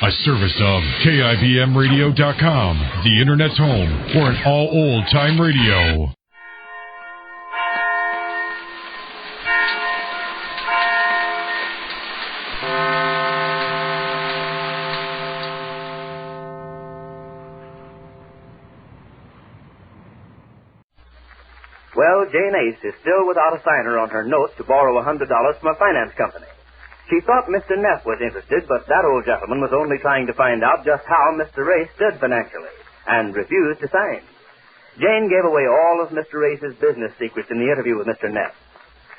A service of KIBMradio.com, the Internet's home for an all old-time radio. Well, Jane Ace is still without a signer on her note to borrow $100 from a finance company. She thought Mr. Neff was interested, but that old gentleman was only trying to find out just how Mr. Race stood financially, and refused to sign. Jane gave away all of Mr. Race's business secrets in the interview with Mr. Neff.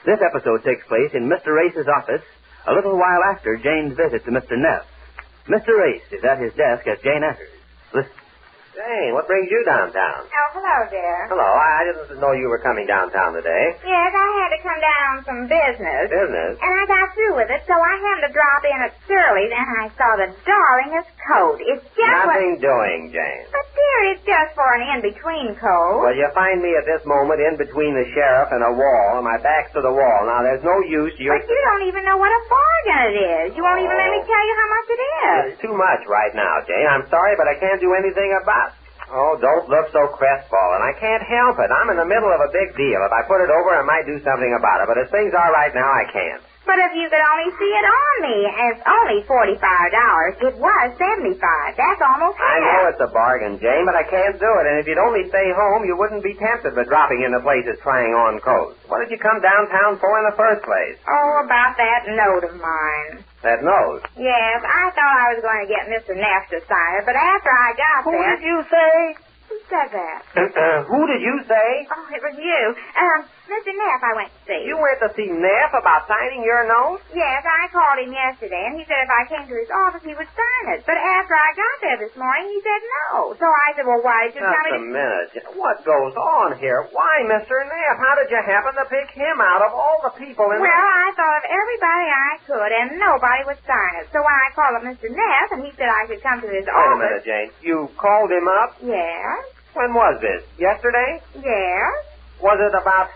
This episode takes place in Mr. Race's office a little while after Jane's visit to Mr. Neff. Mr. Race is at his desk as Jane enters. Listen. Jane, what brings you downtown? Oh, hello, dear. Hello, I didn't know you were coming downtown today. Yes, I had to come down on some business. Business? And I got through with it, so I happened to drop in at Shirley's, and I saw the darlingest coat. It's just Nothing doing, Jane. But, dear, it's just for an in-between coat. Well, you find me at this moment in between the sheriff and a wall, and my back's to the wall. Now, there's no use you... But you don't even know what a bargain it is. You won't even let me tell you how much it is. It's too much right now, Jane. I'm sorry, but I can't do anything about it. Oh, don't look so crestfallen. I can't help it. I'm in the middle of a big deal. If I put it over, I might do something about it. But as things are right now, I can't. But if you could only see it on me, it's only $45. It was $75. That's almost half. I know it's a bargain, Jane, but I can't do it. And if you'd only stay home, you wouldn't be tempted by dropping into places trying on coats. What did you come downtown for in the first place? Oh, about that note of mine. That note? Yes, I thought I was going to get Mr. Neff to sign it, but after I got Who there... did you say? Who said that? Who did you say? Oh, it was you. Mr. Neff I went to see. You went to see Neff about signing your note? Yes, I called him yesterday, and he said if I came to his office, he would sign it. But after I got there this morning, he said no. So I said, well, why did you tell me Just a minute. What goes on here? Why, Mr. Neff? How did you happen to pick him out of all the people in Well, I thought of everybody I could, and nobody would sign it. So I called up Mr. Neff, and he said I could come to his Wait a office. minute, Jane. You called him up? Yes. When was this? Yesterday? Yes. Was it about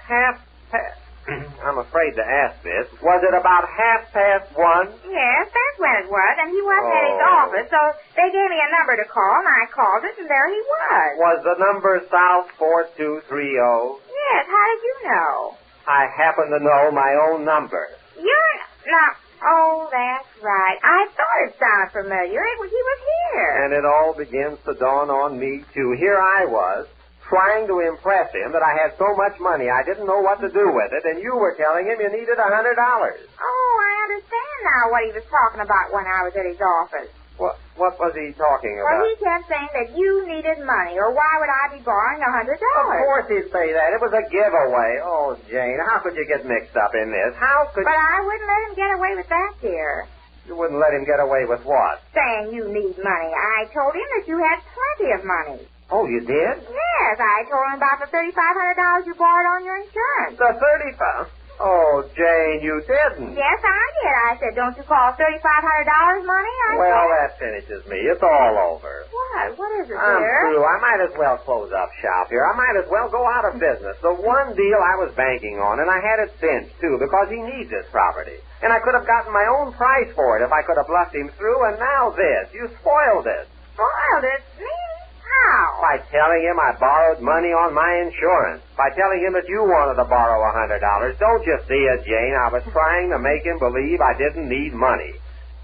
I'm afraid to ask this. Was it about 1:30? Yes, that's when it was, and he wasn't at his office, so they gave me a number to call, and I called it, and there he was. Was the number South 4230? Yes, how did you know? I happen to know my own number. You're not... Oh, that's right. I thought it sounded familiar. He was here. And it all begins to dawn on me, too. Here I was, trying to impress him that I had so much money I didn't know what to do with it, and you were telling him you needed $100. Oh, I understand now what he was talking about when I was at his office. What was he talking about? Well, he kept saying that you needed money, or why would I be borrowing $100? Of course he'd say that. It was a giveaway. Oh, Jane, how could you get mixed up in this? How could... But I wouldn't let him get away with that, dear. You wouldn't let him get away with what? Saying you need money. I told him that you had plenty of money. Oh, you did? Yes, I told him about the $3,500 you borrowed on your insurance. The 35? Oh, Jane, you didn't. Yes, I did. I said, don't you call $3,500 money? Well, that finishes me. It's all over. What? What is it, I'm dear? through. I might as well close up shop here. I might as well go out of business. The one deal I was banking on, and I had it cinched, too, because he needs this property. And I could have gotten my own price for it if I could have bluffed him through, and now this. You spoiled it. Spoiled it? Me? How? By telling him I borrowed money on my insurance. By telling him that you wanted to borrow $100. Don't you see it, Jane? I was trying to make him believe I didn't need money.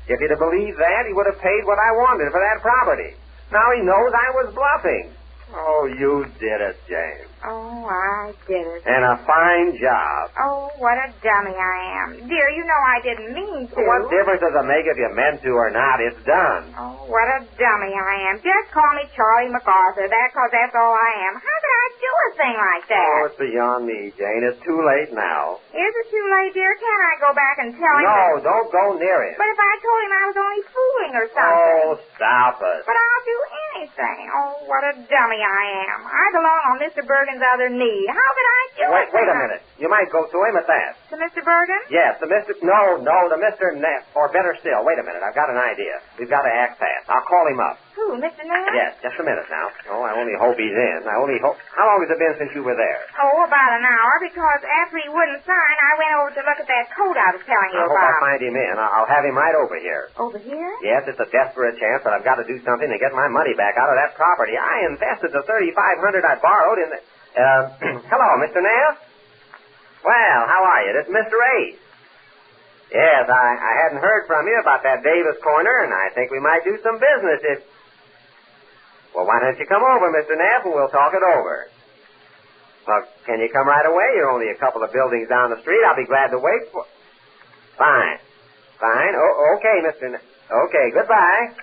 If he'd have believed that, he would have paid what I wanted for that property. Now he knows I was bluffing. Oh, you did it, Jane. Oh, I did it. And a fine job. Oh, what a dummy I am. Dear, you know I didn't mean to. What difference does it make if you meant to or not? It's done. Oh, what a dummy I am. Just call me Charlie MacArthur, because that's all I am. How could I do a thing like that? Oh, it's beyond me, Jane. It's too late now. Is it too late, dear? Can't I go back and tell him? No, don't go near him. But if I told him I was only fooling or something. Oh, stop it. But I'll do anything. Oh, what a dummy I am. I belong on Mr. Bergen's other knee. How could I do it? Wait a minute. You might go to him at that. To Mr. Bergen? Yes, to Mr. No, to Mr. Neff. Or better still, wait a minute. I've got an idea. We've got to act fast. I'll call him up. Who, Mr. Neff? Yes, just a minute now. Oh, I only hope he's in. How long has it been since you were there? Oh, about an hour, because after he wouldn't sign, I went over to look at that coat I was telling you I hope about. I find him in. I'll have him right over here. Over here? Yes, it's a desperate chance that I've got to do something to get my money back out of that property. I invested the $3,500 I borrowed in the... hello, Mr. Neff? Well, how are you? This is Mr. Ace. Yes, I hadn't heard from you about that Davis corner, and I think we might do some business if... Well, why don't you come over, Mr. Neff, and we'll talk it over. Well, can you come right away? You're only a couple of buildings down the street. I'll be glad to wait for... Fine. Oh, okay, Mr. Neff. Okay, goodbye.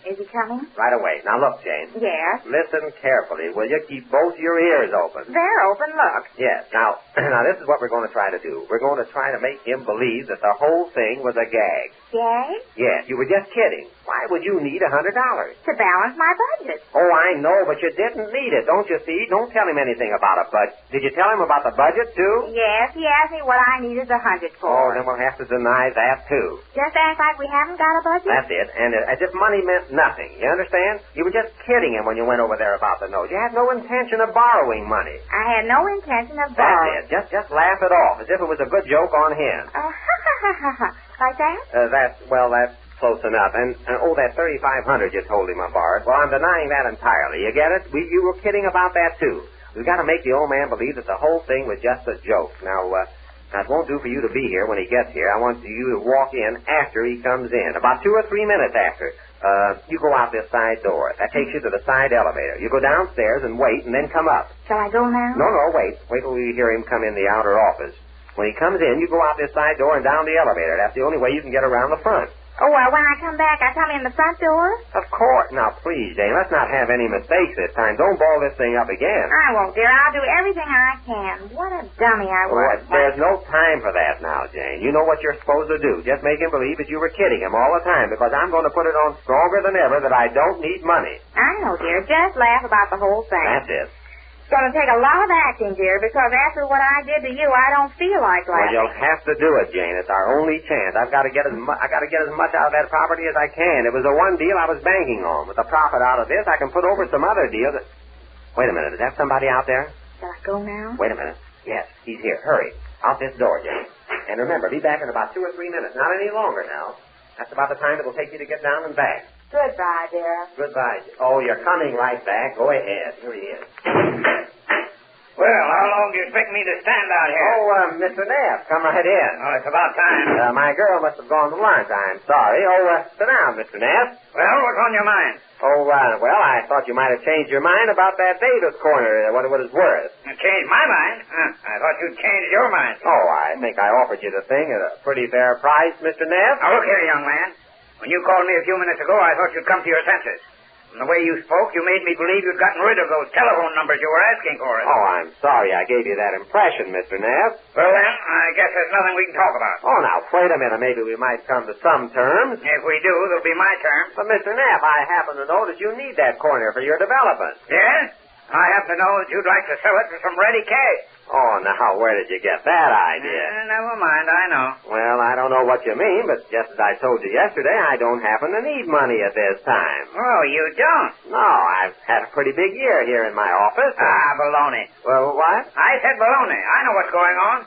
Is he coming? Right away. Now, look, Jane. Yes? Listen carefully, will you? Keep both your ears open. They're open, look. Yes. Now, this is what we're going to try to do. We're going to try to make him believe that the whole thing was a gag. Gag? Yes, you were just kidding. Why would you need $100? To balance my budget. Oh, I know, but you didn't need it, don't you see? Don't tell him anything about a budget. Did you tell him about the budget, too? Yes, he asked me what I needed $100 for. Oh, then we'll have to deny that, too. Just act like we haven't got a budget? That's it. And as if money meant nothing. You understand? You were just kidding him when you went over there about the note. You had no intention of borrowing money. I had no intention of borrowing. That's it. Just laugh it off as if it was a good joke on him. Like that? That's close enough. And that $3,500 you told him I borrowed. Well, I'm denying that entirely. You get it? You were kidding about that, too. We've got to make the old man believe that the whole thing was just a joke. Now, it won't do for you to be here when he gets here. I want you to walk in after he comes in. About 2 or 3 minutes after. You go out this side door. That takes you to the side elevator. You go downstairs and wait, and then come up. Shall I go now? No, wait. Wait till you hear him come in the outer office. When he comes in, you go out this side door and down the elevator. That's the only way you can get around the front. Oh, well, when I come back, I come in the front door? Of course. Now, please, Jane, let's not have any mistakes this time. Don't ball this thing up again. I won't, dear. I'll do everything I can. What a dummy I was. There's no time for that now, Jane. You know what you're supposed to do. Just make him believe that you were kidding him all the time, because I'm going to put it on stronger than ever that I don't need money. I know, dear. Just laugh about the whole thing. That's it. It's going to take a lot of acting, dear, because after what I did to you, I don't feel like laughing. Well, you'll have to do it, Jane. It's our only chance. I've got to get as much out of that property as I can. It was the one deal I was banking on. With the profit out of this, I can put over some other deals. Wait a minute. Is that somebody out there? Shall I go now? Wait a minute. Yes, he's here. Hurry. Out this door, Jane. And remember, be back in about 2 or 3 minutes. Not any longer now. That's about the time it'll take you to get down and back. Goodbye, dear. Goodbye. Oh, you're coming right back. Go ahead. Here he is. Well, how long do you expect me to stand out here? Oh, Mr. Neff, come right in. Oh, it's about time. My girl must have gone to lunch. I'm sorry. Sit down, Mr. Neff. Well, what's on your mind? Well, I thought you might have changed your mind about that Davis corner, what it was worth. You changed my mind? I thought you'd changed your mind. Oh, I think I offered you the thing at a pretty fair price, Mr. Neff. Now, look here, young man. When you called me a few minutes ago, I thought you'd come to your senses. From the way you spoke, you made me believe you'd gotten rid of those telephone numbers you were asking for. Oh, I'm sorry I gave you that impression, Mr. Neff. Well, then, I guess there's nothing we can talk about. Oh, now, wait a minute. Maybe we might come to some terms. If we do, they'll be my terms. But, Mr. Neff, I happen to know that you need that corner for your development. Yes? I happen to know that you'd like to sell it for some ready cash. Oh, now, where did you get that idea? Never mind, I know. Well, I don't know what you mean, but just as I told you yesterday, I don't happen to need money at this time. Oh, you don't? No, I've had a pretty big year here in my office. Baloney. Well, what? I said baloney. I know what's going on.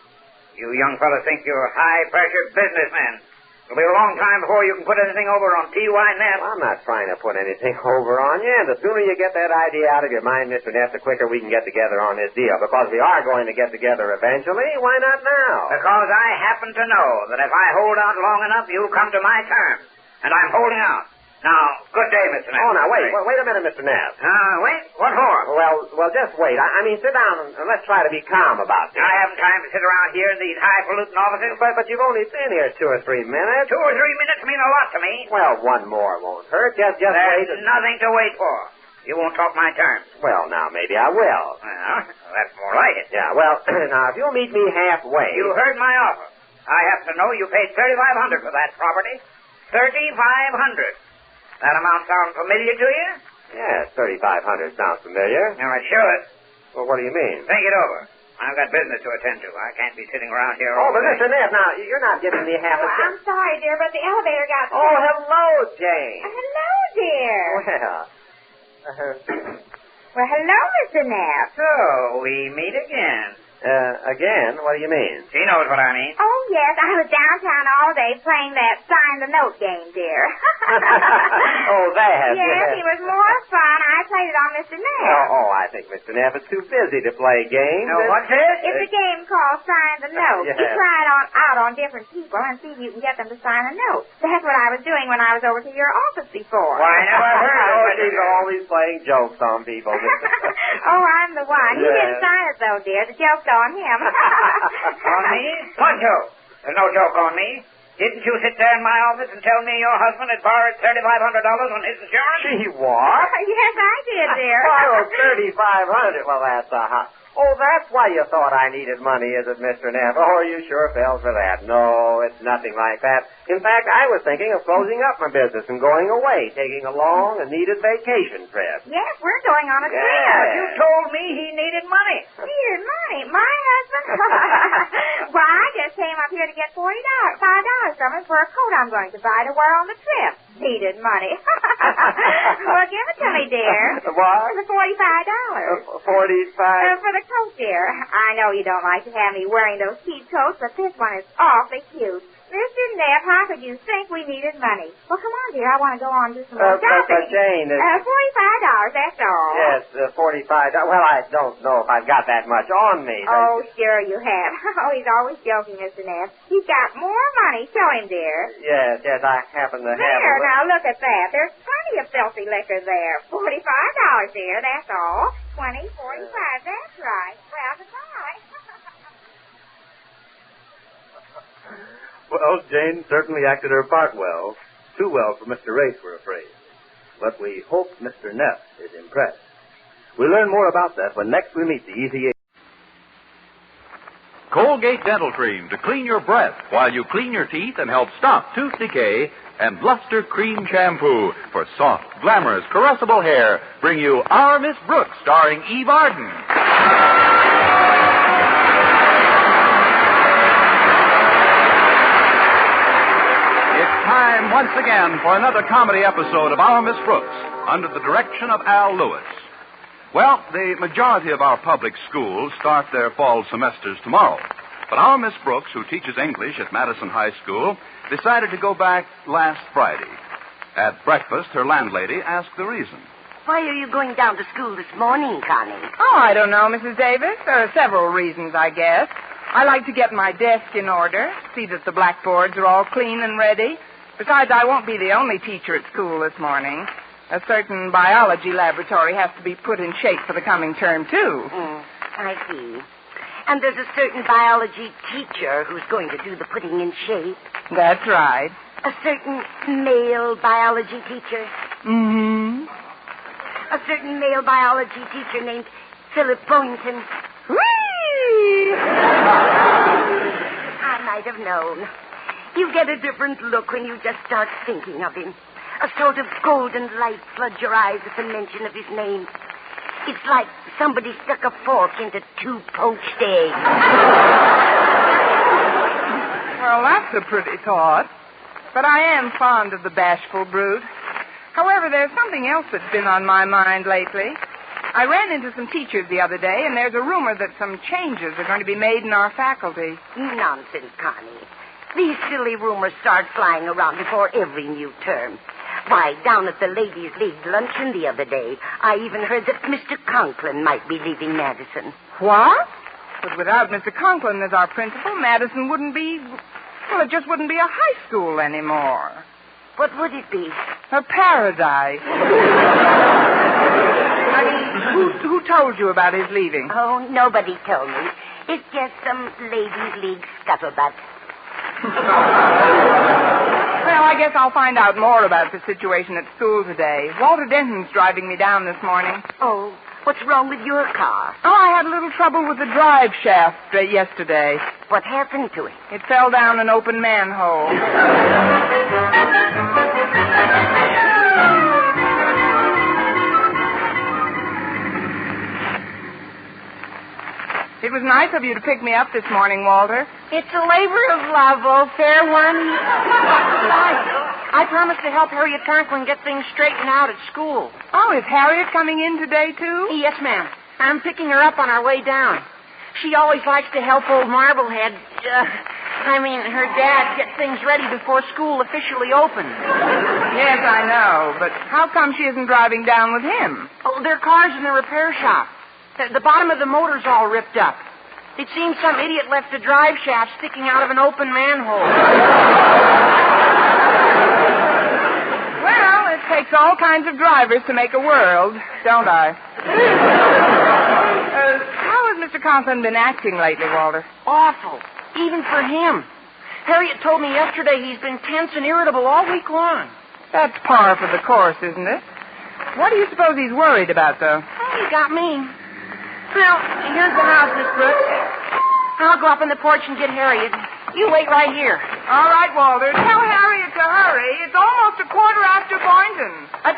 You young fellas think you're high-pressure businessmen. It'll be a long time before you can put anything over on T.Y. Neff. I'm not trying to put anything over on you, and the sooner you get that idea out of your mind, Mr. Neff, the quicker we can get together on this deal. Because we are going to get together eventually. Why not now? Because I happen to know that if I hold out long enough, you'll come to my terms. And I'm holding out. Now, good day, Mr. Neff. Oh, now, wait a minute, Mr. Neff. Wait? What for? Well, just wait. I mean, sit down and let's try to be calm about this. I haven't time to sit around here in these highfalutin offices. But you've only been here 2 or 3 minutes. 2 or 3 minutes mean a lot to me. Well, one more won't hurt. Just There's wait. There's nothing to wait for. You won't talk my terms. Well, now, maybe I will. Well, that's more like it. Yeah, well, now, if you'll meet me halfway. You heard my offer. I happen to know you paid $3,500 for that property. $3,500. That amount sound familiar to you? Yes, $3,500 sounds familiar. Now, it should. Well, what do you mean? Think it over. I've got business to attend to. I can't be sitting around here all but day. Mr. Neff, now, you're not giving me half a I'm sorry, dear, but the elevator got... Oh, hello, Jane. Hello, dear. Well, hello, Mr. Neff. So, we meet again. Again? What do you mean? She knows what I mean. Oh, yes, I was downtown all day playing that sign the note game, dear. Oh, that. Yes, it was more fun. I played it on Mr. Neff. Oh, I think Mr. Neff is too busy to play games. Now, what's this? It's a game called Sign the Note. Yeah. You try it out on different people and see if you can get them to sign a note. That's what I was doing when I was over to your office before. Why, I never heard of it. She's always playing jokes on people. Oh, I'm the one. He didn't sign it, though, dear. The joke's on him. On me? What joke? There's no joke on me. Didn't you sit there in my office and tell me your husband had borrowed $3,500 on his insurance? She what? Yes, I did, dear. Borrowed $3,500. Well, that's a hot. Oh, that's why you thought I needed money, is it, Mr. Neff? Oh, you sure fell for that. No, it's nothing like that. In fact, I was thinking of closing up my business and going away, taking a long and needed vacation trip. Yes, we're going on a trip. But you told me he needed money. Needed money? My husband? Well, I just came up here to get $5 from him for a coat I'm going to buy to wear on the trip. Needed money. Well, give it to me, dear. What? For $45. $45? For the coat, dear. I know you don't like to have me wearing those cheap coats, but this one is awfully cute. Mr. Neff, how could you think we needed money? Well, come on, dear. I want to go on to some more shopping. But Jane... $45, that's all. Yes, $45. Well, I don't know if I've got that much on me. Oh, sure you have. Oh, he's always joking, Mr. Neff. He's got more money. Show him, dear. Yes, I happen to have... There, now look at that. There's plenty of filthy liquor there. $45, dear, that's all. 20, 45, that's right. Well, goodbye. Well, Jane certainly acted her part well. Too well for Mr. Race, we're afraid. But we hope Mr. Neff is impressed. We'll learn more about that when next we meet the Easy 8. Colgate Dental Cream to clean your breath while you clean your teeth and help stop tooth decay. And Luster Cream Shampoo for soft, glamorous, caressable hair bring you Our Miss Brooks, starring Eve Arden. Time once again for another comedy episode of Our Miss Brooks, under the direction of Al Lewis. Well, the majority of our public schools start their fall semesters tomorrow. But our Miss Brooks, who teaches English at Madison High School, decided to go back last Friday. At breakfast, her landlady asked the reason. Why are you going down to school this morning, Connie? Oh, I don't know, Mrs. Davis. There are several reasons, I guess. I like to get my desk in order, see that the blackboards are all clean and ready. Besides, I won't be the only teacher at school this morning. A certain biology laboratory has to be put in shape for the coming term, too. I see. And there's a certain biology teacher who's going to do the putting in shape. That's right. A certain male biology teacher. Mm-hmm. A certain male biology teacher named Philip Boynton. Whee! I might have known. You get a different look when you just start thinking of him. A sort of golden light floods your eyes at the mention of his name. It's like somebody stuck a fork into 2 poached eggs. Well, that's a pretty thought. But I am fond of the bashful brute. However, there's something else that's been on my mind lately. I ran into some teachers the other day, and there's a rumor that some changes are going to be made in our faculty. Nonsense, Connie. These silly rumors start flying around before every new term. Why, down at the Ladies' League luncheon the other day, I even heard that Mr. Conklin might be leaving Madison. What? But without Mr. Conklin as our principal, Madison wouldn't be... Well, it just wouldn't be a high school anymore. What would it be? A paradise. I mean, who told you about his leaving? Oh, nobody told me. It's just some Ladies' League scuttlebutt. Well, I guess I'll find out more about the situation at school today. Walter Denton's driving me down this morning. Oh, what's wrong with your car? Oh, I had a little trouble with the drive shaft yesterday. What happened to it? It fell down an open manhole. It was nice of you to pick me up this morning, Walter. It's a labor of love, oh, fair one. I promised to help Harriet Conklin get things straightened out at school. Oh, is Harriet coming in today, too? Yes, ma'am. I'm picking her up on our way down. She always likes to help old Marblehead, her dad, get things ready before school officially opens. Yes, I know, but how come she isn't driving down with him? Oh, their car's in the repair shop. The bottom of the motor's all ripped up. It seems some idiot left a drive shaft sticking out of an open manhole. Well, it takes all kinds of drivers to make a world, don't I? How has Mr. Conklin been acting lately, Walter? Awful. Even for him. Harriet told me yesterday he's been tense and irritable all week long. That's par for the course, isn't it? What do you suppose he's worried about, though? Oh, he got me. Well, here's the house, Miss Brooks. I'll go up on the porch and get Harriet. You wait right here. All right, Walter. Tell Harriet to hurry. It's almost 10:15 Boynton. 10.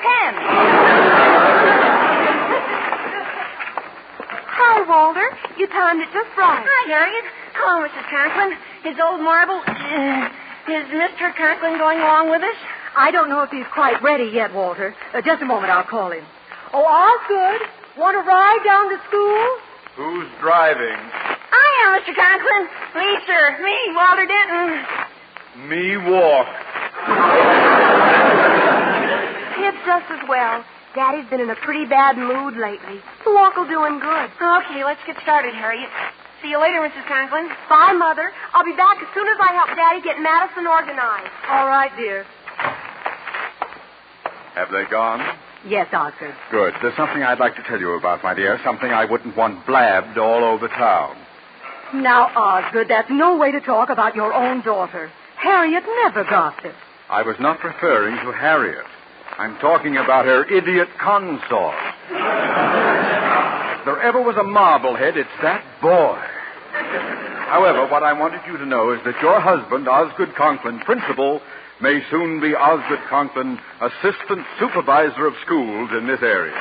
Hi, Walter. You timed it just right. Hi, Harriet. Hello, Mrs. Conklin. Is old Marble... is Mr. Conklin going along with us? I don't know if he's quite ready yet, Walter. Just a moment, I'll call him. Oh, Osgood, want to ride down to school? Who's driving? I am, Mr. Conklin. Me, sir. Me, Walter Denton. Me walk. It's just as well. Daddy's been in a pretty bad mood lately. The walk will do him good. Okay, let's get started, Harriet. See you later, Mrs. Conklin. Bye, Mother. I'll be back as soon as I help Daddy get Madison organized. All right, dear. Have they gone? Yes, Osgood. Good. There's something I'd like to tell you about, my dear. Something I wouldn't want blabbed all over town. Now, Osgood, that's no way to talk about your own daughter. Harriet never gossips. I was not referring to Harriet. I'm talking about her idiot consort. If there ever was a Marblehead, it's that boy. However, what I wanted you to know is that your husband, Osgood Conklin, principal, may soon be Osgood Conklin, assistant supervisor of schools in this area.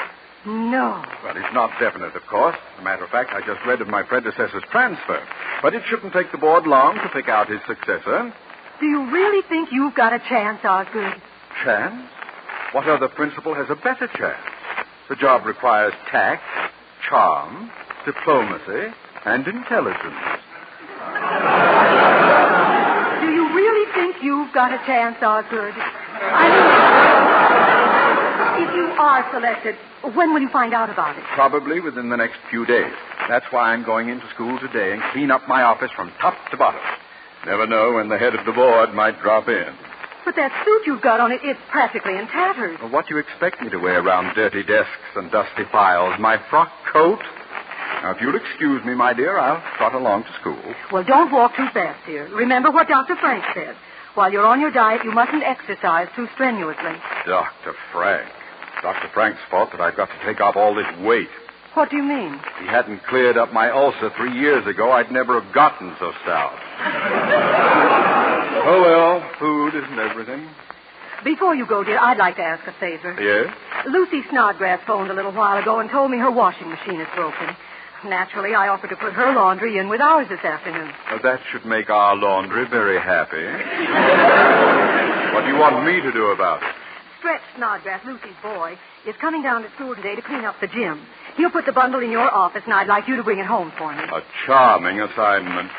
No. Well, it's not definite, of course. As a matter of fact, I just read of my predecessor's transfer. But it shouldn't take the board long to pick out his successor. Do you really think you've got a chance, Osgood? Chance? What other principal has a better chance? The job requires tact, charm, diplomacy, and intelligence. Do you really think you've got a chance, Osgood? If you are selected, when will you find out about it? Probably within the next few days. That's why I'm going into school today and clean up my office from top to bottom. Never know when the head of the board might drop in. But that suit you've got on it's practically in tatters. Well, what do you expect me to wear around dirty desks and dusty files? My frock coat? Now, if you'll excuse me, my dear, I'll trot along to school. Well, don't walk too fast, dear. Remember what Dr. Frank said. While you're on your diet, you mustn't exercise too strenuously. Dr. Frank. Dr. Frank's fault that I've got to take off all this weight. What do you mean? If he hadn't cleared up my ulcer 3 years ago, I'd never have gotten so stout. Oh, well, food isn't everything. Before you go, dear, I'd like to ask a favor. Yes? Lucy Snodgrass phoned a little while ago and told me her washing machine is broken. Naturally, I offered to put her laundry in with ours this afternoon. Well, that should make our laundry very happy. What do you want me to do about it? Stretch Snodgrass, Lucy's boy, is coming down to school today to clean up the gym. He'll put the bundle in your office, and I'd like you to bring it home for me. A charming assignment.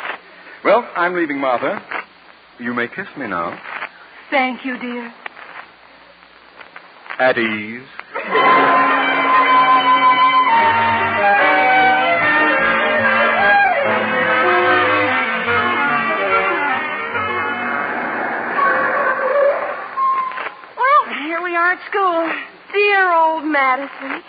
Well, I'm leaving, Martha. You may kiss me now. Thank you, dear. At ease. At school. Dear old Madison.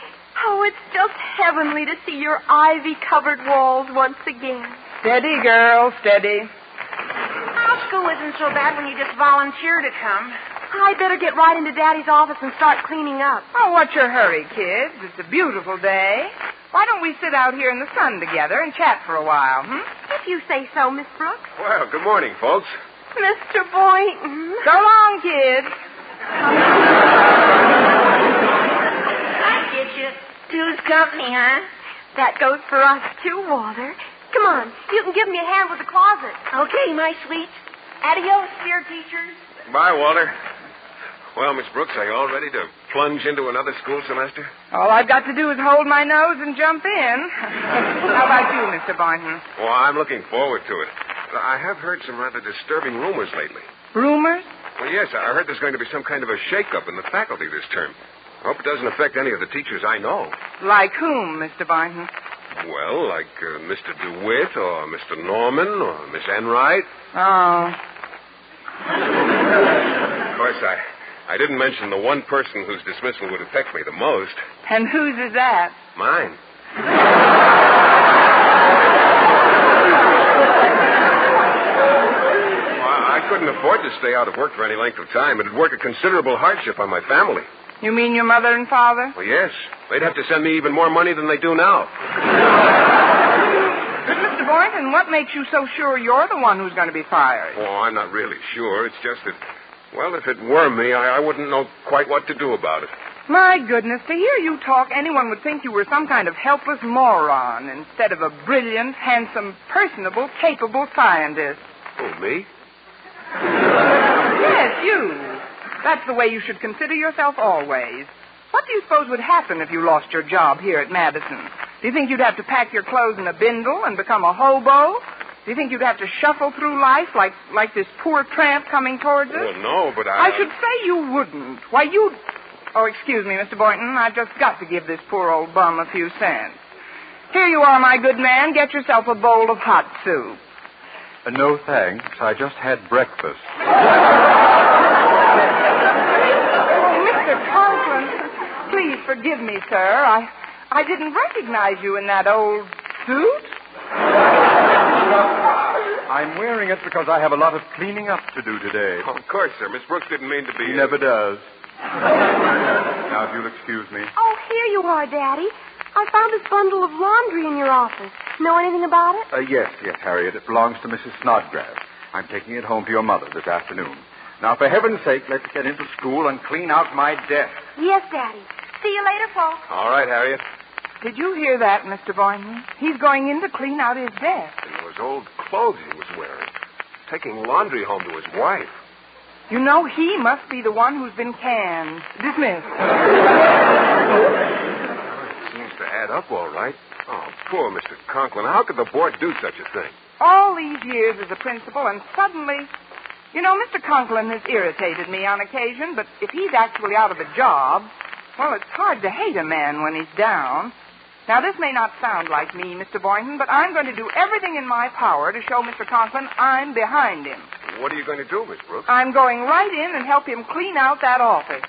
Oh, it's just heavenly to see your ivy-covered walls once again. Steady, girl, steady. Our school isn't so bad when you just volunteer to come. I'd better get right into Daddy's office and start cleaning up. Oh, what's your hurry, kids? It's a beautiful day. Why don't we sit out here in the sun together and chat for a while, If you say so, Miss Brooks. Well, good morning, folks. Mr. Boynton. So long, kids. I get you. Two's company, huh? That goes for us, too, Walter. Come on. You can give me a hand with the closet. Okay, my sweets. Adios, dear teachers. Bye, Walter. Well, Miss Brooks, are you all ready to plunge into another school semester? All I've got to do is hold my nose and jump in. How about you, Mr. Boynton? Well, I'm looking forward to it. I have heard some rather disturbing rumors lately. Rumors? Well, yes, I heard there's going to be some kind of a shake-up in the faculty this term. I hope it doesn't affect any of the teachers I know. Like whom, Mr. Boynton? Well, like Mr. DeWitt or Mr. Norman or Miss Enright. Oh. Of course, I didn't mention the one person whose dismissal would affect me the most. And whose is that? Mine. I couldn't afford to stay out of work for any length of time. It'd work a considerable hardship on my family. You mean your mother and father? Well, yes. They'd have to send me even more money than they do now. But, Mr. Boynton, what makes you so sure you're the one who's going to be fired? Oh, I'm not really sure. It's just that, well, if it were me, I wouldn't know quite what to do about it. My goodness, to hear you talk, anyone would think you were some kind of helpless moron instead of a brilliant, handsome, personable, capable scientist. Oh, me? Yes, you. That's the way you should consider yourself always. What do you suppose would happen if you lost your job here at Madison? Do you think you'd have to pack your clothes in a bindle and become a hobo? Do you think you'd have to shuffle through life like this poor tramp coming towards us? Well, no, but I should say you wouldn't. Why, you'd... Oh, excuse me, Mr. Boynton. I've just got to give this poor old bum a few cents. Here you are, my good man. Get yourself a bowl of hot soup. No, thanks. I just had breakfast. Mr. Conklin, please forgive me, sir. I didn't recognize you in that old suit. I'm wearing it because I have a lot of cleaning up to do today. Oh, of course, sir. Miss Brooks didn't mean to be... He never does. Now, if you'll excuse me. Oh, here you are, Daddy. I found this bundle of laundry in your office. Know anything about it? Yes, Harriet. It belongs to Mrs. Snodgrass. I'm taking it home to your mother this afternoon. Now, for heaven's sake, let's get into school and clean out my desk. Yes, Daddy. See you later, Paul. All right, Harriet. Did you hear that, Mr. Boynton? He's going in to clean out his desk. And those old clothes he was wearing. Taking laundry home to his wife. You know, he must be the one who's been canned. Dismissed. It seems to add up all right. Oh, poor Mr. Conklin. How could the board do such a thing? All these years as a principal, and suddenly... You know, Mr. Conklin has irritated me on occasion, but if he's actually out of a job, well, it's hard to hate a man when he's down. Now, this may not sound like me, Mr. Boynton, but I'm going to do everything in my power to show Mr. Conklin I'm behind him. What are you going to do, Miss Brooks? I'm going right in and help him clean out that office.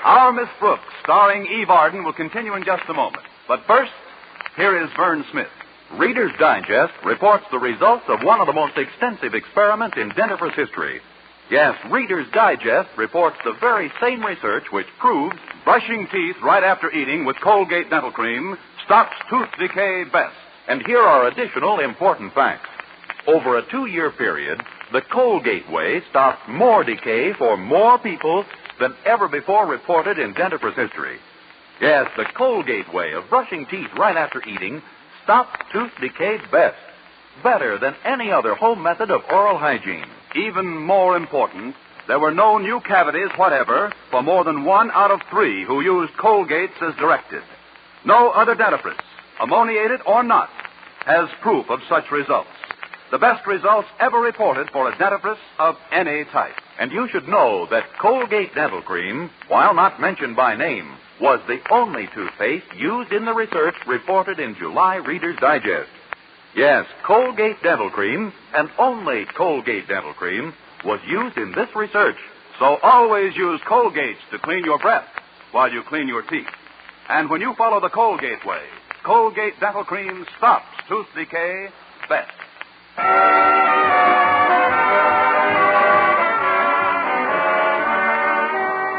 Our Miss Brooks, starring Eve Arden, will continue in just a moment. But first, here is Vern Smith. Reader's Digest reports the results of one of the most extensive experiments in dentifrice history. Yes, Reader's Digest reports the very same research which proves brushing teeth right after eating with Colgate Dental Cream stops tooth decay best. And here are additional important facts. Over a 2-year period, the Colgate way stopped more decay for more people than ever before reported in dentifrice history. Yes, the Colgate way of brushing teeth right after eating stopped tooth decay best. Better than any other home method of oral hygiene. Even more important, there were no new cavities whatever for more than 1 out of 3 who used Colgates as directed. No other dentifrice, ammoniated or not, has proof of such results. The best results ever reported for a dentifrice of any type. And you should know that Colgate Dental Cream, while not mentioned by name, was the only toothpaste used in the research reported in July Reader's Digest. Yes, Colgate Dental Cream, and only Colgate Dental Cream, was used in this research. So always use Colgates to clean your breath while you clean your teeth. And when you follow the Colgate way, Colgate Dental Cream stops tooth decay best.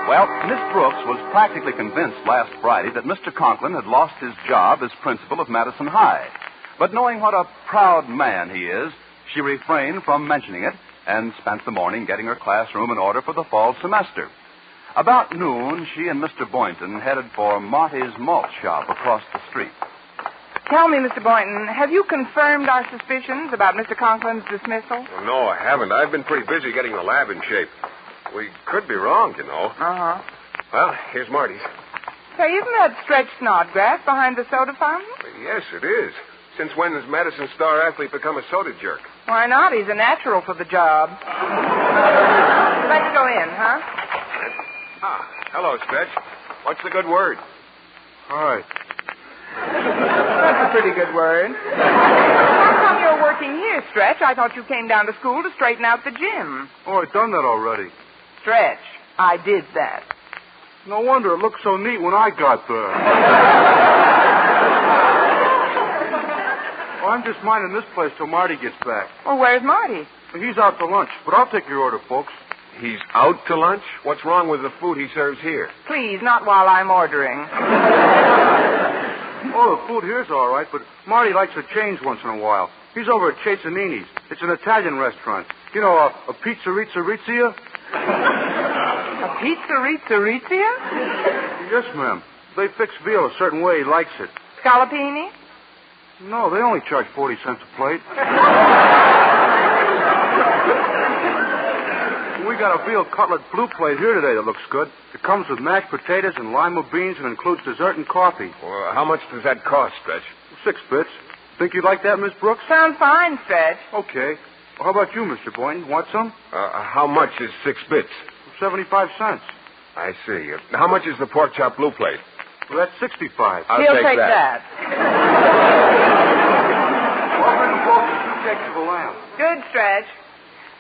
Well, Miss Brooks was practically convinced last Friday that Mr. Conklin had lost his job as principal of Madison High. But knowing what a proud man he is, she refrained from mentioning it and spent the morning getting her classroom in order for the fall semester. About noon, she and Mr. Boynton headed for Marty's malt shop across the street. Tell me, Mr. Boynton, have you confirmed our suspicions about Mr. Conklin's dismissal? Well, no, I haven't. I've been pretty busy getting the lab in shape. We could be wrong, you know. Uh-huh. Well, here's Marty's. Say, isn't that Stretch Snodgrass behind the soda fountain? Yes, it is. Since when has Madison star athlete become a soda jerk? Why not? He's a natural for the job. Let's go in, huh? Hello, Stretch. What's the good word? All right. That's a pretty good word. How come you're working here, Stretch? I thought you came down to school to straighten out the gym. Oh, I've done that already. Stretch, I did that. No wonder it looked so neat when I got there. Oh, I'm just minding this place till Marty gets back. Well, where's Marty? He's out to lunch, but I'll take your order, folks. He's out to lunch? What's wrong with the food he serves here? Please, not while I'm ordering. Oh, the food here's all right, but Marty likes to change once in a while. He's over at Cesanini's. It's an Italian restaurant. You know, a pizzeria? A pizzeria? Yes, ma'am. They fix veal a certain way he likes it. Scallopini? No, they only charge 40 cents a plate. We got a veal cutlet blue plate here today that looks good. It comes with mashed potatoes and lima beans and includes dessert and coffee. Well, how much does that cost, Stretch? 6 bits. Think you'd like that, Miss Brooks? Sounds fine, Stretch. Okay. Well, how about you, Mr. Boynton? Want some? How much is 6 bits? 75 cents. I see. How much is the pork chop blue plate? Well, that's 65. He'll take that. I'll bring them both to 2 cakes of a lamb. Good, Stretch.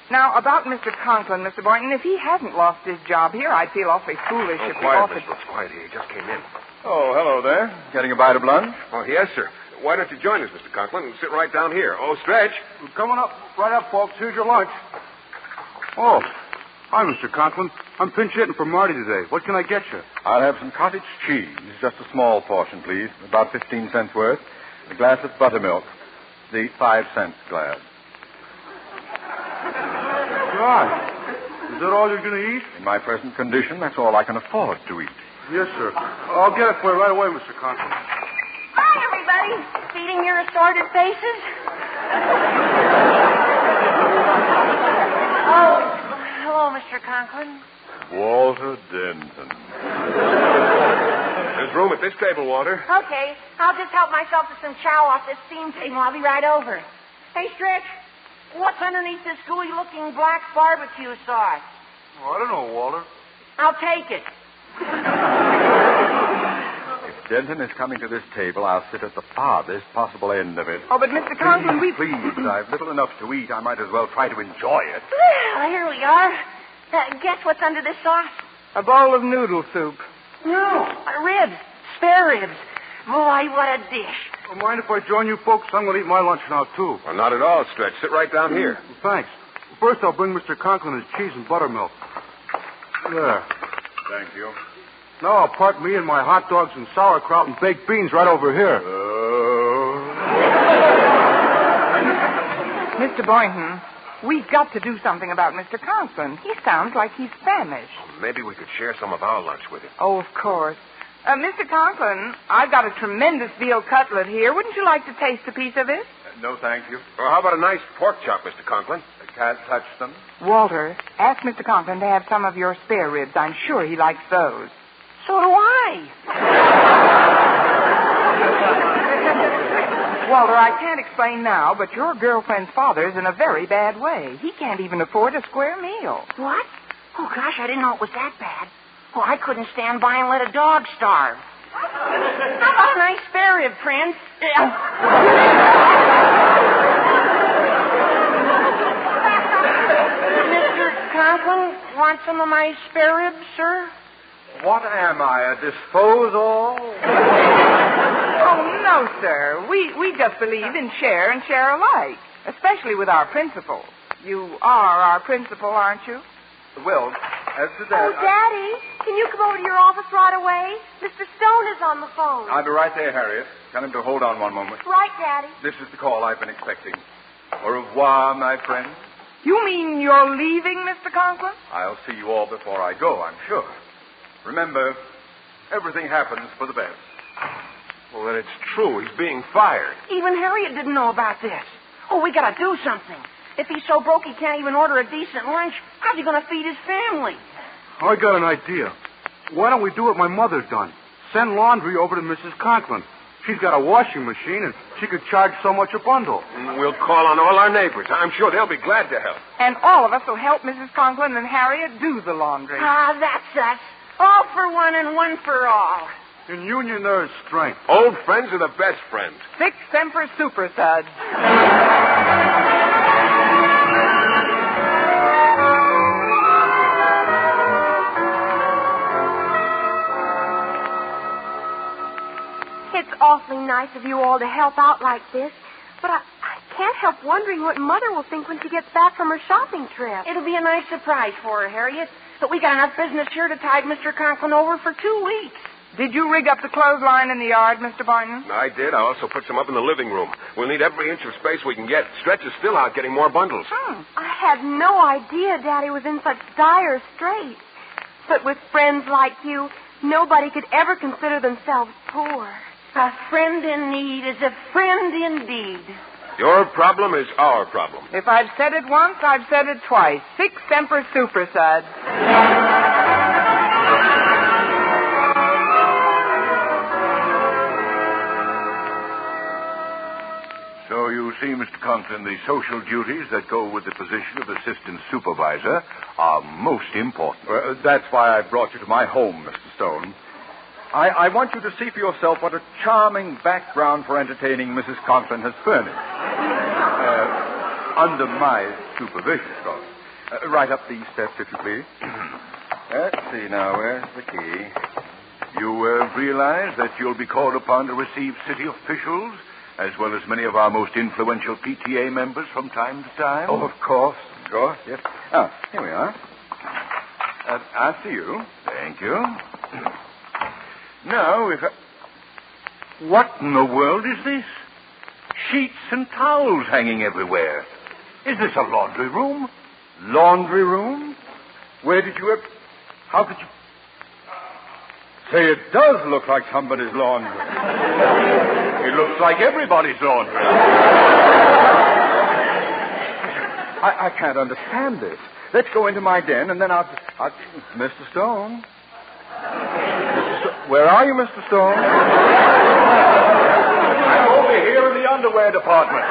Now, about Mr. Conklin, Mr. Boynton, if he hadn't lost his job here, I'd feel awfully foolish if we quiet, offered... Miss Brooks, quiet. He just came in. Oh, hello there. Getting a bite of lunch? Oh, yes, sir. Why don't you join us, Mr. Conklin, and sit right down here? Oh, Stretch. Coming up. Right up, folks. Here's your lunch. Oh, hi, Mr. Conklin. I'm pinch hitting for Marty today. What can I get you? I'll have some cottage cheese. Just a small portion, please. About 15 cents worth. A glass of buttermilk. The 5-cent glass. God. Is that all you're going to eat? In my present condition, that's all I can afford to eat. Yes, sir. I'll get it for you right away, Mr. Conklin. Hi, everybody. Feeding your assorted faces? Oh, hello, Mr. Conklin. Walter Denton. There's room at this table, Walter. Okay, I'll just help myself to some chow off this steam table. I'll be right over. Hey, Stretch, what's underneath this gooey-looking black barbecue sauce? Oh, I don't know, Walter. I'll take it. If Denton is coming to this table, I'll sit at the farthest possible end of it. Oh, but Mr. Conklin, Please, I've little enough to eat. I might as well try to enjoy it. Well, here we are. Guess what's under this sauce? a bowl of noodle soup. No, ribs. Spare ribs. Boy, what a dish. Well, mind if I join you folks? I'm going to eat my lunch now, too. Well, not at all, Stretch. Sit right down here. Well, thanks. First, I'll bring Mr. Conklin his cheese and buttermilk. There. Thank you. Now I'll park me and my hot dogs and sauerkraut and baked beans right over here. Mr. Boynton, we've got to do something about Mr. Conklin. He sounds like he's famished. Maybe we could share some of our lunch with him. Oh, of course. Mr. Conklin, I've got a tremendous veal cutlet here. Wouldn't you like to taste a piece of it? No, thank you. Well, how about a nice pork chop, Mr. Conklin? I can't touch them. Walter, ask Mr. Conklin to have some of your spare ribs. I'm sure he likes those. So do I. Walter, I can't explain now, but your girlfriend's father's in a very bad way. He can't even afford a square meal. What? Oh, gosh, I didn't know it was that bad. Well, I couldn't stand by and let a dog starve. How about a nice spare rib, Prince? Mr. Conklin, want some of my spare ribs, sir? What am I, a disposal? Oh, no, sir. We just believe in share and share alike, especially with our principal. You are our principal, aren't you? Well, as to that... Oh, Daddy, can you come over to your office right away? Mr. Stone is on the phone. I'll be right there, Harriet. Tell him to hold on one moment. Right, Daddy. This is the call I've been expecting. Au revoir, my friend. You mean you're leaving, Mr. Conklin? I'll see you all before I go, I'm sure. Remember, everything happens for the best. Well, then it's true. He's being fired. Even Harriet didn't know about this. Oh, we gotta do something. If he's so broke he can't even order a decent lunch, how's he gonna feed his family? I got an idea. Why don't we do what my mother done? Send laundry over to Mrs. Conklin. She's got a washing machine, and she could charge so much a bundle. We'll call on all our neighbors. I'm sure they'll be glad to help. And all of us will help Mrs. Conklin and Harriet do the laundry. Ah, that's us. All for one and one for all. In union, there is strength. Old friends are the best friends. Sic semper super, Suds. It's awfully nice of you all to help out like this, but I can't help wondering what Mother will think when she gets back from her shopping trip. It'll be a nice surprise for her, Harriet. But we got enough business here to tide Mr. Conklin over for 2 weeks. Did you rig up the clothesline in the yard, Mr. Barnum? I did. I also put some up in the living room. We'll need every inch of space we can get. Stretch is still out getting more bundles. I had no idea Daddy was in such dire straits. But with friends like you, nobody could ever consider themselves poor. A friend in need is a friend indeed. Your problem is our problem. If I've said it once, I've said it twice. Sic semper super, Suds. So you see, Mr. Conklin, the social duties that go with the position of assistant supervisor are most important. Well, that's why I brought you to my home, Mr. Stone. I want you to see for yourself what a charming background for entertaining Mrs. Conklin has furnished. Under my supervision, of course. Right up these steps, if you please. Let's see now, where's the key? You realize that you'll be called upon to receive city officials, as well as many of our most influential PTA members from time to time? Oh, of course, yes. Ah, here we are. After you. Thank you. Now, what in the world is this? Sheets and towels hanging everywhere. Is this a laundry room? Laundry room? Where did you... How could you... Say, it does look like somebody's laundry. It looks like everybody's laundry. I can't understand this. Let's go into my den, and then I'll... Mr. Stone? Where are you, Mr. Stone? I'm over here in the underwear department.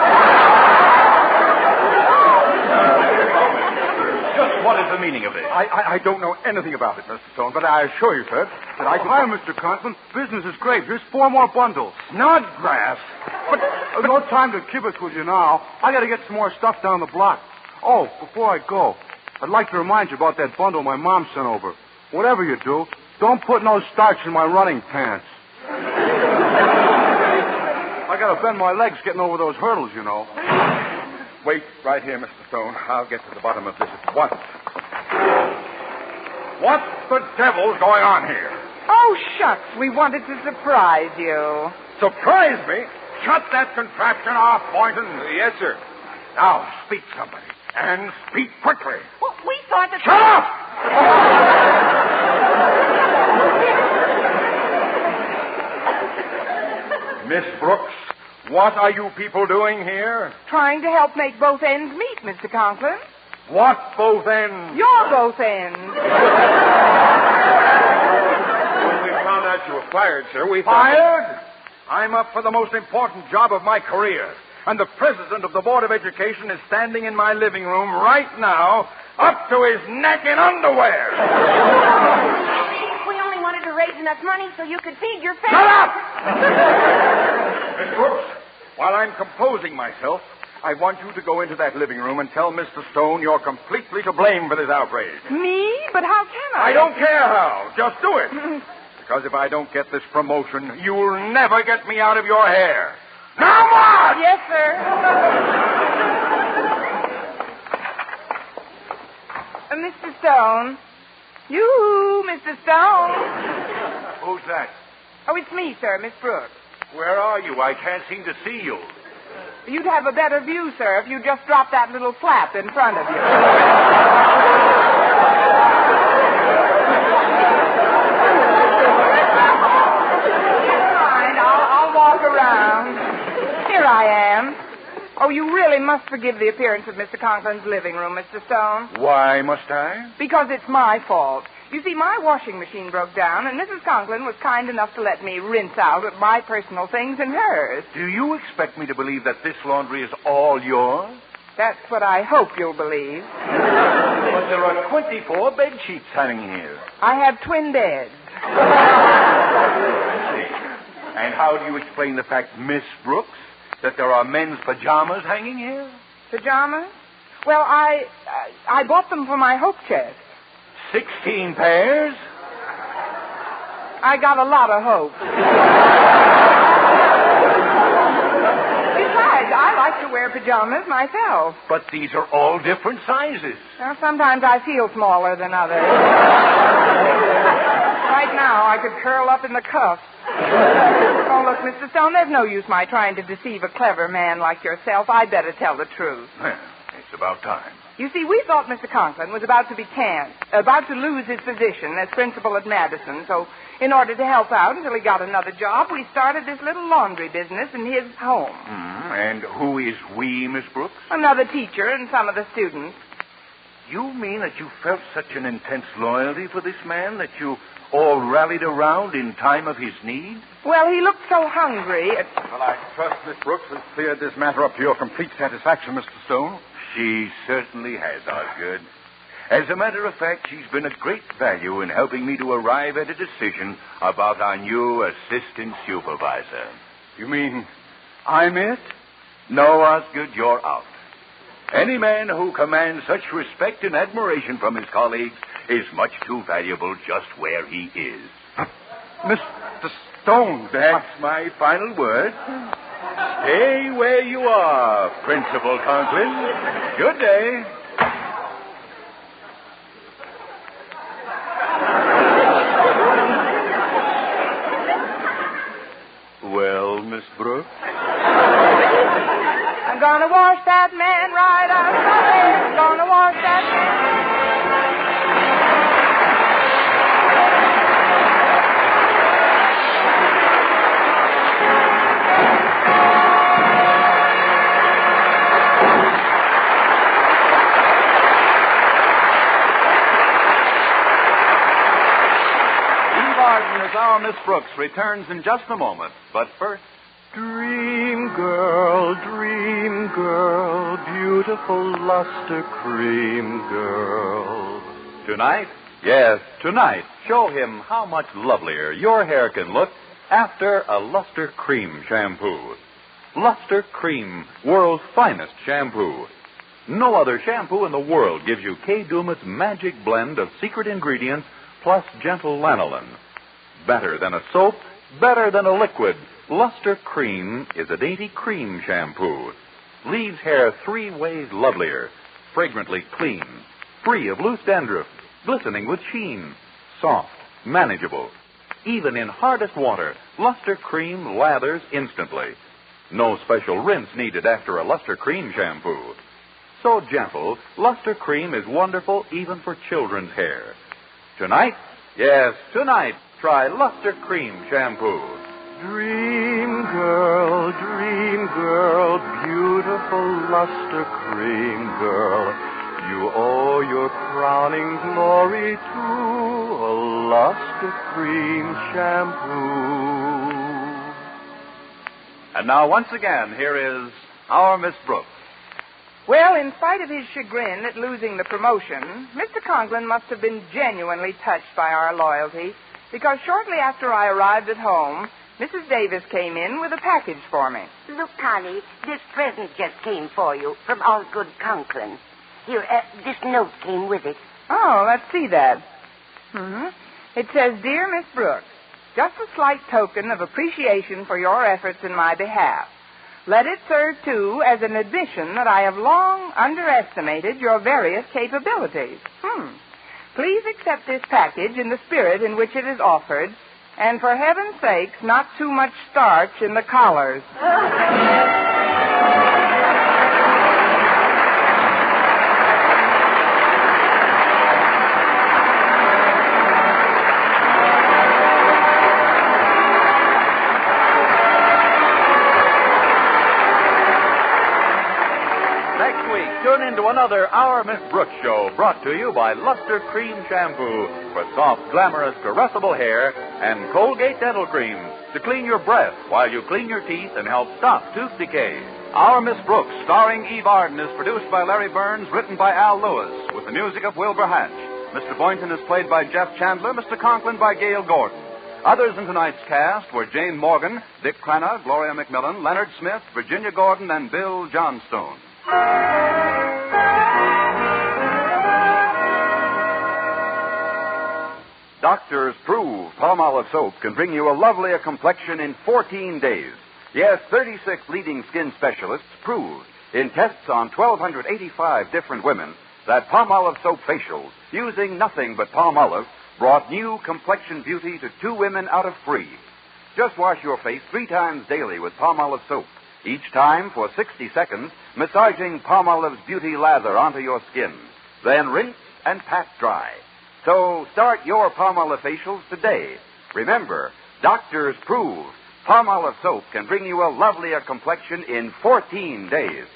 Just what is the meaning of this? I don't know anything about it, Mr. Stone, but I assure you, sir, that I can... Hi, Mr. Conklin. Business is great. Here's 4 more bundles. Snodgrass. But no time to kibitz with you now. I got to get some more stuff down the block. Oh, before I go, I'd like to remind you about that bundle my mom sent over. Whatever you do, don't put no starch in my running pants. I got to bend my legs getting over those hurdles, you know. Wait right here, Mr. Stone. I'll get to the bottom of this at once. What the devil's going on here? Oh, shucks. We wanted to surprise you. Surprise me? Shut that contraption off, Boynton. Yes, sir. Now, speak, somebody. And speak quickly. Well, we thought that... Shut up! Miss Brooks, what are you people doing here? Trying to help make both ends meet, Mr. Conklin. What both ends? Your both ends. When we found out you were fired, sir, we thought... Fired? I'm up for the most important job of my career. And the president of the Board of Education is standing in my living room right now, up to his neck in underwear. We only wanted to raise enough money so you could feed your family. Shut up! Miss Brooks, while I'm composing myself, I want you to go into that living room and tell Mr. Stone you're completely to blame for this outrage. Me? But how can I? I don't care how. Just do it. Because if I don't get this promotion, you'll never get me out of your hair. Now, march! Yes, sir. Mr. Stone. You, Mr. Stone. Who's that? Oh, it's me, sir, Miss Brooks. Where are you? I can't seem to see you. You'd have a better view, sir, if you just dropped that little flap in front of you. Oh, you really must forgive the appearance of Mr. Conklin's living room, Mr. Stone. Why must I? Because it's my fault. You see, my washing machine broke down, and Mrs. Conklin was kind enough to let me rinse out my personal things and hers. Do you expect me to believe that this laundry is all yours? That's what I hope you'll believe. But there are 24 bed sheets hanging here. I have twin beds. And how do you explain the fact, Miss Brooks, that there are men's pajamas hanging here? Pajamas? Well, I bought them for my hope chest. 16 pairs? I got a lot of hope. Besides, I like to wear pajamas myself. But these are all different sizes. Well, sometimes I feel smaller than others. Right now, I could curl up in the cuffs. Oh, look, Mr. Stone, there's no use my trying to deceive a clever man like yourself. I'd better tell the truth. Well, it's about time. You see, we thought Mr. Conklin was about to lose his position as principal at Madison, so in order to help out until he got another job, we started this little laundry business in his home. And who is we, Miss Brooks? Another teacher and some of the students. You mean that you felt such an intense loyalty for this man that you all rallied around in time of his need? Well, he looked so hungry. Well, I trust Miss Brooks has cleared this matter up to your complete satisfaction, Mr. Stone. She certainly has, Osgood. As a matter of fact, she's been of great value in helping me to arrive at a decision about our new assistant supervisor. You mean I'm it? No, Osgood, you're out. Any man who commands such respect and admiration from his colleagues is much too valuable just where he is. Mr. Stone, That's my final word. Stay where you are, Principal Conklin. Good day. Well, Miss Brooks? I'm gonna wash that man right out of my head. Gonna wash that man. Our Miss Brooks returns in just a moment. But first... Dream girl, beautiful luster cream girl. Tonight? Yes, tonight. Show him how much lovelier your hair can look after a Luster Cream shampoo. Luster Cream, world's finest shampoo. No other shampoo in the world gives you Kay Daumit's magic blend of secret ingredients plus gentle lanolin. Better than a soap, better than a liquid, Luster Cream is a dainty cream shampoo. Leaves hair 3 ways lovelier, fragrantly clean, free of loose dandruff, glistening with sheen, soft, manageable. Even in hardest water, Luster Cream lathers instantly. No special rinse needed after a Luster Cream shampoo. So gentle, Luster Cream is wonderful even for children's hair. Tonight? Yes, tonight. Try Luster Cream shampoo. Dream girl, beautiful luster cream girl. You owe your crowning glory to a luster cream shampoo. And now, once again, here is our Miss Brooks. Well, in spite of his chagrin at losing the promotion, Mr. Conklin must have been genuinely touched by our loyalty, because shortly after I arrived at home, Mrs. Davis came in with a package for me. Look, Connie, this present just came for you from Osgood Conklin. Here, this note came with it. Oh, let's see that. It says, Dear Miss Brooks, just a slight token of appreciation for your efforts in my behalf. Let it serve, too, as an admission that I have long underestimated your various capabilities. Please accept this package in the spirit in which it is offered, and for heaven's sakes, not too much starch in the collars. to another Our Miss Brooks show brought to you by Luster Cream Shampoo for soft, glamorous, caressable hair and Colgate Dental Cream to clean your breath while you clean your teeth and help stop tooth decay. Our Miss Brooks, starring Eve Arden, is produced by Larry Burns, written by Al Lewis, with the music of Wilbur Hatch. Mr. Boynton is played by Jeff Chandler, Mr. Conklin by Gail Gordon. Others in tonight's cast were Jane Morgan, Dick Crenna, Gloria McMillan, Leonard Smith, Virginia Gordon, and Bill Johnstone. Doctors prove Palmolive soap can bring you a lovelier complexion in 14 days. Yes, 36 leading skin specialists proved in tests on 1,285 different women that Palmolive soap facials, using nothing but Palmolive, brought new complexion beauty to 2 women out of 3. Just wash your face 3 times daily with Palmolive soap, each time for 60 seconds, massaging Palmolive's beauty lather onto your skin. Then rinse and pat dry. So start your Palmolive facials today. Remember, doctors prove Palmolive soap can bring you a lovelier complexion in 14 days.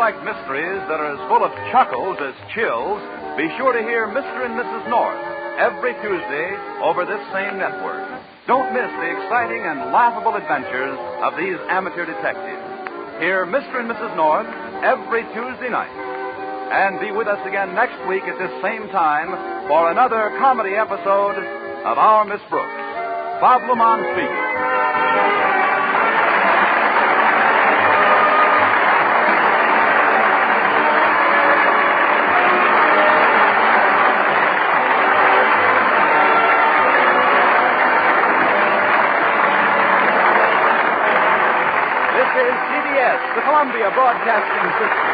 Like mysteries that are as full of chuckles as chills, be sure to hear Mr. and Mrs. North every Tuesday over this same network. Don't miss the exciting and laughable adventures of these amateur detectives. Hear Mr. and Mrs. North every Tuesday night. And be with us again next week at this same time for another comedy episode of Our Miss Brooks. Bob Lamont speaking. The Columbia Broadcasting System.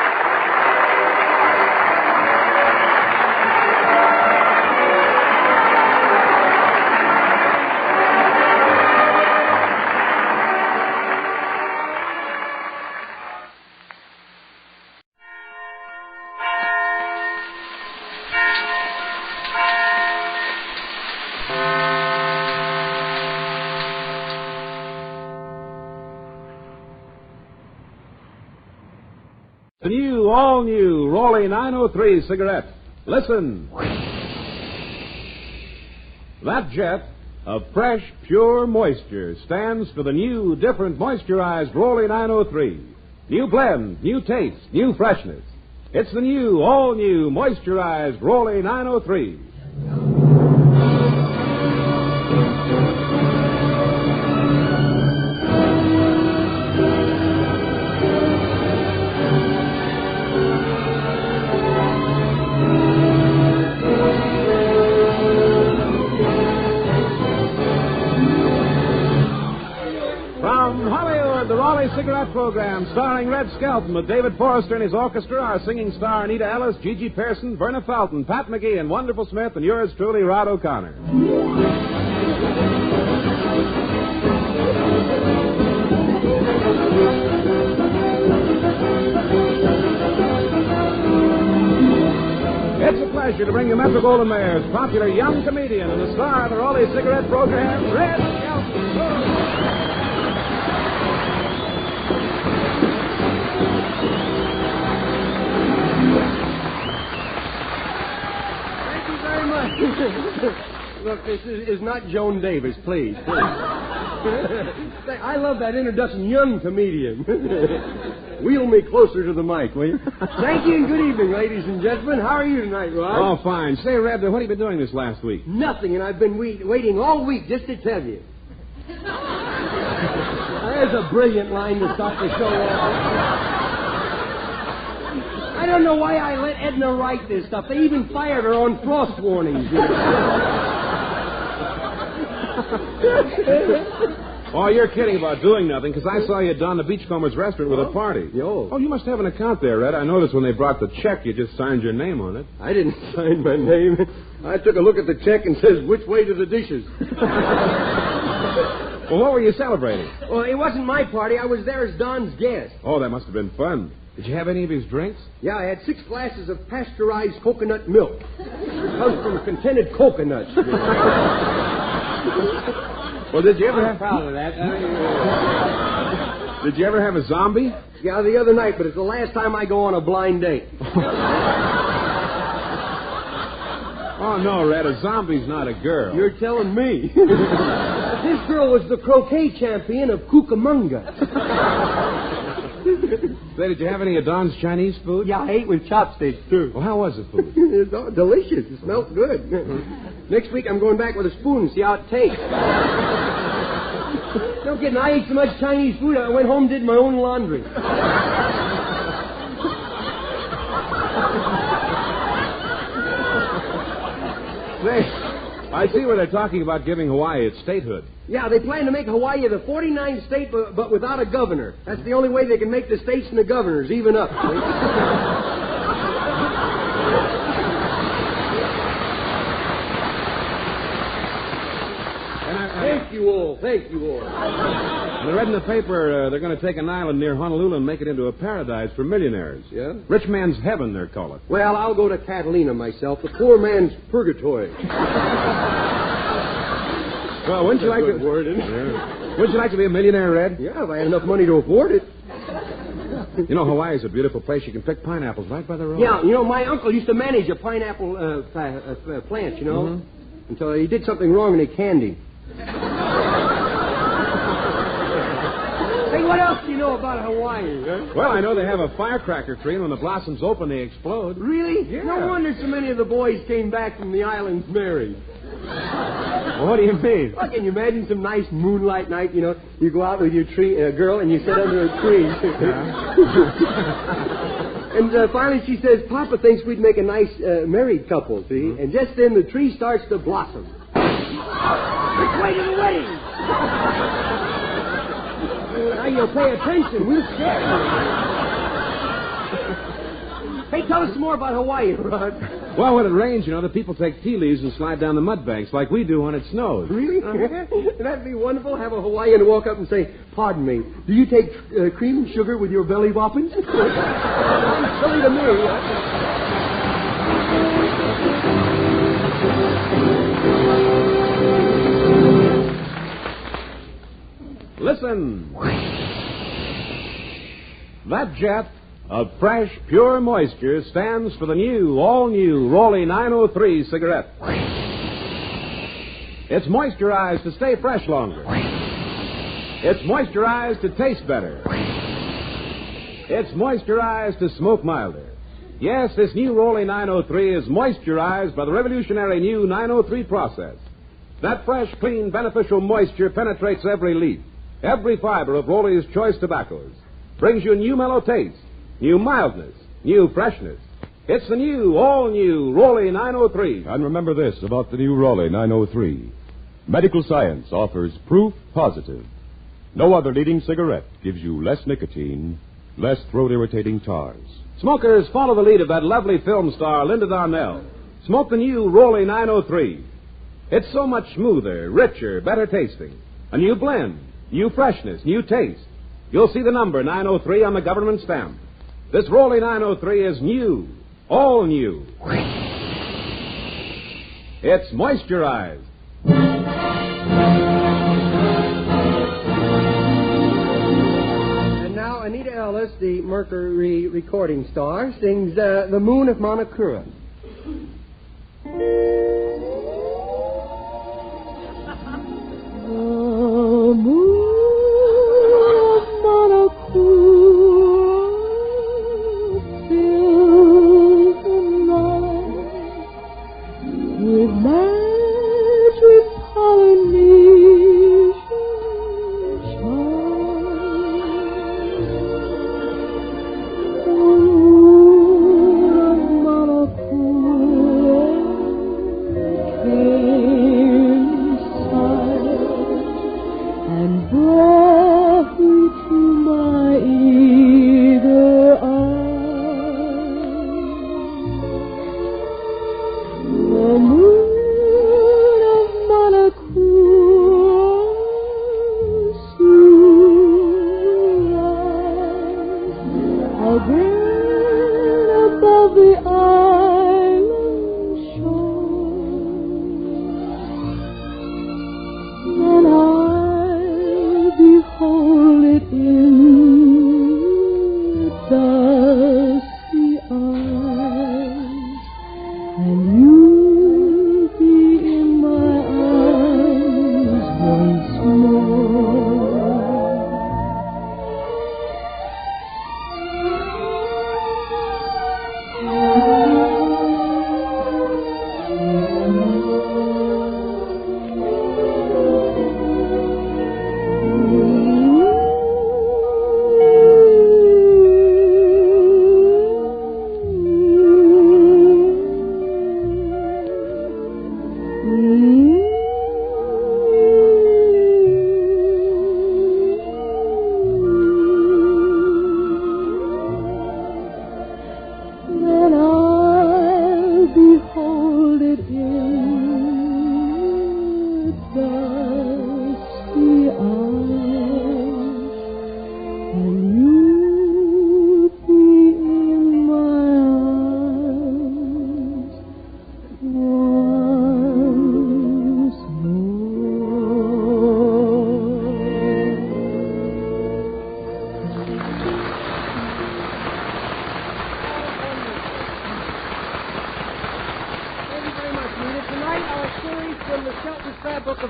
The new, all-new Raleigh 903 cigarette. Listen. That jet of fresh, pure moisture stands for the new, different moisturized Raleigh 903. New blend, new taste, new freshness. It's the new, all-new moisturized Raleigh 903. Cigarette program starring Red Skelton with David Forrester and his orchestra, our singing star Anita Ellis, Gigi Pearson, Verna Felton, Pat McGee, and Wonderful Smith, and yours truly, Rod O'Connor. It's a pleasure to bring you Metro-Goldwyn-Mayer's popular young comedian and the star of the Raleigh Cigarette program, Red Skelton. Look, this is not Joan Davis, please. I love that introduction, young comedian. Wheel me closer to the mic, will you? Thank you and good evening, ladies and gentlemen. How are you tonight, Rod? Oh, fine. Say, Red, what have you been doing this last week? Nothing, and I've been waiting all week just to tell you. There's a brilliant line to stop the show off. I don't know why I let Edna write this stuff. They even fired her on frost warnings. Oh, you're kidding about doing nothing, because I saw you at Don the Beachcomber's restaurant with a party. Oh, you must have an account there, Red. I noticed when they brought the check, you just signed your name on it. I didn't sign my name. I took a look at the check and says, which way to the dishes? Well, what were you celebrating? Well, it wasn't my party. I was there as Don's guest. Oh, that must have been fun. Did you have any of his drinks? Yeah, I had 6 glasses of pasteurized coconut milk. Comes from contented coconuts. Well, did you ever I'm have... proud of that. Did you ever have a zombie? Yeah, the other night, but it's the last time I go on a blind date. Oh, no, Red, a zombie's not a girl. You're telling me. This girl was the croquet champion of Cucamonga. Say, did you have any of Don's Chinese food? Yeah, I ate with chopsticks, too. Well, how was the food? It's all delicious. It smelled good. Next week, I'm going back with a spoon and see how it tastes. No kidding. I ate so much Chinese food, I went home and did my own laundry. I see where they're talking about giving Hawaii its statehood. Yeah, they plan to make Hawaii the 49th state, but without a governor. That's the only way they can make the states and the governors even up. Thank you all. Thank you all. And I read in the paper they're going to take an island near Honolulu and make it into a paradise for millionaires. Yeah? Rich man's heaven, they're calling it. Well, I'll go to Catalina myself, the poor man's purgatory. Well, wouldn't you like to... Wouldn't you like to be a millionaire, Red? Yeah, if I had enough money to afford it. You know, Hawaii's a beautiful place. You can pick pineapples right by the road. Yeah, you know, my uncle used to manage a pineapple plant, you know, until he did something wrong and they canned him. Hey, what else do you know about Hawaii? Huh? Well, I know they have a firecracker tree, and when the blossoms open, they explode. Really? Yeah. No wonder so many of the boys came back from the islands married. Well, what do you mean? Well, can you imagine some nice moonlight night, you know? You go out with your girl and you sit under a tree. And finally she says, Papa thinks we'd make a nice married couple, see? And just then the tree starts to blossom. Which way to the wedding? Now you'll pay attention. We'll share. Hey, tell us some more about Hawaii, Rod. Well, when it rains, you know, the people take tea leaves and slide down the mud banks like we do when it snows. Really? That'd be wonderful. Have a Hawaiian walk up and say, pardon me, do you take cream and sugar with your belly whoppings? Silly to me. Listen. That jet of fresh, pure moisture stands for the new, all-new Rolly 903 cigarette. It's moisturized to stay fresh longer. It's moisturized to taste better. It's moisturized to smoke milder. Yes, this new Rolly 903 is moisturized by the revolutionary new 903 process. That fresh, clean, beneficial moisture penetrates every leaf, every fiber of Rolly's choice tobaccos, brings you new mellow taste, new mildness, new freshness. It's the new, all-new Rolly 903. And remember this about the new Rolly 903. Medical science offers proof positive. No other leading cigarette gives you less nicotine, less throat-irritating tars. Smokers, follow the lead of that lovely film star, Linda Darnell. Smoke the new Rolly 903. It's so much smoother, richer, better tasting. A new blend, new freshness, new taste. You'll see the number 903 on the government stamp. This Rolly 903 is new, all new. It's moisturized. And now Anita Ellis, the Mercury recording star, sings The Moon of Monokura. The moon of Monokura fills the night with magic Polynesian charm. The moon of Monokura came and brought me to my eager eyes. The moon of Monokura soon rise.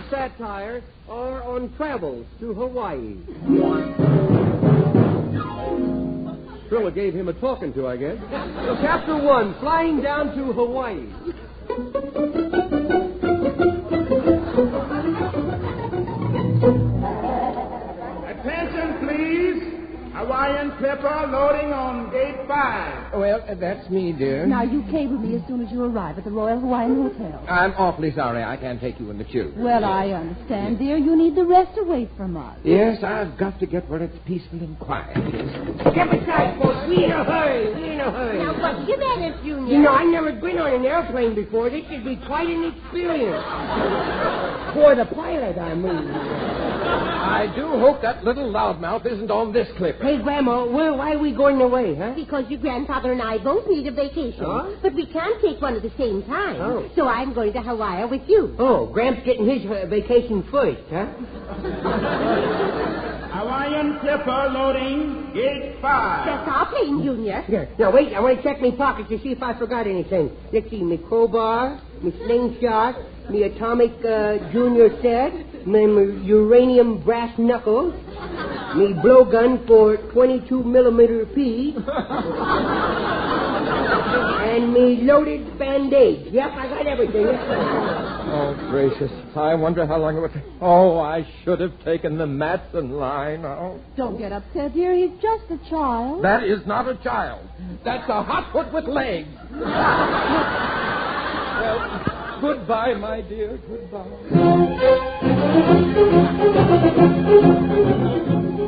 Satire are on travels to Hawaii. Thriller gave him a talking to, I guess. So, Chapter 1, Flying Down to Hawaii. Attention, please. Hawaiian Clipper loading on gate 5. Well, that's me, dear. Now, you cable me as soon as you arrive at the Royal Hawaiian Hotel. I'm awfully sorry I can't take you in the tube. Well, I understand, dear. You need the rest away from us. Yes, I've got to get where it's peaceful and quiet. Step aside, folks. We in a hurry. Now, what's the matter, Junior? You know, I've never been on an airplane before. This should be quite an experience. For the pilot, I mean. I do hope that little loudmouth isn't on this clip. Hey, Grandma, why are we going away, huh? Because your grandfather and I both need a vacation. Huh? But we can't take one at the same time. Oh. So I'm going to Hawaii with you. Oh, Gramps getting his vacation first, huh? Hawaiian Clipper loading gate 5. That's our plane, Junior. Yeah. Now, wait, I want to check my pockets to see if I forgot anything. Let's see, me crowbar, me slingshot, me atomic junior set, me uranium brass knuckles, me blowgun for 22 millimeter P, and me loaded band-aid. Yep, I got everything. Oh, gracious. I wonder how long it would take. Oh, I should have taken the Matson line. Oh. Don't get upset, dear. He's just a child. That is not a child. That's a hotfoot with legs. Well, goodbye, my dear. Goodbye.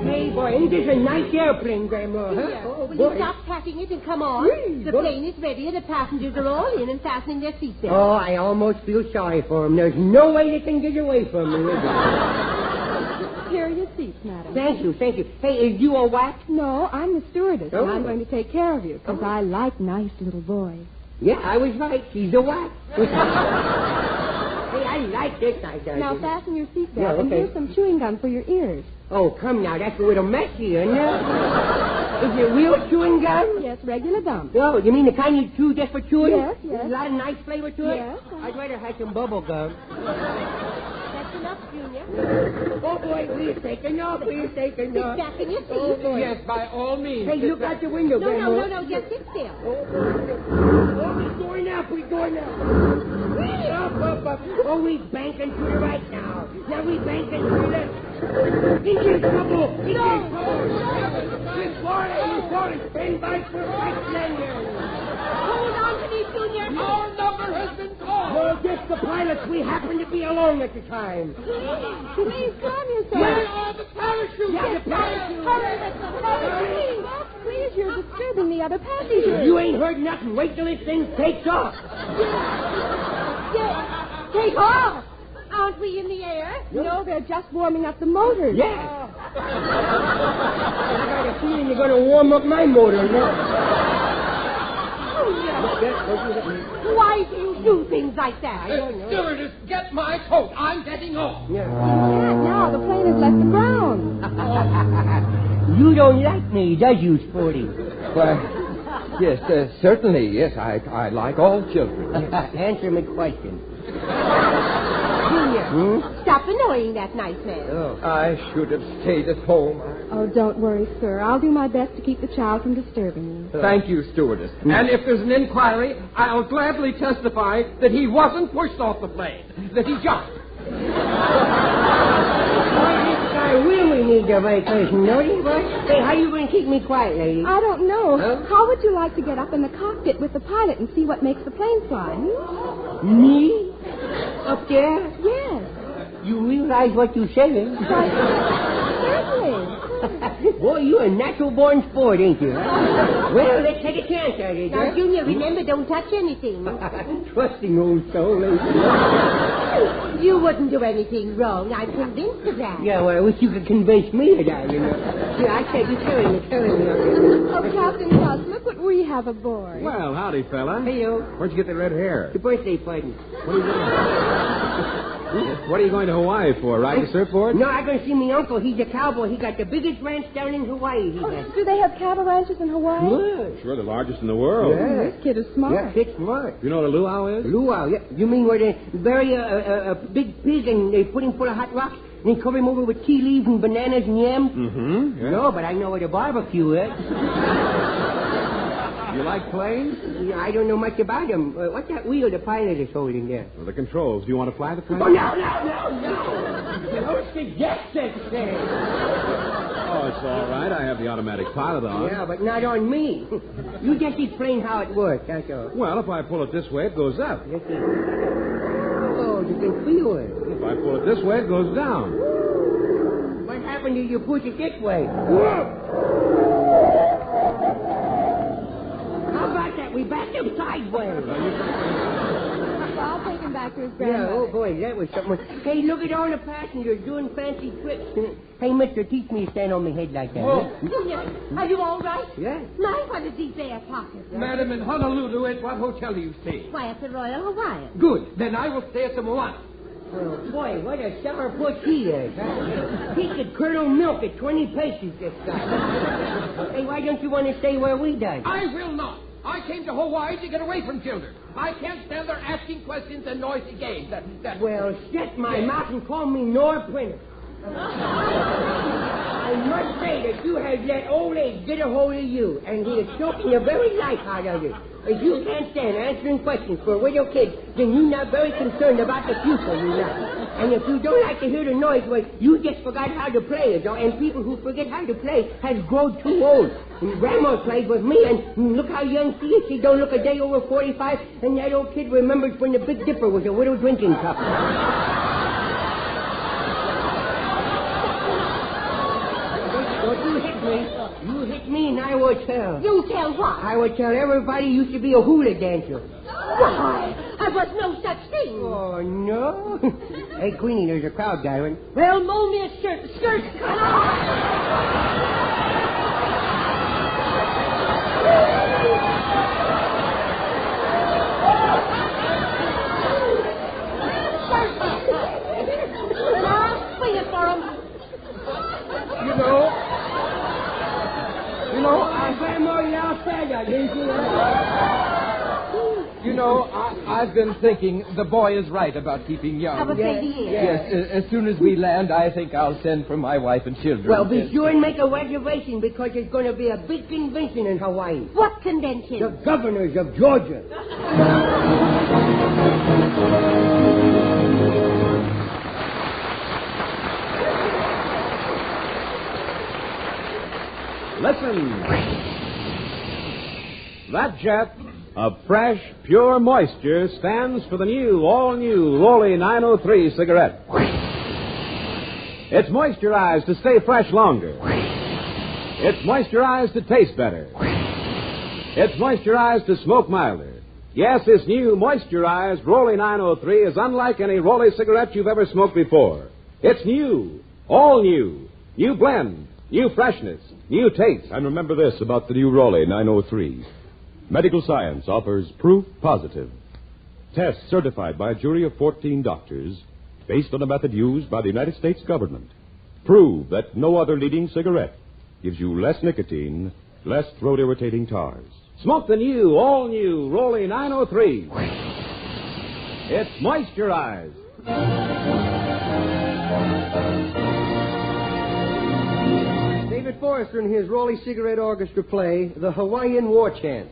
Hey, boy, ain't this a nice airplane, Grandma, huh? Yeah. Will you stop packing it and come on? The plane is ready and the passengers are all in and fastening their seatbelts. Oh, I almost feel sorry for them. There's no way they can get away from me. Here are your seats, madam. Thank you. Hey, is you a what? No, I'm the stewardess, Oh. and I'm going to take care of you, because I like nice little boys. Yeah, I was right. She's a what? Hey, I like this, I do. Now fasten your seatbelt Yeah, and okay. here's some chewing gum for your ears. Oh, come now. That's a little messy, isn't it? Is it real chewing gum? Yes, regular gum. Oh, you mean the kind you chew just for chewing? Yes. There's a lot of nice flavor to it? Yes. I'd rather have some bubble gum. That's enough, Junior. Oh, boy, please take enough. Sit back in your seat. Oh, boy. Yes, by all means. Hey, look out the window, Grandma. No, just sit still. Oh, we're going up. Up. Oh, we banking to the right now. Now we banking to the left. Engine trouble. This morning, stand by for right landing. Hold on to me, Junior. Our number has been called. No, just the pilots. We happen to be alone at the time. Please calm yourself. Where are the parachutes? Yeah, the parachutes. Hurry. Please, you're disturbing the other passengers. You ain't heard nothing. Wait till this thing takes off. Take off. Aren't we in the air? No, they're just warming up the motors. Yeah. I got a feeling you're going to warm up my motor now. Why do you do things like that? I don't know. Stewardess, get my coat. I'm getting off. Yeah. Now the plane has left the ground. You don't like me, does you, Sporty? Why, yes, certainly, yes. I like all children. Answer my question. Junior, Stop annoying that nice man. I should have stayed at home. Oh, don't worry, sir. I'll do my best to keep the child from disturbing you. Thank you, stewardess. And if there's an inquiry, I'll gladly testify that he wasn't pushed off the plane, that he jumped. I really need a vacation, don't you? Hey, how you going to keep me quiet, lady? I don't know. Huh? How would you like to get up in the cockpit with the pilot and see what makes the plane fly? Me? Up there? Yes. You realize what you're saying? Certainly. Boy, you're a natural-born sport, ain't you? Well, let's take a chance at it. Now, Junior, remember, don't touch anything. Trusting old soul, ain't you? You wouldn't do anything wrong. I'm convinced of that. Yeah, well, I wish you could convince me of that, you know. Yeah, I said you're telling me. Oh, Captain Gus, look what we have aboard. Well, howdy, fella. Hello. Where'd you get the red hair? The birthday party. What are you going to Hawaii for? Riding a surfboard? No, I'm going to see my uncle. He's a cowboy. He got the biggest ranch down in Hawaii. He does. Do they have cattle ranches in Hawaii? Good. Sure, the largest in the world. Yeah. This kid is smart. Yeah, it's smart. You know what a luau is? Luau, yeah. You mean where they bury a big pig and they put him full of hot rocks and they cover him over with tea leaves and bananas and yams? Mm-hmm. Yeah. No, but I know where the barbecue is. You like planes? Yeah, I don't know much about them. What's that wheel the pilot is holding there? Well, the controls. Do you want to fly the plane? Oh, no. Don't suggest such thing. Oh, it's all right. I have the automatic pilot on. Yeah, but not on me. You just explain how it works, that's all. Well, if I pull it this way, it goes up. Oh, you can feel it. If I pull it this way, it goes down. What happened if you push it this way? How about that? We backed him sideways. I'll take him back to his Yeah, grandmother. oh, boy, that was something. Hey, look at all the passengers doing fancy trips. Hey, mister, teach me to stand on my head like that. Oh. Junior, are you all right? Yeah. My, what a deep air pocket. Madam, in Honolulu, at what hotel do you stay? Why, at the Royal Hawaiian. Good. Then I will stay at the Moana. Oh, boy, what a summer puss he is. Huh? He could curdle milk at 20 pesos, this guy. Hey, why don't you want to stay where we done? I will not. I came to Hawaii to get away from children. I can't stand there asking questions and noisy games. Well, shut my mouth and call me Nor Printer. I must say that you have let old age get a hold of you, and he is choking the very life out of you. If you can't stand answering questions for widow kids, then you're not very concerned about the future, you know. And if you don't like to hear the noise, well, you just forgot how to play, you know. And people who forget how to play has grown too old. And Grandma played with me, and look how young she is. She don't look a day over 45, and that old kid remembers when the Big Dipper was a widow drinking cup. Don't you hit me. You hit me and I will tell. You tell what? I will tell everybody you should be a hula dancer. Why? There was no such thing. Oh, no? Hey, Queenie, there's a crowd gathering. Well, mow me a shirt. Skirt. Swing it for him. You know, Grandma, you all said that, didn't you? You know, I've been thinking the boy is right about keeping young. I would say he is. Yes, as soon as we land, I think I'll send for my wife and children. Well, be sure and make a reservation because there's going to be a big convention in Hawaii. What convention? The governors of Georgia. Listen. That jet of fresh, pure moisture stands for the new, all-new Rolly 903 cigarette. It's moisturized to stay fresh longer. It's moisturized to taste better. It's moisturized to smoke milder. Yes, this new moisturized Rolly 903 is unlike any Rolly cigarette you've ever smoked before. It's new, all new, new blend, new freshness, new taste. And remember this about the new Rolly 903. Medical science offers proof positive. Tests certified by a jury of 14 doctors based on a method used by the United States government prove that no other leading cigarette gives you less nicotine, less throat-irritating tars. Smoke the new, all-new Rolly 903. It's moisturized. David Forrester and his Raleigh Cigarette Orchestra play The Hawaiian War Chant.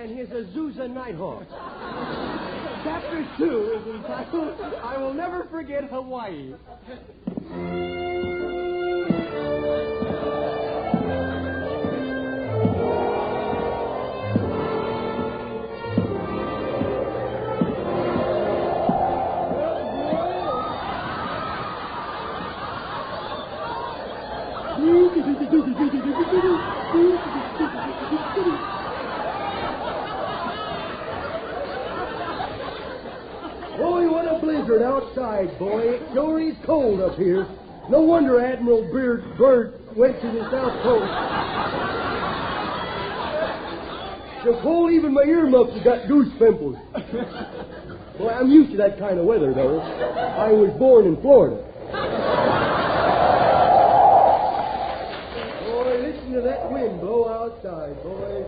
And his Azusa Nighthawk. Chapter 2 is entitled, I Will Never Forget Hawaii. Boy, what a blizzard outside, boy. It sure is cold up here. No wonder Admiral Byrd went to the South Coast. So cold, even my earmuffs have got goose pimples. Boy, I'm used to that kind of weather, though. I was born in Florida. Boy, listen to that wind blow outside, boy.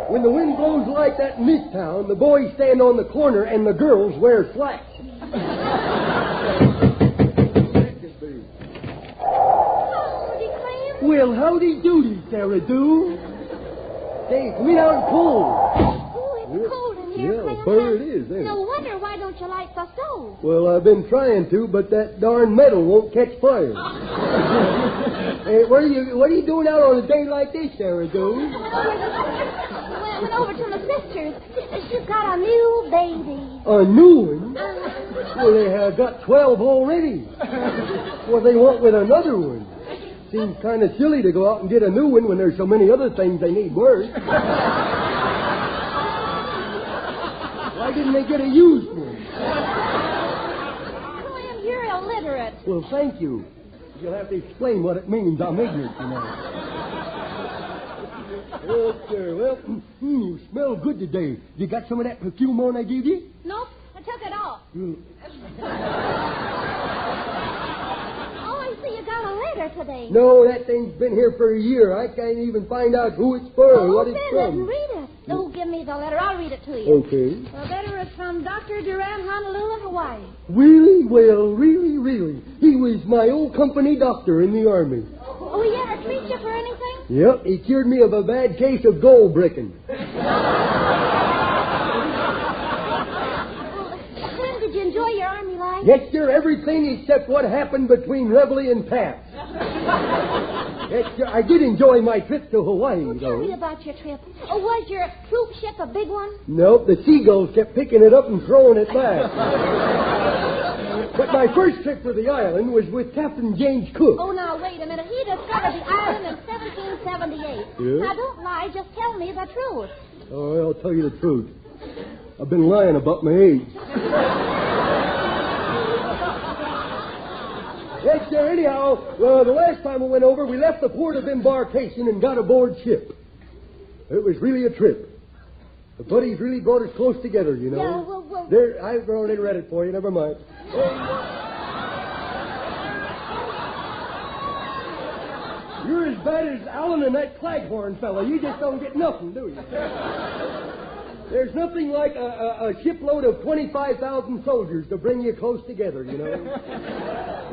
When the wind blows like that in this town, the boys stand on the corner and the girls wear slacks. Well, howdy doody, Sarah Doo. Say, come in out and pull. Oh, it's cold in here, Clem. Fur it is, ain't it? No wonder. Why don't you light the stove? Well, I've been trying to, but that darn metal won't catch fire. Hey, what are you doing out on a day like this, Sarah Doo? Well, I went over to my sister's. She's got a new baby. A new one? Well, they have got 12 already. What do they want with another one? Seems kind of silly to go out and get a new one when there's so many other things they need worse. Why didn't they get a used one? Clem, you're illiterate. Well, thank you. You'll have to explain what it means. I'm ignorant, you know. Okay, well, you smell good today. You got some of that perfume on I gave you? Nope, I took it off. Oh, I see you got a letter today. No, that thing's been here for a year. I can't even find out who it's for or what it's Open it from. and read it. Oh, give me the letter. I'll read it to you. Okay. The letter is from Dr. Duran, Honolulu, Hawaii. Really? Well, really. He was my old company doctor in the Army. Oh, he ever treat you for anything? Yep, he cured me of a bad case of gold bricking. enjoy your army life? Yes, sir, everything except what happened between Reveille and Pat. Yes, sir, I did enjoy my trip to Hawaii, Tell though. me about your trip. Was your troop ship a big one? Nope, the seagulls kept picking it up and throwing it back. But my first trip to the island was with Captain James Cook. Oh, now, wait a minute. He discovered the island in 1778. Yeah? Now, don't lie. Just tell me the truth. Oh, I'll tell you the truth. I've been lying about my age. Yes, sir, anyhow, the last time we went over, we left the port of embarkation and got aboard ship. It was really a trip. The buddies really brought us close together, you know. Yeah, well... There, I've already read it for you. Never mind. You're as bad as Alan and that Claghorn fella. You just don't get nothing, do you? There's nothing like a shipload of 25,000 soldiers to bring you close together, you know.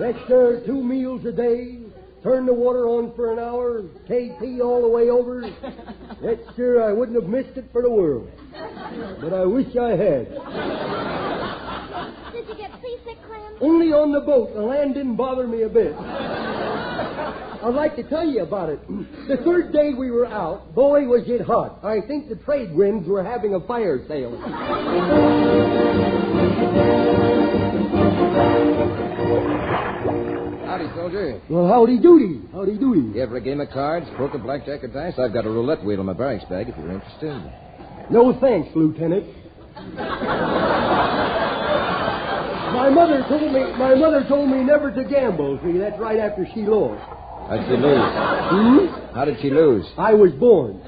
Extra 2 meals a day, turn the water on for an hour, KP all the way over. That's sure I wouldn't have missed it for the world. But I wish I had. Did you get seasick, Clem? Only on the boat. The land didn't bother me a bit. I'd like to tell you about it. The third day we were out, boy, was it hot. I think the trade winds were having a fire sale. Howdy, soldier. Well, howdy doody. Howdy doody. You ever a game of cards, poker, blackjack, or dice? I've got a roulette wheel in my barracks bag if you're interested. No thanks, Lieutenant. My mother told me never to gamble. See, that's right after she lost. How'd she lose? How did she lose? I was born.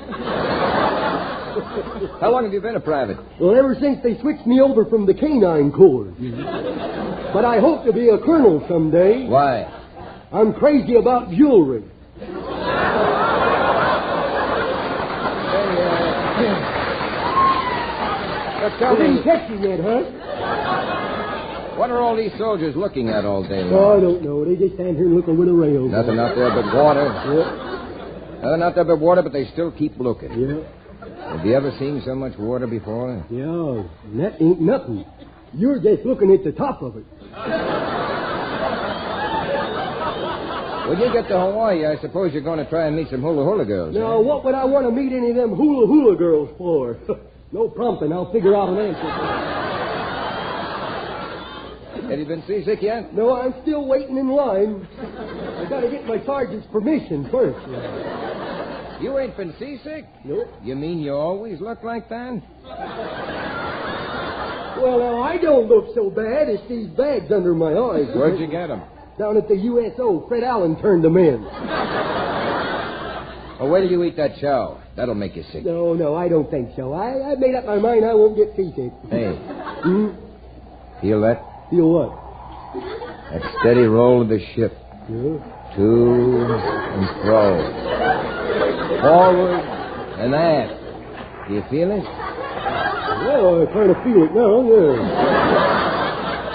How long have you been a private? Well, ever since they switched me over from the canine corps. But I hope to be a colonel someday. Why? I'm crazy about jewelry. Tell me, didn't catch you yet, huh? what are all these soldiers looking at all day long? Oh, I don't know. They just stand here and look over the rails. Nothing out there but water. Yeah. Nothing out there but water, but they still keep looking. Yeah. Have you ever seen so much water before? Yeah, that ain't nothing. You're just looking at the top of it. When you get to Hawaii, I suppose you're going to try and meet some hula-hula girls. Now, what would I want to meet any of them hula-hula girls for? No prompting. I'll figure out an answer. Have you been seasick yet? No, I'm still waiting in line. I got to get my sergeant's permission first. You ain't been seasick? Nope. You mean you always look like that? Well, now, I don't look so bad. It's these bags under my eyes. Where'd you get them? Down at the USO. Fred Allen turned them in. Oh, wait till you eat that chow. That'll make you sick. No, I don't think so. I made up my mind I won't get seasick. Hey. Feel that? Feel what? That steady roll of the ship. Yeah. To and fro. Forward and aft. Do you feel it? Well, I kind of feel it now, yeah.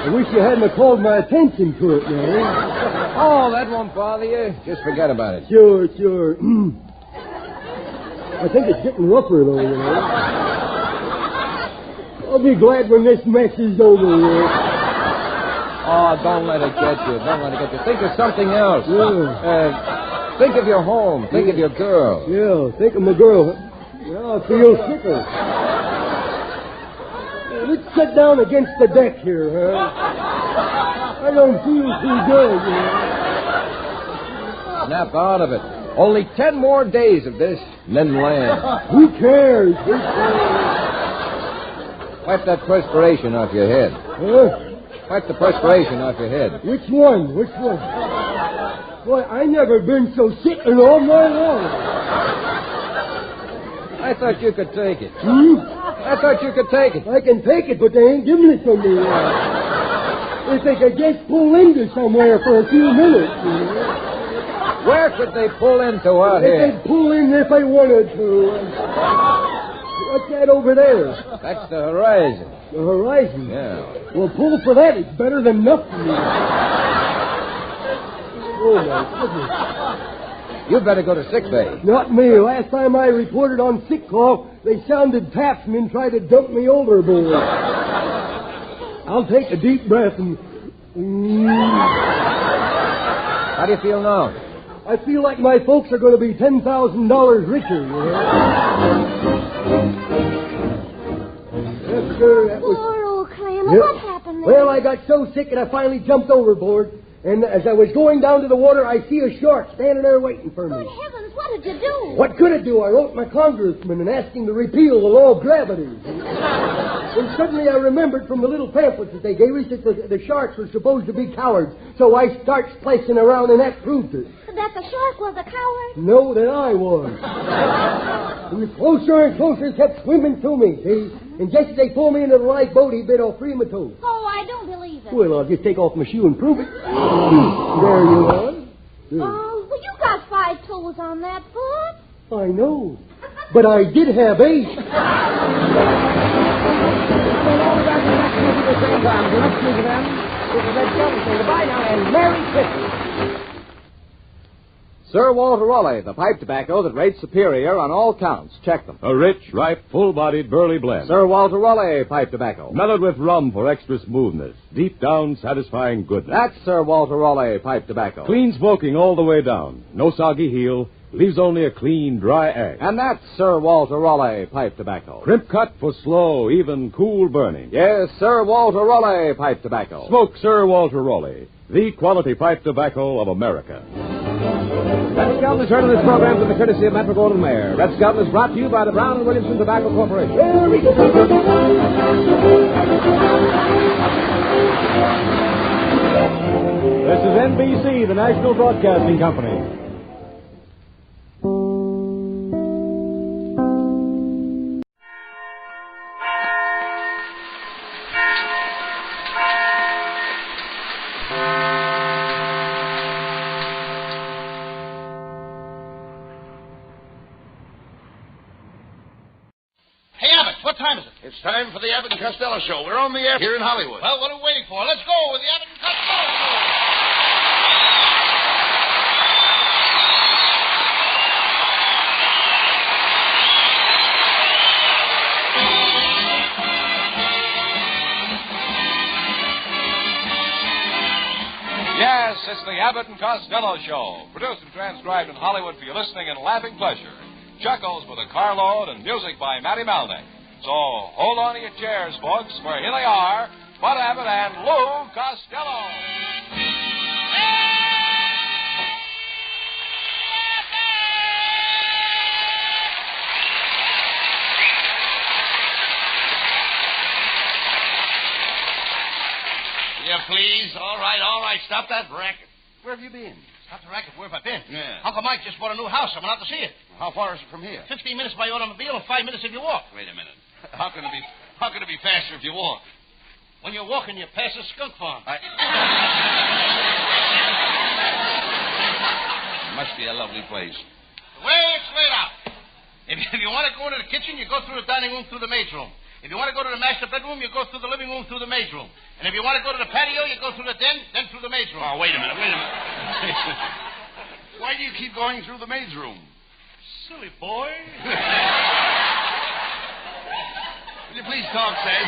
I wish you hadn't have called my attention to it now. Oh, that won't bother you. Just forget about it. Sure. I think it's getting rougher, though, you know. I'll be glad when this mess is over, Oh, don't let it get you. Think of something else. Yeah. Think of your home. Think of your girl. Yeah, think of my girl. Well, I feel sicker. Let's sit down against the deck here, huh? I don't feel too good, you know. Snap out of it. Only 10 more days of this, and then land. Who cares? Wipe that perspiration off your head. Huh? Wipe the perspiration off your head. Which one? Boy, I never been so sick in all my life. I thought you could take it. I thought you could take it. I can take it, but they ain't giving it to me. If they could just pull into somewhere for a few minutes. You know? Where could they pull into out here? They'd pull in if they wanted to. What's that over there? That's the horizon. The horizon? Yeah. Well, pull for that. It's better than nothing. Oh, my goodness. You better go to sick bay. Not me. Last time I reported on sick call, they sounded taps and then tried to dump me overboard. I'll take a deep breath and... How do you feel now? I feel like my folks are going to be $10,000 richer, you know. Yes, sir, that was... Poor old Clamor, Yep. what happened there? Well, I got so sick that I finally jumped overboard. And as I was going down to the water, I see a shark standing there waiting for me. Good heavens, what did you do? What could I do? I wrote my congressman and asked him to repeal the law of gravity. And suddenly I remembered from the little pamphlets that they gave us that the sharks were supposed to be cowards. So I start splicing around, and that proved it. That the shark was a coward? No, that I was. He was closer and closer and kept swimming to me, see? And just as they pulled me into the lifeboat, he bit all three of my toes. Oh, I don't believe it. Well, I'll just take off my shoe and prove it. There you are. There. Oh, well, you got 5 toes on that foot. I know. But I did have 8. Goodbye now, and Merry Christmas. Sir Walter Raleigh, the pipe tobacco that rates superior on all counts. Check them. A rich, ripe, full-bodied, burley blend. Sir Walter Raleigh pipe tobacco. Mellowed with rum for extra smoothness. Deep down, satisfying goodness. That's Sir Walter Raleigh pipe tobacco. Clean smoking all the way down. No soggy heel. Leaves only a clean, dry ash. And that's Sir Walter Raleigh pipe tobacco. Crimp cut for slow, even, cool burning. Yes, Sir Walter Raleigh pipe tobacco. Smoke Sir Walter Raleigh, the quality pipe tobacco of America. Red Skelton has heard of this program from the courtesy of Metro Goldwyn Mayer. Red Skelton is brought to you by the Brown and Williamson Tobacco Corporation. This is NBC, the National Broadcasting Company. It's time for the Abbott Costello Show. We're on the air here in Hollywood. Well, what are we waiting for? Let's go with the Abbott Costello Show. Yes, it's the Abbott and Costello Show, produced and transcribed in Hollywood for your listening and laughing pleasure. Chuckles with a carload and music by Matty Malnick. So hold on to your chairs, folks, for here they are, Bud Abbott and Lou Costello. Yeah, please. All right. Stop that racket. Where have you been? Stop the racket. Where have I been? Yeah. Uncle Mike just bought a new house. I'm out to see it. How far is it from here? 15 minutes by automobile and 5 minutes if you walk. Wait a minute. How can it be faster if you walk? When you're walking, you pass a skunk farm. Must be a lovely place. The way it's laid out. If you want to go into the kitchen, you go through the dining room, through the maid's room. If you want to go to the master bedroom, you go through the living room, through the maid's room. And if you want to go to the patio, you go through the den, then through the maid's room. Oh, wait a minute. Why do you keep going through the maid's room? Silly boy. Will you please talk, Ted?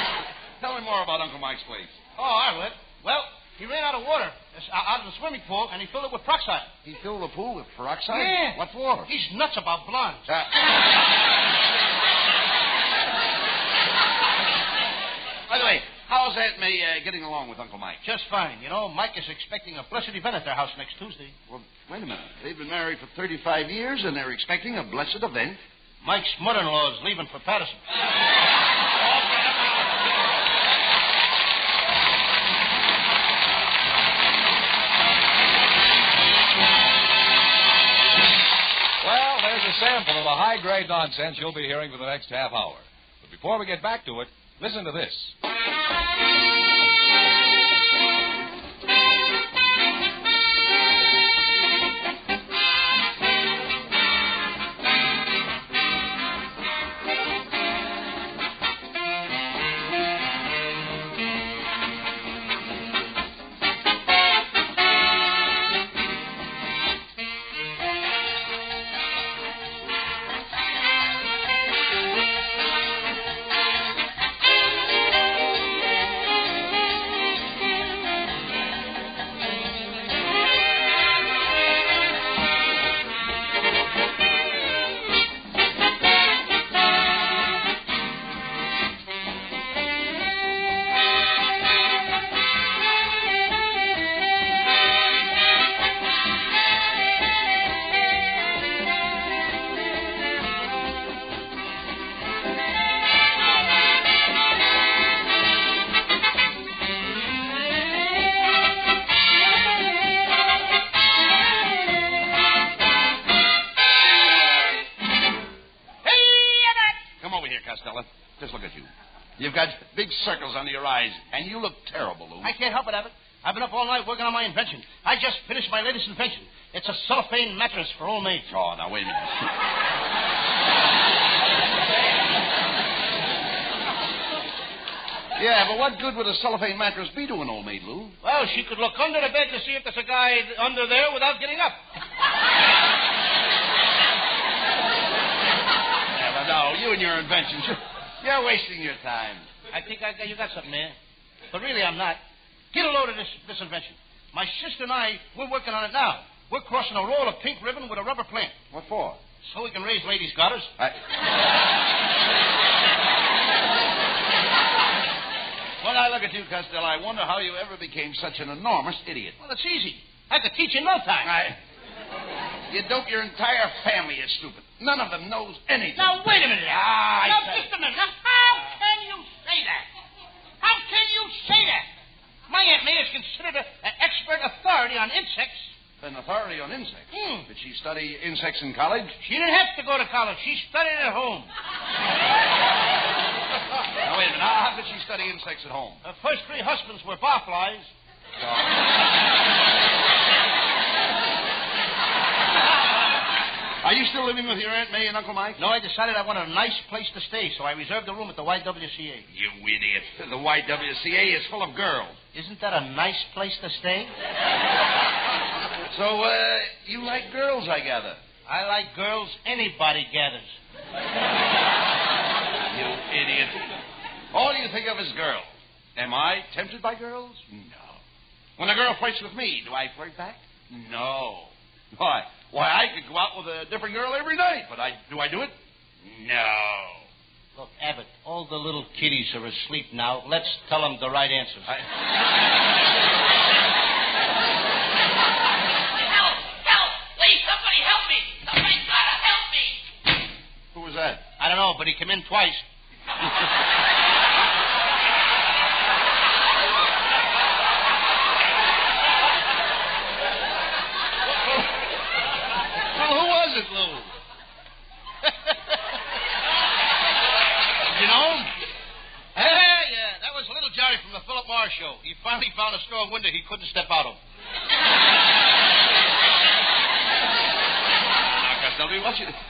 Tell me more about Uncle Mike's place. Oh, I will. Well, he ran out of water out of the swimming pool, and he filled it with peroxide. He filled the pool with peroxide? Yeah. What for? He's nuts about blondes. By the way, how's Aunt May getting along with Uncle Mike? Just fine. You know, Mike is expecting a blessed event at their house next Tuesday. Well, wait a minute. They've been married for 35 years, and they're expecting a blessed event? Mike's mother-in-law is leaving for Patterson. Well, there's a sample of the high-grade nonsense you'll be hearing for the next half hour. But before we get back to it, listen to this. You've got big circles under your eyes, and you look terrible, Lou. I can't help it, Abbott. I've been up all night working on my invention. I just finished my latest invention. It's a cellophane mattress for old maids. Oh, now, wait a minute. Yeah, but what good would a cellophane mattress be to an old maid, Lou? Well, she could look under the bed to see if there's a guy under there without getting up. Yeah, but no, you and your inventions, you're wasting your time. I think you got something there. But really, I'm not. Get a load of this invention. My sister and I, we're working on it now. We're crossing a roll of pink ribbon with a rubber plant. What for? So we can raise ladies' garters. When I look at you, Costello, I wonder how you ever became such an enormous idiot. Well, it's easy. I could teach you in no time. You dope your entire family is stupid. None of them knows anything. Now, wait a minute. Just a minute. Now, how can you say that? How can you say that? My Aunt May is considered an expert authority on insects. An authority on insects? Did she study insects in college? She didn't have to go to college. She studied at home. Now, wait a minute. How could she study insects at home? Her first 3 husbands were barflies. Are you still living with your Aunt May and Uncle Mike? No, I decided I wanted a nice place to stay, so I reserved a room at the YWCA. You idiot. The YWCA is full of girls. Isn't that a nice place to stay? So, you like girls, I gather. I like girls anybody gathers. You idiot. All you think of is girls. Am I tempted by girls? No. When a girl flirts with me, do I flirt back? No. Why, I could go out with a different girl every night, but do I do it? No. Look, Abbott, all the little kiddies are asleep now. Let's tell them the right answers. Help! Please, somebody help me! Somebody's gotta help me! Who was that? I don't know, but he came in twice. Well, who was it, Lou? You know? Yeah, that was little Jerry from the Philip Morris show. He finally found a strong window he couldn't step out of.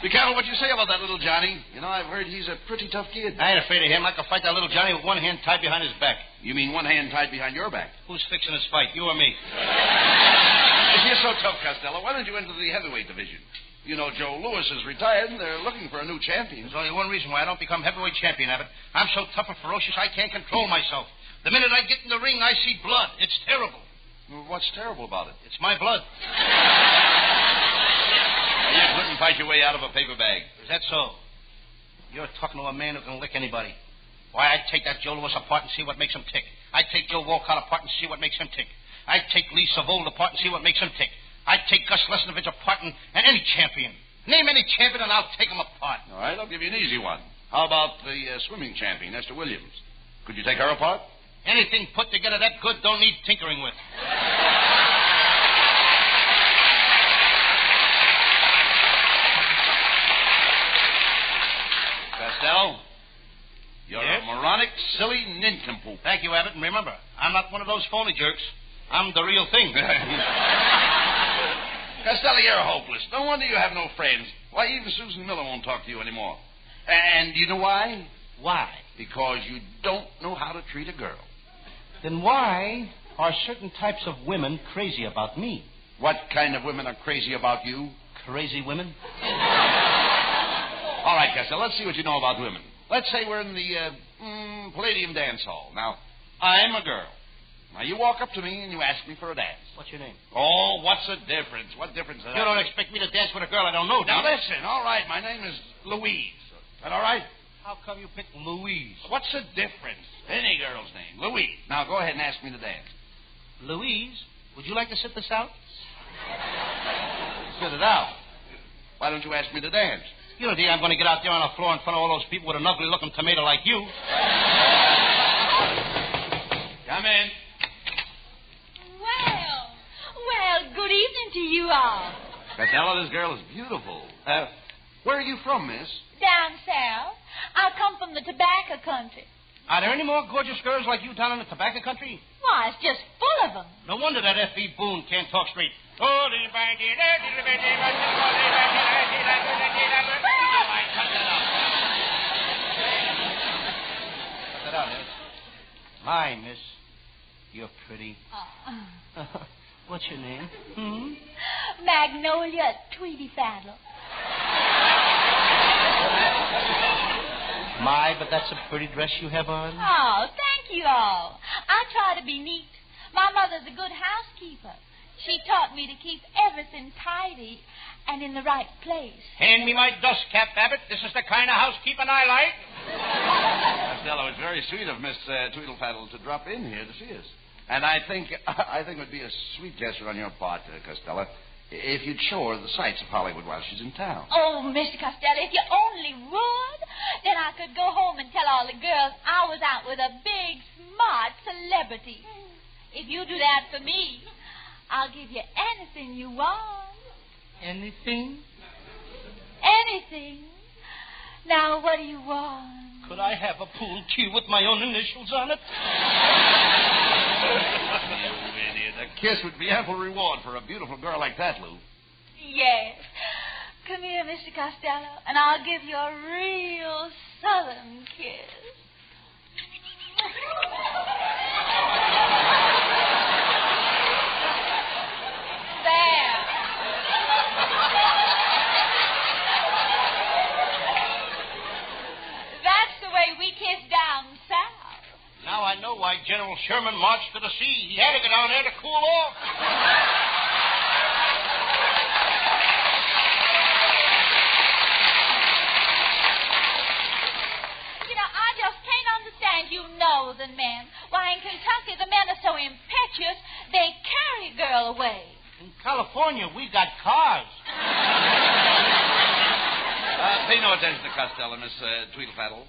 Be careful what you say about that little Johnny. You know, I've heard he's a pretty tough kid. I ain't afraid of him. I can fight that little Johnny with one hand tied behind his back. You mean one hand tied behind your back? Who's fixing this fight, you or me? If you're so tough, Costello, why don't you enter the heavyweight division? You know, Joe Louis is retired, and they're looking for a new champion. There's only one reason why I don't become heavyweight champion, Abbott. I'm so tough and ferocious, I can't control myself. The minute I get in the ring, I see blood. It's terrible. Well, what's terrible about it? It's my blood. You couldn't fight your way out of a paper bag. Is that so? You're talking to a man who can lick anybody. Why, I'd take that Joe Louis apart and see what makes him tick. I'd take Joe Walcott apart and see what makes him tick. I'd take Lee Savold apart and see what makes him tick. I'd take Gus Lesnovich apart and any champion. Name any champion and I'll take him apart. All right, I'll give you an easy one. How about the swimming champion, Esther Williams? Could you take her apart? Anything put together that good don't need tinkering with. Costello, you're a moronic, silly nincompoop. Thank you, Abbott. And remember, I'm not one of those phony jerks. I'm the real thing. Costello, you're hopeless. No wonder you have no friends. Why, even Susan Miller won't talk to you anymore. And you know why? Why? Because you don't know how to treat a girl. Then why are certain types of women crazy about me? What kind of women are crazy about you? Crazy women? All right, Costello, let's see what you know about women. Let's say we're in the Palladium Dance Hall. Now, I'm a girl. Now, you walk up to me and you ask me for a dance. What's your name? Oh, what's the difference? What difference does that You don't make? expect me to dance with a girl I don't know, do Now, you? listen. All right, my name is Louise. Is that all right? How come you picked Louise? What's the difference? Any girl's name. Louise. Now, go ahead and ask me to dance. Louise, would you like to sit this out? Sit it out. Why don't you ask me to dance? You don't think I'm going to get out there on the floor in front of all those people with an ugly-looking tomato like you? Come in. Well, good evening to you all. Costello, this girl is beautiful. Where are you from, miss? Down south. I come from the tobacco country. Are there any more gorgeous girls like you down in the tobacco country? Why, it's just full of them. No wonder that F.B. Boone can't talk straight. Cut that out, Miss. My, miss, you're pretty. What's your name? Magnolia Tweety Faddle. My, but that's a pretty dress you have on. Oh, thank you all. I try to be neat. My mother's a good housekeeper. She taught me to keep everything tidy and in the right place. Hand me my dust cap, Abbott. This is the kind of housekeeping I like. Costello, it's very sweet of Miss Tweedlefaddle to drop in here to see us. And I think it would be a sweet gesture on your part, Costello, if you'd show her the sights of Hollywood while she's in town. Oh, Mr. Costello, if you only would, then I could go home and tell all the girls I was out with a big, smart celebrity. If you do that for me, I'll give you anything you want. Anything? Anything. Now, what do you want? Could I have a pool cue with my own initials on it? You idiot. A kiss would be ample reward for a beautiful girl like that, Lou. Yes. Come here, Mr. Costello, and I'll give you a real southern kiss. There. That's the way we kiss down south. Now I know why General Sherman marched to the sea. He had to get down there to cool off. You know, I just can't understand you northern men. Why, in Kentucky, the men are so impetuous, they carry a girl away. In California, we got cars. Pay no attention to Costello, Miss Tweedlefaddle.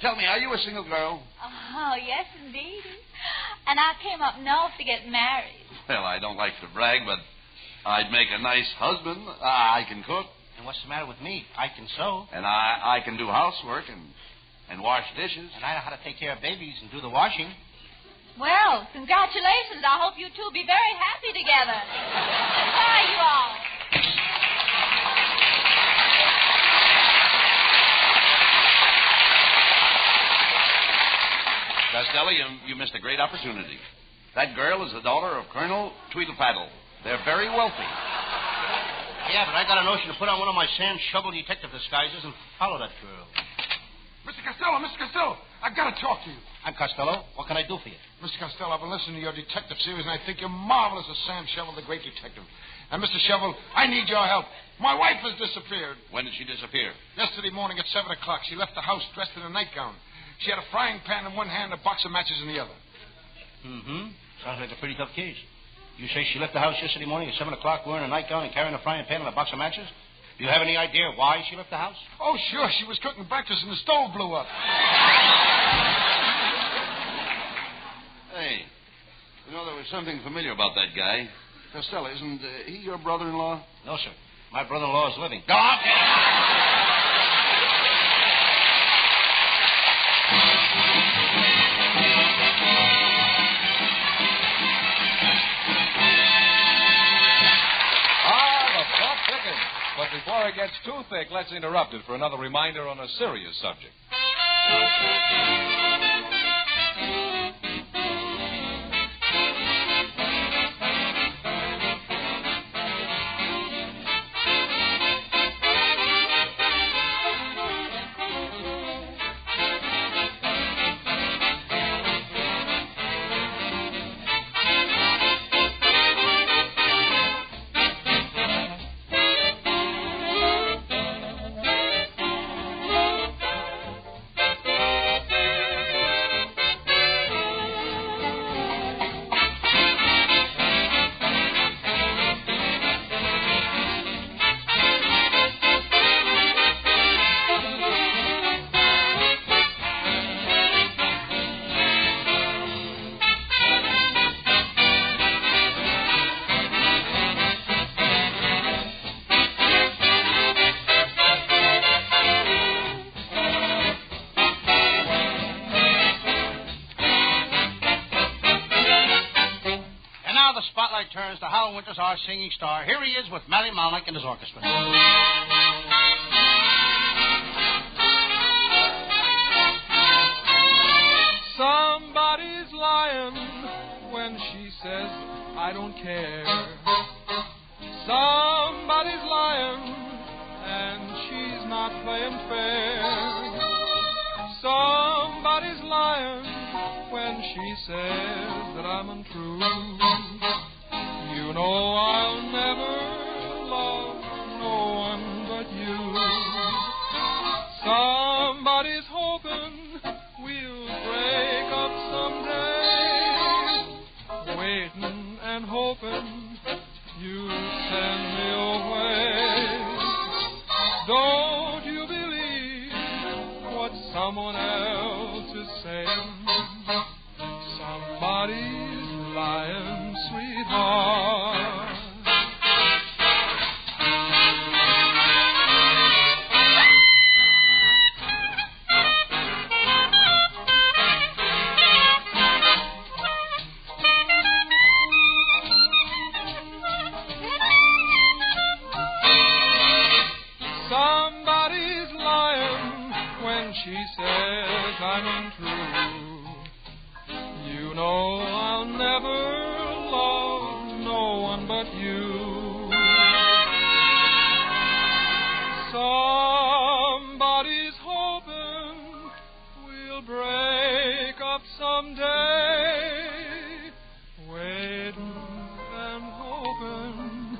Tell me, are you a single girl? Oh, yes, indeed. And I came up north to get married. Well, I don't like to brag, but I'd make a nice husband. I can cook. And what's the matter with me? I can sew. And I can do housework and wash dishes. And I know how to take care of babies and do the washing. Well, congratulations. I hope you two will be very happy together. Goodbye, you all. Costello, you missed a great opportunity. That girl is the daughter of Colonel Tweedlefaddle. They're very wealthy. Yeah, but I got a notion to put on one of my sand shovel detective disguises and follow that girl. Mr. Costello, I've got to talk to you. I'm Costello. What can I do for you? Mr. Costello, I've been listening to your detective series, and I think you're marvelous as Sam Shovel, the great detective. And, Mr. Shovel, I need your help. My wife has disappeared. When did she disappear? Yesterday morning at 7 o'clock. She left the house dressed in a nightgown. She had a frying pan in one hand and a box of matches in the other. Sounds like a pretty tough case. You say she left the house yesterday morning at 7 o'clock wearing a nightgown and carrying a frying pan and a box of matches? Do you have any idea why she left the house? Oh, sure. She was cooking breakfast and the stove blew up. Hey, you know, there was something familiar about that guy. Costello, isn't he your brother-in-law? No, sir. My brother-in-law is living. But before it gets too thick, let's interrupt it for another reminder on a serious subject. returns to Hal Winters, our singing star. Here he is with Matty Malnick and his orchestra. Somebody's lying when she says, I don't care. Somebody's lying, and she's not playing fair. Somebody's lying when she says that I'm untrue. You know I'll never love no one but you. Somebody's hoping we'll break up someday, waiting and hoping you'll send me away. Don't you believe what someone else is saying? Somebody's lying, sweetheart. Somebody's lying when she says I'm untrue. You know I'll never love no one but you. Somebody's hoping we'll break up someday, waiting and hoping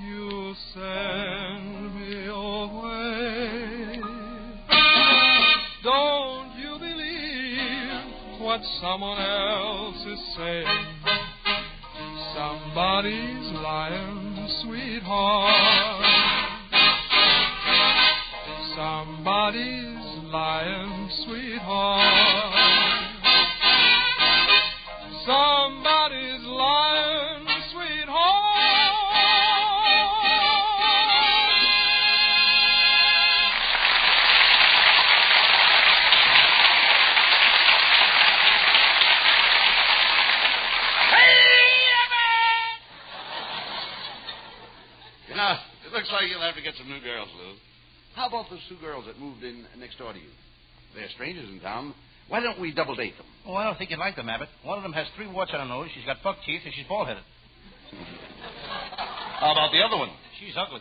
you'll send me away. Don't you believe what someone else is saying? Somebody's lying, sweetheart. Somebody's lying, sweetheart. Somebody's lying, sweetheart. You know, it looks like you'll have to get some new girls, Lou. How about those two girls that moved in next door to you? They're strangers in town. Why don't we double date them? Oh, I don't think you'd like them, Abbott. One of them has 3 warts on her nose, she's got buck teeth, and she's bald-headed. How about the other one? She's ugly.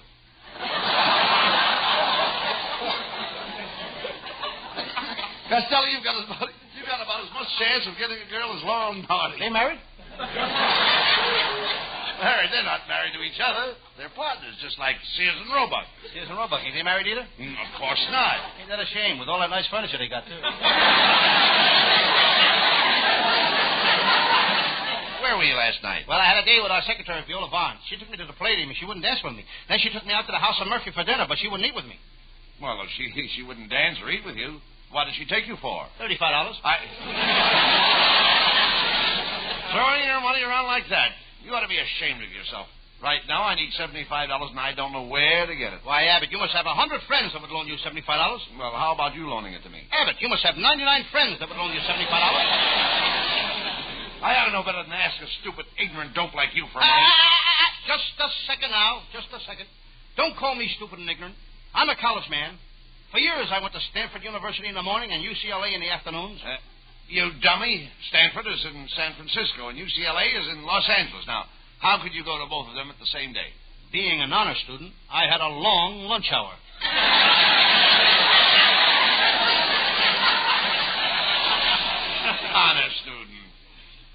Costello, you've got about as much chance of getting a girl as Laurel and Hardy. They married? Married? They're not married to each other. They're partners, just like Sears and Roebuck. Sears and Roebuck, ain't they married either? Of course not. Ain't that a shame, with all that nice furniture they got, too? Where were you last night? Well, I had a date with our secretary, Viola Vaughn. She took me to the Palladium, and she wouldn't dance with me. Then she took me out to the House of Murphy for dinner, but she wouldn't eat with me. Well, if she wouldn't dance or eat with you, what did she take you for? $35. Throwing your money around like that. You ought to be ashamed of yourself. Right now, I need $75, and I don't know where to get it. Why, Abbott, you must have 100 friends that would loan you $75. Well, how about you loaning it to me? Abbott, you must have 99 friends that would loan you $75. I ought to know better than to ask a stupid, ignorant dope like you for money. Just a second now. Just a second. Don't call me stupid and ignorant. I'm a college man. For years, I went to Stanford University in the morning and UCLA in the afternoons. You dummy. Stanford is in San Francisco, and UCLA is in Los Angeles. Now, how could you go to both of them at the same day? Being an honor student, I had a long lunch hour. Honor student.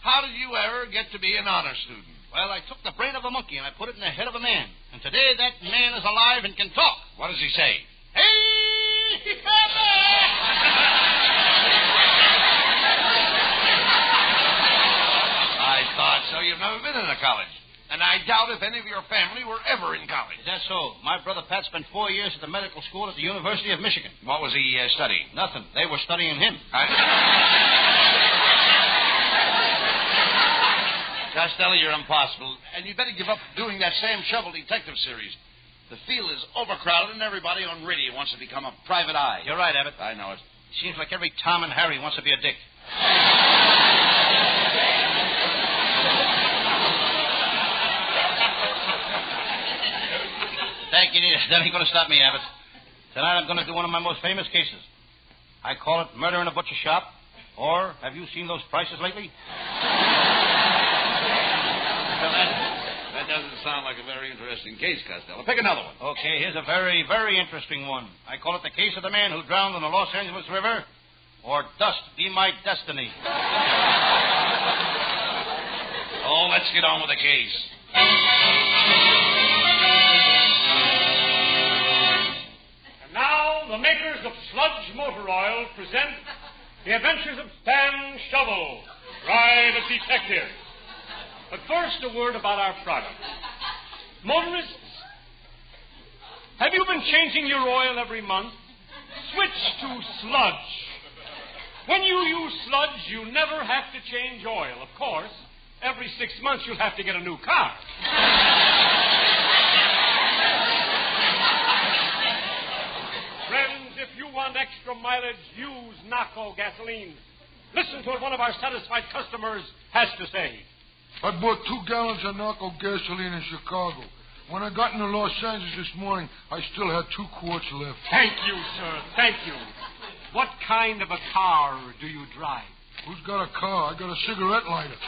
How did you ever get to be an honor student? Well, I took the brain of a monkey and I put it in the head of a man. And today that man is alive and can talk. What does he say? Hey! I thought so. You've never been in a college. And I doubt if any of your family were ever in college. Is that so? My brother Pat spent 4 years at the medical school at the University of Michigan. What was he studying? Nothing. They were studying him. Costello, you're impossible. And you'd better give up doing that Sam Shovel detective series. The field is overcrowded and everybody on radio wants to become a private eye. You're right, Abbott. I know it. Seems like every Tom and Harry wants to be a dick. That ain't going to stop me, Abbott. Tonight I'm going to do one of my most famous cases. I call it Murder in a Butcher Shop, or have you seen those prices lately? Well, that doesn't sound like a very interesting case, Costello. Pick another one. Okay, here's a very, very interesting one. I call it the case of the man who drowned in the Los Angeles River, or Dust Be My Destiny. Oh, let's get on with the case. And now, the makers of Sludge Motor Oil present The Adventures of Stan Shovel, Private Detective. But first, a word about our product. Motorists, have you been changing your oil every month? Switch to Sludge. When you use Sludge, you never have to change oil. Of course, every 6 months you'll have to get a new car. Friends, if you want extra mileage, use Naco gasoline. Listen to what one of our satisfied customers has to say. I bought 2 gallons of Naco gasoline in Chicago. When I got into Los Angeles this morning, I still had 2 quarts left. Thank you, sir. Thank you. What kind of a car do you drive? Who's got a car? I got a cigarette lighter.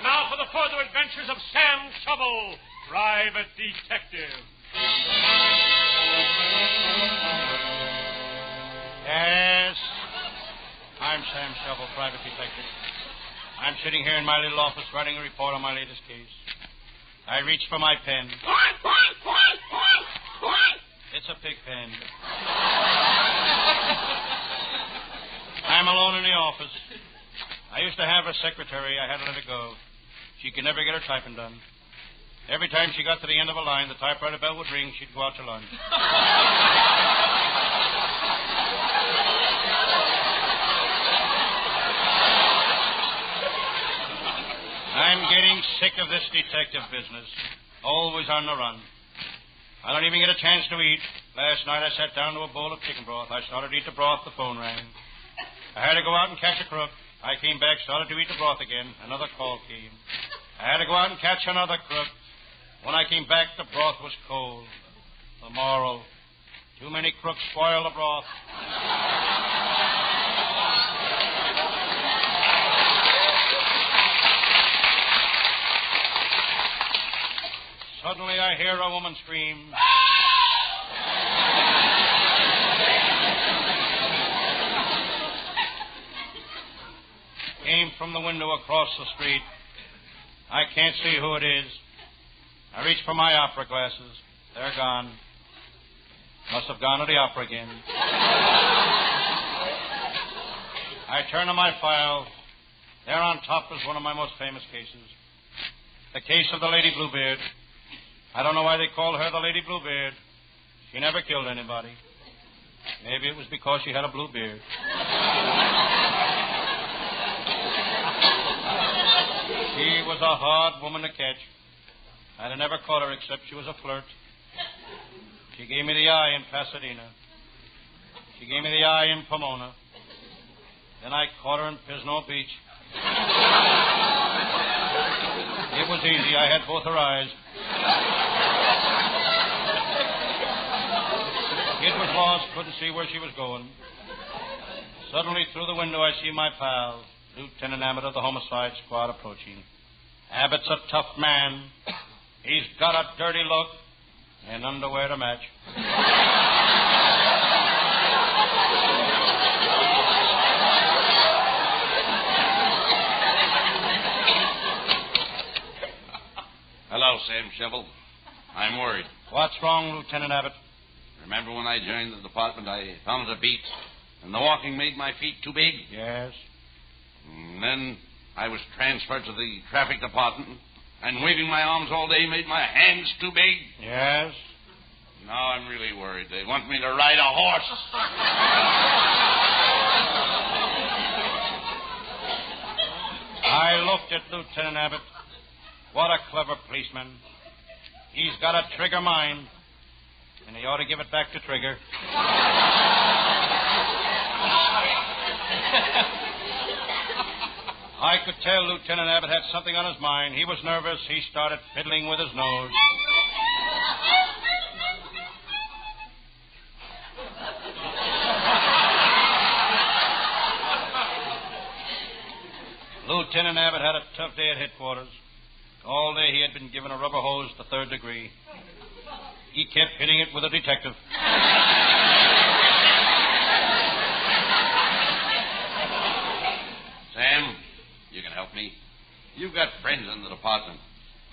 Now for the further adventures of Sam Shovel, Private Detective. Yes, I'm Sam Shovel, Private Detective. I'm sitting here in my little office writing a report on my latest case. I reach for my pen. It's a pig pen. I'm alone in the office. I used to have a secretary. I had to let her go. She could never get her typing done. Every time she got to the end of a line, the typewriter bell would ring. She'd go out to lunch. I'm getting sick of this detective business. Always on the run. I don't even get a chance to eat. Last night I sat down to a bowl of chicken broth. I started to eat the broth. The phone rang. I had to go out and catch a crook. I came back, started to eat the broth again. Another call came. I had to go out and catch another crook. When I came back, the broth was cold. The moral: too many crooks spoil the broth. Suddenly I hear a woman scream. Came from the window across the street. I can't see who it is. I reach for my opera glasses. They're gone. Must have gone to the opera again. I turn to my file. There on top is one of my most famous cases. The case of the Lady Bluebeard. I don't know why they call her the Lady Bluebeard. She never killed anybody. Maybe it was because she had a blue beard. She was a hard woman to catch. I'd have never caught her except she was a flirt. She gave me the eye in Pasadena. She gave me the eye in Pomona. Then I caught her in Pisno Beach. It was easy. I had both her eyes. Kid was lost, couldn't see where she was going. Suddenly, through the window, I see my pal, Lieutenant Abbott of the Homicide Squad, approaching. Abbott's a tough man. He's got a dirty look and underwear to match. Hello, Sam Shovel. I'm worried. What's wrong, Lieutenant Abbott? Remember when I joined the department, I found it a beat, and the walking made my feet too big? Yes. And then I was transferred to the traffic department, and waving my arms all day made my hands too big? Yes. Now I'm really worried. They want me to ride a horse. I looked at Lieutenant Abbott. What a clever policeman. He's got a trigger mind, and he ought to give it back to Trigger. I could tell Lieutenant Abbott had something on his mind. He was nervous. He started fiddling with his nose. Lieutenant Abbott had a tough day at headquarters. All day he had been given a rubber hose the 3rd degree. He kept hitting it with a detective. Sam, you can help me. You've got friends in the department.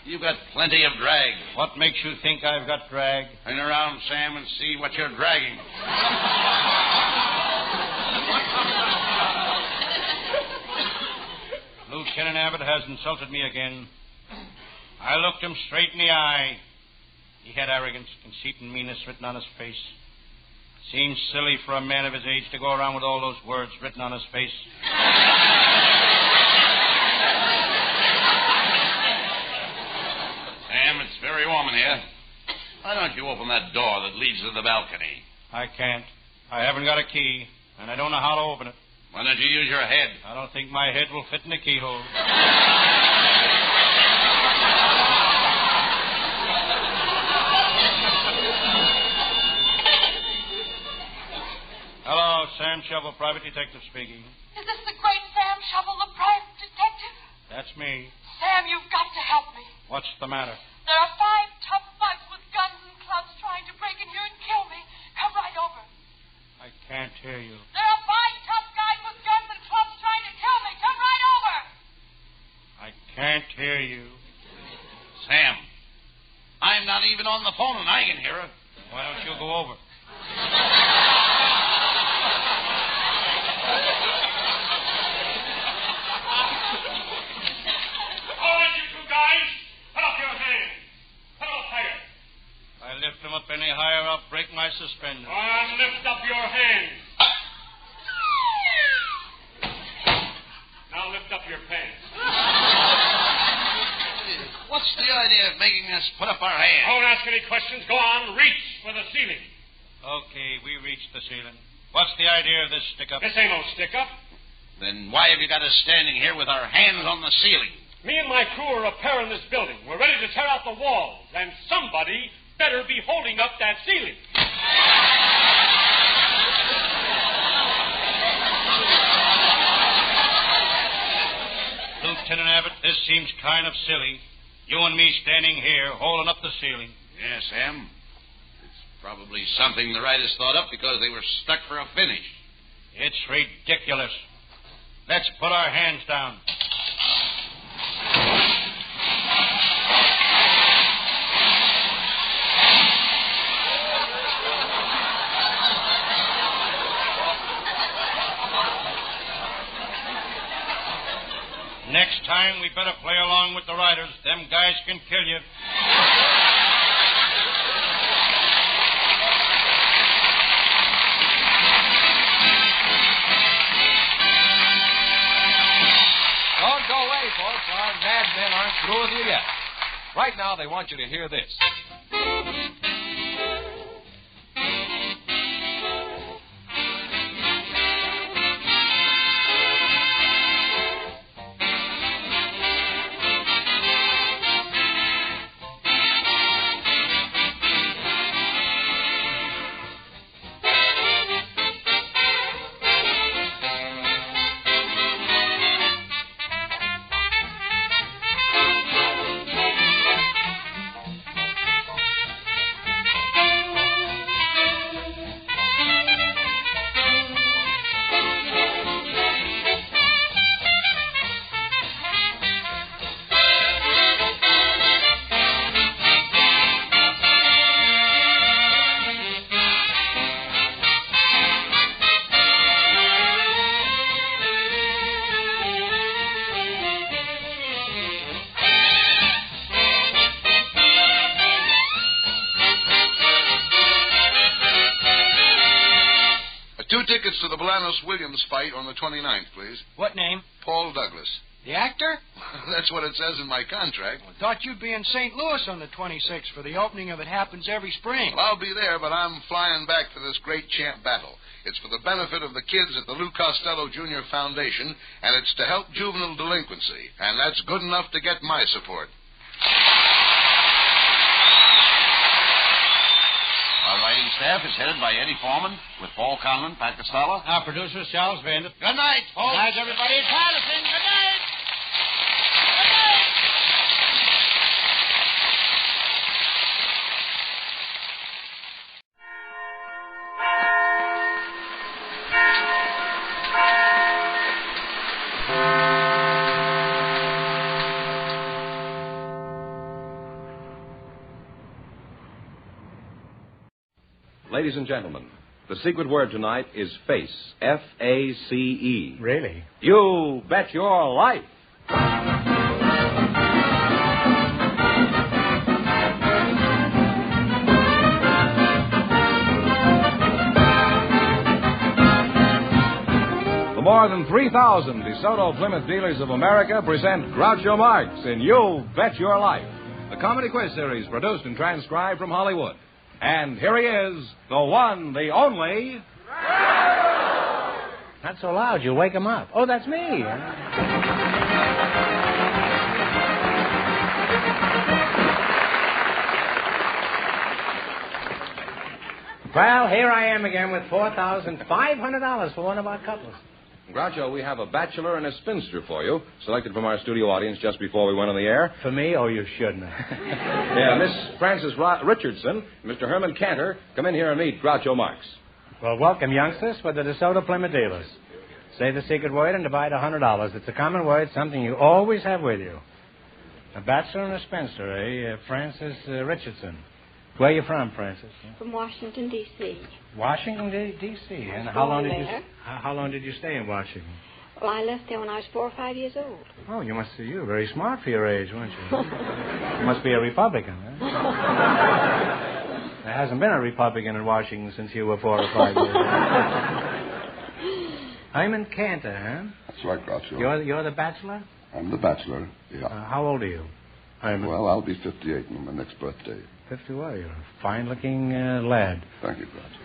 You've got plenty of drag. What makes you think I've got drag? Hang around, Sam, and see what you're dragging. Lieutenant Abbott has insulted me again. I looked him straight in the eye. He had arrogance, conceit, and meanness written on his face. Seems silly for a man of his age to go around with all those words written on his face. Sam, it's very warm in here. Why don't you open that door that leads to the balcony? I can't. I haven't got a key, and I don't know how to open it. Why don't you use your head? I don't think my head will fit in the keyhole. Hello, Sam Shovel, private detective speaking. Is this the great Sam Shovel, the private detective? That's me. Sam, you've got to help me. What's the matter? There are 5 tough bugs with guns and clubs trying to break in here and kill me. Come right over. I can't hear you. There are 5 tough guys with guns and clubs trying to kill me. Come right over. I can't hear you. Sam, I'm not even on the phone and I can hear her. Why don't you go over? All right, you 2 guys. Put up your hands. Put them up higher. I lift them up any higher, I'll break my suspenders. And lift up your hands. Now lift up your pants. What's the idea of making us put up our hands? Don't ask any questions. Go on. Reach for the ceiling. Okay, we reached the ceiling. What's the idea of this stick-up? This ain't no stick-up. Then why have you got us standing here with our hands on the ceiling? Me and my crew are repairing this building. We're ready to tear out the walls, and somebody better be holding up that ceiling. Lieutenant Abbott, this seems kind of silly. You and me standing here holding up the ceiling. Yes, Sam. It's probably something the writers thought up because they were stuck for a finish. It's ridiculous. Let's put our hands down. Next time, we better play along with the riders. Them guys can kill you. Don't go away, folks. Our mad men aren't through with you yet. Right now, they want you to hear this. Tickets to the Bolanos-Williams fight on the 29th, please. What name? Paul Douglas. The actor? That's what it says in my contract. I thought you'd be in St. Louis on the 26th for the opening of It Happens Every Spring. Well, I'll be there, but I'm flying back for this great champ battle. It's for the benefit of the kids at the Lou Costello Jr. Foundation, and it's to help juvenile delinquency. And that's good enough to get my support. Our writing staff is headed by Eddie Foreman, with Paul Conlon, Pat Costello. Our producer, Charles Vander. Good night, folks. Good night, everybody. It's Harrison. Good night. Ladies and gentlemen, the secret word tonight is face. F-A-C-E. Really? You bet your life. The more than 3,000 DeSoto Plymouth dealers of America present Groucho Marx in You Bet Your Life, the comedy quiz series produced and transcribed from Hollywood. And here he is, the one, the only... Not so loud, you'll wake him up. Oh, that's me. Well, here I am again with $4,500 for one of our couples. Groucho, we have a bachelor and a spinster for you, selected from our studio audience just before we went on the air. For me? Oh, you shouldn't. Yeah, Miss Frances Richardson, Mr. Herman Cantor, come in here and meet Groucho Marx. Well, welcome, youngsters, for the DeSoto Plymouth dealers. Say the secret word and divide $100. It's a common word, something you always have with you. A bachelor and a spinster, eh? Frances Richardson. Where are you from, Frances? From Washington, D.C. Washington, D.C. And how long did you stay in Washington? Well, I left there when I was 4 or 5 years old. Oh, you were very smart for your age, weren't you? You must be a Republican, huh? There hasn't been a Republican in Washington since you were 4 or 5 years old. Hyman Cantor, huh? That's right, Groucho. You're the bachelor? I'm the bachelor, yeah. How old are you? Well, I'll be 58 on my next birthday. 51. You're a fine-looking lad. Thank you, Groucho.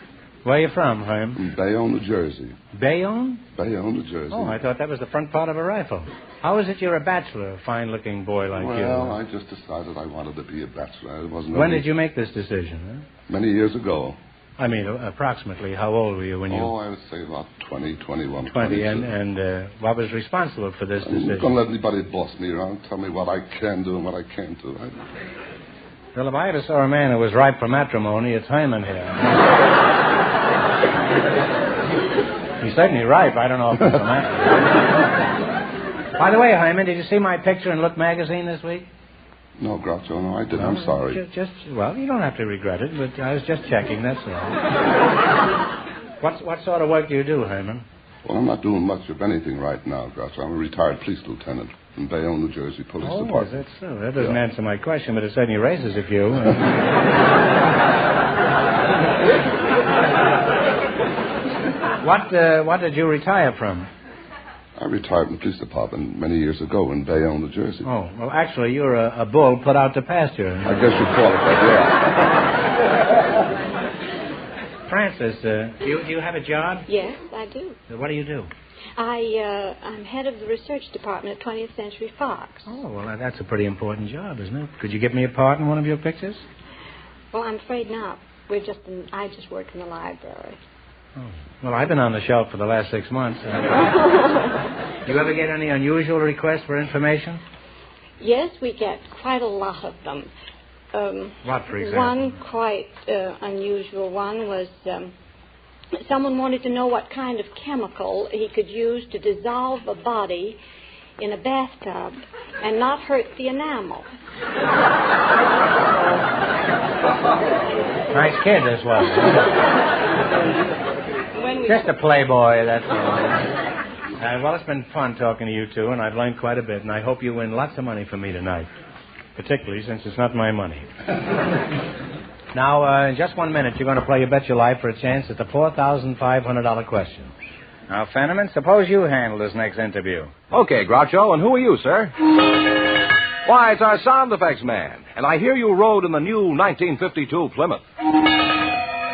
Where are you from, Herm? From Bayonne, New Jersey. Bayonne? Bayonne, New Jersey. Oh, I thought that was the front part of a rifle. How is it you're a bachelor, a fine-looking boy like you? Well, I just decided I wanted to be a bachelor. When did you make this decision? Huh? Many years ago. I mean, approximately, how old were you when you... Oh, I would say about 20, 21, 20. And what was responsible for this decision? Don't let anybody boss me around, tell me what I can do and what I can't do. Well, if I ever saw a man who was ripe for matrimony, it's Hyman here. He's certainly ripe. I don't know if it's for matrimony. By the way, Hyman, did you see my picture in Look magazine this week? No, Groucho, no, I didn't. I'm sorry. Well, you don't have to regret it, but I was just checking, that's all. What sort of work do you do, Hyman? Well, I'm not doing much of anything right now, Groucho. I'm a retired police lieutenant in Bayonne, New Jersey Police Department. Oh, that's so. That doesn't answer my question, but it certainly raises a few. What did you retire from? I retired from the police department many years ago in Bayonne, New Jersey. Oh, well, actually, you're a bull put out to pasture. I guess you call it that, yeah. Frances, do you have a job? Yes, I do. What do you do? I'm head of the research department at 20th Century Fox. Oh, well, that's a pretty important job, isn't it? Could you give me a part in one of your pictures? Well, I'm afraid not. I just work in the library. Oh. Well, I've been on the shelf for the last 6 months. Do you ever get any unusual requests for information? Yes, we get quite a lot of them. What, for example? One quite unusual one was someone wanted to know what kind of chemical he could use to dissolve a body in a bathtub and not hurt the enamel. Nice kid, this was. Just a playboy, that's all. Well, it's been fun talking to you two, and I've learned quite a bit, and I hope you win lots of money from me tonight, particularly since it's not my money. Now, in just 1 minute, you're going to play You Bet Your Life for a chance at the $4,500 question. Now, Fenneman, suppose you handle this next interview. Okay, Groucho, and who are you, sir? Why, it's our sound effects man, and I hear you rode in the new 1952 Plymouth.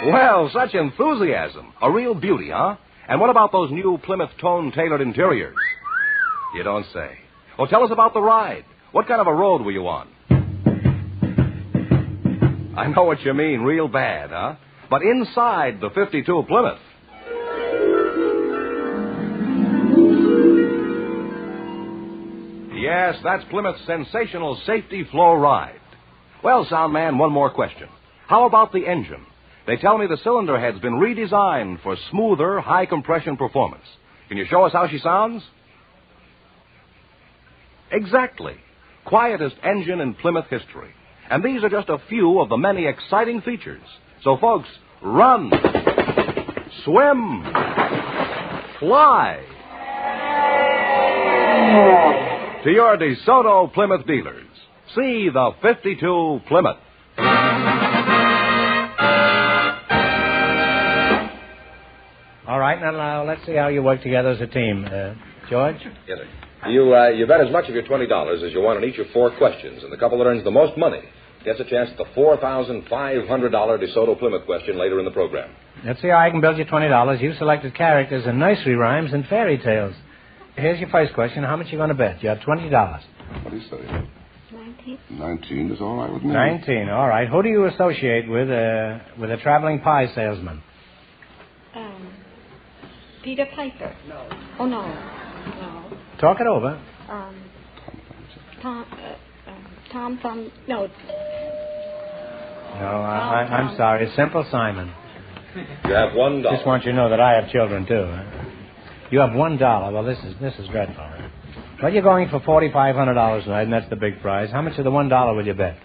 Well, such enthusiasm. A real beauty, huh? And what about those new Plymouth tone-tailored interiors? You don't say. Well, tell us about the ride. What kind of a road were you on? I know what you mean, real bad, huh? But inside the 52 Plymouth. Yes, that's Plymouth's sensational safety flow ride. Well, sound man, one more question. How about the engine? They tell me the cylinder head's been redesigned for smoother, high-compression performance. Can you show us how she sounds? Exactly. Quietest engine in Plymouth history. And these are just a few of the many exciting features. So, folks, run, swim, fly. To your DeSoto Plymouth dealers, see the 52 Plymouth. All right, now let's see how you work together as a team. George? Yes, sir. You bet as much of your $20 as you want on each of 4 questions, and the couple that earns the most money gets a chance at the $4,500 DeSoto Plymouth question later in the program. Let's see how I can build you $20. You selected characters in nursery rhymes and fairy tales. Here's your first question. How much are you going to bet? You have $20. What do you say? 19. 19 is all right with me. 19, all right. Who do you associate with a traveling pie salesman? Peter Piper. No. Oh, no. No. Talk it over. Tom Thumb. No. No, I'm sorry. It's Simple Simon. You have $1. Just want you to know that I have children, too. Huh? You have $1. Well, this is dreadful. Huh? Well, you're going for $4,500 tonight, and that's the big prize. How much of the $1 will you bet?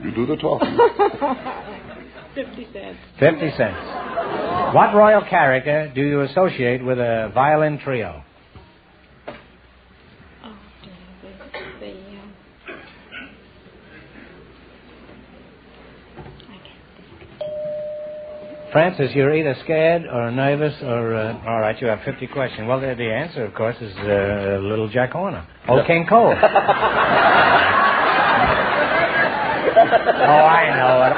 You do the talking. 50 cents. 50 cents. What royal character do you associate with a violin trio? Francis, you're either scared or nervous or... all right, you have 50 questions. Well, the answer, of course, is Little Jack Horner. Old King Cole. Oh, I know it.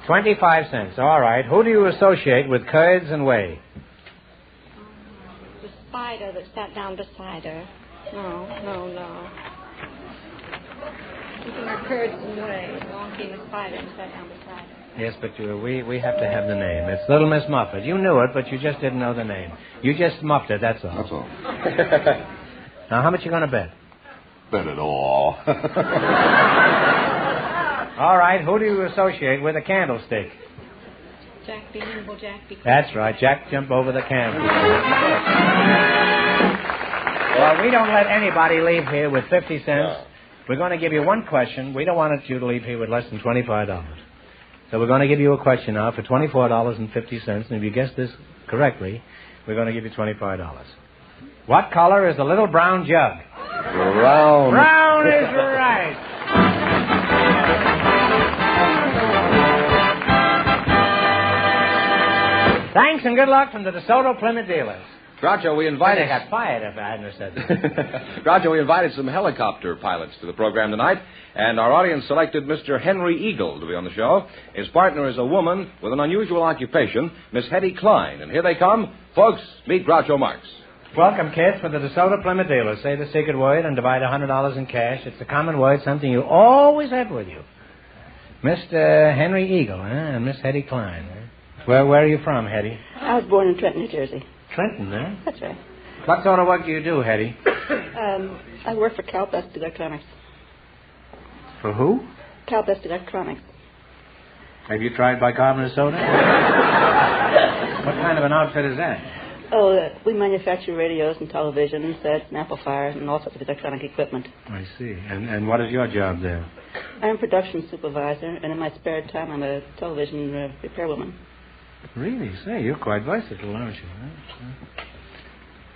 25 cents. All right. Who do you associate with curds and whey? The spider that sat down beside her. No. Eating her curds and whey. Along came a spider and sat down beside her. Yes, but we have to have the name. It's Little Miss Muffet. You knew it, but you just didn't know the name. You just muffed it, that's all. That's all. Now, how much you going to bet? Bet it all. All right, who do you associate with a candlestick? Jack be nimble, Jack be quick. That's right, Jack jump over the candlestick. Well, we don't let anybody leave here with 50 cents. No. We're going to give you one question. We don't want you to leave here with less than $25. So we're going to give you a question now for $24.50, and if you guess this correctly, we're going to give you $25. What color is the little brown jug? Brown. Brown is right. Thanks and good luck from the DeSoto Plymouth dealers. Groucho, we invited... I got fired if I hadn't said that. Groucho, we invited some helicopter pilots to the program tonight, and our audience selected Mr. Henry Eagle to be on the show. His partner is a woman with an unusual occupation, Miss Hetty Klein. And here they come. Folks, meet Groucho Marx. Welcome, kids, for the DeSoto Plymouth dealers. Say the secret word and divide $100 in cash. It's a common word, something you always have with you. Mr. Henry Eagle, and Miss Hetty Klein. Where are you from, Hetty? I was born in Trenton, New Jersey. Trenton, huh? That's right. What sort of work do you do, Hetty? I work for Calbest Electronics. For who? Calbest Electronics. Have you tried bicarbonate soda? What kind of an outfit is that? Oh, we manufacture radios and television sets and amplifiers and all sorts of electronic equipment. I see. And what is your job there? I'm production supervisor, and in my spare time, I'm a television repairwoman. Really? Say, you're quite versatile, aren't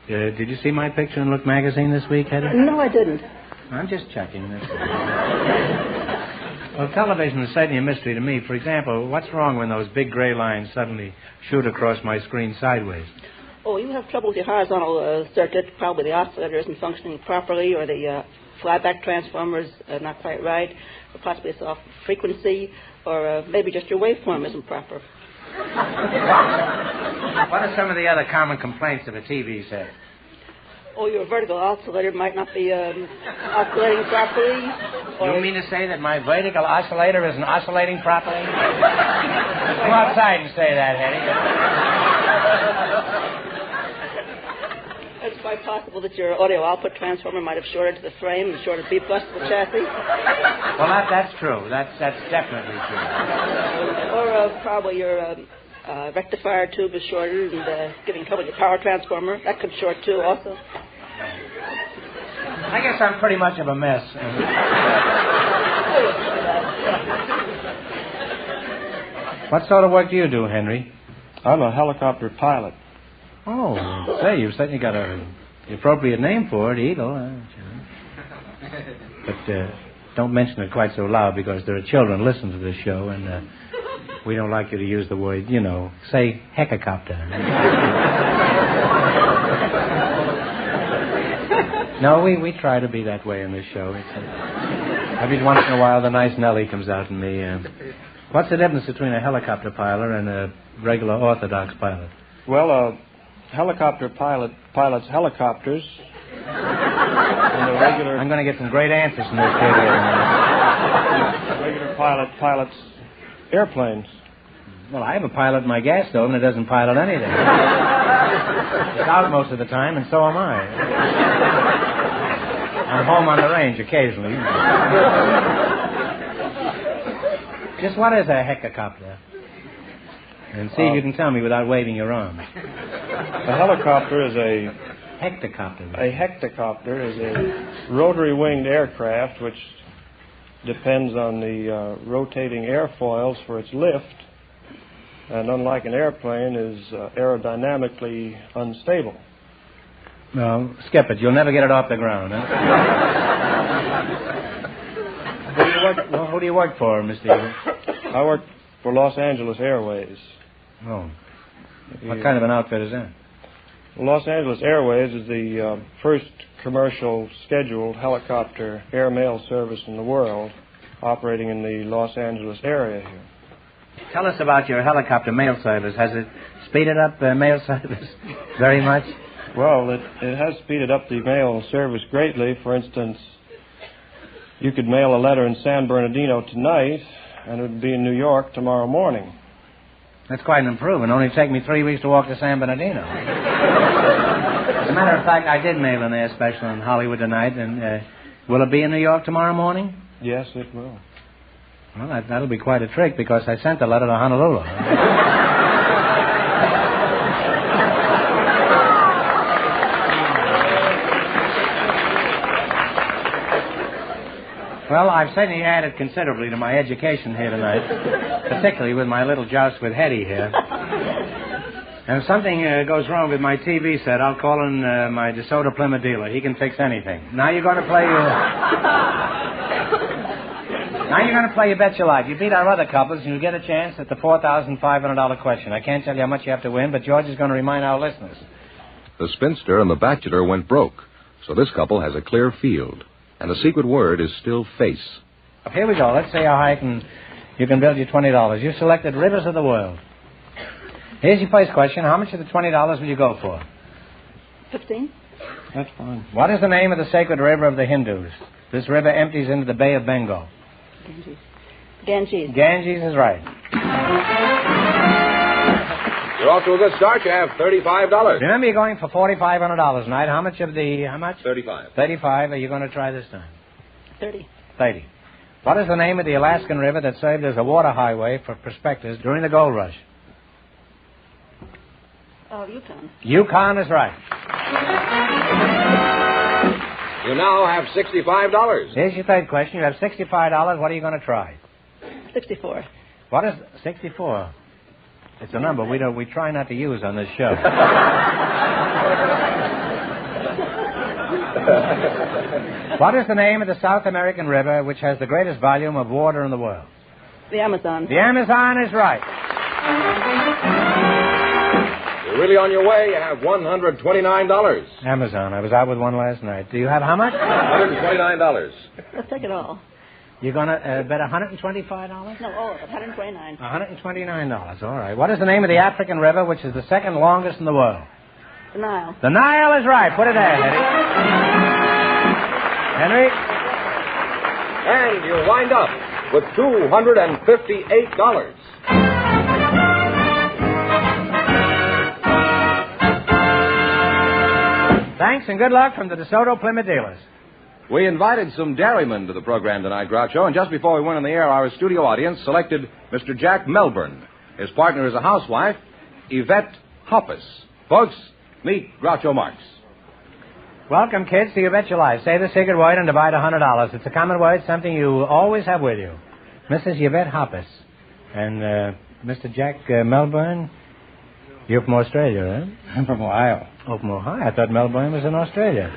you? Did you see my picture in Look magazine this week, Hetty? No, I didn't. I'm just checking this. Well, television is certainly a mystery to me. For example, what's wrong when those big gray lines suddenly shoot across my screen sideways? Oh, you have trouble with your horizontal circuit. Probably the oscillator isn't functioning properly, or the flyback transformer is not quite right, or possibly it's off frequency, or maybe just your waveform isn't proper. What are some of the other common complaints of a TV set? Oh, your vertical oscillator might not be oscillating properly. Or... You mean to say that my vertical oscillator isn't oscillating properly? Come outside and say that, Hetty. It's quite possible that your audio output transformer might have shorted to the frame and shorted B plus to the chassis. Well, that's true. That's definitely true. Or probably your rectifier tube is shorted and giving trouble with your power transformer. That could short too also. I guess I'm pretty much of a mess. What sort of work do you do, Henry? I'm a helicopter pilot. Oh, say, you've certainly got the appropriate name for it, Eagle. But don't mention it quite so loud because there are children listening to this show, and we don't like you to use the word, say helicopter. No, we try to be that way in this show. Every once in a while, the nice Nellie comes out in me. What's the difference between a helicopter pilot and a regular orthodox pilot? Well, a helicopter pilot pilots helicopters. And a regular... I'm going to get some great answers from this kid here. A regular pilot pilots airplanes. Well, I have a pilot in my gas stove, and it doesn't pilot anything. It's out most of the time, and so am I. I'm home on the range occasionally. Just what is a hectocopter? And see if you can tell me without waving your arms. A helicopter is a... Hectocopter. A hectocopter is a rotary-winged aircraft which depends on the rotating airfoils for its lift, and unlike an airplane, is aerodynamically unstable. No, skip it. You'll never get it off the ground, huh? Who do you work for, Mr. Eagle? I work for Los Angeles Airways. Oh. What kind of an outfit is that? Los Angeles Airways is the first commercial scheduled helicopter air-mail service in the world, operating in the Los Angeles area here. Tell us about your helicopter mail service. Has it speeded up mail service very much? Well, it has speeded up the mail service greatly. For instance, you could mail a letter in San Bernardino tonight, and it would be in New York tomorrow morning. That's quite an improvement. Only take me 3 weeks to walk to San Bernardino. As a matter of fact, I did mail an air special in Hollywood tonight, and will it be in New York tomorrow morning? Yes, it will. Well, that'll be quite a trick, because I sent the letter to Honolulu. Well, I've certainly added considerably to my education here tonight, particularly with my little joust with Hetty here. And if something goes wrong with my TV set, I'll call in my DeSoto Plymouth dealer. He can fix anything. Now you're going to play You Bet Your Life. You beat our other couples, and you get a chance at the $4,500 question. I can't tell you how much you have to win, but George is going to remind our listeners. The spinster and the bachelor went broke, so this couple has a clear field. And the secret word is still face. Here we go. Let's see how high you can build your $20. You selected Rivers of the World. Here's your first question. How much of the $20 will you go for? 15. That's fine. What is the name of the sacred river of the Hindus? This river empties into the Bay of Bengal. Ganges. Ganges is right. You're off to a good start. You have $35. Remember, you're going for $4,500 tonight. How much? 35. 35. Are you going to try this time? 30. 30. What is the name of the Alaskan river that served as a water highway for prospectors during the gold rush? Oh, Yukon. Yukon is right. You now have $65. Here's your third question. You have $65. What are you going to try? 64. What is 64? It's a number we try not to use on this show. What is the name of the South American river which has the greatest volume of water in the world? The Amazon. The Amazon is right. You really Maybe on your way you have $129. Amazon. I was out with one last night. Do you have how much? $129. Let's take it all. You're going to bet $125? No, all of it. $129. $129. All right. What is the name of the African river, which is the second longest in the world? The Nile. The Nile is right. Put it there, Henry. And you wind up with $258. Thanks and good luck from the DeSoto Plymouth dealers. We invited some dairymen to the program tonight, Groucho, and just before we went on the air, our studio audience selected Mr. Jack Melbourne. His partner is a housewife, Yvette Hoppus. Folks, meet Groucho Marx. Welcome, kids, to You Bet Your Life. Say the secret word and divide $100. It's a common word, something you always have with you. Mrs. Yvette Hoppus. And Mr. Jack Melbourne, you're from Australia, eh? I'm from Ohio. Oh, from Ohio. I thought Melbourne was in Australia.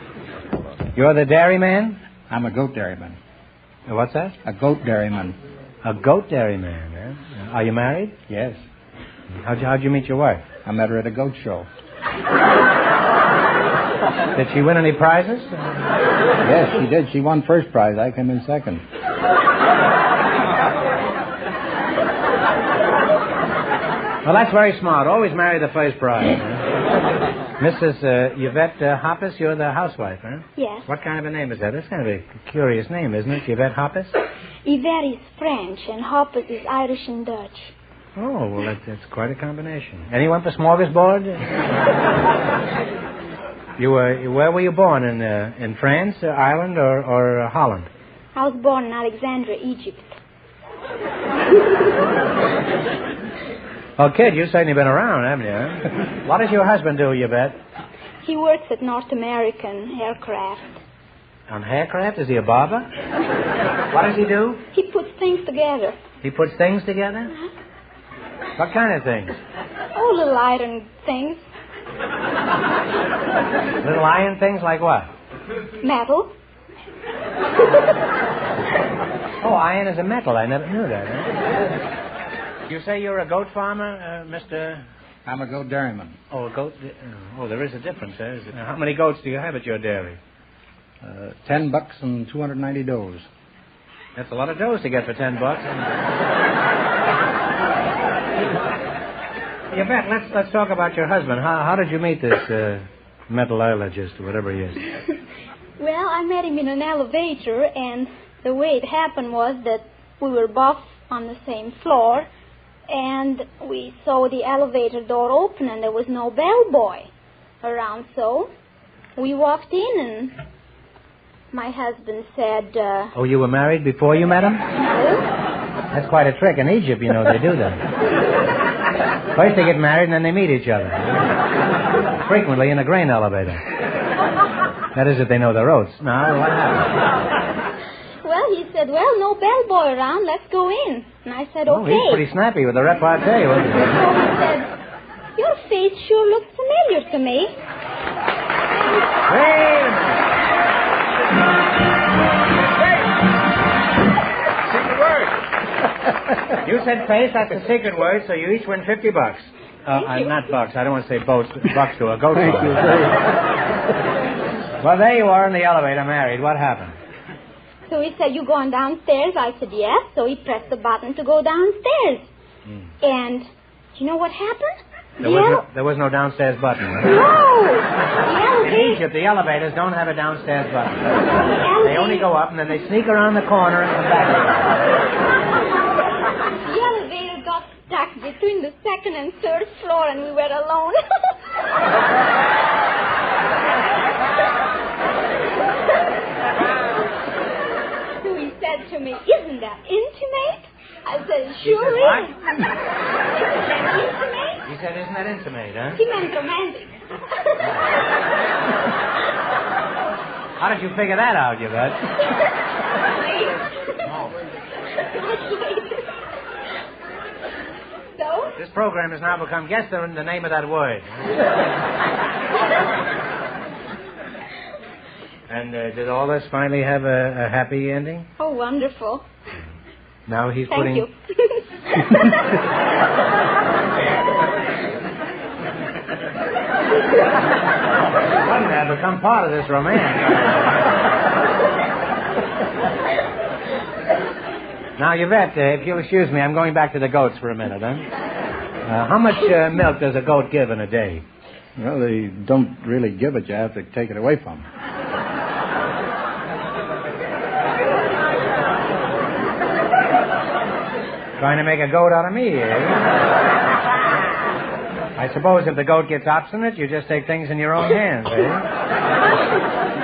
You're the dairyman? I'm a goat dairyman. What's that? A goat dairyman. A goat dairyman, eh? Are you married? Yes. How'd you meet your wife? I met her at a goat show. Did she win any prizes? Yes, she did. She won first prize. I came in second. Well, that's very smart. Always marry the first bride. Mrs. Yvette Hoppus, you're the housewife, huh? Yes. What kind of a name is that? That's kind of a curious name, isn't it? Yvette Hoppus? Yvette is French, and Hoppus is Irish and Dutch. Oh, well, that's quite a combination. Anyone for smorgasbord? Where were you born? In France, Ireland, or Holland? I was born in Alexandria, Egypt. Oh, kid, you've certainly been around, haven't you? Huh? What does your husband do, Yvette? He works at North American Aircraft. On aircraft? Is he a barber? What does he do? He puts things together. He puts things together? What kind of things? Oh, little iron things. Little iron things like what? Metal. Oh, iron is a metal. I never knew that. Huh? You say you're a goat farmer, Mr. I'm a goat dairyman. Oh, a goat. Oh, there is a difference. How many goats do you have at your dairy? $10 and 290 does. That's a lot of does to get for $10. Yvette, let's talk about your husband. How did you meet this metallurgist or whatever he is? Well, I met him in an elevator, and the way it happened was that we were both on the same floor, and we saw the elevator door open, and there was no bellboy around, so we walked in, and my husband said... Oh, you were married before you met him? No. That's quite a trick. In Egypt, you know, they do that. First they get married, and then they meet each other. Frequently in a grain elevator. That is, if they know the roads. Now, what happened? Well, he said, well, no bellboy around, let's go in. And I said, okay. Oh, he's pretty snappy with the repartee, wasn't he? So he said, your face sure looks familiar to me. Wait! Secret word. You said face, that's a secret word, so you each win $50. Not bucks, I don't want to say boats, bucks to a goat. Thank you. Well, there you are in the elevator, married. What happened? So he said, you going downstairs? I said, yes. So he pressed the button to go downstairs. And do you know what happened? There was no downstairs button, right? No! In Egypt, the elevators don't have a downstairs button. They only go up, and then they sneak around the corner and come back. The elevator got stuck between the second and third floor, and we were alone. So he said to me, isn't that intimate? I said, sure is. He said, isn't that intimate, huh? He meant romantic. How did you figure that out, you bet? So? This program has now become Guess the Name of That Word. And did all this finally have a happy ending? Oh, wonderful. Now he's Thank putting... you. become part of this romance. Now, Yvette, if you'll excuse me, I'm going back to the goats for a minute, huh? How much milk does a goat give in a day? Well, they don't really give it. You have to take it away from them. Trying to make a goat out of me, eh? I suppose if the goat gets obstinate, you just take things in your own hands, eh?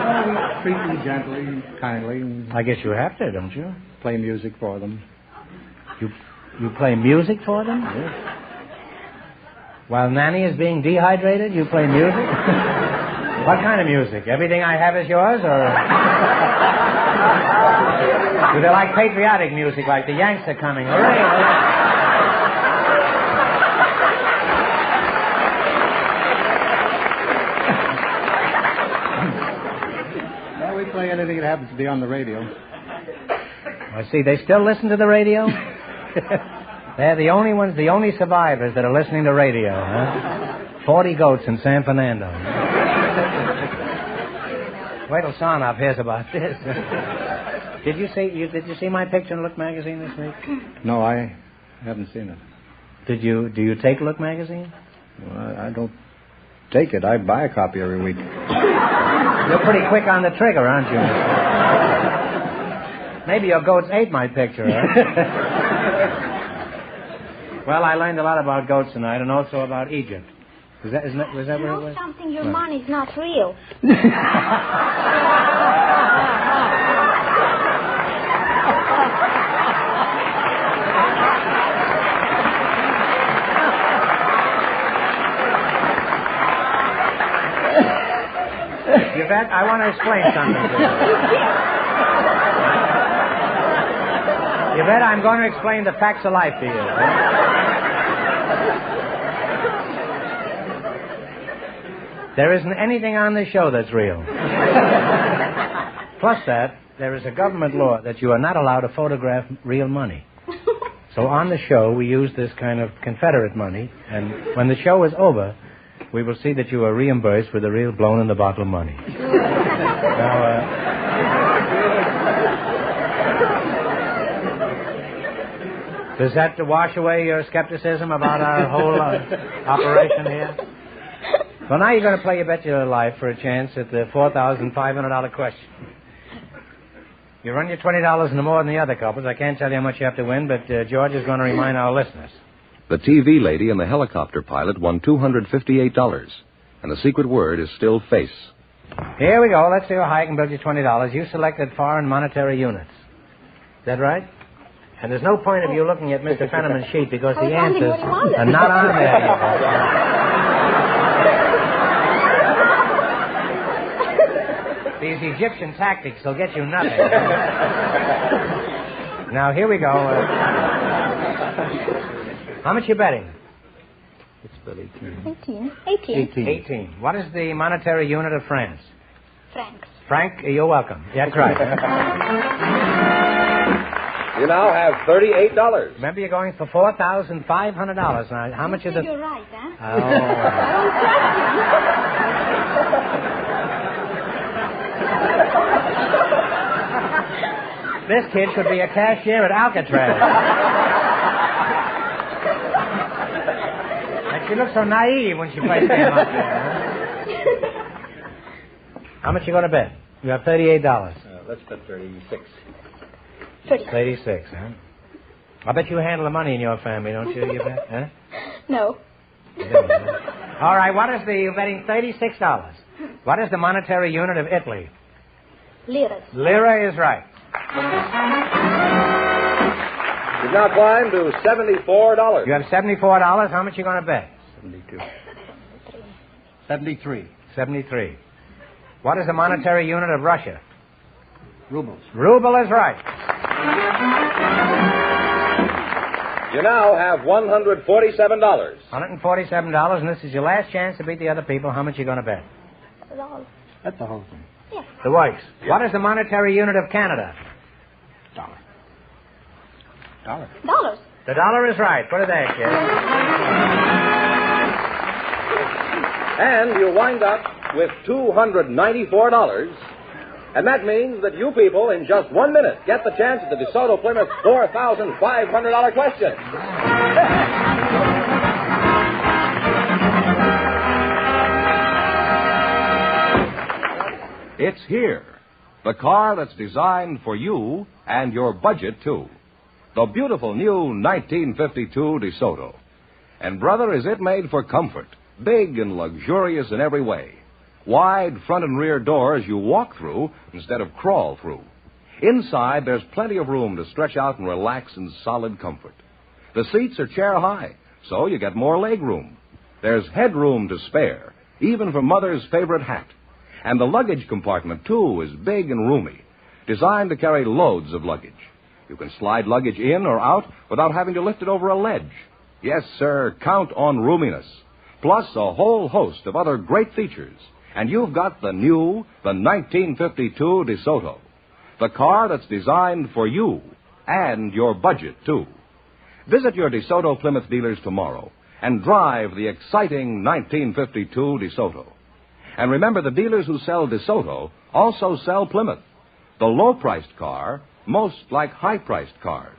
Well, treat them gently, kindly. I guess you have to, don't you? Play music for them. You play music for them? Yes. While Nanny is being dehydrated, you play music? What kind of music? Everything I Have Is Yours, or... Do they like patriotic music, like the Yanks are coming? Hooray! Well, we play anything that happens to be on the radio. I see. They still listen to the radio? They're the only ones, the only survivors that are listening to radio, huh? 40 goats in San Fernando. Wait till Sarnoff hears about this. Did you see my picture in Look magazine this week? No, I haven't seen it. Do you take Look magazine? Well, I don't take it. I buy a copy every week. You're pretty quick on the trigger, aren't you? Maybe your goats ate my picture, huh? Well, I learned a lot about goats tonight, and also about Egypt. Was that where it was? Something, your money's not real. Yvette, I want to explain something to you. Yvette, I'm going to explain the facts of life to you. There isn't anything on this show that's real. Plus that, there is a government law that you are not allowed to photograph real money. So on the show, we use this kind of Confederate money, and when the show is over, we will see that you are reimbursed with the real blown-in-the-bottle money. Now, does that wash away your skepticism about our whole operation here? Well, now you're going to play your bet your life for a chance at the $4,500 question. You run your $20 no more than the other couples. I can't tell you how much you have to win, but George is going to remind our listeners. The TV lady and the helicopter pilot won $258, and the secret word is still face. Here we go. Let's see how high I can build you $20. You selected foreign monetary units. Is that right? And there's no point of you looking at Mr. Fenneman's sheet because the answers are not on there yet. These Egyptian tactics will get you nothing. Now, here we go. How much you betting? It's about 18. What is the monetary unit of France? Francs. Frank, you're welcome. That's right. You now have $38. Remember, you're going for $4,500. Now, how much is it? You're right, huh? Oh. This kid should be a cashier at Alcatraz. And she looks so naive when she plays game up there. How much you going to bet? You have $38. Let's bet 36. 36, huh? I bet you handle the money in your family, don't you, Yvette? Huh? No. All right, what is you're betting $36. What is the monetary unit of Italy? Liras. Lira is right. You've now climbed to $74. You have $74. How much you going to bet? 73. 73. What is the monetary unit of Russia? Rubles. Ruble is right. You now have $147. $147, and this is your last chance to beat the other people. How much you going to bet? That's the whole thing. Yes. The whites. What is the monetary unit of Canada? Dollar. Dollars. The dollar is right. Put it there, kid. And you wind up with $294. And that means that you people, in just 1 minute, get the chance at the DeSoto Plymouth $4,500 question. It's here. The car that's designed for you and your budget, too. The beautiful new 1952 DeSoto. And, brother, is it made for comfort. Big and luxurious in every way. Wide front and rear doors you walk through instead of crawl through. Inside, there's plenty of room to stretch out and relax in solid comfort. The seats are chair high, so you get more leg room. There's headroom to spare, even for Mother's favorite hat. And the luggage compartment, too, is big and roomy, designed to carry loads of luggage. You can slide luggage in or out without having to lift it over a ledge. Yes, sir, count on roominess, plus a whole host of other great features. And you've got the 1952 DeSoto, the car that's designed for you and your budget, too. Visit your DeSoto Plymouth dealers tomorrow and drive the exciting 1952 DeSoto. And remember, the dealers who sell DeSoto also sell Plymouth, the low-priced car, most like high-priced cars.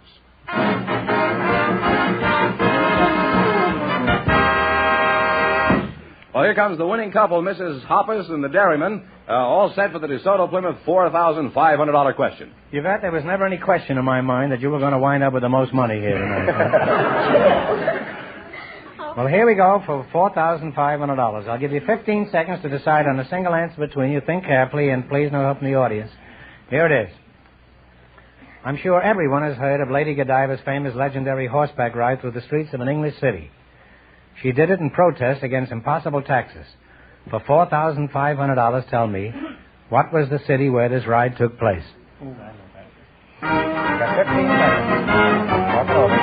Well, here comes the winning couple, Mrs. Hoppus and the dairyman, all set for the DeSoto Plymouth $4,500 question. Yvette, there was never any question in my mind that you were going to wind up with the most money here tonight. Well, here we go for $4,500. I'll give you 15 seconds to decide on a single answer between you. Think carefully, and please no help from the audience. Here it is. I'm sure everyone has heard of Lady Godiva's famous legendary horseback ride through the streets of an English city. She did it in protest against impossible taxes. For $4,500, tell me, what was the city where this ride took place? You've got 15 seconds. Walk it over.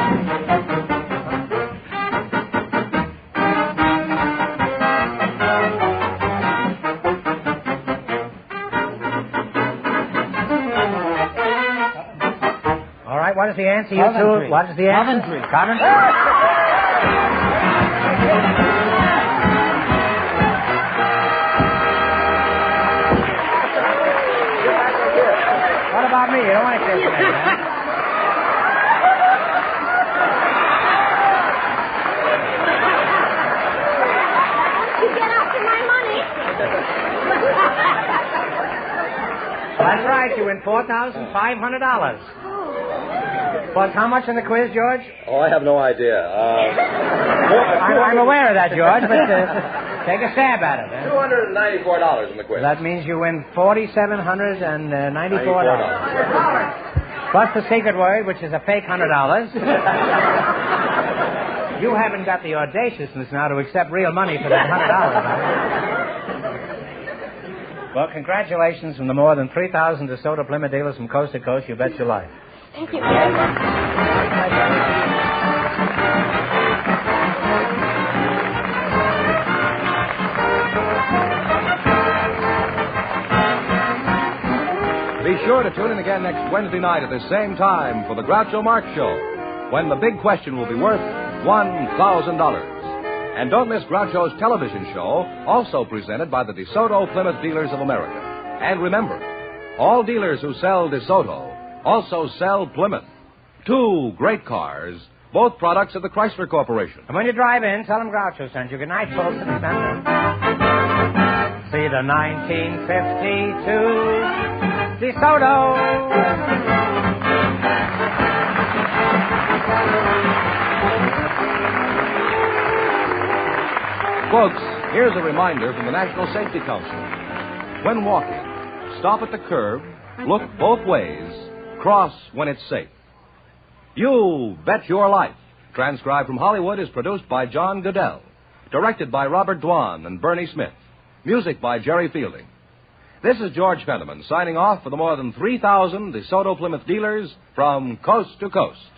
All right, what is the answer? Coventry. What is the answer? Coventry. Coventry? What about me? You don't want to kiss me, huh? You get after my money. That's right. You win $4,500. Plus, how much in the quiz, George? Oh, I have no idea. I'm aware of that, George, but take a stab at it. $294 in the quiz. That means you win $4,794. Plus the secret word, which is a fake $100. You haven't got the audaciousness now to accept real money for that $100. Well, congratulations from the more than 3,000 DeSoto Plymouth dealers from coast to coast. You bet your life. Thank you very much. Be sure to tune in again next Wednesday night at the same time for the Groucho Marx Show, when the big question will be worth $1,000. And don't miss Groucho's television show, also presented by the DeSoto Plymouth Dealers of America. And remember, all dealers who sell DeSoto also sell Plymouth. Two great cars, both products of the Chrysler Corporation. And when you drive in, tell them Groucho sent you. Good night, folks. See the 1952 DeSoto. Folks, here's a reminder from the National Safety Council. When walking, stop at the curb, look both ways, cross when it's safe. You Bet Your Life, transcribed from Hollywood, is produced by John Goodell. Directed by Robert Dwan and Bernie Smith. Music by Jerry Fielding. This is George Fenneman signing off for the more than 3,000 DeSoto Plymouth dealers from coast to coast.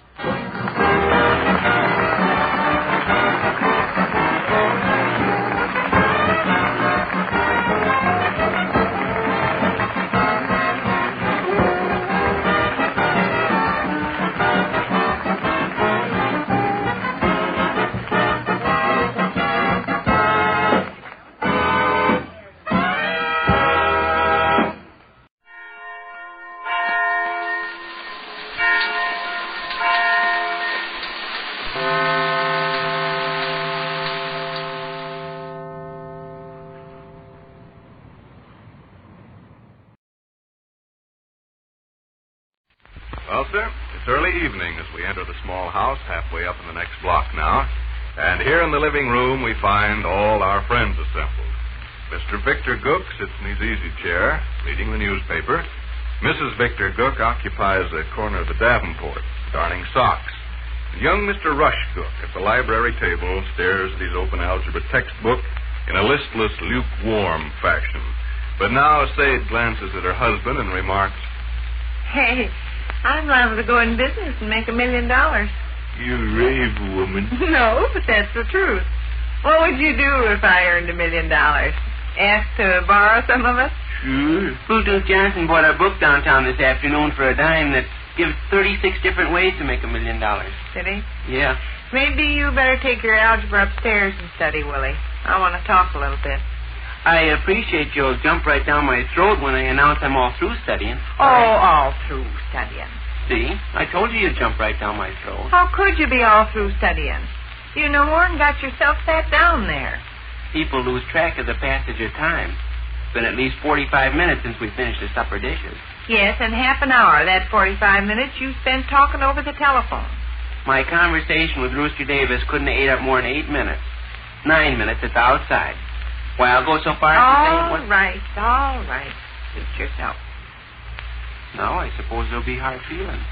Well, sir, it's early evening as we enter the small house halfway up in the next block now. And here in the living room we find all our friends assembled. Mr. Victor Gook sits in his easy chair, reading the newspaper. Mrs. Victor Gook occupies a corner of the Davenport, darning socks. And young Mr. Rush Gook at the library table stares at his open algebra textbook in a listless, lukewarm fashion. But now Sade glances at her husband and remarks, Hey, I'm liable to go in business and make $1 million. You rave, woman. No, but that's the truth. What would you do if I earned $1 million? Ask to borrow some of it? Sure. Bluetooth Johnson bought a book downtown this afternoon for a dime that gives 36 different ways to make $1 million. Did he? Yeah. Maybe you better take your algebra upstairs and study, Willie. I want to talk a little bit. I appreciate you'll jump right down my throat when I announce I'm all through studying. Oh, all through studying. See? I told you you'd jump right down my throat. How could you be all through studying? You no more than got yourself sat down there. People lose track of the passage of time. It's been at least 45 minutes since we finished the supper dishes. Yes, and half an hour, that 45 minutes you spent talking over the telephone. My conversation with Rooster Davis couldn't have ate up more than 8 minutes. 9 minutes at the outside. Why, I'll go so far as to say... All right. Suit yourself. No, I suppose there'll be hard feelings.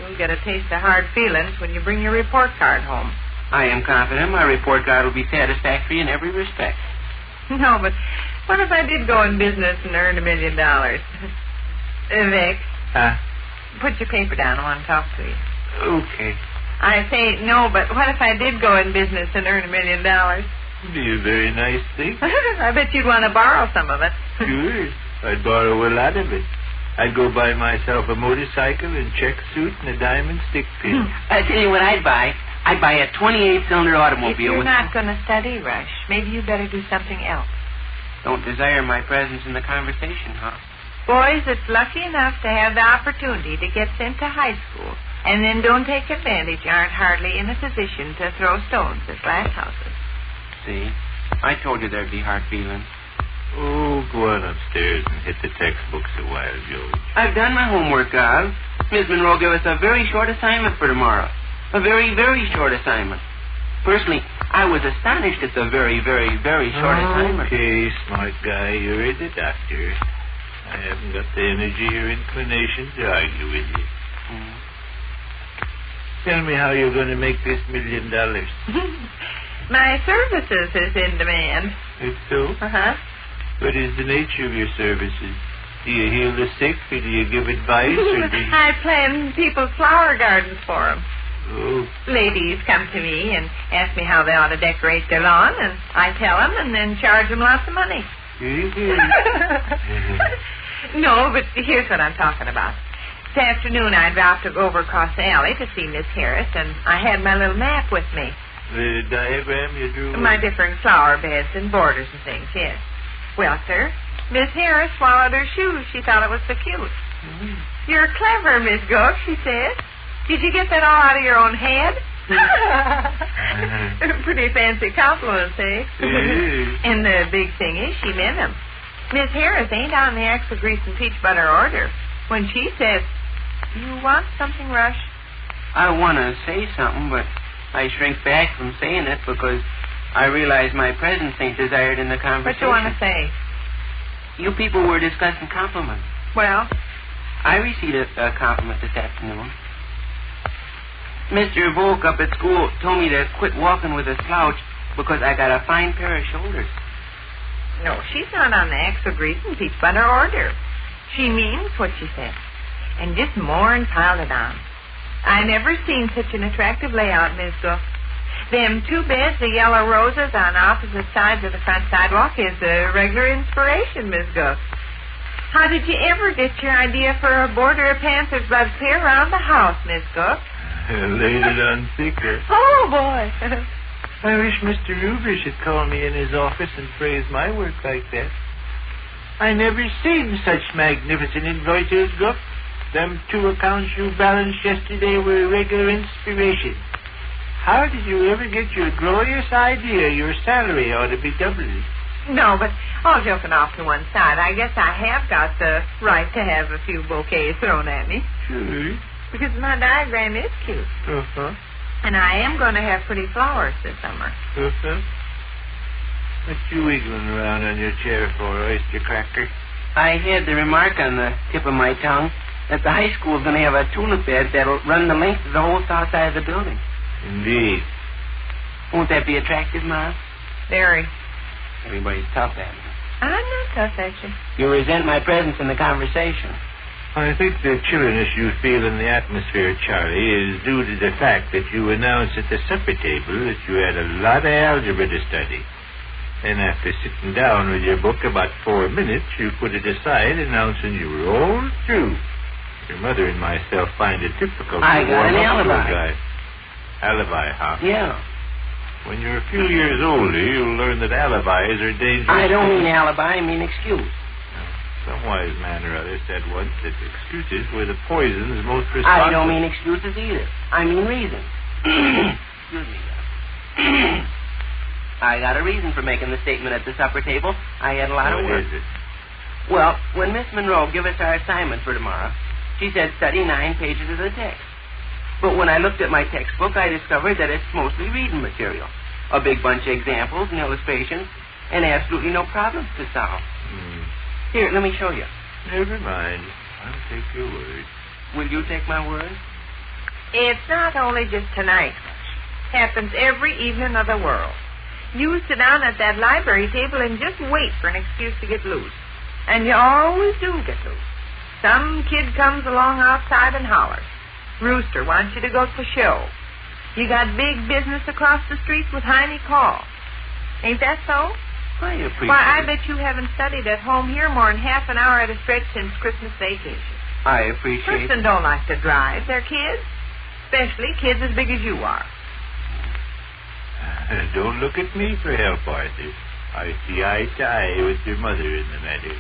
You'll get a taste of hard feelings when you bring your report card home. I am confident my report card will be satisfactory in every respect. No, but what if I did go in business and earn $1 million? Vic. Put your paper down. I want to talk to you. Okay. I say no, but what if I did go in business and earn $1 million? Be a very nice thing. I bet you'd want to borrow some of it. Sure. I'd borrow a lot of it. I'd go buy myself a motorcycle and check suit and a diamond stick pin. I tell you what I'd buy. I'd buy a 28-cylinder automobile. If you're not going to study, Rush, maybe you better do something else. Don't desire my presence in the conversation, huh? Boys that's lucky enough to have the opportunity to get sent to high school and then don't take advantage aren't hardly in a position to throw stones at glass houses. See? I told you there'd be hard feelings. Oh, go on upstairs and hit the textbooks a while, George. I've done my homework, Al. Miss Monroe gave us a very short assignment for tomorrow. A very, very short assignment. Personally, I was astonished at the very, very, very short assignment. Okay, smart guy, you're the doctor. I haven't got the energy or inclination to argue with you. Tell me how you're going to make this $1 million. My services is in demand. It's so? Uh-huh. What is the nature of your services? Do you heal the sick, or do you give advice, or do you... I plant people's flower gardens for them. Oh. Ladies come to me and ask me how they ought to decorate their lawn, and I tell them and then charge them lots of money. No, but here's what I'm talking about. This afternoon I dropped over across the alley to see Miss Harris, and I had my little map with me. The diagram you drew? My different flower beds and borders and things, yes. Well, sir, Miss Harris swallowed her shoes. She thought it was so cute. You're clever, Miss Gook, she said. Did you get that all out of your own head? Pretty fancy compliments, eh? And the big thing is, she meant them. Miss Harris ain't on the extra grease and peach butter order. When she says, "You want something, Rush?" I want to say something, but I shrink back from saying it because I realize my presence ain't desired in the conversation. What you want to say? You people were discussing compliments. Well? I received a compliment this afternoon. Mr. Volk up at school told me to quit walking with a slouch because I got a fine pair of shoulders. No, she's not on the extra grease and peach butter order. She means what she says. And just more and piled it on. I never seen such an attractive layout, Miss Gook. Them 2 beds of yellow roses on opposite sides of the front sidewalk is a regular inspiration, Miss Gook. How did you ever get your idea for a border of panther's blood clear around the house, Miss Gook? Laid it on thicker. Oh, boy. I wish Mr. Rubish had called me in his office and praised my work like that. I never seen such magnificent invoices, Gook. Them 2 accounts you balanced yesterday were a regular inspiration. How did you ever get your glorious idea your salary ought to be doubled? No, but all joking off to one side, I guess I have got the right to have a few bouquets thrown at me. Sure. Because my diagram is cute. Uh-huh. And I am going to have pretty flowers this summer. Uh-huh. What you wiggling around on your chair for, oyster cracker? I had the remark on the tip of my tongue that the high school's going to have a tulip bed that'll run the length of the whole south side of the building. Indeed. Won't that be attractive, Ma? Very. Everybody's tough at me. I'm not tough at you. You resent my presence in the conversation. I think the chilliness you feel in the atmosphere, Charlie, is due to the fact that you announced at the supper table that you had a lot of algebra to study. And after sitting down with your book about 4 minutes, you put it aside, announcing you were all through. Your mother and myself find it difficult I to got warm an up to a alibi. guy. Alibi, huh? Yeah. When you're a few years older, you'll learn that alibis are dangerous. I don't mean alibi, I mean excuse. Some wise man or other said once that excuses were the poisons most responsible. I don't mean excuses either. I mean reason. Excuse me. I got a reason for making the statement at the supper table. I had a lot of work. What is it? Well, when Miss Monroe gave us our assignment for tomorrow, she said study 9 pages of the text. But when I looked at my textbook, I discovered that it's mostly reading material. A big bunch of examples and illustrations, and absolutely no problems to solve. Here, let me show you. Never mind. I'll take your word. Will you take my word? It's not only just tonight. Happens every evening of the world. You sit down at that library table and just wait for an excuse to get loose. And you always do get loose. Some kid comes along outside and hollers. Rooster wants you to go to the show. You got big business across the street with Heine Call. Ain't that so? I appreciate Why, I it. bet you haven't studied at home here more than half an hour at a stretch since Christmas vacation. I appreciate it. Person don't like to drive. They're kids. Especially kids as big as you are. Don't look at me for help, Arthur. I see eye to eye with your mother in the matter.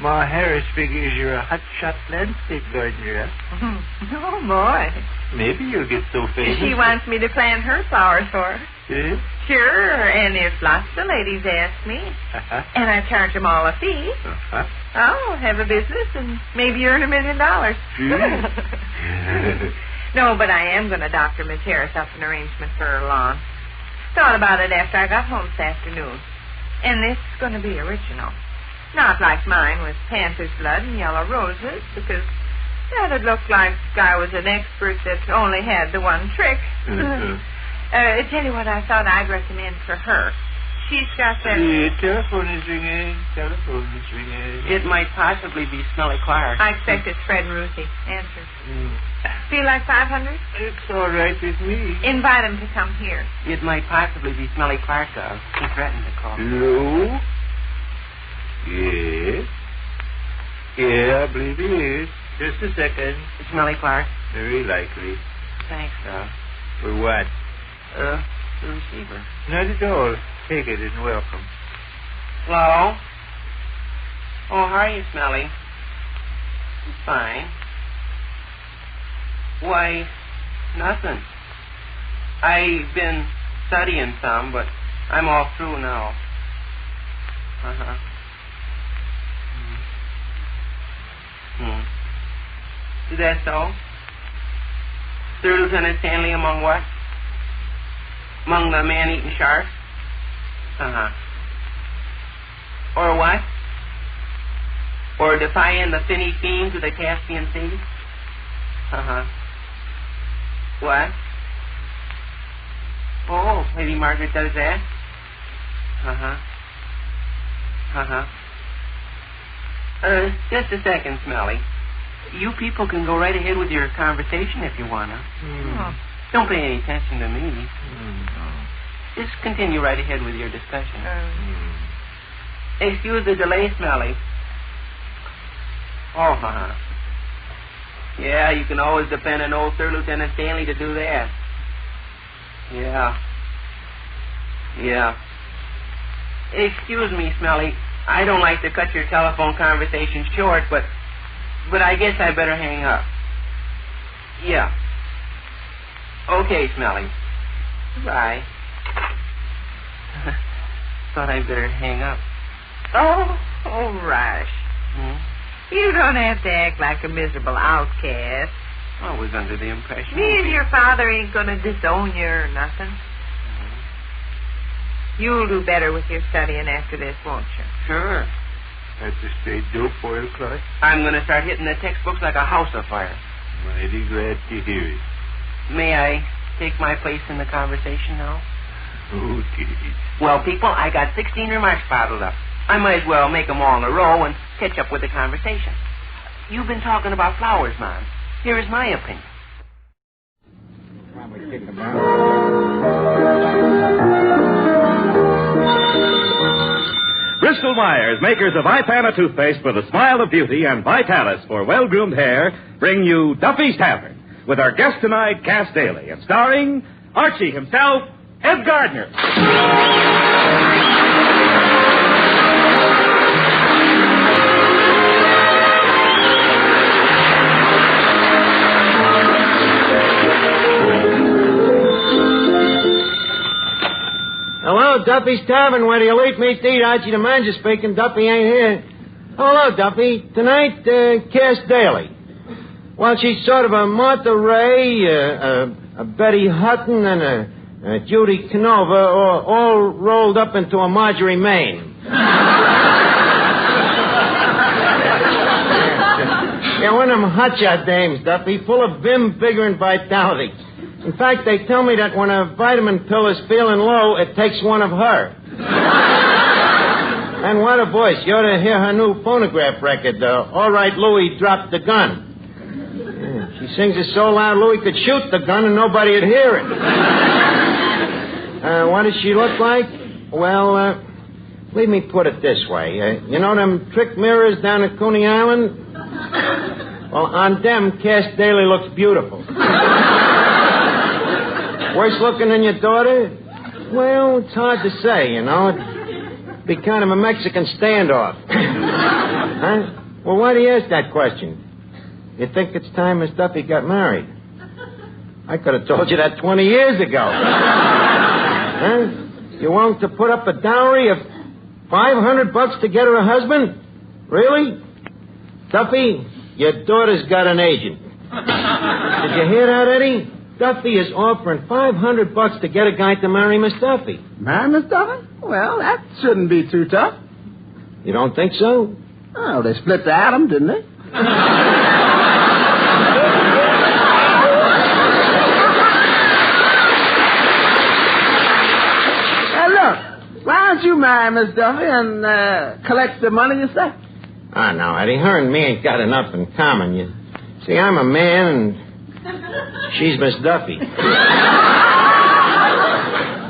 Ma Harris figures you're a hot-shot landscape gardener, huh? Oh, boy. Maybe you'll get so famous. She wants me to plant her flowers for her. Eh? Sure, and if lots of ladies ask me, and I charge them all a fee, I'll have a business and maybe earn $1 million. No, but I am going to doctor Miss Harris up an arrangement for her lawn. Thought about it after I got home this afternoon. And this is going to be original. Not like mine with panther's blood and yellow roses, because that'd look like I was an expert that only had the one trick. Tell you what I thought I'd recommend for her. She's got that... The telephone is ringing. Telephone is ringing. It might possibly be Smelly Clark. I expect it's Fred and Ruthie. Answer. Feel like 500? It's all right with me. Invite him to come here. It might possibly be Smelly Clark, He threatened to call. Hello? Yes? Yeah, I believe he is. Just a second. It's Smelly Clark. Very likely. Thanks, For what? The receiver. Not at all. Take it and welcome. Hello? Oh, how are you, Smelly? Fine. Why, nothing. I've been studying some, but I'm all through now. Uh-huh. Is that so? Third Lieutenant Stanley among what? Among the man-eating sharks? Uh-huh. Or what? Or defying the finny fiends of the Caspian Sea? Uh-huh. What? Oh, Lady Margaret does that? Uh-huh. Uh-huh. Just a second, Smelly. You people can go right ahead with your conversation if you wanna. Don't pay any attention to me. Just continue right ahead with your discussion. Excuse the delay, Smelly. Oh, yeah, you can always depend on old Third Lieutenant Stanley to do that. Yeah. Excuse me, Smelly. I don't like to cut your telephone conversation short, but I guess I better hang up. Yeah. Okay, Smelly. Bye. Thought I'd better hang up. Oh, rash. You don't have to act like a miserable outcast. I was under the impression. Me and your father ain't going to disown you or nothing. You'll do better with your studying after this, won't you? Sure. That's a straight dope, oil cloth. I'm going to start hitting the textbooks like a house afire. Mighty glad to hear it. May I take my place in the conversation now? Okay. Well, people, I got 16 remarks bottled up. I might as well make them all in a row and catch up with the conversation. You've been talking about flowers, Mom. Here is my opinion. Bristol Myers, makers of Ipana toothpaste for the smile of beauty and Vitalis for well-groomed hair, bring you Duffy's Tavern with our guest tonight, Cass Daly, and starring Archie himself, Ed Gardner. Hello, Duffy's Tavern. Where do you leave me to eat? Archie the manager speaking. Duffy ain't here. Hello, Duffy. Tonight, Cass Daly. Well, she's sort of a Martha Ray, a Betty Hutton, and a Judy Canova, all rolled up into a Marjorie Main. Yeah, one of them hotshot dames, Duffy, full of vim, vigor, and vitality. In fact, they tell me that when a vitamin pill is feeling low, it takes one of her. And what a voice. You ought to hear her new phonograph record, All Right, Louie Dropped the Gun. Yeah, she sings it so loud, Louie could shoot the gun and nobody would hear it. What does she look like? Well, let me put it this way. You know them trick mirrors down at Coney Island? Well, on them, Cass Daly looks beautiful. Worse looking than your daughter? Well, it's hard to say, you know. It'd be kind of a Mexican standoff. Huh? Well, why do you ask that question? You think it's time Miss Duffy got married? I could have told you that 20 years ago. Huh? You willing to put up a dowry of $500 to get her a husband? Really? Duffy, your daughter's got an agent. Did you hear that, Eddie? Duffy is offering $500 to get a guy to marry Miss Duffy. Marry Miss Duffy? Well, that shouldn't be too tough. You don't think so? Oh, they split the atom, didn't they? Hey, look, why don't you marry Miss Duffy and collect the money yourself? Ah, no, Eddie, her and me ain't got enough in common. You see, I'm a man and she's Miss Duffy.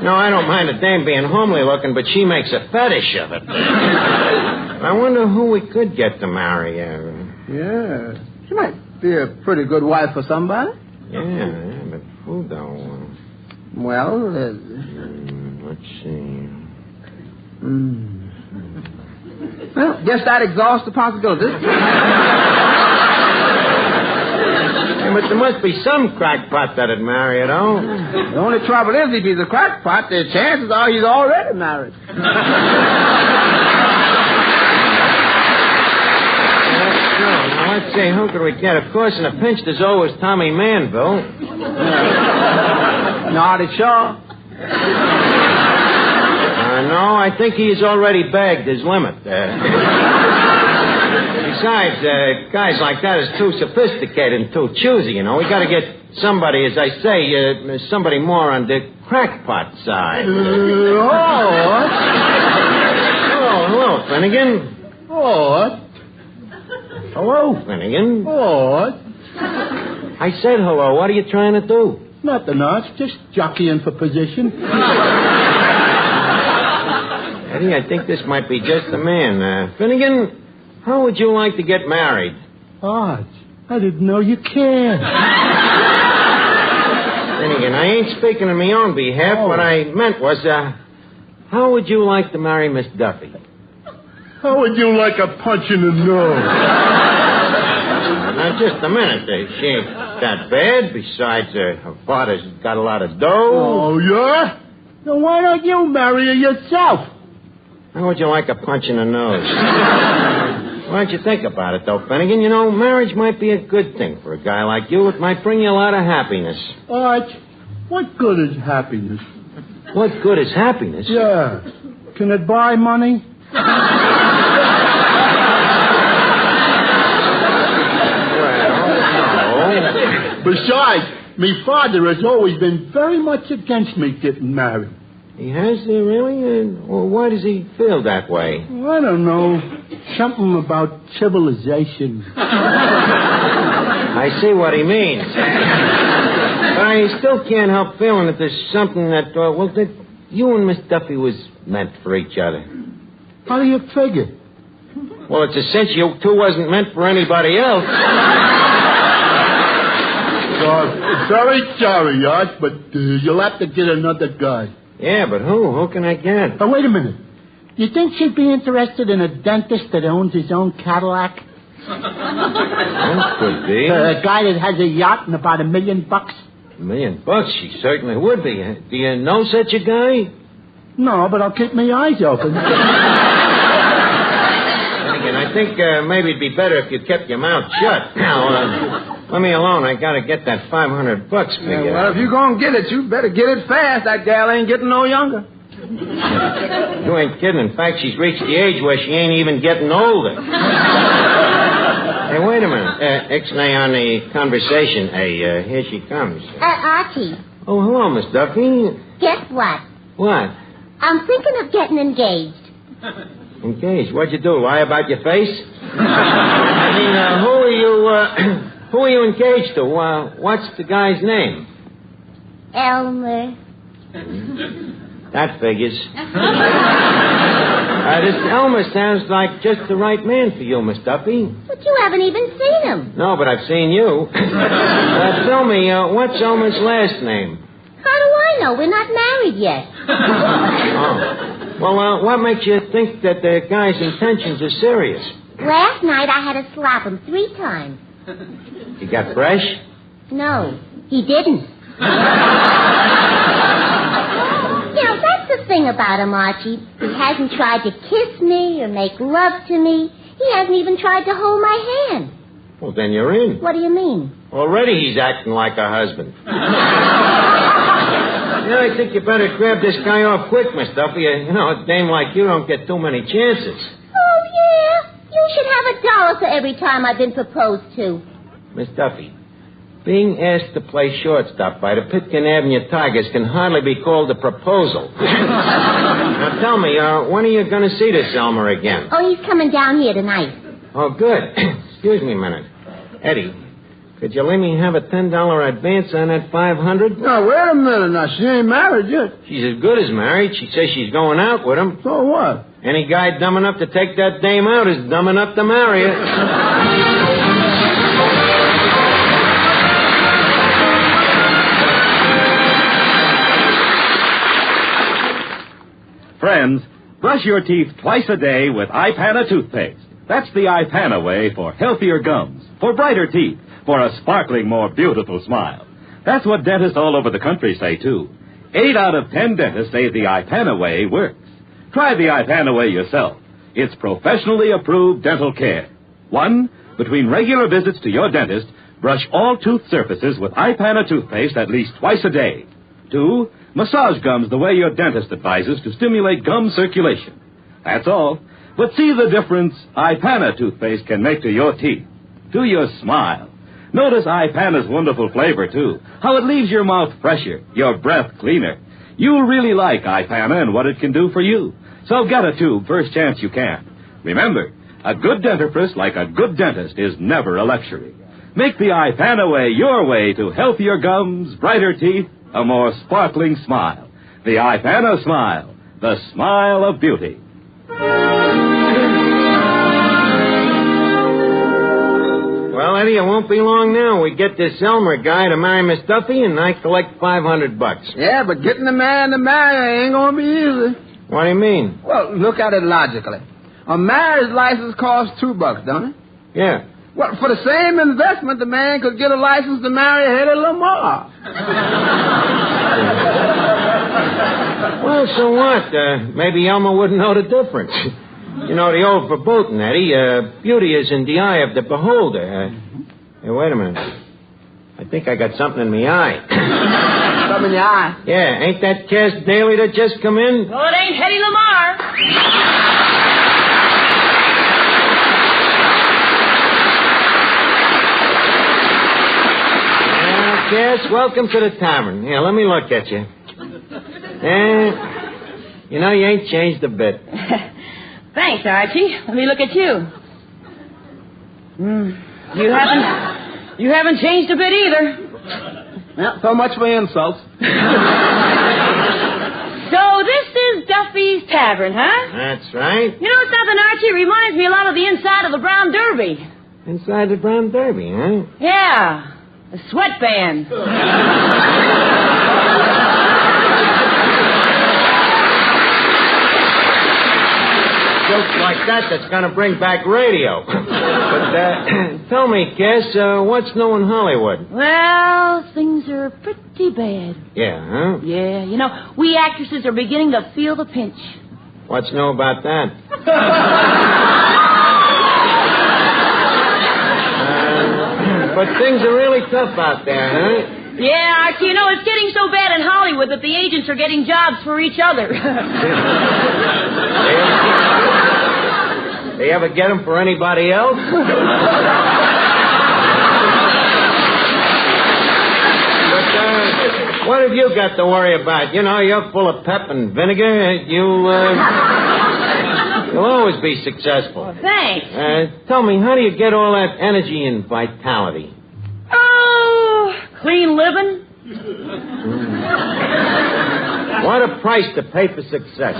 No, I don't mind a dame being homely looking, but she makes a fetish of it. I wonder who we could get to marry her. Yeah, she might be a pretty good wife for somebody. Yeah, but who though? Well, let's see. Well, guess that exhausts the possibilities. But there must be some crackpot that'd marry her, though. The only trouble is, if he's a crackpot, the chances are he's already married. Now, let's see, who could we get? Of course, in a pinch, there's always Tommy Manville. Naughty Shaw. No, I think he's already bagged his limit. Besides, guys like that is too sophisticated and too choosy, you know. We got to get somebody, as I say, somebody more on the crackpot side. Oh, hello, Finnegan. What? Hello, Finnegan. What? I said hello. What are you trying to do? Nothing much. Just jockeying for position. Eddie, I think this might be just the man. Finnegan, how would you like to get married? Arch, I didn't know you cared. Finnegan, I ain't speaking on my own behalf. What I meant was, how would you like to marry Miss Duffy? How would you like a punch in the nose? Now, just a minute. She ain't that bad. Besides, her father's got a lot of dough. Oh, yeah? Then why don't you marry her yourself? How would you like a punch in the nose? Why don't you think about it, though, Finnegan? You know, marriage might be a good thing for a guy like you. It might bring you a lot of happiness. Arch, what good is happiness? What good is happiness? Yeah. Can it buy money? Besides, me father has always been very much against me getting married. He has, really? Well, why does he feel that way? I don't know. Something about civilization. I see what he means. But I still can't help feeling that there's something that, that you and Miss Duffy was meant for each other. How do you figure? Well, it's a cinch you two wasn't meant for anybody else. Very sorry, Art, but you'll have to get another guy. Yeah, but who? Who can I get? Oh, wait a minute. You think she'd be interested in a dentist that owns his own Cadillac? That could be. A guy that has a yacht and about $1 million. $1 million? She certainly would be. Do you know such a guy? No, but I'll keep my eyes open. And I think maybe it'd be better if you kept your mouth shut. Now, let me alone. I gotta get that $500 figured. Well, if you're gonna get it, you better get it fast. That gal ain't getting no younger. You ain't kidding. In fact, she's reached the age where she ain't even getting older. Hey, wait a minute. Ixnay on the conversation. Hey, here she comes. Archie. Oh, hello, Miss Duffy. Guess what? What? I'm thinking of getting engaged. Engaged? What'd you do? Lie about your face? I mean, who are you engaged to? What's the guy's name? Elmer. That figures. This Elmer sounds like just the right man for you, Miss Duffy. But you haven't even seen him. No, but I've seen you. Tell me, what's Elmer's last name? How do I know? We're not married yet. Oh. Well, what makes you think that the guy's intentions are serious? Last night I had to slap him 3 times. He got fresh? No, he didn't. That's the thing about him, Archie. He hasn't tried to kiss me or make love to me. He hasn't even tried to hold my hand. Well, then you're in. What do you mean? Already he's acting like a husband. I think you better grab this guy off quick, Miss Duffy. A dame like you don't get too many chances. Oh, yeah? You should have $1 for every time I've been proposed to. Miss Duffy, being asked to play shortstop by the Pitkin Avenue Tigers can hardly be called a proposal. Now tell me, when are you going to see this Elmer again? Oh, he's coming down here tonight. Oh, good. Excuse me a minute. Eddie, could you let me have a $10 advance on that $500? No, wait a minute now. She ain't married yet. She's as good as married. She says she's going out with him. So what? Any guy dumb enough to take that dame out is dumb enough to marry her. Friends, brush your teeth twice a day with Ipana toothpaste. That's the Ipana way for healthier gums, for brighter teeth, for a sparkling, more beautiful smile. That's what dentists all over the country say, too. 8 out of 10 dentists say the Ipana way works. Try the Ipana way yourself. It's professionally approved dental care. 1, between regular visits to your dentist, brush all tooth surfaces with Ipana toothpaste at least twice a day. 2, massage gums the way your dentist advises to stimulate gum circulation. That's all. But see the difference Ipana toothpaste can make to your teeth, to your smile. Notice Ipana's wonderful flavor, too. How it leaves your mouth fresher, your breath cleaner. You'll really like Ipana and what it can do for you. So get a tube first chance you can. Remember, a good dentifrice like a good dentist is never a luxury. Make the Ipana way your way to healthier gums, brighter teeth, a more sparkling smile. The Ipana smile, the smile of beauty. Well, Eddie, it won't be long now. We get this Elmer guy to marry Miss Duffy, and I collect $500. Yeah, but getting the man to marry ain't gonna be easy. What do you mean? Well, look at it logically. A marriage license costs $2, don't it? Yeah. Well, for the same investment, the man could get a license to marry Hedy Lamarr. Well, so what? Maybe Elmer wouldn't know the difference. You know, the old verboten, Eddie. Beauty is in the eye of the beholder. Hey, wait a minute. I think I got something in my eye. Something in your eye? Yeah, ain't that Cass Daly that just come in? Well, it ain't Hetty Lamar. Cass, welcome to the tavern. Here, let me look at you. You know, you ain't changed a bit. Thanks, Archie. Let me look at you. You haven't changed a bit either. Yeah, so much for insults. So this is Duffy's Tavern, huh? That's right. You know something, Archie? It reminds me a lot of the inside of the Brown Derby. Inside the Brown Derby, huh? Yeah. A sweatband. Jokes like that's going to bring back radio. But tell me, Cass, what's new in Hollywood? Well, things are pretty bad. Yeah, huh? Yeah, you know, we actresses are beginning to feel the pinch. What's new about that? But things are really tough out there, huh? Yeah, Archie, you know, it's getting so bad in Hollywood that the agents are getting jobs for each other. They ever get them for anybody else? But, what have you got to worry about? You know, you're full of pep and vinegar. You'll always be successful. Well, thanks. Tell me, how do you get all that energy and vitality? Oh, clean living. What a price to pay for success.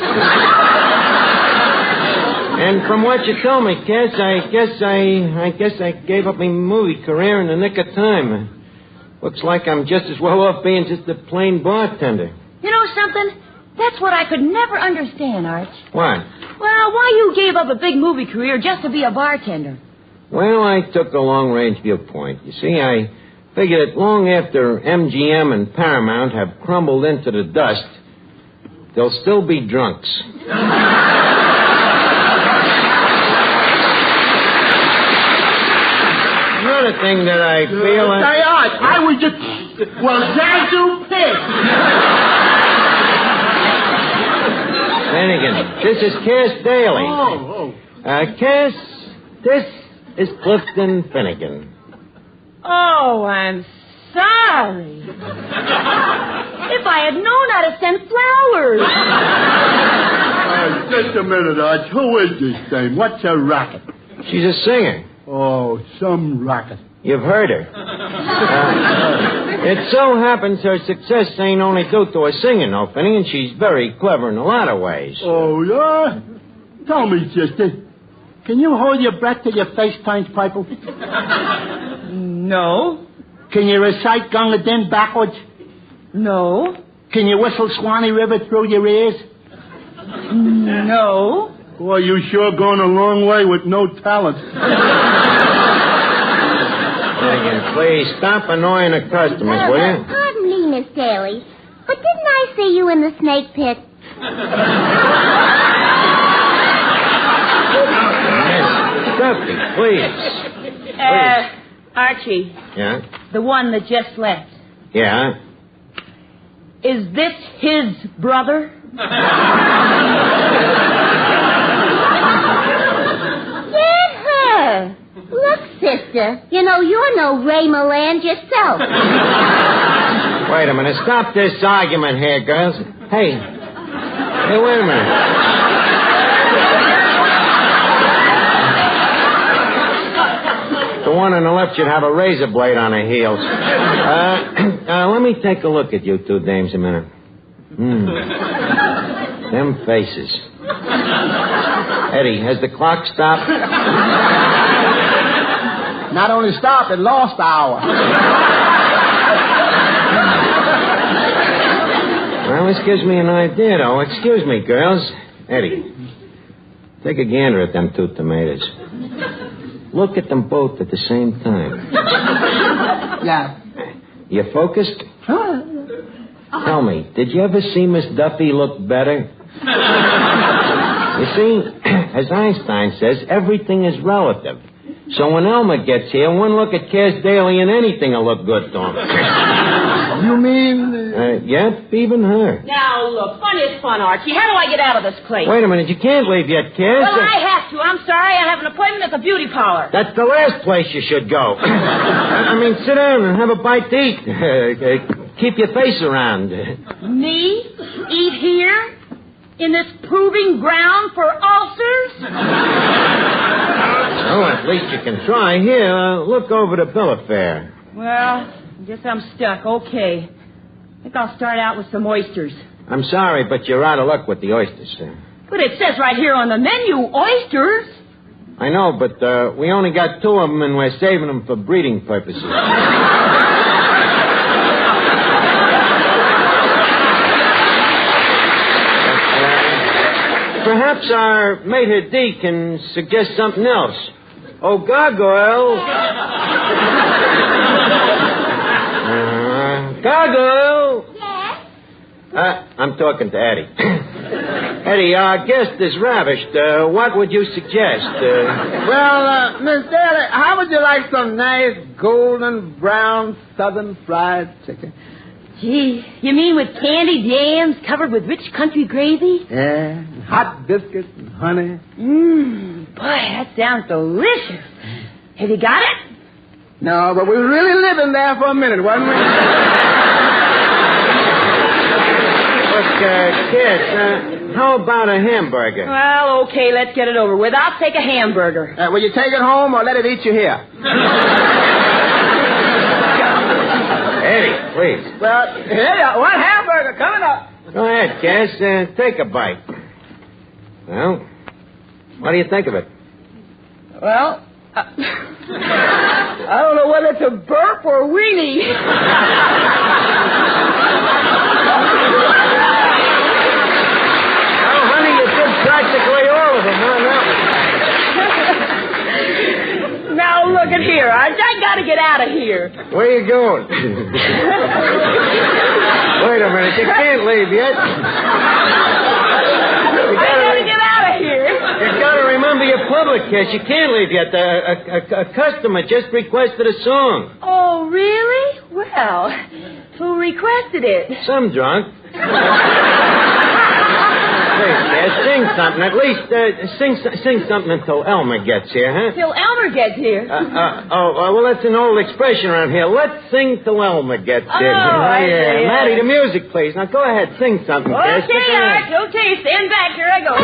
And from what you told me, Cass, I guess I gave up my movie career in the nick of time. Looks like I'm just as well off being just a plain bartender. You know something? That's what I could never understand, Arch. What? Well, why you gave up a big movie career just to be a bartender? Well, I took a long-range viewpoint. You see, I figured that long after MGM and Paramount have crumbled into the dust, there'll still be drunks. Another thing that I feel... Say, Art, I was just... Well, Zazu pissed. Finnegan, this is Cass Daly. Cass, this is Clifton Finnegan. Oh, I'm sorry. If I had known how to send flowers. Just a minute, Art. Who is this dame? What's her racket? She's a singer. Oh, some racket. You've heard her. It so happens her success ain't only due to her singing, no, Finnegan. She's very clever in a lot of ways. Oh, yeah? Tell me, sister, can you hold your breath till your face turns purple? No. Can you recite Gunga Din backwards? No. Can you whistle Swanee River through your ears? No. Boy, you sure gone a long way with no talent. Finnegan, please stop annoying the customers, will you? Pardon me, Miss Daly, but didn't I see you in the snake pit? Miss Duffy, please. Archie. Yeah? The one that just left. Yeah? Is this his brother? Get her. Look, sister, you know you're no Ray Milland yourself. Wait a minute. Stop this argument here, girls. Hey, wait a minute. The one on the left should have a razor blade on her heels. Let me take a look at you two dames a minute. Them faces. Eddie, has the clock stopped? Not only stopped, it lost the hour. Well, this gives me an idea, though. Excuse me, girls. Eddie, take a gander at them two tomatoes. Look at them both at the same time. Yeah. You focused? Tell me, did you ever see Miss Duffy look better? You see, as Einstein says, everything is relative. So when Elmer gets here, one look at Cass Daly and anything will look good to him. You mean... Yep, even her. Now, look, fun is fun, Archie. How do I get out of this place? Wait a minute, you can't leave yet, Cass. Well, I have to. I'm sorry. I have an appointment at the beauty parlor. That's the last place you should go. I mean, sit down and have a bite to eat. Keep your face around. Me? Eat here? In this proving ground for ulcers? Oh, at least you can try. Here, look over the bill of fare. Well, I guess I'm stuck. Okay. I think I'll start out with some oysters. I'm sorry, but you're out of luck with the oysters, sir. But it says right here on the menu, oysters. I know, but we only got 2 of them, and we're saving them for breeding purposes. Perhaps our mate D can suggest something else. Oh, gargoyle. Gargoyle. Yes? I'm talking to Eddie. Eddie, our guest is ravished. What would you suggest? Well, Miss Daly, how would you like some nice golden brown southern fried chicken? Gee, you mean with candied yams covered with rich country gravy? Yeah, and hot biscuits and honey. Boy, that sounds delicious. Have you got it? No, but we were really living there for a minute, wasn't we? Look, kids, how about a hamburger? Well, okay, let's get it over with. I'll take a hamburger. Will you take it home or let it eat you here? Eddie, please. Well, here, one hamburger coming up. Go ahead, Cass. Take a bite. Well, what do you think of it? Well, I don't know whether it's a burp or weenie. Oh, honey, you did practically all of them, huh? Now, look at here. I got to get out of here. Where you going? Wait a minute. You can't leave yet. I got to get out of here. You got to remember your public, Cass. You can't leave yet. A customer just requested a song. Oh, really? Well, who requested it? Some drunk. Please, Cass, sing something. At least sing something until Elmer gets here, huh? Till Elmer gets here. Well, that's an old expression around here. Let's sing till Elmer gets here. Yeah. Maddie, the music, please. Now, go ahead, sing something, Cass. Okay, Art. Okay, stand back. Here I go.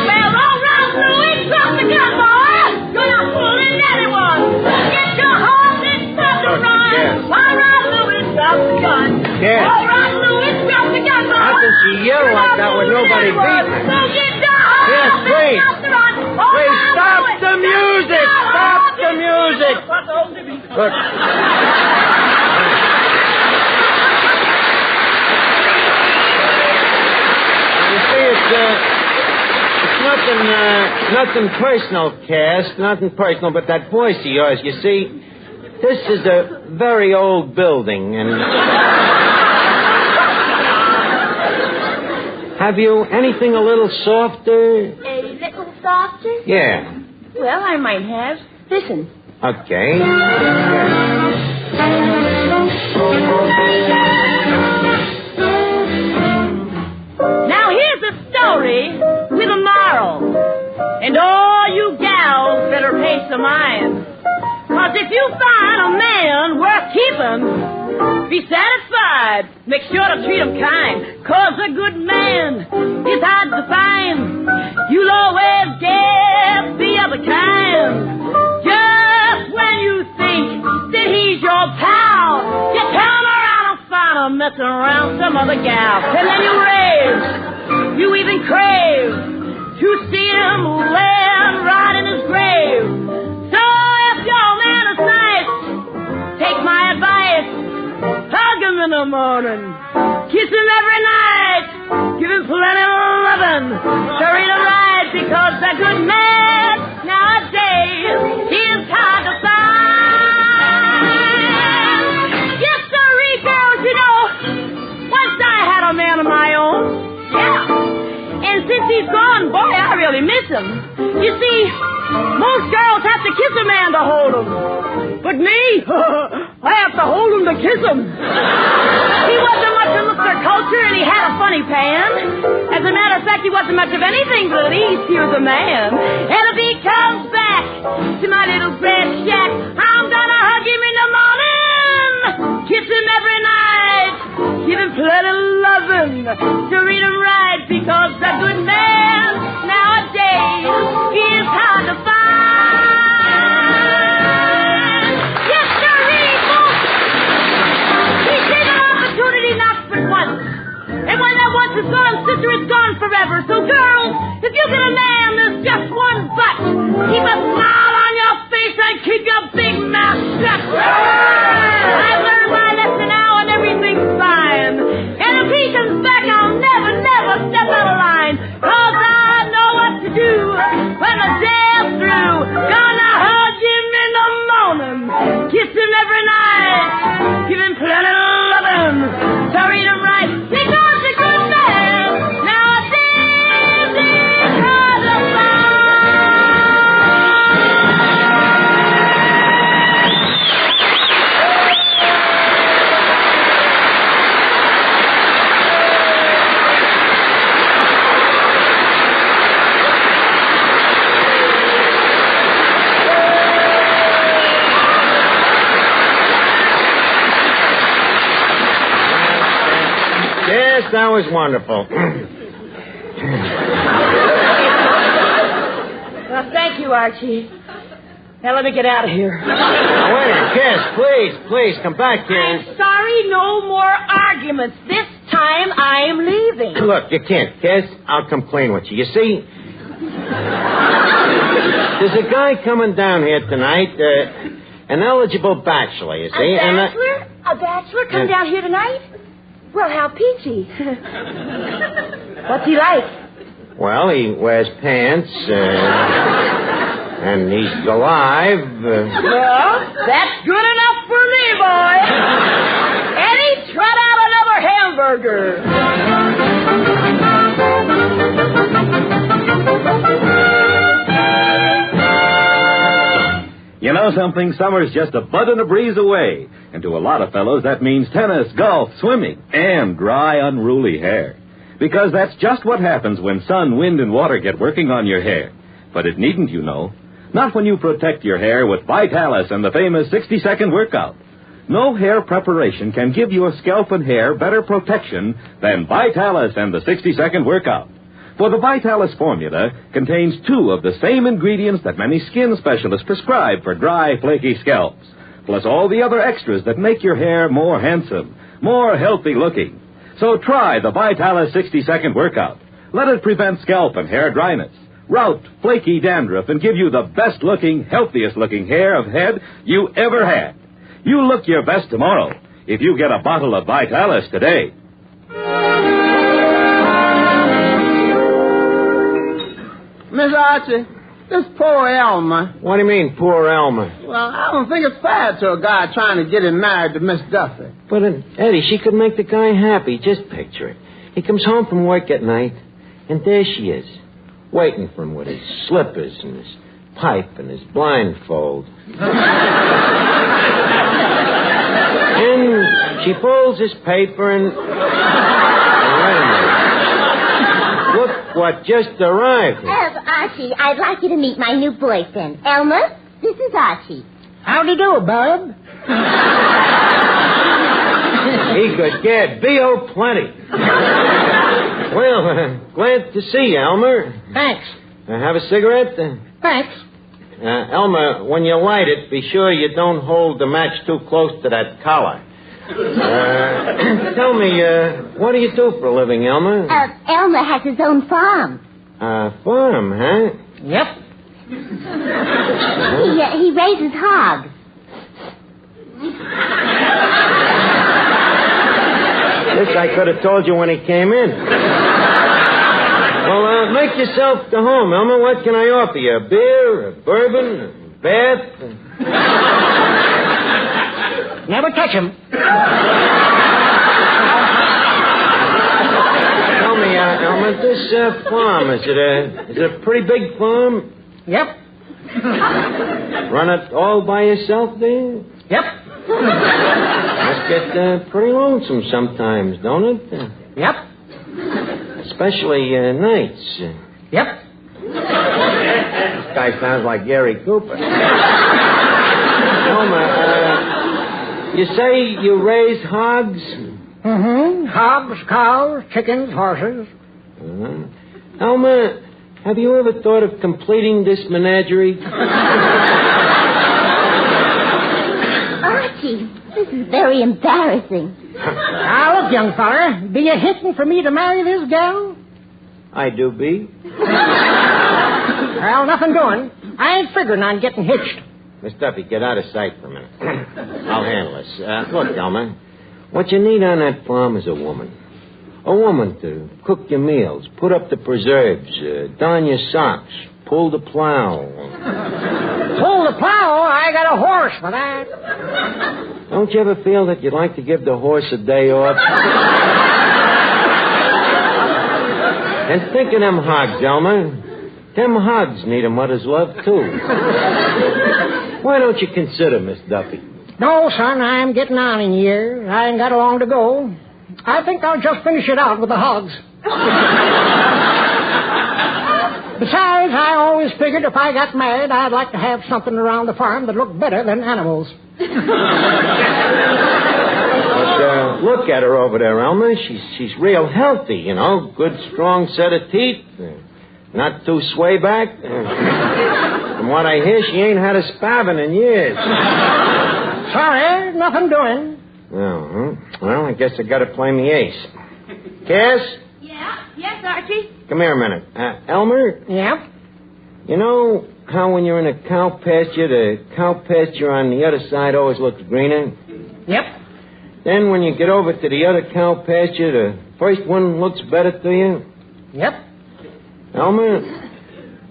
Well, all right, Louie, drop the gun, boy. You're not fooling anyone. Get your horse and stop the run. All right, Louie, drop the gun. Yes. All right, Louie, drop the gun, boy. How can she yell like that with nobody beating her? So get your horse Yes, please. and stop the run. Please, stop the music. Stop the music. Look. You see, it's nothing personal, Cass. Nothing personal, but that voice of yours, you see, this is a very old building, and... Have you anything a little softer? A little softer? Yeah. Well, I might have. Listen. Okay. Now here's a story with a moral. And all you gals better pay some mind. 'Cause if you find a man worth keeping, be satisfied. Make sure to treat him kind. 'Cause a good man is hard to find. You'll always get the other kind. Just when you think that he's your pal, you turn around and find him messing around some other gal. And then you rave, you even crave to see him laying right in his grave. So if your man is nice, take my advice. Hug him in the morning, kiss him every night, give him plenty of loving, hurry to ride, because a good man nowadays is hard to find. Yes, sirree, girls, you know, once I had a man of my own. he's gone, boy, I really miss him. You see, most girls have to kiss a man to hold him. But me, I have to hold him to kiss him. He wasn't much of Mr. Culture, and he had a funny pan. As a matter of fact, he wasn't much of anything, but at least he was a man. And if he comes back to my little bread shack, I'm gonna hug him in the morning, kiss him every night, give him plenty of loving to read him right, because a good man nowadays is hard to find. Yes, sir, he takes an opportunity not for once. And when that once is gone, sister, it's gone forever. So, girls, if you get a man, there's just one but. Keep a smile on your face and keep your big mouth shut. I've learned my lesson now, and everything's fine. And if he comes back, I'll never, never step out of line. Cause I know what to do when the day's through. Gonna hug him in the morning, kiss him every night, give him plenty of loving to read him right. Because a good man nowadays is hard to find. Yes, that was wonderful. Well, thank you, Archie. Now let me get out of here. Wait a minute, Kiss, please, come back here. I'm sorry, no more arguments. This time I am leaving. Look, you can't, Kiss. I'll come clean with you. You see, there's a guy coming down here tonight, an eligible bachelor, you see. A bachelor? A bachelor come down here tonight? Well, how peachy. What's he like? Well, he wears pants, and he's alive. Well, that's good enough for me, boy. And he trot out another hamburger. You know something? Summer's just a bud and a breeze away. And to a lot of fellows, that means tennis, golf, swimming, and dry, unruly hair. Because that's just what happens when sun, wind, and water get working on your hair. But it needn't, you know. Not when you protect your hair with Vitalis and the famous 60-second workout. No hair preparation can give your scalp and hair better protection than Vitalis and the 60-second workout. For the Vitalis formula contains 2 of the same ingredients that many skin specialists prescribe for dry, flaky scalps, plus all the other extras that make your hair more handsome, more healthy looking. So try the Vitalis 60-second workout. Let it prevent scalp and hair dryness, rout flaky dandruff, and give you the best-looking, healthiest-looking hair of head you ever had. You look your best tomorrow if you get a bottle of Vitalis today. Miss Archie, this poor Elmer. What do you mean, poor Elmer? Well, I don't think it's fair to a guy trying to get him married to Miss Duffy. But, Eddie, she could make the guy happy. Just picture it. He comes home from work at night, and there she is, waiting for him with his slippers and his pipe and his blindfold. And she folds his paper and... Wait a minute. Look what just arrived here. Archie, I'd like you to meet my new boyfriend. Elmer, this is Archie. Howdy do, bub. He could get B.O. plenty. Well, glad to see you, Elmer. Thanks. Have a cigarette? Thanks. Elmer, when you light it, be sure you don't hold the match too close to that collar. Tell me, what do you do for a living, Elmer? Elmer has his own farm. Farm, huh? Yep. He raises hogs. This I could have told you when he came in. Well, make yourself to home, Elmer. What can I offer you? A beer, a bourbon, a bath? Never touch him. Tell me, Elmer, This farm, is it a pretty big farm? Yep. Run it all by yourself there? Yep. Must get pretty lonesome sometimes, don't it? Yep. Especially nights. Yep. This guy sounds like Gary Cooper. Elmer, you say you raise hogs? Mm-hmm. Hogs, cows, chickens, horses. Elmer, have you ever thought of completing this menagerie? Archie, this is very embarrassing. Now, look, young fella, be you hitting for me to marry this gal? I do be. Well, nothing doing. I ain't figuring on getting hitched. Miss Duffy, get out of sight for a minute. I'll handle this. Look, Elmer, what you need on that farm is a woman. A woman to cook your meals, put up the preserves, darn your socks, pull the plow. Pull the plow? I got a horse for that. Don't you ever feel that you'd like to give the horse a day off? And think of them hogs, Elmer. Them hogs need a mother's love, too. Why don't you consider Miss Duffy? No, son, I'm getting on in years. I ain't got long to go. I think I'll just finish it out with the hogs. Besides, I always figured if I got married, I'd like to have something around the farm that looked better than animals. But look at her over there, Elmer. She's real healthy, you know. Good, strong set of teeth. Not too sway back. From what I hear, she ain't had a spavin in years. Sorry, nothing doing. Oh, well, I guess I got to play me ace. Cass? Yeah? Yes, Archie? Come here a minute. Elmer? Yeah? You know how when you're in a cow pasture, the cow pasture on the other side always looks greener? Yep. Then when you get over to the other cow pasture, the first one looks better to you? Yep. Elmer,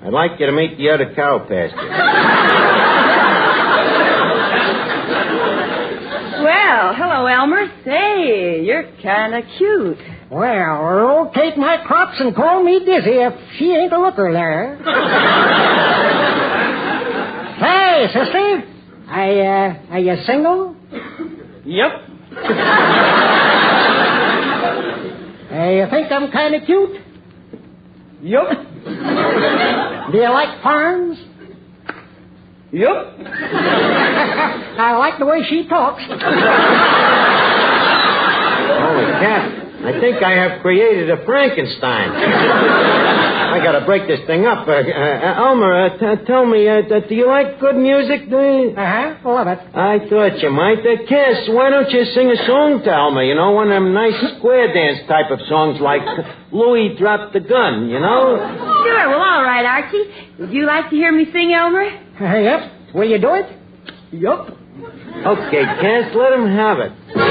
I'd like you to meet the other cow pasture. Well, hello, Elmer. Say, you're kind of cute. Well, rotate my crops and call me dizzy if she ain't a looker there. Hey, sister. Are you single? Yep. You think I'm kind of cute? Yep. Do you like farms? Yep. I like the way she talks. Holy cat. I think I have created a Frankenstein. I got to break this thing up. Elmer, tell me, do you like good music, do you? Uh-huh. Love it. I thought you might. Kiss, why don't you sing a song to Elmer? You know, one of them nice square dance type of songs like Louis Dropped the Gun, you know? Sure. Well, all right, Archie. Would you like to hear me sing, Elmer? Yep. Will you do it? Yup. Okay, Cass, let him have it. Well,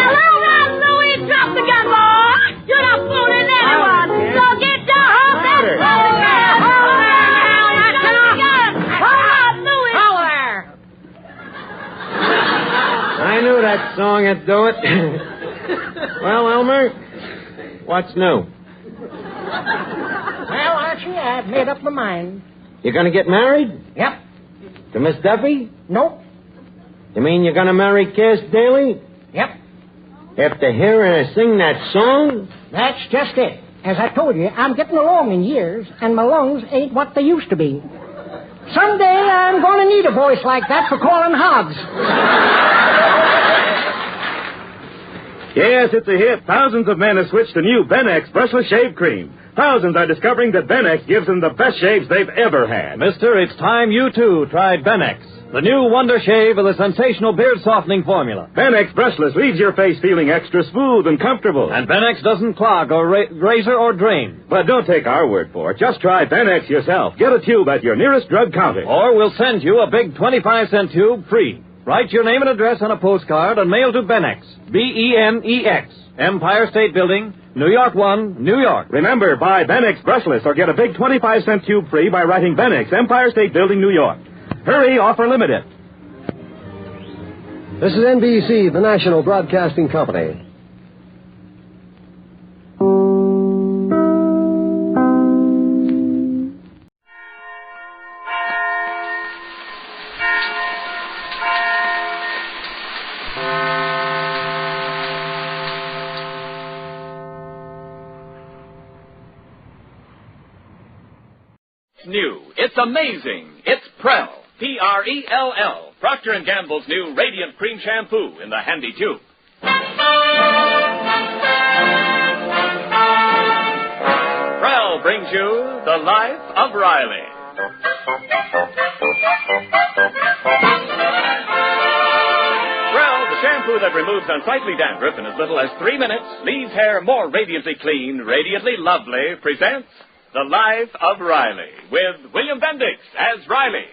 all right, Louis, drop the gun, boy. You're not fooling anyone. So get down. Hold that phone there. Hold there now. Drop the gun. Hold on, Louis. Hold there. I knew that song would do it. Well, Elmer, what's new? Well, Archie, I've made up my mind. You're going to get married? Yep. To Miss Duffy? Nope. You mean you're going to marry Cass Daly? Yep. After hearing her sing that song? That's just it. As I told you, I'm getting along in years, and my lungs ain't what they used to be. Someday I'm going to need a voice like that for calling hogs. Yes, it's a hit. Thousands of men have switched to new Benex brushless shave cream. Thousands are discovering that Benex gives them the best shaves they've ever had. Mister, it's time you, too, tried Benex. The new Wonder Shave with a sensational beard-softening formula. Benex brushless leaves your face feeling extra smooth and comfortable. And Benex doesn't clog or razor or drain. But don't take our word for it. Just try Benex yourself. Get a tube at your nearest drug counter. Or we'll send you a big 25-cent tube free. Write your name and address on a postcard and mail to Benex. B-E-N-E-X. Empire State Building, New York 1, New York. Remember, buy Benex brushless or get a big 25-cent tube free by writing Benex, Empire State Building, New York. Hurry, offer limited. This is NBC, the national broadcasting company. new. It's amazing. It's Prell. P-R-E-L-L. Procter & Gamble's new Radiant Cream Shampoo in the handy tube. Prell brings you The Life of Riley. Prell, the shampoo that removes unsightly dandruff in as little as 3 minutes, leaves hair more radiantly clean, radiantly lovely, presents The Life of Riley with William Bendix as Riley.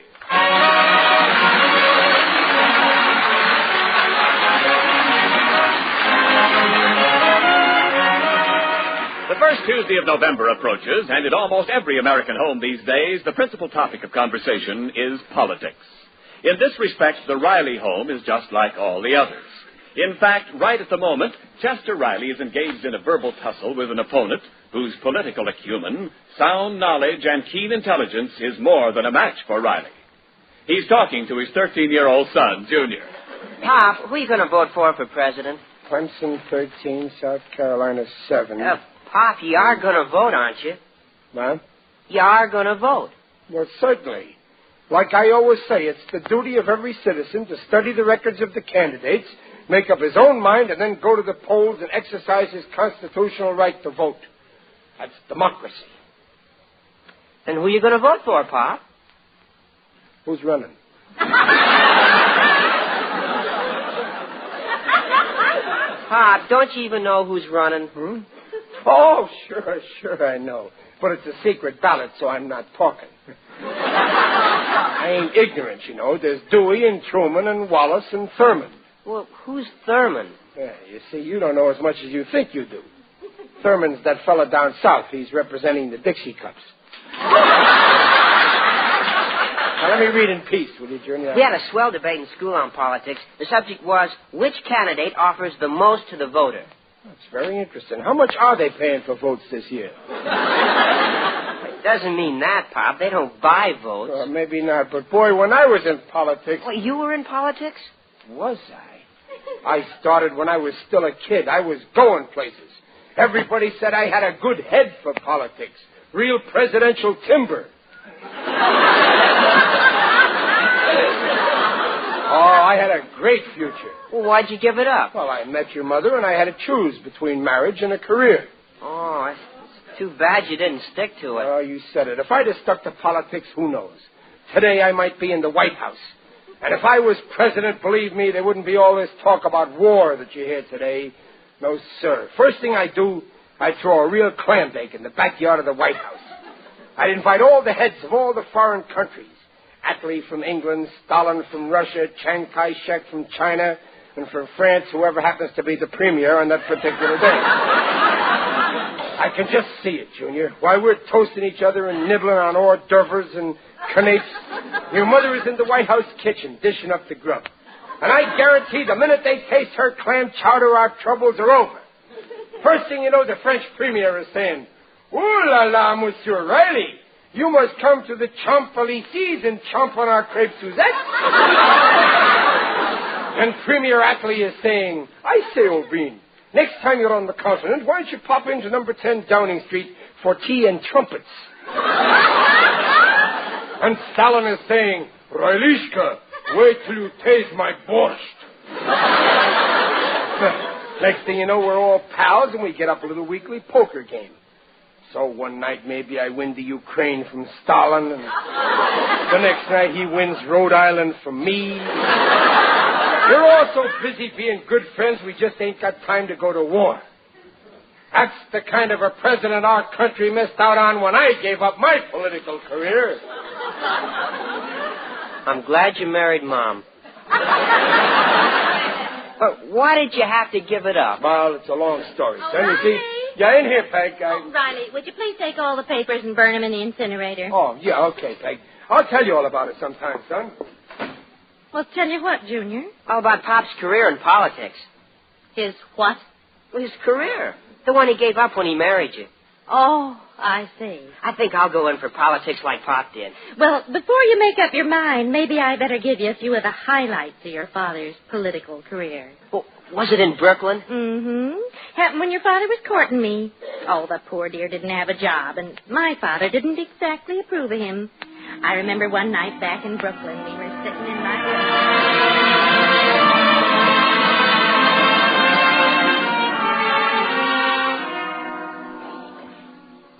The first Tuesday of November approaches, and in almost every American home these days, the principal topic of conversation is politics. In this respect, the Riley home is just like all the others. In fact, right at the moment, Chester Riley is engaged in a verbal tussle with an opponent whose political acumen, sound knowledge, and keen intelligence is more than a match for Riley. He's talking to his 13-year-old son, Junior. Pop, who are you going to vote for president? Clemson 13, South Carolina 7. Pop, you are going to vote, aren't you? What? You are going to vote. Well, certainly. Like I always say, it's the duty of every citizen to study the records of the candidates, make up his own mind, and then go to the polls and exercise his constitutional right to vote. That's democracy. And who are you going to vote for, Pop? Who's running? Pop, don't you even know who's running? Oh, sure, I know. But it's a secret ballot, so I'm not talking. I ain't ignorant, you know. There's Dewey and Truman and Wallace and Thurman. Well, who's Thurman? Yeah, you see, you don't know as much as you think you do. Thurman's that fella down south. He's representing the Dixie Cups. Now, let me read in peace, will you, Junior? We had a swell debate in school on politics. The subject was, which candidate offers the most to the voter? That's very interesting. How much are they paying for votes this year? It doesn't mean that, Pop. They don't buy votes. Well, maybe not. But, boy, when I was in politics... Well, you were in politics? Was I? I started when I was still a kid. I was going places. Everybody said I had a good head for politics. Real presidential timber. Oh, I had a great future. Well, why'd you give it up? Well, I met your mother, and I had to choose between marriage and a career. Oh, it's too bad you didn't stick to it. Oh, you said it. If I'd have stuck to politics, who knows? Today I might be in the White House. And if I was president, believe me, there wouldn't be all this talk about war that you hear today. No, sir. First thing I do, I throw a real clam bake in the backyard of the White House. I'd invite all the heads of all the foreign countries. Attlee from England, Stalin from Russia, Chiang Kai-shek from China, and from France, whoever happens to be the premier on that particular day. I can just see it, Junior. While we're toasting each other and nibbling on hors d'oeuvres and canapes, your mother is in the White House kitchen dishing up the grub. And I guarantee the minute they taste her clam chowder, our troubles are over. First thing you know, the French premier is saying, "Ooh la la, Monsieur Riley. You must come to the Champs-Élysées and chomp on our crepe Suzette." And Premier Attlee is saying, "I say, O'Brien, next time you're on the continent, why don't you pop into number 10 Downing Street for tea and trumpets?" And Stalin is saying, "Rilishka, wait till you taste my borscht." Next thing you know, we're all pals, and we get up a little weekly poker game. So one night, maybe I win the Ukraine from Stalin, and the next night he wins Rhode Island from me. We're all so busy being good friends, we just ain't got time to go to war. That's the kind of a president our country missed out on when I gave up my political career. I'm glad you married Mom. But why did you have to give it up? Well, it's a long story, son. You see... Yeah, in here, Peg. Riley, would you please take all the papers and burn them in the incinerator? Oh, yeah, okay, Peg. I'll tell you all about it sometime, son. Well, tell you what, Junior? All about Pop's career in politics. His what? Well, his career. The one he gave up when he married you. Oh, I see. I think I'll go in for politics like Pop did. Well, before you make up your mind, maybe I better give you a few of the highlights of your father's political career. Well, was it in Brooklyn? Mm-hmm. Happened when your father was courting me. Oh, the poor dear didn't have a job, and my father didn't exactly approve of him. I remember one night back in Brooklyn, we were sitting in my room.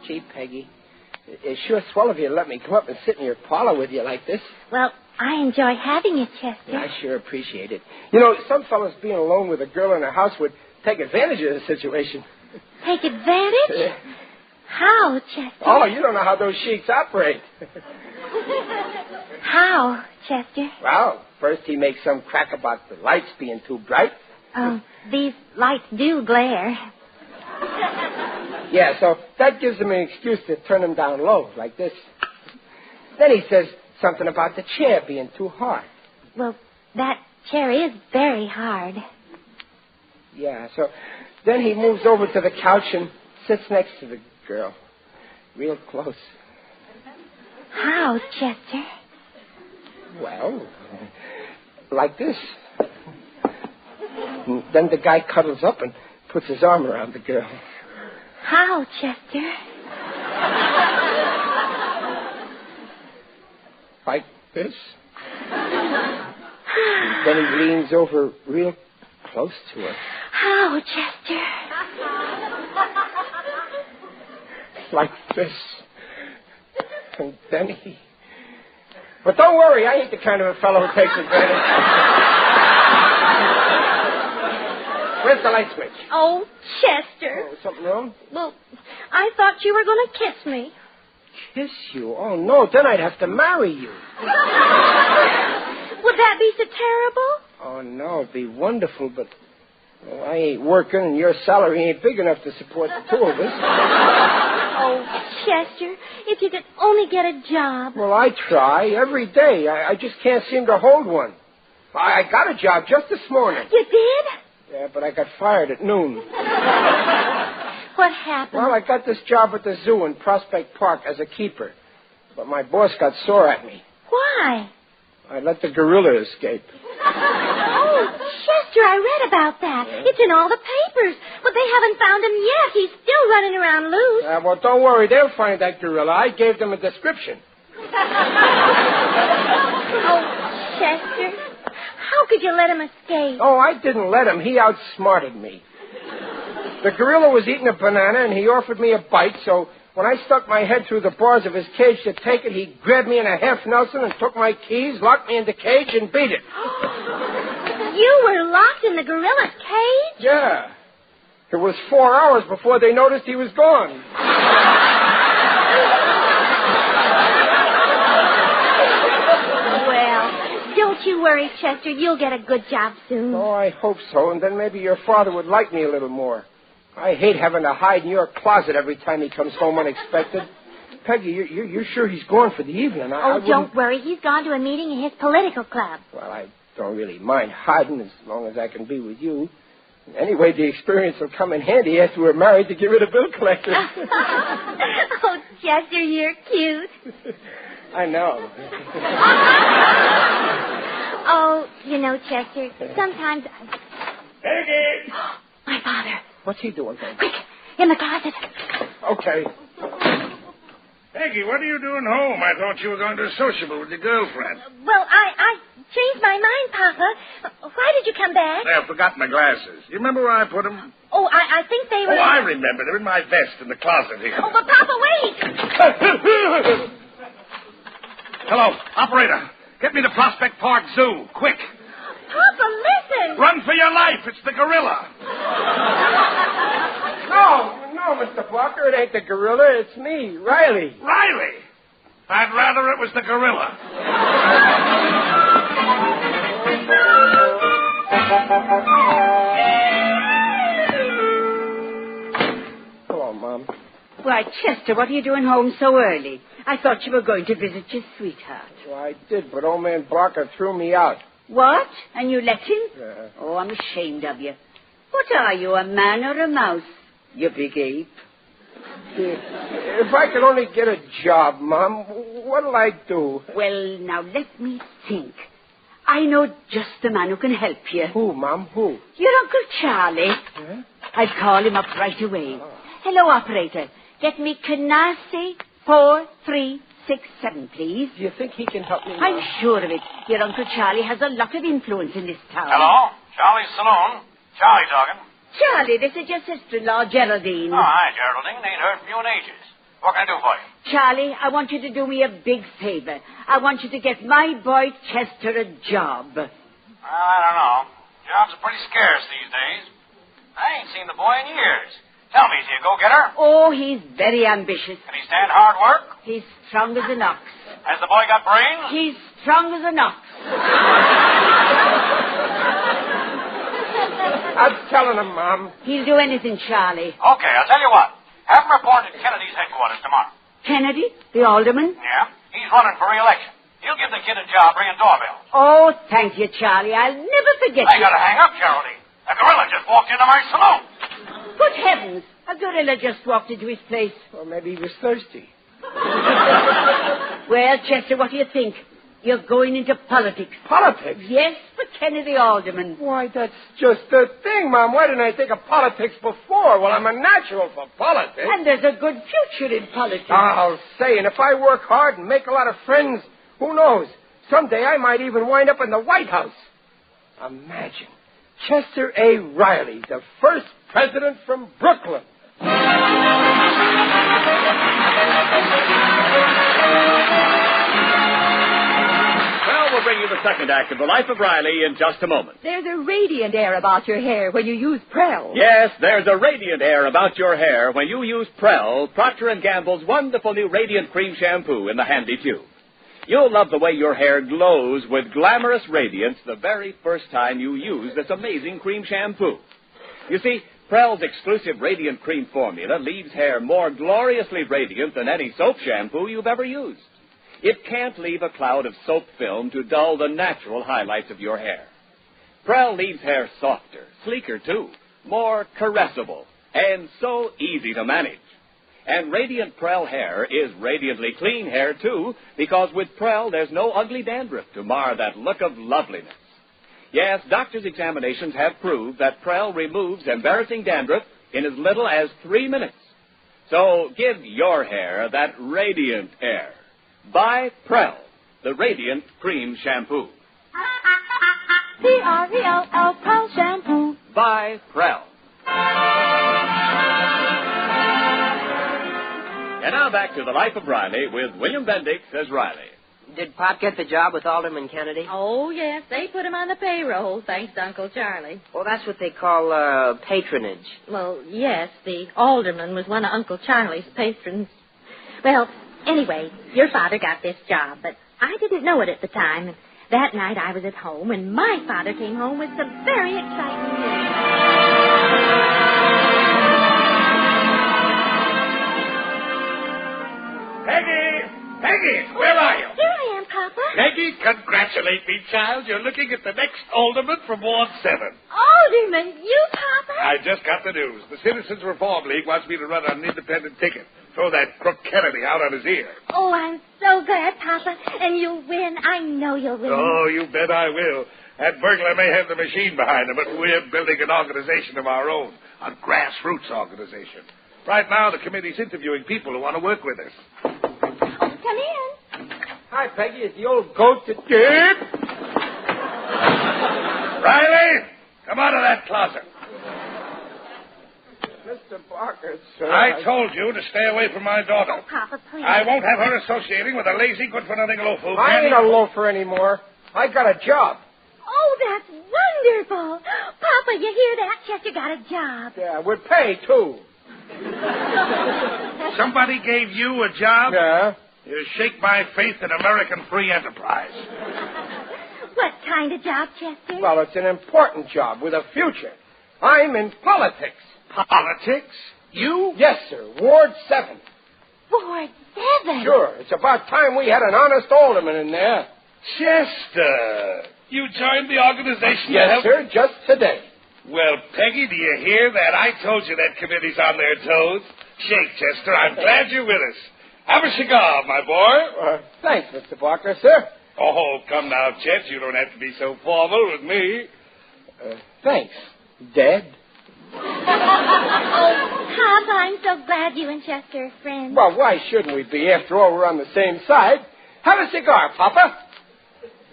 Gee, Peggy, it's sure swell of you to let me come up and sit in your parlor with you like this. Well, I enjoy having you, Chester. Yeah, I sure appreciate it. You know, some fellas being alone with a girl in a house would take advantage of the situation. Take advantage? How, Chester? Oh, you don't know how those sheiks operate. How, Chester? Well, first he makes some crack about the lights being too bright. Oh, these lights do glare. Yeah, so that gives him an excuse to turn them down low, like this. Then he says something about the chair being too hard. Well, that chair is very hard. Yeah, so then he moves over to the couch and sits next to the girl, real close. How, Chester? Well, like this. And then the guy cuddles up and puts his arm around the girl. How, Chester? Like this. Then he leans over real close to her. How, Chester? Like this. And then he... But don't worry, I ain't the kind of a fellow who takes advantage. Where's the light switch? Oh, Chester. Oh, something wrong? Well, I thought you were going to kiss me. Kiss you? Oh, no, then I'd have to marry you. Would that be so terrible? Oh, no, it'd be wonderful, but well, I ain't working and your salary ain't big enough to support the two of us. Oh, Chester, if you could only get a job. Well, I try every day. I just can't seem to hold one. I got a job just this morning. You did? Yeah, but I got fired at noon. What happened? Well, I got this job at the zoo in Prospect Park as a keeper. But my boss got sore at me. Why? I let the gorilla escape. Oh, Chester, I read about that. Yeah. It's in all the papers. But they haven't found him yet. He's still running around loose. Well, don't worry. They'll find that gorilla. I gave them a description. Oh, Chester, how could you let him escape? Oh, I didn't let him. He outsmarted me. The gorilla was eating a banana, and he offered me a bite, so when I stuck my head through the bars of his cage to take it, he grabbed me in a half Nelson and took my keys, locked me in the cage, and beat it. You were locked in the gorilla's cage? Yeah. It was 4 hours before they noticed he was gone. Well, don't you worry, Chester. You'll get a good job soon. Oh, I hope so, and then maybe your father would like me a little more. I hate having to hide in your closet every time he comes home unexpected. Peggy, you're sure he's gone for the evening? I don't worry. He's gone to a meeting in his political club. Well, I don't really mind hiding as long as I can be with you. Anyway, the experience will come in handy after we're married to get rid of bill collector. Oh, Chester, you're cute. I know. Oh, you know, Chester, sometimes... Peggy! My father. What's he doing then? Quick, in the closet. Okay. Peggy, what are you doing home? I thought you were going to a sociable with your girlfriend. Well, I changed my mind, Papa. Why did you come back? I forgot my glasses. You remember where I put them? Oh, I think they were... Oh, I remember. They're in my vest in the closet here. Oh, but Papa, wait! Hello, operator. Get me to Prospect Park Zoo, quick. Papa, listen! Run for your life. It's the gorilla. No, Mr. Blocker, it ain't the gorilla. It's me, Riley. Riley? I'd rather it was the gorilla. Hello, Mom. Why, Chester, what are you doing home so early? I thought you were going to visit your sweetheart. Well, I did, but old man Blocker threw me out. What? And you let him? Yeah. Oh, I'm ashamed of you. What are you, a man or a mouse, you big ape? If I could only get a job, Mom, what'll I do? Well, now, let me think. I know just the man who can help you. Who, Mom? Who? Your Uncle Charlie. Yeah? I'd call him up right away. Hello, operator. Get me Canarsie 4367, please. Do you think he can help me? I'm sure of it. Your Uncle Charlie has a lot of influence in this town. Hello? Charlie's Saloon. Charlie talking. Charlie, this is your sister-in-law, Geraldine. Oh, hi, Geraldine. Ain't heard from you in ages. What can I do for you? Charlie, I want you to do me a big favor. I want you to get my boy Chester a job. Well, I don't know. Jobs are pretty scarce these days. I ain't seen the boy in years. Tell me, is he a go-getter? Oh, he's very ambitious. Can he stand hard work? He's strong as an ox. Has the boy got brains? He's strong as an ox. I'm telling him, Mom. He'll do anything, Charlie. Okay, I'll tell you what. Have him report at Kennedy's headquarters tomorrow. Kennedy, the alderman? Yeah? He's running for re-election. He'll give the kid a job ringing doorbells. Oh, thank you, Charlie. I'll never forget I you. gotta hang up, Geraldine. A gorilla just walked into my saloon. Good heavens. A gorilla just walked into his place. Or maybe he was thirsty. Well, Chester, what do you think? You're going into politics. Politics? Yes, for Kennedy alderman. Why, that's just the thing, Mom. Why didn't I think of politics before? Well, I'm a natural for politics. And there's a good future in politics. I'll say, and if I work hard and make a lot of friends, who knows? Someday I might even wind up in the White House. Imagine. Chester A. Riley, the first president from Brooklyn. Well, we'll bring you the second act of The Life of Riley in just a moment. There's a radiant air about your hair when you use Prel. Yes, there's a radiant air about your hair when you use Prel, Procter & Gamble's wonderful new Radiant Cream Shampoo in the handy tube. You'll love the way your hair glows with glamorous radiance the very first time you use this amazing cream shampoo. You see, Prel's exclusive Radiant Cream formula leaves hair more gloriously radiant than any soap shampoo you've ever used. It can't leave a cloud of soap film to dull the natural highlights of your hair. Prel leaves hair softer, sleeker too, more caressable, and so easy to manage. And Radiant Prel hair is radiantly clean hair, too, because with Prel there's no ugly dandruff to mar that look of loveliness. Yes, doctors' examinations have proved that Prel removes embarrassing dandruff in as little as 3 minutes. So give your hair that radiant air. Buy Prel, the Radiant Cream Shampoo. P-R-E-L-L, Prel Shampoo. Buy Prel. And now back to The Life of Riley with William Bendix as Riley. Did Pop get the job with Alderman Kennedy? Oh, yes. They put him on the payroll, thanks to Uncle Charlie. Well, that's what they call patronage. Well, yes, the alderman was one of Uncle Charlie's patrons. Well, anyway, your father got this job, but I didn't know it at the time. That night I was at home, and my father came home with some very exciting news. Peggy, where are you? Here I am, Papa. Peggy, congratulate me, child. You're looking at the next alderman from Ward 7. Alderman, you, Papa? I just got the news. The Citizens Reform League wants me to run on an independent ticket. Throw that crook Kennedy out on his ear. Oh, I'm so glad, Papa. And you'll win. I know you'll win. Oh, you bet I will. That burglar may have the machine behind him, but we're building an organization of our own. A grassroots organization. Right now, the committee's interviewing people who want to work with us. Come in. Hi, Peggy. Is the old goat that... Did? Riley, come out of that closet. Mr. Barker, sir. I told you to stay away from my daughter. Oh, Papa, please. I won't have her associating with a lazy, good-for-nothing loafer. I ain't a loafer anymore. I got a job. Oh, that's wonderful. Papa, you hear that? Chester got a job. Yeah, with pay, too. Somebody gave you a job? Yeah. You shake my faith in American free enterprise. What kind of job, Chester? Well, it's an important job with a future. I'm in politics. Politics? You? Yes, sir. Ward 7. Ward 7? Sure. It's about time we had an honest alderman in there. Chester, you joined the organization? Yes, sir. Just today. Well, Peggy, do you hear that? I told you that committee's on their toes. Shake, Chester. I'm glad you're with us. Have a cigar, my boy. Thanks, Mr. Barker, sir. Oh, come now, Chet. You don't have to be so formal with me. Thanks, Dad. Pop, I'm so glad you and Chester are friends. Well, why shouldn't we be? After all, we're on the same side. Have a cigar, Papa.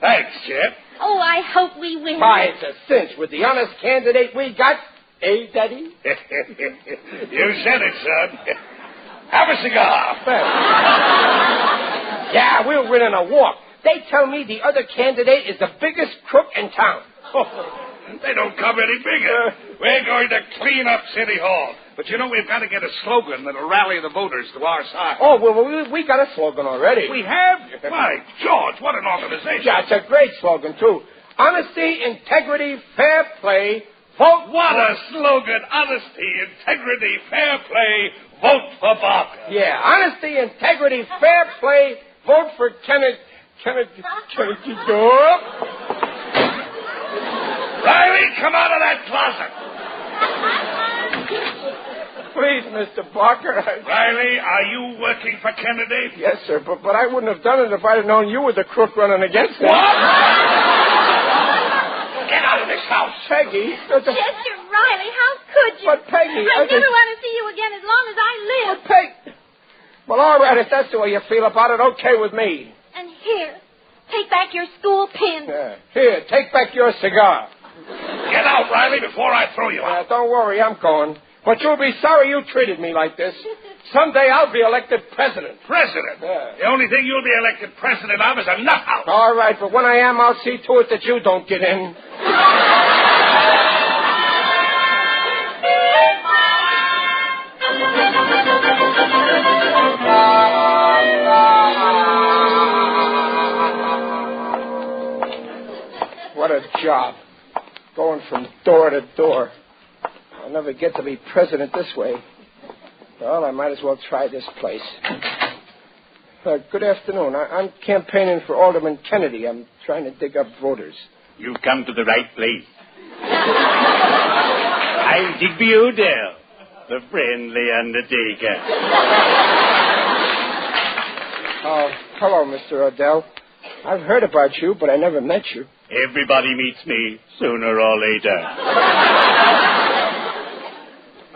Thanks, Chip. Oh, I hope we win. Why, it's a cinch with the honest candidate we got. Eh, Daddy? You said it, son. Have a cigar. Yeah, we'll win in a walk. They tell me the other candidate is the biggest crook in town. They don't come any bigger. We're going to clean up City Hall. But you know, we've got to get a slogan that'll rally the voters to our side. Oh, well, we got a slogan already. We have? My George, what an organization. Yeah, it's a great slogan, too. Honesty, integrity, fair play, vote. What a slogan. Honesty, integrity, fair play, vote for Barker. Yeah, honesty, integrity, fair play, vote for Kennedy. Riley, come out of that closet. Please, Mr. Barker. Riley, are you working for Kennedy? Yes, sir, but I wouldn't have done it if I'd have known you were the crook running against me. What? Get out of this house. Peggy. Chester, Riley, how could you? But, Peggy, I never want to see you again as long as I live. But, Peggy. Well, all right, if that's the way you feel about it, okay with me. And here, take back your school pin. Here, take back your cigar. Get out, Riley, before I throw you out. Don't worry, I'm going. But you'll be sorry you treated me like this. Someday I'll be elected president. President? The only thing you'll be elected president of is a nut house. All right, but when I am, I'll see to it that you don't get in. What a job. Going from door to door. I'll never get to be president this way. Well, I might as well try this place. Good afternoon. I'm campaigning for Alderman Kennedy. I'm trying to dig up voters. You've come to the right place. I'm Digby Odell, the friendly undertaker. Oh, hello, Mr. Odell. I've heard about you, but I never met you. Everybody meets me sooner or later.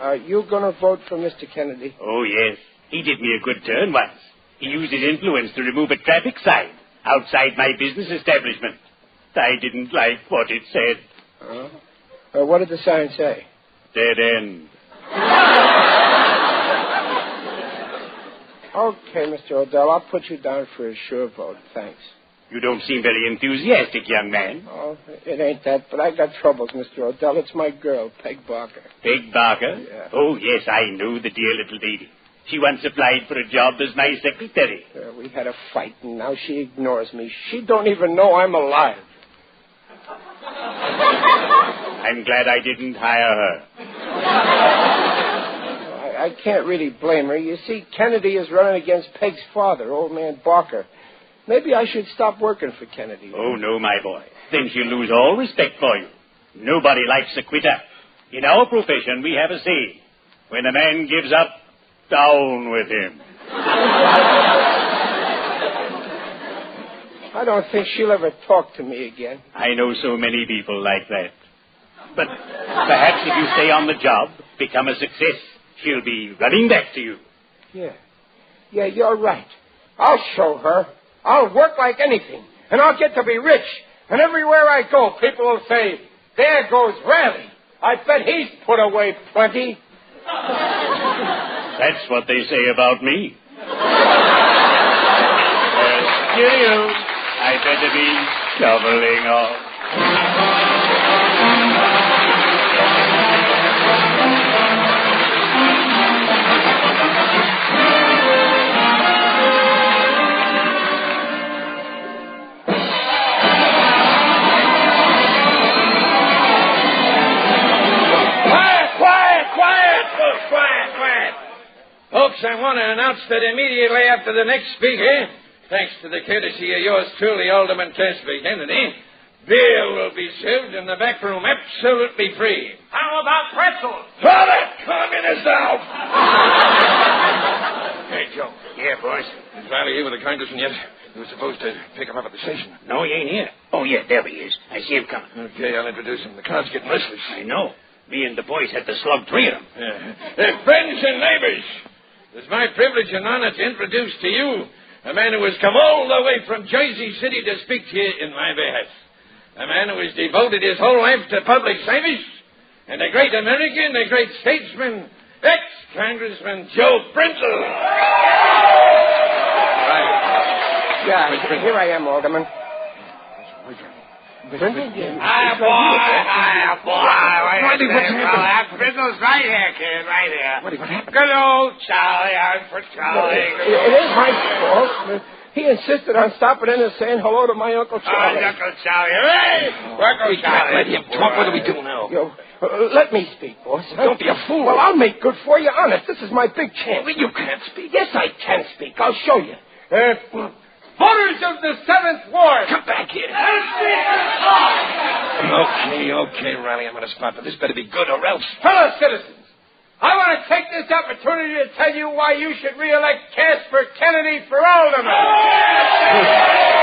Are you going to vote for Mr. Kennedy? Oh, yes. He did me a good turn once. He used his influence to remove a traffic sign outside my business establishment. I didn't like what it said. What did the sign say? Dead end. Okay, Mr. Odell, I'll put you down for a sure vote. Thanks. You don't seem very enthusiastic, young man. Oh, it ain't that, but I got troubles, Mr. Odell. It's my girl, Peg Barker. Peg Barker? Yeah. Oh, yes, I know the dear little lady. She once applied for a job as my secretary. We had a fight, and now she ignores me. She don't even know I'm alive. I'm glad I didn't hire her. I can't really blame her. You see, Kennedy is running against Peg's father, old man Barker. Maybe I should stop working for Kennedy. Oh, no, my boy. Then she'll lose all respect for you. Nobody likes a quitter. In our profession, we have a saying. When a man gives up, down with him. I don't think she'll ever talk to me again. I know so many people like that. But perhaps if you stay on the job, become a success, she'll be running back to you. Yeah, you're right. I'll show her. I'll work like anything, and I'll get to be rich. And everywhere I go, people will say, there goes Riley. I bet he's put away plenty. That's what they say about me. Cheerio. I better be shoveling off. Folks, I want to announce that immediately after the next speaker, thanks to the courtesy of yours truly, Alderman Casby Kennedy, beer will be served in the back room absolutely free. How about pretzels? Throw that communist out! Hey, Joe. Yeah, boss? Is Riley here with the congressman yet? You were supposed to pick him up at the station. No, he ain't here. Oh, yeah, there he is. I see him coming. Okay, I'll introduce him. The crowd's getting restless. I know. Me and the boys had to slug 3 of them. Friends and neighbors, it's my privilege and honor to introduce to you a man who has come all the way from Jersey City to speak to you in my behalf. A man who has devoted his whole life to public service, and a great American, a great statesman, ex-Congressman Joe Brentle. Yeah, here I am, Alderman. Brentle? Hiya, boy. Brindle's right here, kid, right here. What happened? Good old Charlie, I'm for Charlie. It ain't my fault. He insisted on stopping in and saying hello to my Uncle Charlie. Uncle Charlie. Hey! Uncle Charlie. Let him talk. What do we do now? Let me speak, boss. Don't be a fool. Well, I'll make good for you. Honest, this is my big chance. Well, you can't speak. Yes, I can speak. I'll show you. Voters of the 7th Ward. Come back here. Okay, Riley, I'm on the spot, but this better be good or else. Fellow citizens, I want to take this opportunity to tell you why you should re-elect Casper Kennedy for alderman.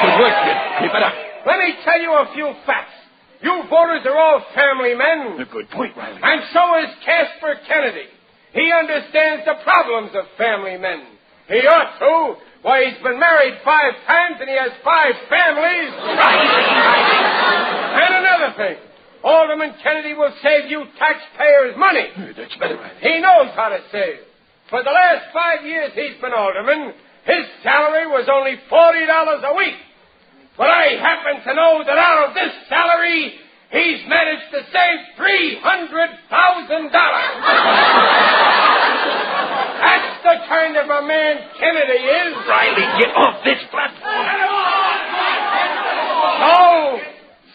Good work, kid. Keep it up. Let me tell you a few facts. You voters are all family men. A good point, Riley. And so is Casper Kennedy. He understands the problems of family men. He ought to. Why, he's been married 5 times and he has 5 families. And another thing. Alderman Kennedy will save you taxpayers money. That's better, Riley. He knows how to save. For the last 5 years he's been alderman, his salary was only $40 a week. But I happen to know that out of this salary, he's managed to save $300,000. That's the kind of a man Kennedy is. Riley, get off this platform.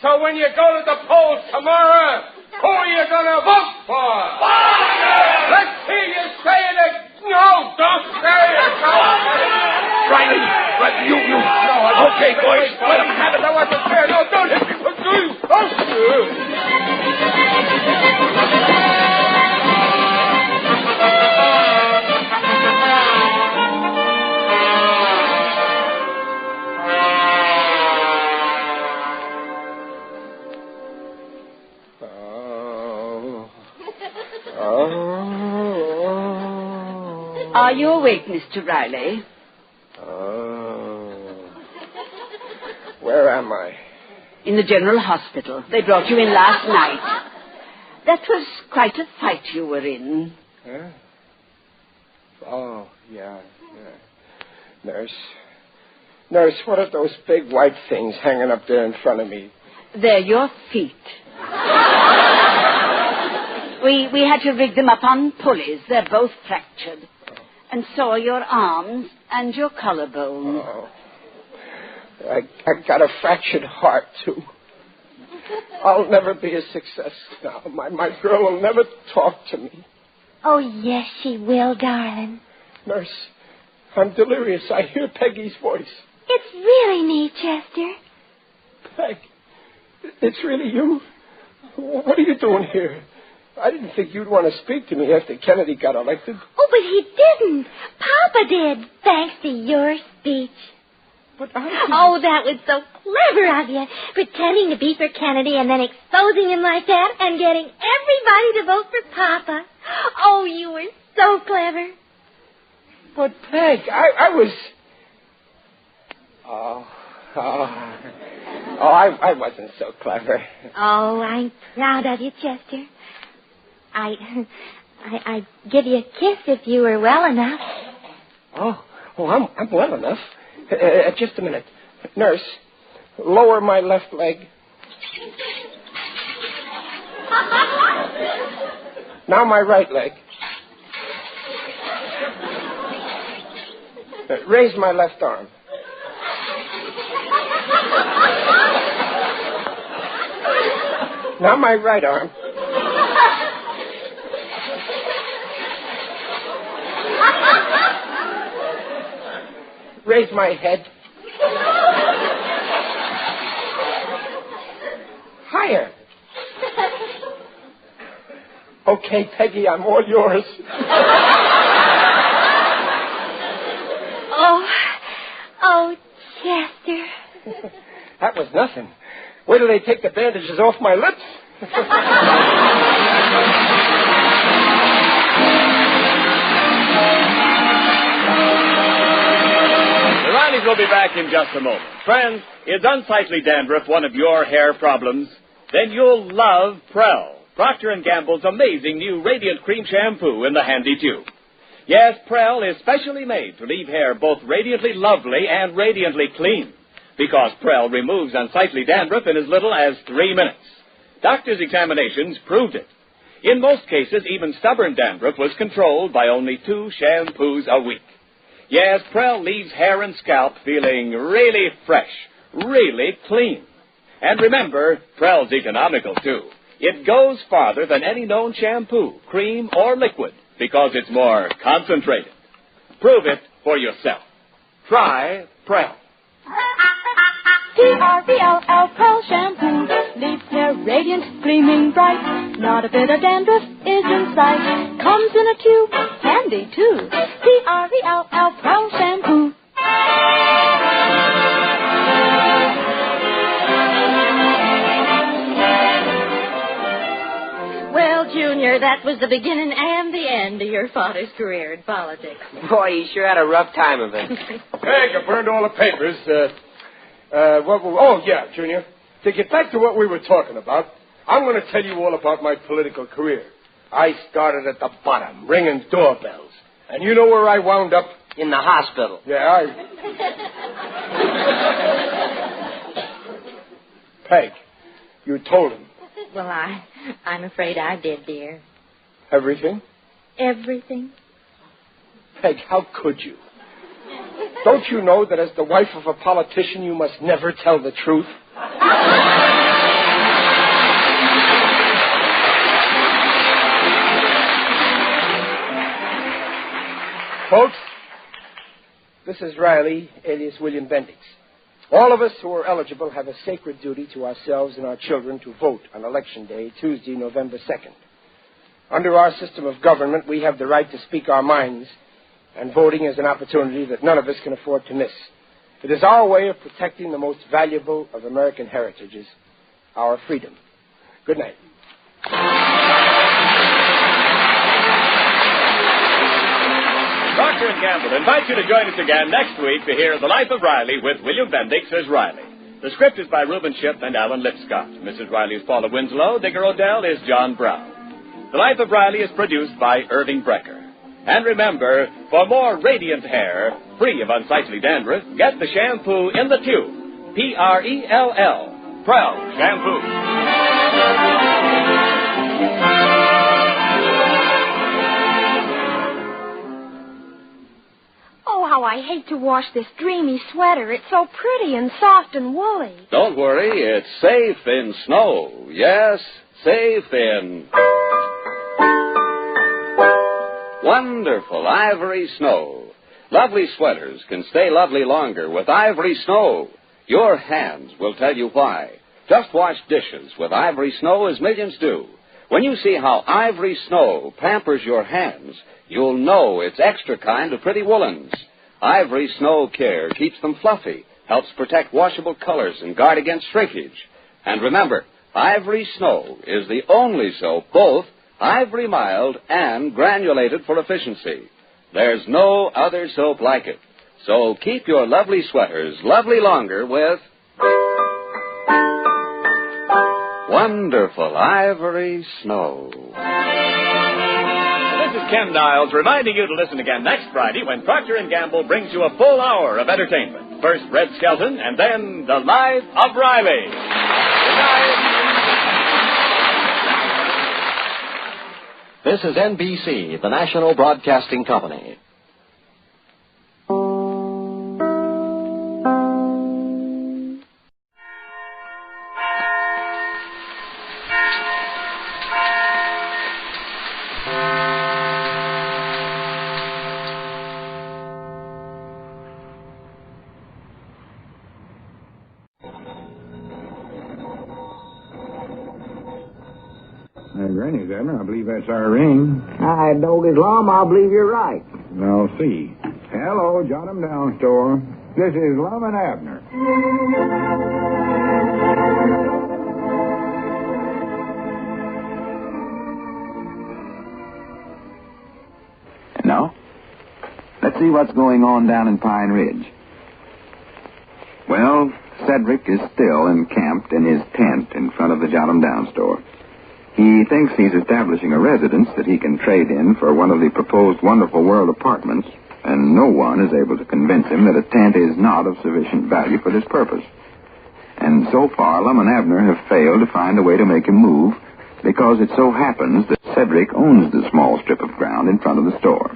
So when you go to the polls tomorrow, who are you going to vote for? Let's hear you say it. No, don't say it. Riley, you. No, okay, boys, let him have it. I wasn't fair. No, don't hit me. Are you awake, Mr. Riley? Where am I? In the General Hospital. They brought you in last night. That was quite a fight you were in. Huh? Oh, yeah. Nurse, what are those big white things hanging up there in front of me? They're your feet. We had to rig them up on pulleys. They're both fractured. And so are your arms and your collarbone. Oh. I got a fractured heart, too. I'll never be a success now. My girl will never talk to me. Oh, yes, she will, darling. Nurse, I'm delirious. I hear Peggy's voice. It's really me, Chester. Peg, it's really you? What are you doing here? I didn't think you'd want to speak to me after Kennedy got elected. Oh, but he didn't. Papa did, thanks to your speech. But Oh, that was so clever of you. Pretending to be for Kennedy and then exposing him like that and getting everybody to vote for Papa. Oh, you were so clever. But, Peg, I was... I wasn't so clever. Oh, I'm proud of you, Chester. I'd give you a kiss if you were well enough. Oh, I'm well enough. Just a minute. Nurse, lower my left leg. Now my right leg. Raise my left arm. Now my right arm. Raise my head. Higher. Okay, Peggy, I'm all yours. Oh, Chester. That was nothing. Wait till they take the bandages off my lips. back in just a moment. Friends, is unsightly dandruff one of your hair problems? Then you'll love Prel, Procter & Gamble's amazing new Radiant Cream Shampoo in the handy tube. Yes, Prel is specially made to leave hair both radiantly lovely and radiantly clean, because Prel removes unsightly dandruff in as little as 3 minutes. Doctors' examinations proved it. In most cases, even stubborn dandruff was controlled by only 2 shampoos a week. Yes, Prel leaves hair and scalp feeling really fresh, really clean. And remember, Prel's economical, too. It goes farther than any known shampoo, cream, or liquid, because it's more concentrated. Prove it for yourself. Try Prel. P-R-E-L-L, Prel Shampoo. Leaves hair radiant, gleaming bright. Not a bit of dandruff is in sight. Comes in a tube, handy too. P-R-E-L-L, Prel Shampoo. Well, Junior, that was the beginning and the end of your father's career in politics. Boy, he sure had a rough time of it. Hey, I burned all the papers. Junior. To get back to what we were talking about, I'm going to tell you all about my political career. I started at the bottom, ringing doorbells. And you know where I wound up? In the hospital. Yeah, Peg, you told him. Well, I'm afraid I did, dear. Everything? Everything. Peg, how could you? Don't you know that as the wife of a politician, you must never tell the truth? Folks, this is Riley, alias William Bendix. All of us who are eligible have a sacred duty to ourselves and our children to vote on Election Day, Tuesday, November 2nd. Under our system of government, we have the right to speak our minds, and voting is an opportunity that none of us can afford to miss. It is our way of protecting the most valuable of American heritages, our freedom. Good night. Procter & Gamble invites you to join us again next week to hear The Life of Riley with William Bendix as Riley. The script is by Reuben Shipp and Alan Lipscott. Mrs. Riley is Paula Winslow. Digger Odell is John Brown. The Life of Riley is produced by Irving Brecker. And remember, for more radiant hair, free of unsightly dandruff, get the shampoo in the tube. P-R-E-L-L. Prel Shampoo. Oh, how I hate to wash this dreamy sweater. It's so pretty and soft and woolly. Don't worry, it's safe in snow. Yes, safe in wonderful ivory snow. Lovely sweaters can stay lovely longer with ivory snow. Your hands will tell you why. Just wash dishes with ivory snow as millions do. When you see how ivory snow pampers your hands, you'll know it's extra kind of pretty woolens. Ivory snow care keeps them fluffy, helps protect washable colors and guard against shrinkage. And remember, ivory snow is the only soap both ivory mild and granulated for efficiency. There's no other soap like it. So keep your lovely sweaters lovely longer with wonderful ivory snow. This is Ken Niles reminding you to listen again next Friday when Procter & Gamble brings you a full hour of entertainment. First, Red Skelton, and then The Life of Riley. Good night. This is NBC, the National Broadcasting Company. Granny, Abner, I believe that's our ring. I don't as long, I believe you're right. I'll see. Hello, jot 'em down, store. This is Lum and Abner. Now, let's see what's going on down in Pine Ridge. Well, Cedric is still encamped in his tent in front of the Jot 'em Down store. He thinks he's establishing a residence that he can trade in for one of the proposed Wonderful World apartments, and no one is able to convince him that a tent is not of sufficient value for this purpose. And so far, Lum and Abner have failed to find a way to make him move, because it so happens that Cedric owns the small strip of ground in front of the store.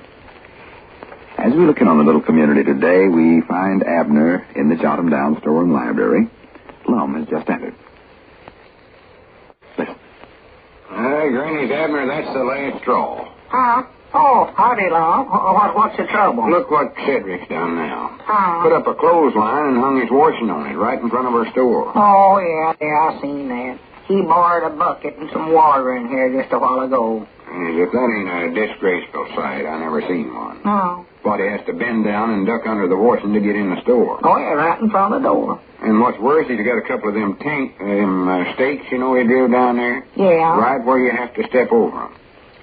As we look in on the little community today, we find Abner in the Jot 'em Down store and library. Lum has just entered. Listen. Granny's Abner, that's the last straw. Huh? Oh, howdy, Lum. What's the trouble? Look what Cedric's done now. Huh? Put up a clothesline and hung his washing on it right in front of our store. Oh, yeah, I seen that. He borrowed a bucket and some water in here just a while ago. If that ain't a disgraceful sight, I never seen one. No. But he has to bend down and duck under the washing to get in the store. Oh, yeah, right in front of the door. And what's worse, he's got a couple of them stakes, you know, he drilled down there? Yeah. Right where you have to step over them.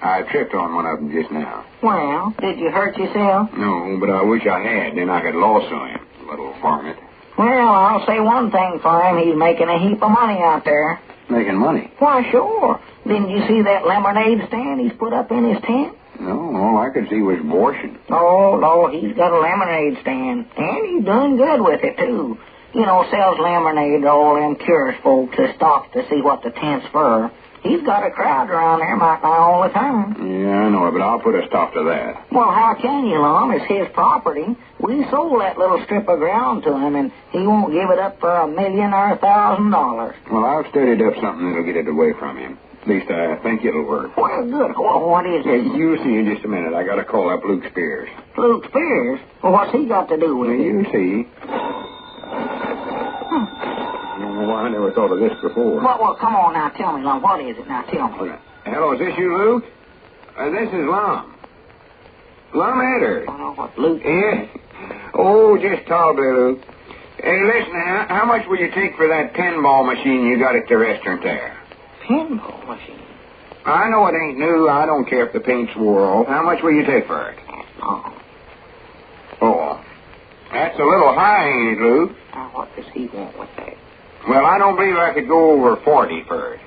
I tripped on one of them just now. Well, did you hurt yourself? No, but I wish I had. Then I could lasso him, little varmint. Well, I'll say one thing for him. He's making a heap of money out there. Making money? Why, sure. Didn't you see that lemonade stand he's put up in his tent? No, all I could see was washing. Oh, no, he's got a lemonade stand. And he's doing good with it, too. You know, sells lemonade to all them curious folks that stop to see what the tent's for. He's got a crowd around there right now all the time. Yeah, I know it, but I'll put a stop to that. Well, how can you, Lum? It's his property. We sold that little strip of ground to him, and he won't give it up for $1,000,000 or $1,000. Well, I've studied up something that'll get it away from him. At least I think it'll work. Well, good. What is it? You'll see in just a minute. I got to call up Luke Spears. Luke Spears? Well, what's he got to do with it? You see. I don't know why I never thought of this before. Well, come on now. Tell me, Lum. What is it? Now, tell me. Hello, is this you, Luke? This is Lum. Lum Adder. Oh, what, Luke? Yeah. Oh, just tolerably, Luke. Hey, listen, how much will you take for that pinball machine you got at the restaurant there? Pinball machine? I know it ain't new. I don't care if the paint's wore off. How much will you take for it? Oh. That's a little high, ain't it, Luke? Now, what does he want with that? Well, I don't believe I could go over 40 for it.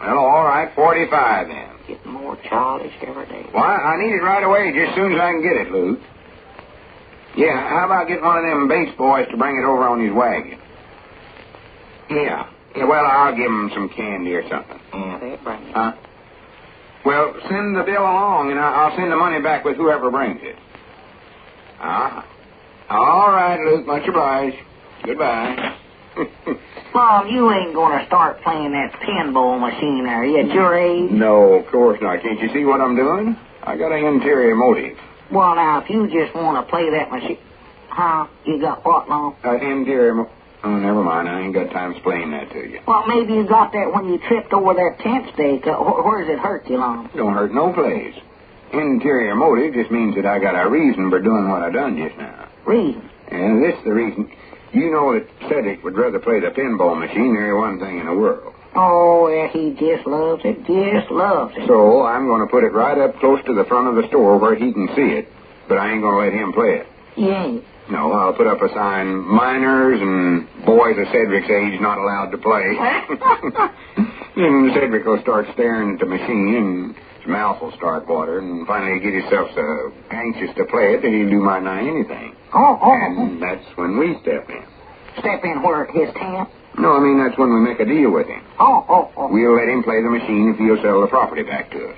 Well, all right, 45 then. Getting more childish every day. Well, I need it right away, just as soon as I can get it, Luke. Yeah, how about getting one of them base boys to bring it over on his wagon? Yeah, well, I'll give him some candy or something. Yeah, they'll bring it. Huh? Well, send the bill along, and I'll send the money back with whoever brings it. All right, Luke, much obliged. Goodbye. Mom, you ain't going to start playing that pinball machine, are you, at your age? No, of course not. Can't you see what I'm doing? I got an interior motive. Well, now, if you just want to play that machine... Huh? You got what, Mom? Interior motive. Oh, never mind. I ain't got time to explain that to you. Well, maybe you got that when you tripped over that tent stake. Where does it hurt you, Mom? Don't hurt no place. Interior motive just means that I got a reason for doing what I done just now. Reason? And this is the reason. You know that Cedric would rather play the pinball machine than one thing in the world. Oh, yeah, he just loves it. Just loves it. So I'm going to put it right up close to the front of the store where he can see it. But I ain't going to let him play it. You ain't? No, I'll put up a sign, minors and boys of Cedric's age not allowed to play. And Cedric will start staring at the machine, and his mouth will start watering, and finally he'll get himself so anxious to play it that he'll do might nigh anything. And that's when we step in. Step in where? His tent? No, I mean that's when we make a deal with him. Oh. We'll let him play the machine if he'll sell the property back to us.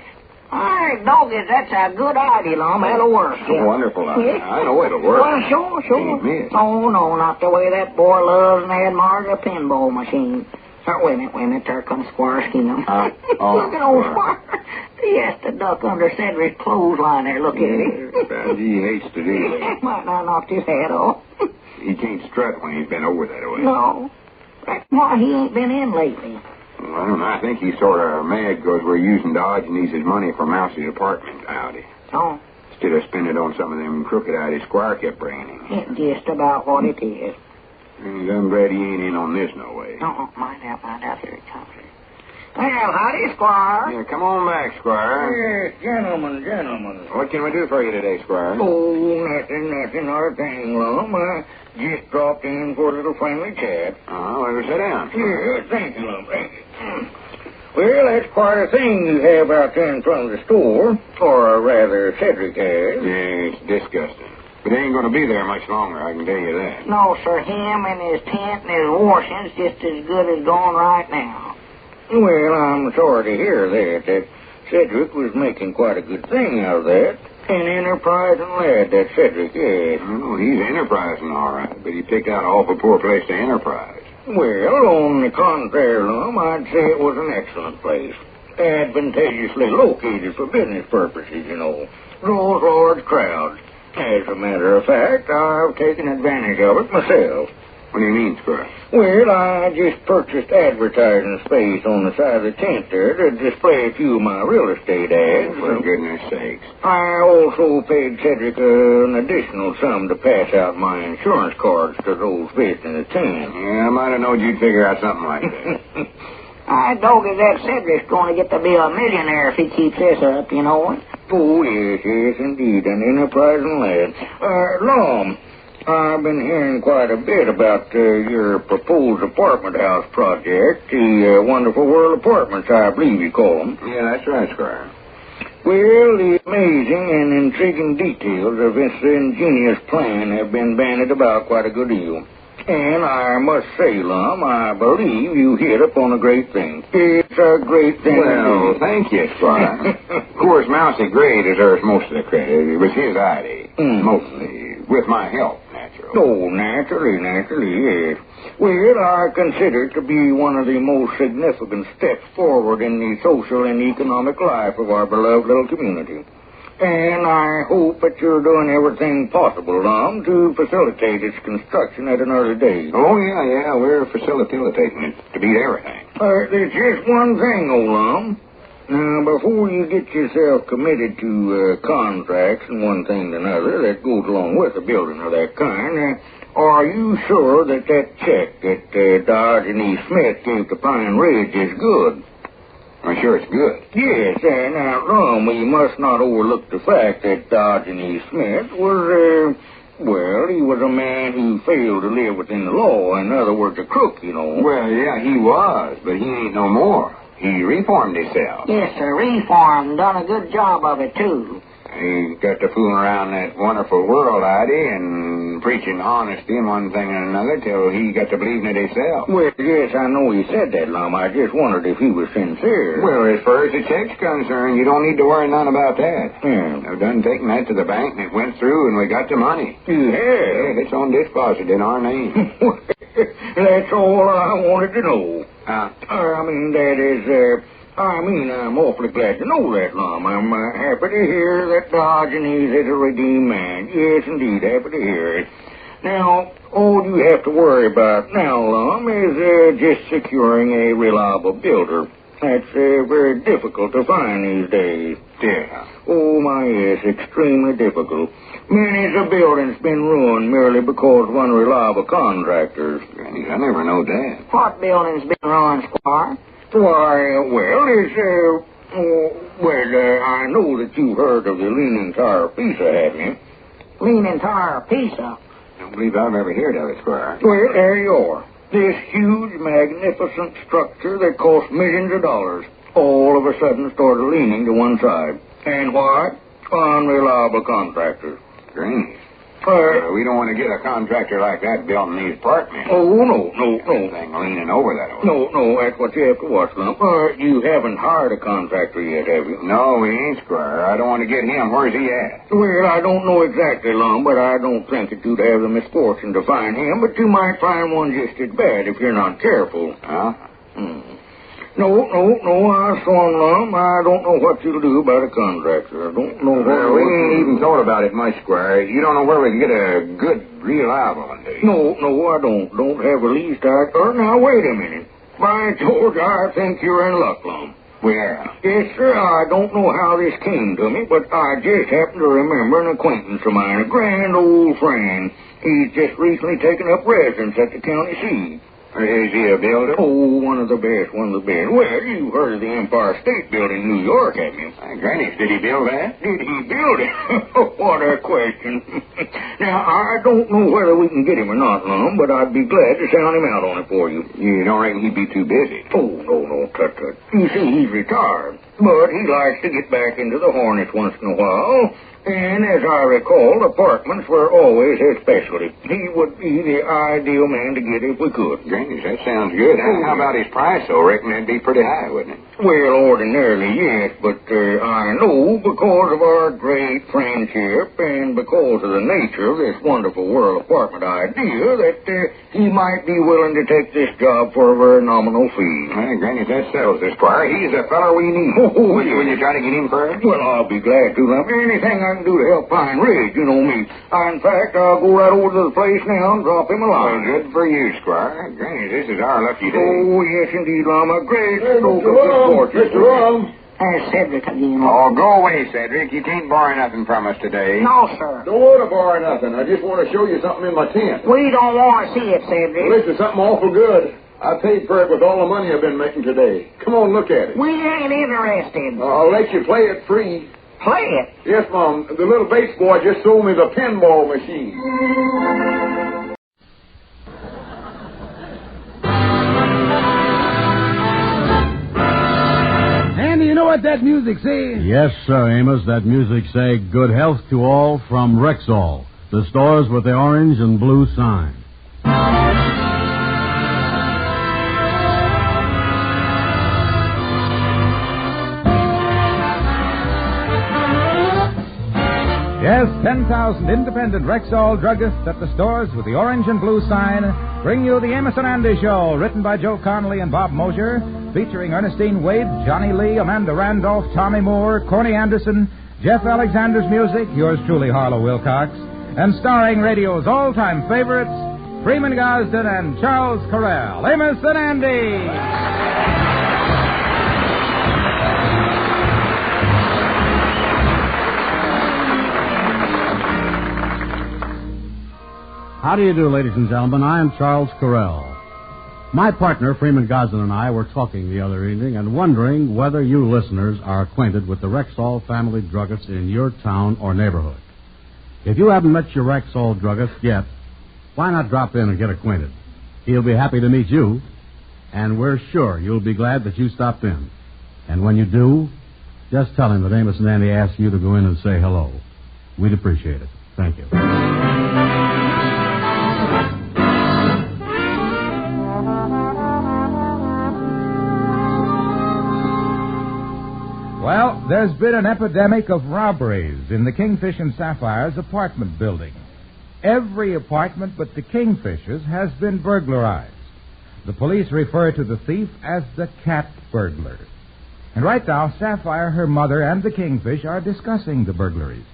All right, doggies, that's a good idea, Lum. That'll work. Yeah. Wonderful idea. I know it'll work. Well, sure. Can't miss. Oh, no, not the way that boy loves and admires a pinball machine. Wait a minute. There comes Squire Skingham. Look at old Squire. He has to duck under Cedric's clothesline there. Look at him. He hates to do that. Might not knock his hat off. He can't strut when he's been over that way. No. That's why he ain't been in lately. Well, I don't know. I think he's sort of mad because we're using Dodge and needs his money for Mousie's apartment outie. Oh. Instead of spending it on some of them crooked ideas Squire kept bringing him. It's just about what it is. And I'm glad he ain't in on this no way. Mind out. Here it comes. Well, howdy, Squire. Yeah, come on back, Squire. Yes, gentlemen. What can we do for you today, Squire? Oh, nothing, not a thing, Lum. I just dropped in for a little friendly chat. Well, sit down. Yeah, thank you, Lum, thank you. Well, that's quite a thing you have out there in front of the store, or rather, Cedric has. Yeah, it's disgusting. But he ain't going to be there much longer, I can tell you that. No, sir, him and his tent and his washing's just as good as gone right now. Well, I'm sorry to hear that Cedric was making quite a good thing out of that. An enterprising lad, that Cedric is. Oh, he's enterprising, all right, but he picked out an awful poor place to enterprise. Well, on the contrary, Lum, I'd say it was an excellent place. Advantageously located for business purposes, you know. Draws large crowds. As a matter of fact, I've taken advantage of it myself. What do you mean, Squire? Well, I just purchased advertising space on the side of the tent there to display a few of my real estate ads. For goodness sakes. I also paid Cedric an additional sum to pass out my insurance cards to those visiting the tent. Yeah, I might have known you'd figure out something like that. I doggy that Cedric's going to get to be a millionaire if he keeps this up, you know. Oh, yes, indeed, an enterprising lad. Lum, I've been hearing quite a bit about your proposed apartment house project, the Wonderful World Apartments, I believe you call them. Yeah, that's right, Squire. Well, the amazing and intriguing details of this ingenious plan have been bandied about quite a good deal. And I must say, Lum, I believe you hit upon a great thing. It's a great thing. Well, thank you, Squire. Of course, Mousy Gray deserves most of the credit. It was his idea, mostly, with my help, naturally. Oh, naturally, yes. Well, I consider it to be one of the most significant steps forward in the social and economic life of our beloved little community. And I hope that you're doing everything possible, Lum, to facilitate its construction at an early date. Oh, yeah, we're facilitating it to beat everything. There's just one thing, Lum. Now, before you get yourself committed to contracts and one thing and another that goes along with a building of that kind, are you sure that check that Dodge and E. Smith gave to Pine Ridge is good? I'm sure it's good. Yes, now, Lum, we must not overlook the fact that Dodge and E. Smith was, he was a man who failed to live within the law. In other words, a crook, you know. Well, yeah, he was, but he ain't no more. He reformed himself. Yes, sir, reformed. Done a good job of it, too. He got to fooling around that wonderful world idea and preaching honesty and one thing and another till he got to believing it himself. Well, yes, I know he said that, Lum. I just wondered if he was sincere. Well, as far as the check's concerned, you don't need to worry none about that. Yeah. I've done taken that to the bank and it went through and we got the money. You have? Yeah, it's on deposit in our name. That's all I wanted to know. I'm awfully glad to know that, Lum. I'm happy to hear that Diogenes is a redeemed man. Yes, indeed, happy to hear it. Now, all you have to worry about now, Lum, is just securing a reliable builder. That's very difficult to find these days. Yeah. Oh, my, yes, extremely difficult. Many's a building's been ruined merely because of unreliable contractors. I never know that. What building's been ruined, Squire? Why, I know that you've heard of the Leaning Tower of Pisa, haven't you? Leaning Tower of Pisa? I don't believe I've ever heard of it, Squire. Well, there you are. This huge, magnificent structure that cost millions of dollars all of a sudden started leaning to one side. And why? Unreliable contractors. Strange. We don't want to get a contractor like that building these apartments. Oh, no. Thing leaning over that way. No, that's what you have to watch, Lum. You haven't hired a contractor yet, have you? No, we ain't, Squire. I don't want to get him. Where's he at? Well, I don't know exactly, Lum, but I don't think that you'd have the misfortune to find him, but you might find one just as bad if you're not careful. Huh? No, I saw him, Lum. I don't know what you'll do about a contractor. I don't know we ain't even thought about it much, Squire. You don't know where we can get a good, reliable one, do you? No, I don't. Don't have the least idea. Now, wait a minute. By George, I think you're in luck, Lum. Where? Yes, sir. I don't know how this came to me, but I just happen to remember an acquaintance of mine, a grand old friend. He's just recently taken up residence at the county seat. Is he a builder? Oh, one of the best. Well, you've heard of the Empire State Building in New York, haven't you? Granny, did he build that? Did he build it? What a question. Now, I don't know whether we can get him or not, Lum, but I'd be glad to sound him out on it for you. You don't reckon he'd be too busy? Oh, no, tut. You see, he's retired, but he likes to get back into the Hornets once in a while. And as I recall, apartments were always his specialty. He would be the ideal man to get if we could. Granny, that sounds good. How about his price, though? Reckon that'd be pretty high, wouldn't it? Well, ordinarily, yes, but I know because of our great friendship and because of the nature of this wonderful world apartment idea that he might be willing to take this job for a very nominal fee. Granny, that settles this, Squire. He's the fellow we need. Will you try to get him first? Well, I'll be glad to. Anything I can do to help Pine Ridge, you know me. In fact, I'll go right over to the place now and drop him a line. Well, good for you, Squire. Granny, this is our lucky day. Oh, yes, indeed, Lum. A great stroke of good fortune. Mr. Lum. There's Cedric again. Oh, go away, Cedric. You can't borrow nothing from us today. No, sir. Don't want to borrow nothing. I just want to show you something in my tent. We don't want to see it, Cedric. Well, this is something awful good. I paid for it with all the money I've been making today. Come on, look at it. We ain't interested. I'll let you play it free. Play it? Yes, Mom. The little bass boy just sold me the pinball machine. Andy, you know what that music says? Yes, sir, Amos. That music say good health to all from Rexall, the stores with the orange and blue sign. Yes, 10,000 independent Rexall druggists at the stores with the orange and blue sign bring you the Amos and Andy Show, written by Joe Connolly and Bob Mosier, featuring Ernestine Wade, Johnny Lee, Amanda Randolph, Tommy Moore, Corny Anderson, Jeff Alexander's music, yours truly, Harlow Wilcox, and starring radio's all-time favorites, Freeman Gosden and Charles Correll. Amos and Andy! How do you do, ladies and gentlemen? I am Charles Correll. My partner, Freeman Gosden, and I were talking the other evening and wondering whether you listeners are acquainted with the Rexall family druggist in your town or neighborhood. If you haven't met your Rexall druggist yet, why not drop in and get acquainted? He'll be happy to meet you, and we're sure you'll be glad that you stopped in. And when you do, just tell him that Amos and Andy asked you to go in and say hello. We'd appreciate it. Thank you. Well, there's been an epidemic of robberies in the Kingfish and Sapphire's apartment building. Every apartment but the Kingfishers has been burglarized. The police refer to the thief as the cat burglar. And right now, Sapphire, her mother, and the Kingfish are discussing the burglaries.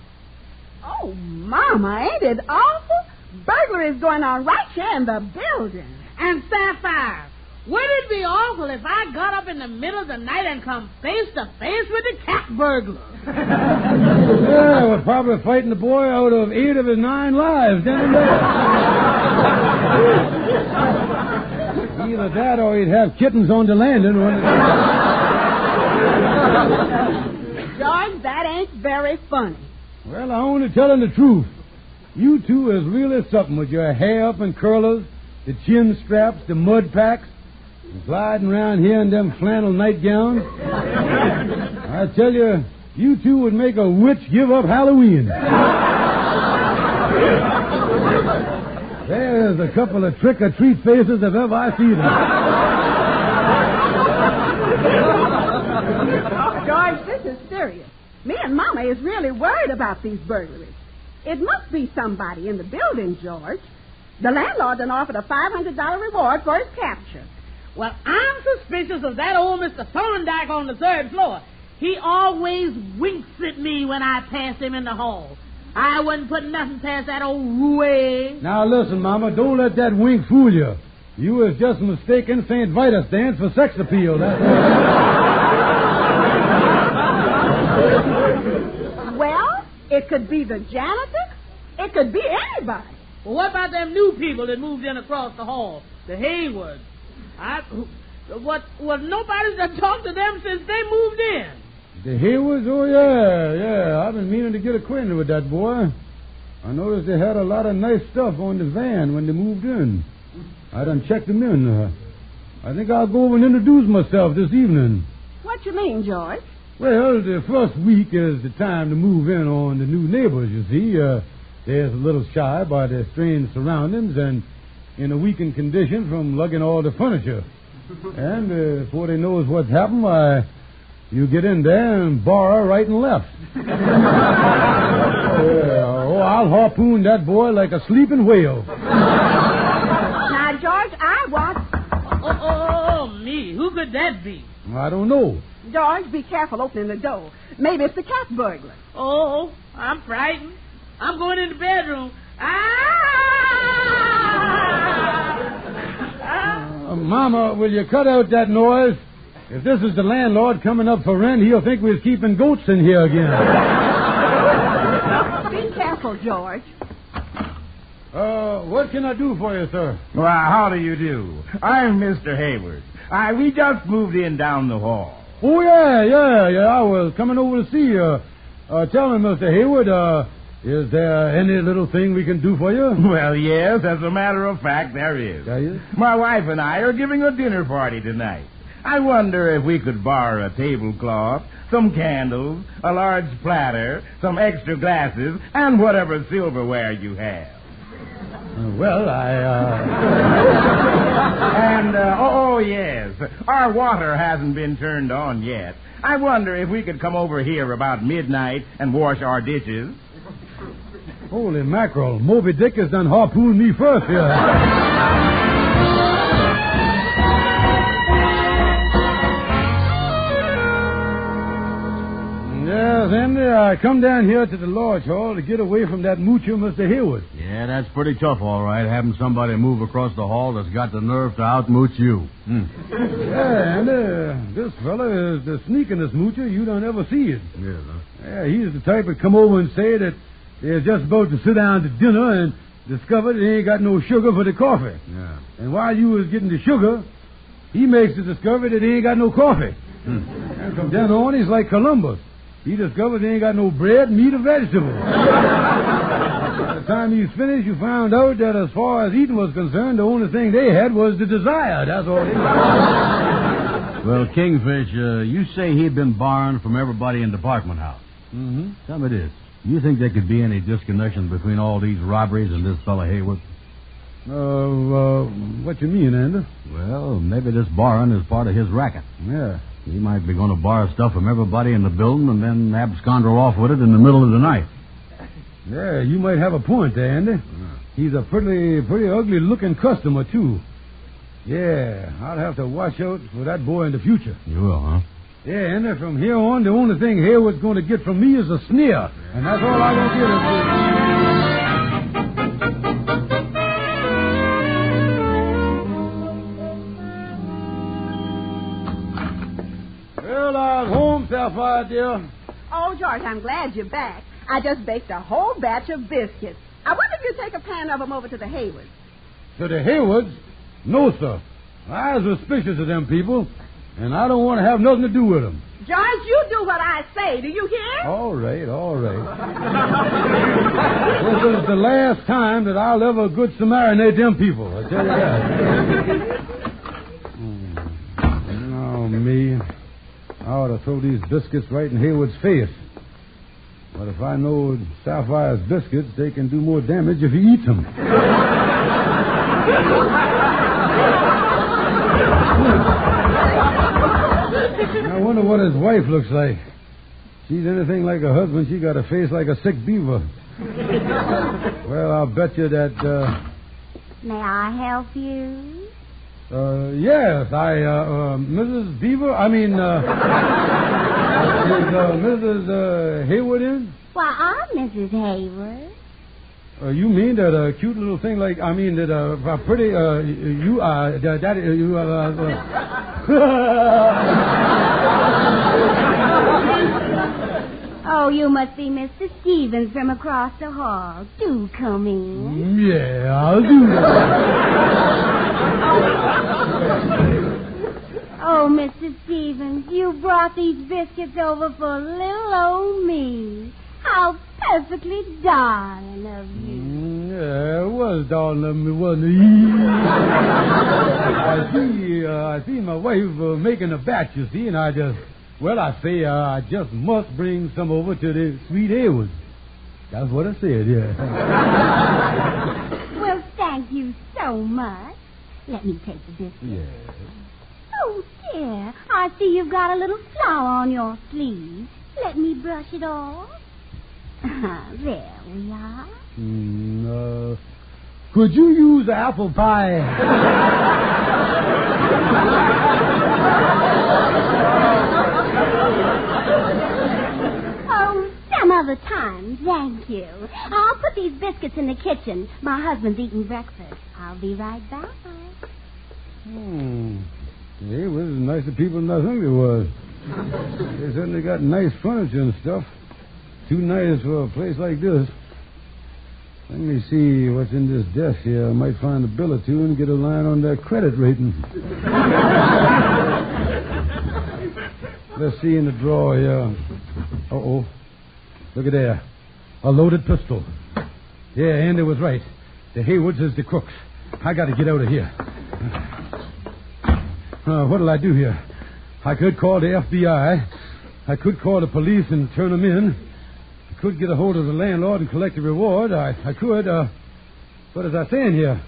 Oh, Mama, ain't it awful? Burglary's going on right here in the building. And Sapphire, would it be awful if I got up in the middle of the night and come face to face with the cat burglar? Yeah, we're probably fighting the boy out of 8 of his 9 lives, didn't we? Either that or he'd have kittens on the landing. George, that ain't very funny. Well, I only telling the truth. You two is really something with your hair up in curlers, the chin straps, the mud packs, gliding around here in them flannel nightgowns. I tell you, you two would make a witch give up Halloween. There's a couple of trick-or-treat faces if ever I see them. George, this is serious. Me and Mama is really worried about these burglaries. It must be somebody in the building, George. The landlord done offered a $500 reward for his capture. Well, I'm suspicious of that old Mr. Thorndike on the 3rd floor. He always winks at me when I pass him in the hall. I wouldn't put nothing past that old roue. Now, listen, Mama, don't let that wink fool you. You was just mistaken St. Vitus dance for sex appeal. Well, it could be the janitor. It could be anybody. Well, what about them new people that moved in across the hall? The Haywoods. Nobody's done talked to them since they moved in. The Haywoods? Oh, yeah. I've been meaning to get acquainted with that boy. I noticed they had a lot of nice stuff on the van when they moved in. I done checked them in. I think I'll go over and introduce myself this evening. What you mean, George? Well, the first week is the time to move in on the new neighbors, you see. They're a little shy by their strange surroundings and in a weakened condition from lugging all the furniture. And before they knows what's happened, you get in there and borrow right and left. I'll harpoon that boy like a sleeping whale. Now, George, I want... Oh, me. Who could that be? I don't know. George, be careful opening the door. Maybe it's the cat burglar. Oh, I'm frightened. I'm going in the bedroom. Mama, will you cut out that noise? If this is the landlord coming up for rent, he'll think we're keeping goats in here again. Be careful, George. What can I do for you, sir? Well, how do you do? I'm Mr. Hayward. We just moved in down the hall. Oh, yeah. I was coming over to see you. Tell me, Mr. Hayward, is there any little thing we can do for you? Well, yes, as a matter of fact, there is. There is? My wife and I are giving a dinner party tonight. I wonder if we could borrow a tablecloth, some candles, a large platter, some extra glasses, and whatever silverware you have. Yes. Our water hasn't been turned on yet. I wonder if we could come over here about midnight and wash our dishes. Holy mackerel. Moby Dick has done harpooned me first here. Yes, Andy, I come down here to the lodge hall to get away from that moocher, Mr. Hayward. Yeah, that's pretty tough, all right, having somebody move across the hall that's got the nerve to outmooch you. Yeah, and this fella is the sneakingest moocher you don't ever see it. Yes, huh? Yeah, he's the type that come over and say that they're just about to sit down to dinner and discover they ain't got no sugar for the coffee. Yeah. And while you was getting the sugar, he makes the discovery that he ain't got no coffee. And from then on, he's like Columbus. He discovered he ain't got no bread, meat, or vegetables. By the time he's finished, you found out that as far as eating was concerned, the only thing they had was the desire. That's all they had. Well, Kingfish, you say he'd been borrowing from everybody in the apartment house. Mm-hmm. Tell me this. You think there could be any disconnection between all these robberies and this fella Hayward? What you mean, Andy? Well, maybe this borrowing is part of his racket. Yeah. He might be going to borrow stuff from everybody in the building and then abscond off with it in the middle of the night. Yeah, you might have a point there, Andy. Yeah. He's a pretty ugly-looking customer, too. Yeah, I'll have to watch out for that boy in the future. You will, huh? Yeah, Andy, from here on, the only thing Hayward's going to get from me is a sneer. And that's all I want to give him. Well, I'm home, Sapphire, dear. Oh, George, I'm glad you're back. I just baked a whole batch of biscuits. I wonder if you'd take a pan of them over to the Haywards. To the Haywards? No, sir. I was suspicious of them people, and I don't want to have nothing to do with them. George, you do what I say. Do you hear? All right. This is the last time that I'll ever good Samarinate them people, I tell you that. Oh, me. I ought to throw these biscuits right in Hayward's face. But if I know Sapphire's biscuits, they can do more damage if he eats them. I wonder what his wife looks like. She's anything like her husband, she got a face like a sick beaver. Well, I'll bet you that, May I help you? Yes, Mrs. Beaver, is Mrs. Hayward in? Why, I'm Mrs. Hayward. You mean that a cute little thing like, that a pretty, you are, that, you Oh, you must be Mr. Stevens from across the hall. Do come in. Yeah, I'll do that. Oh, Mr. Stevens, you brought these biscuits over for little old me. How perfectly darling of you. Yeah, it was darling of me, wasn't it? I see my wife making a batch, you see, and I just must bring some over to the sweet Haywards. That's what I said, yeah. Well, thank you so much. Let me take the biscuit. Yeah. Oh, dear. I see you've got a little flour on your sleeve. Let me brush it off. There we are. Could you use apple pie? Oh, some other time, thank you. I'll put these biscuits in the kitchen. My husband's eating breakfast. I'll be right back. It was as nice of people as I think it was. They certainly got nice furniture and stuff. Too nice for a place like this. Let me see what's in this desk here. I might find a bill or two and get a line on their credit rating. Let's see in the drawer here. Uh-oh. Look at there. A loaded pistol. Yeah, Andy was right. The Haywards is the crooks. I got to get out of here. What'll I do here? I could call the FBI. I could call the police and turn them in. I could get a hold of the landlord and collect the reward. I could. But as I say in here,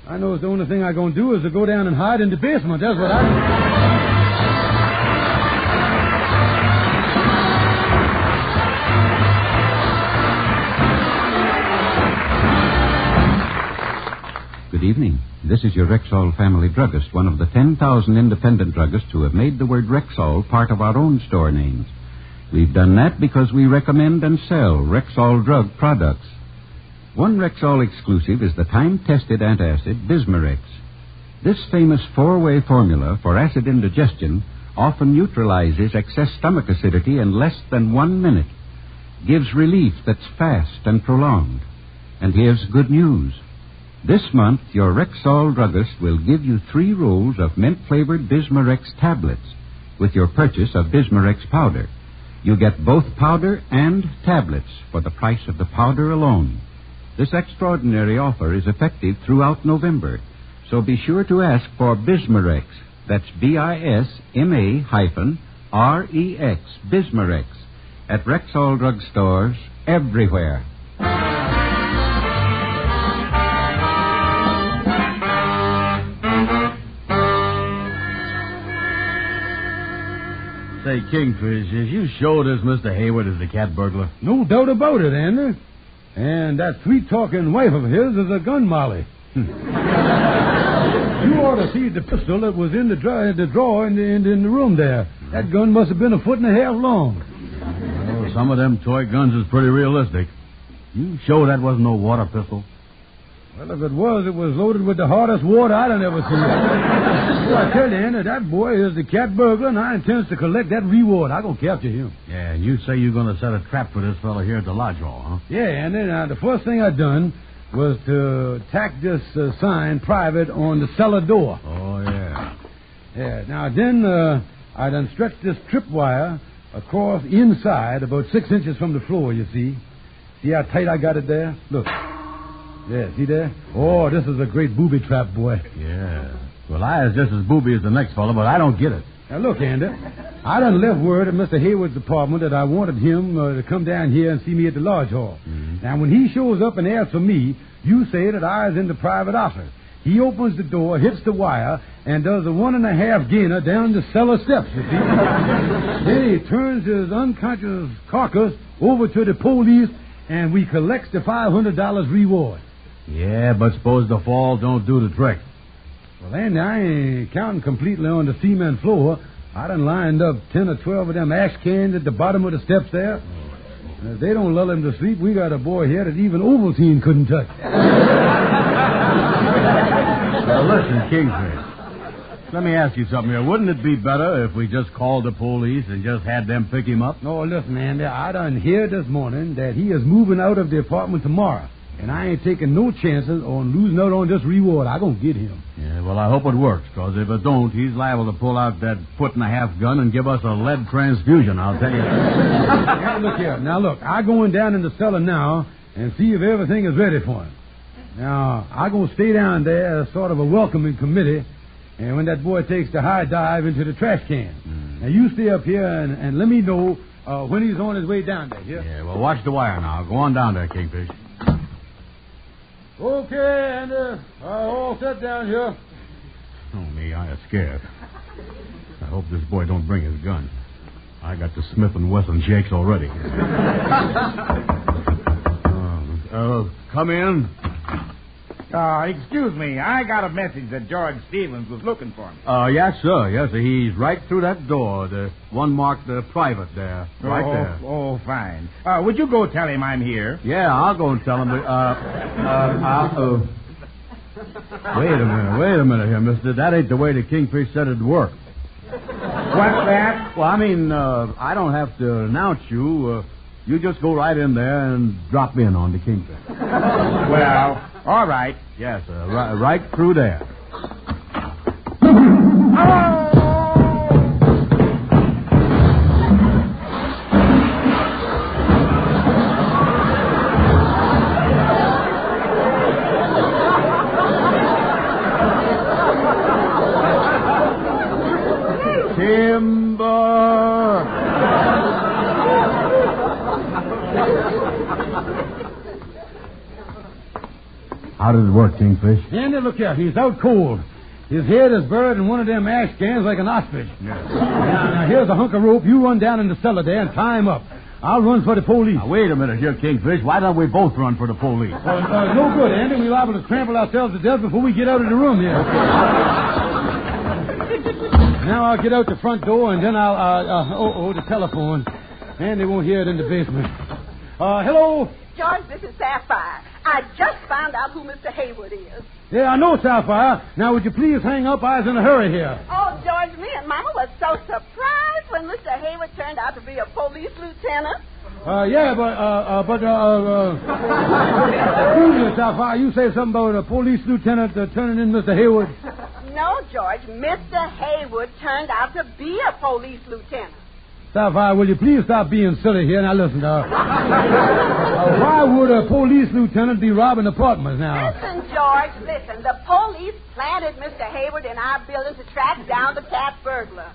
I know the only thing I'm going to do is to go down and hide in the basement. That's what Good evening. This is your Rexall family druggist, one of the 10,000 independent druggists who have made the word Rexall part of our own store names. We've done that because we recommend and sell Rexall drug products. One Rexall exclusive is the time-tested antacid Bismarex. This famous four-way formula for acid indigestion often neutralizes excess stomach acidity in less than 1 minute, gives relief that's fast and prolonged. And here's good news. This month, your Rexall druggist will give you 3 rolls of mint-flavored Bismarex tablets with your purchase of Bismarex powder. You get both powder and tablets for the price of the powder alone. This extraordinary offer is effective throughout November, so be sure to ask for Bismarex. That's Bisma-REX, Bismarex, at Rexall drug stores everywhere. Say, Kingfish, is you sure this Mr. Hayward is the cat burglar? No doubt about it, Andy. And that sweet-talking wife of his is a gun molly. You ought to see the pistol that was in the drawer in the room there. That gun must have been 1.5 feet long. Oh, some of them toy guns is pretty realistic. You sure that wasn't no water pistol? Well, if it was loaded with the hardest water I'd ever seen. Well, I tell you, Andy, that boy is the cat burglar, and I intend to collect that reward. I'm going to capture him. Yeah, and you say you're going to set a trap for this fella here at the lodge hall, huh? Yeah, Andy. Now, the first thing I done was to tack this sign private on the cellar door. Oh, yeah. Yeah, now then I done stretched this tripwire across inside about 6 inches from the floor, you see. See how tight I got it there? Look. Yeah, see there? Oh, this is a great booby trap, boy. Yeah. Well, I is just as booby as the next fellow, but I don't get it. Now, look, Andy, I done left word at Mr. Hayward's apartment that I wanted him to come down here and see me at the lodge hall. Mm-hmm. Now, when he shows up and asks for me, you say that I is in the private office. He opens the door, hits the wire, and does a 1.5 gainer down the cellar steps, you see. Then he turns his unconscious carcass over to the police, and we collects the $500 reward. Yeah, but suppose the fall don't do the trick. Well, Andy, I ain't counting completely on the cement floor. I done lined up 10 or 12 of them ash cans at the bottom of the steps there. And if they don't lull him to sleep, we got a boy here that even Ovaltine couldn't touch. Well, listen, Kingfish. Let me ask you something here. Wouldn't it be better if we just called the police and just had them pick him up? No, listen, Andy, I done heard this morning that he is moving out of the apartment tomorrow. And I ain't taking no chances on losing out on this reward. I'm going to get him. Yeah, well, I hope it works, because if it don't, he's liable to pull out that foot-and-a-half gun and give us a lead transfusion, I'll tell you. Now, look here. Now, look, I'm going down in the cellar now and see if everything is ready for him. Now, I'm going to stay down there as sort of a welcoming committee, and when that boy takes the high dive into the trash can. Now, you stay up here and let me know when he's on his way down there, Yeah, well, watch the wire now. Go on down there, Kingfish. Okay, and all set down here. Oh, me, I am scared. I hope this boy don't bring his gun. I got the Smith & Wesson shakes already. Come in. Excuse me. I got a message that George Stevens was looking for me. Yes, sir. Yes, sir. He's right through that door. The one marked private there. Right there. Oh, fine. Would you go tell him I'm here? Yeah, I'll go and tell him. Wait a minute here, mister. That ain't the way the Kingfish said it'd work. What's that? Well, I mean, I don't have to announce you. You just go right in there and drop in on the Kingfish. Well, all right. Yes, sir. Right through there. How does it work, Kingfish? Andy, look here. He's out cold. His head is buried in one of them ash cans like an ostrich. Now, here's a hunk of rope. You run down in the cellar there and tie him up. I'll run for the police. Now, wait a minute here, Kingfish. Why don't we both run for the police? No good, Andy. We're liable to trample ourselves to death before we get out of the room here. Now I'll get out the front door, and then I'll... the telephone. Andy won't hear it in the basement. Hello? George, this is Sapphire. I just found out who Mr. Haywood is. Yeah, I know, Sapphire. Now, would you please hang up? I was in a hurry here. Oh, George, me and Mama was so surprised when Mr. Haywood turned out to be a police lieutenant. Excuse me, Sapphire. You say something about a police lieutenant turning in Mr. Haywood? No, George. Mr. Haywood turned out to be a police lieutenant. Sapphire, will you please stop being silly here? Now, listen, why would a police lieutenant be robbing apartments now? Listen, George, listen. The police planted Mr. Haywood in our building to track down the cat burglar.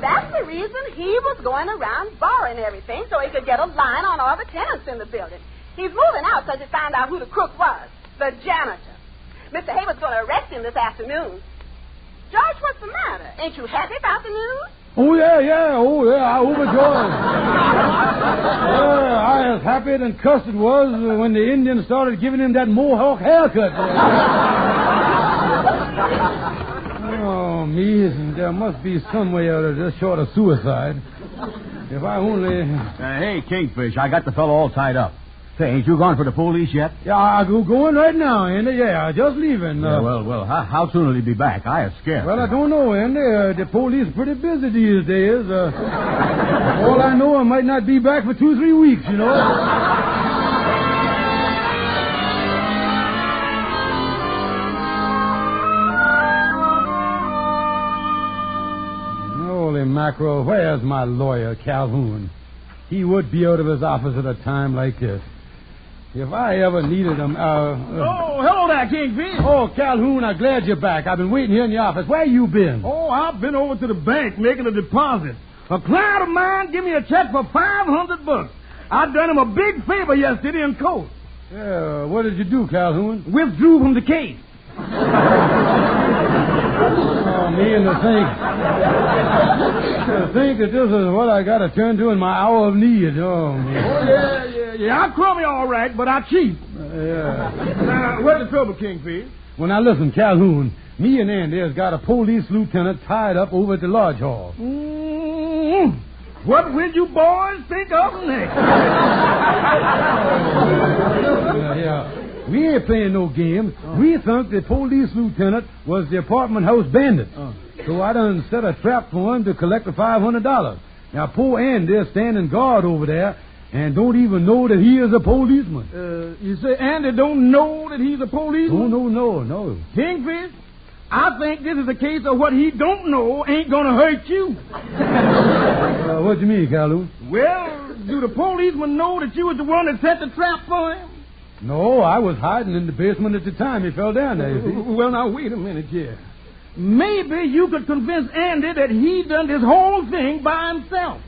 That's the reason he was going around borrowing everything so he could get a line on all the tenants in the building. He's moving out because he found out who the crook was, the janitor. Mr. Haywood's going to arrest him this afternoon. George, what's the matter? Ain't you happy about the news? Oh, yeah. I'm overjoyed. I was happy than Custard was when the Indians started giving him that mohawk haircut. Oh, me, there must be some way out of this short of suicide. If I only... hey, Kingfish, I got the fellow all tied up. Say, ain't you gone for the police yet? Yeah, I'll go in right now, Andy. Yeah, just leaving. Well, how soon will he be back? I am scared. Well, I don't know, Andy. The police are pretty busy these days. All I know, I might not be back for 2-3 weeks, you know. Holy mackerel, where's my lawyer, Calhoun? He would be out of his office at a time like this. If I ever needed him, hello there, Kingfish. Oh, Calhoun, I'm glad you're back. I've been waiting here in the office. Where you been? Oh, I've been over to the bank making a deposit. A client of mine gave me a check for $500. I done him a big favor yesterday in court. Yeah, what did you do, Calhoun? Withdrew from the case. Oh, me and to think that this is what I got to turn to in my hour of need. Oh, me. Oh, yeah. I'm crummy all right, but I cheat. Now, what's the trouble, Kingfish? Well, now, listen, Calhoun. Me and Andy has got a police lieutenant tied up over at the lodge hall. What will you boys think of next? Yeah. We ain't playing no game. We think the police lieutenant was the apartment house bandit. So I done set a trap for him to collect the $500. Now, poor Andy's standing guard over there and don't even know that he is a policeman. You say Andy don't know that he's a policeman? No. Kingfish, I think this is a case of what he don't know ain't gonna hurt you. What do you mean, Calhoun? Well, do the policeman know that you was the one that set the trap for him? No, I was hiding in the basement at the time he fell down there, you see. Well, now, wait a minute here. Maybe you could convince Andy that he done this whole thing by himself.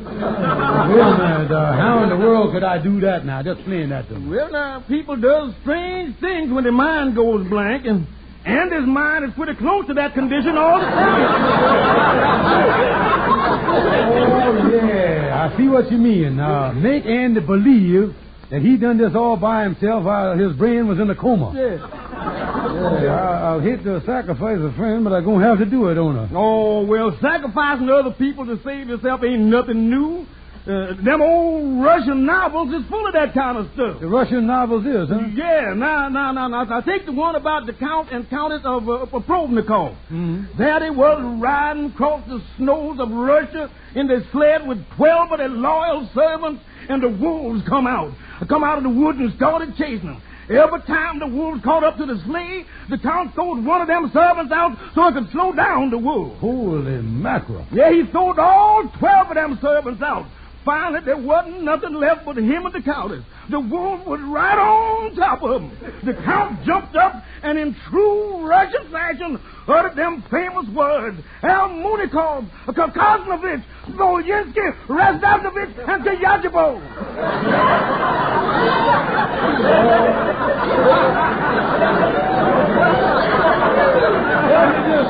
Wait a minute, how in the world could I do that now? Just explain that to me. Well, now, people does strange things when their mind goes blank, and Andy's mind is pretty close to that condition all the time. Oh, yeah, I see what you mean. Make Andy believe that he done this all by himself while his brain was in a coma. Yeah, I'll hate to sacrifice a friend, but I'm going to have to do it, don't I? Oh, well, sacrificing other people to save yourself ain't nothing new. Them old Russian novels is full of that kind of stuff. The Russian novels is, huh? Yeah, now, take the one about the Count and Countess of Provnikov. Mm-hmm. There they was riding across the snows of Russia in their sled with 12 of their loyal servants, and the wolves come out of the woods and started chasing them. Every time the wolves caught up to the sleigh, the Count throwed one of them servants out so it could slow down the wolves. Holy mackerel. Yeah, he throwed all 12 of them servants out. Finally, there wasn't nothing left but him and the Countess. The wolf was right on top of him. The Count jumped up and in true Russian fashion uttered them famous words. Almunikov, Kosnovich, Zolyinsky, Razdavnovich, and Tyajibo.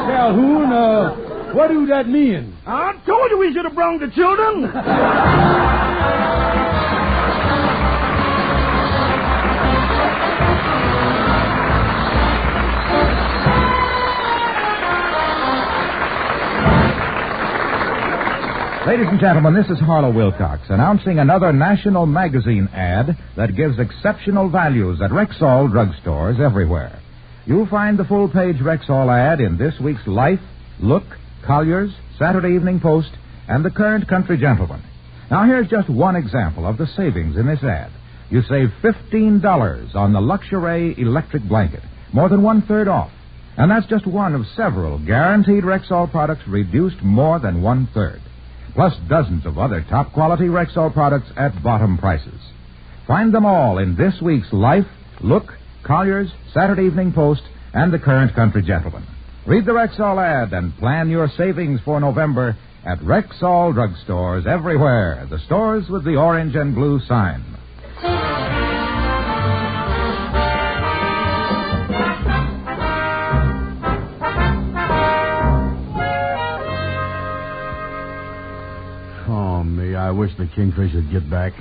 Calhoun, what do that mean? I told you we should have brought the children. Ladies and gentlemen, this is Harlow Wilcox announcing another national magazine ad that gives exceptional values at Rexall drugstores everywhere. You'll find the full-page Rexall ad in this week's Life, Look, Collier's, Saturday Evening Post, and the Current Country Gentleman. Now, here's just one example of the savings in this ad. You save $15 on the Luxury electric blanket, more than one-third off. And that's just one of several guaranteed Rexall products reduced more than one-third. Plus dozens of other top-quality Rexall products at bottom prices. Find them all in this week's Life, Look, Collier's, Saturday Evening Post, and the Current Country Gentleman. Read the Rexall ad and plan your savings for November at Rexall drugstores everywhere. The stores with the orange and blue sign. Oh, me, I wish the Kingfish would get back.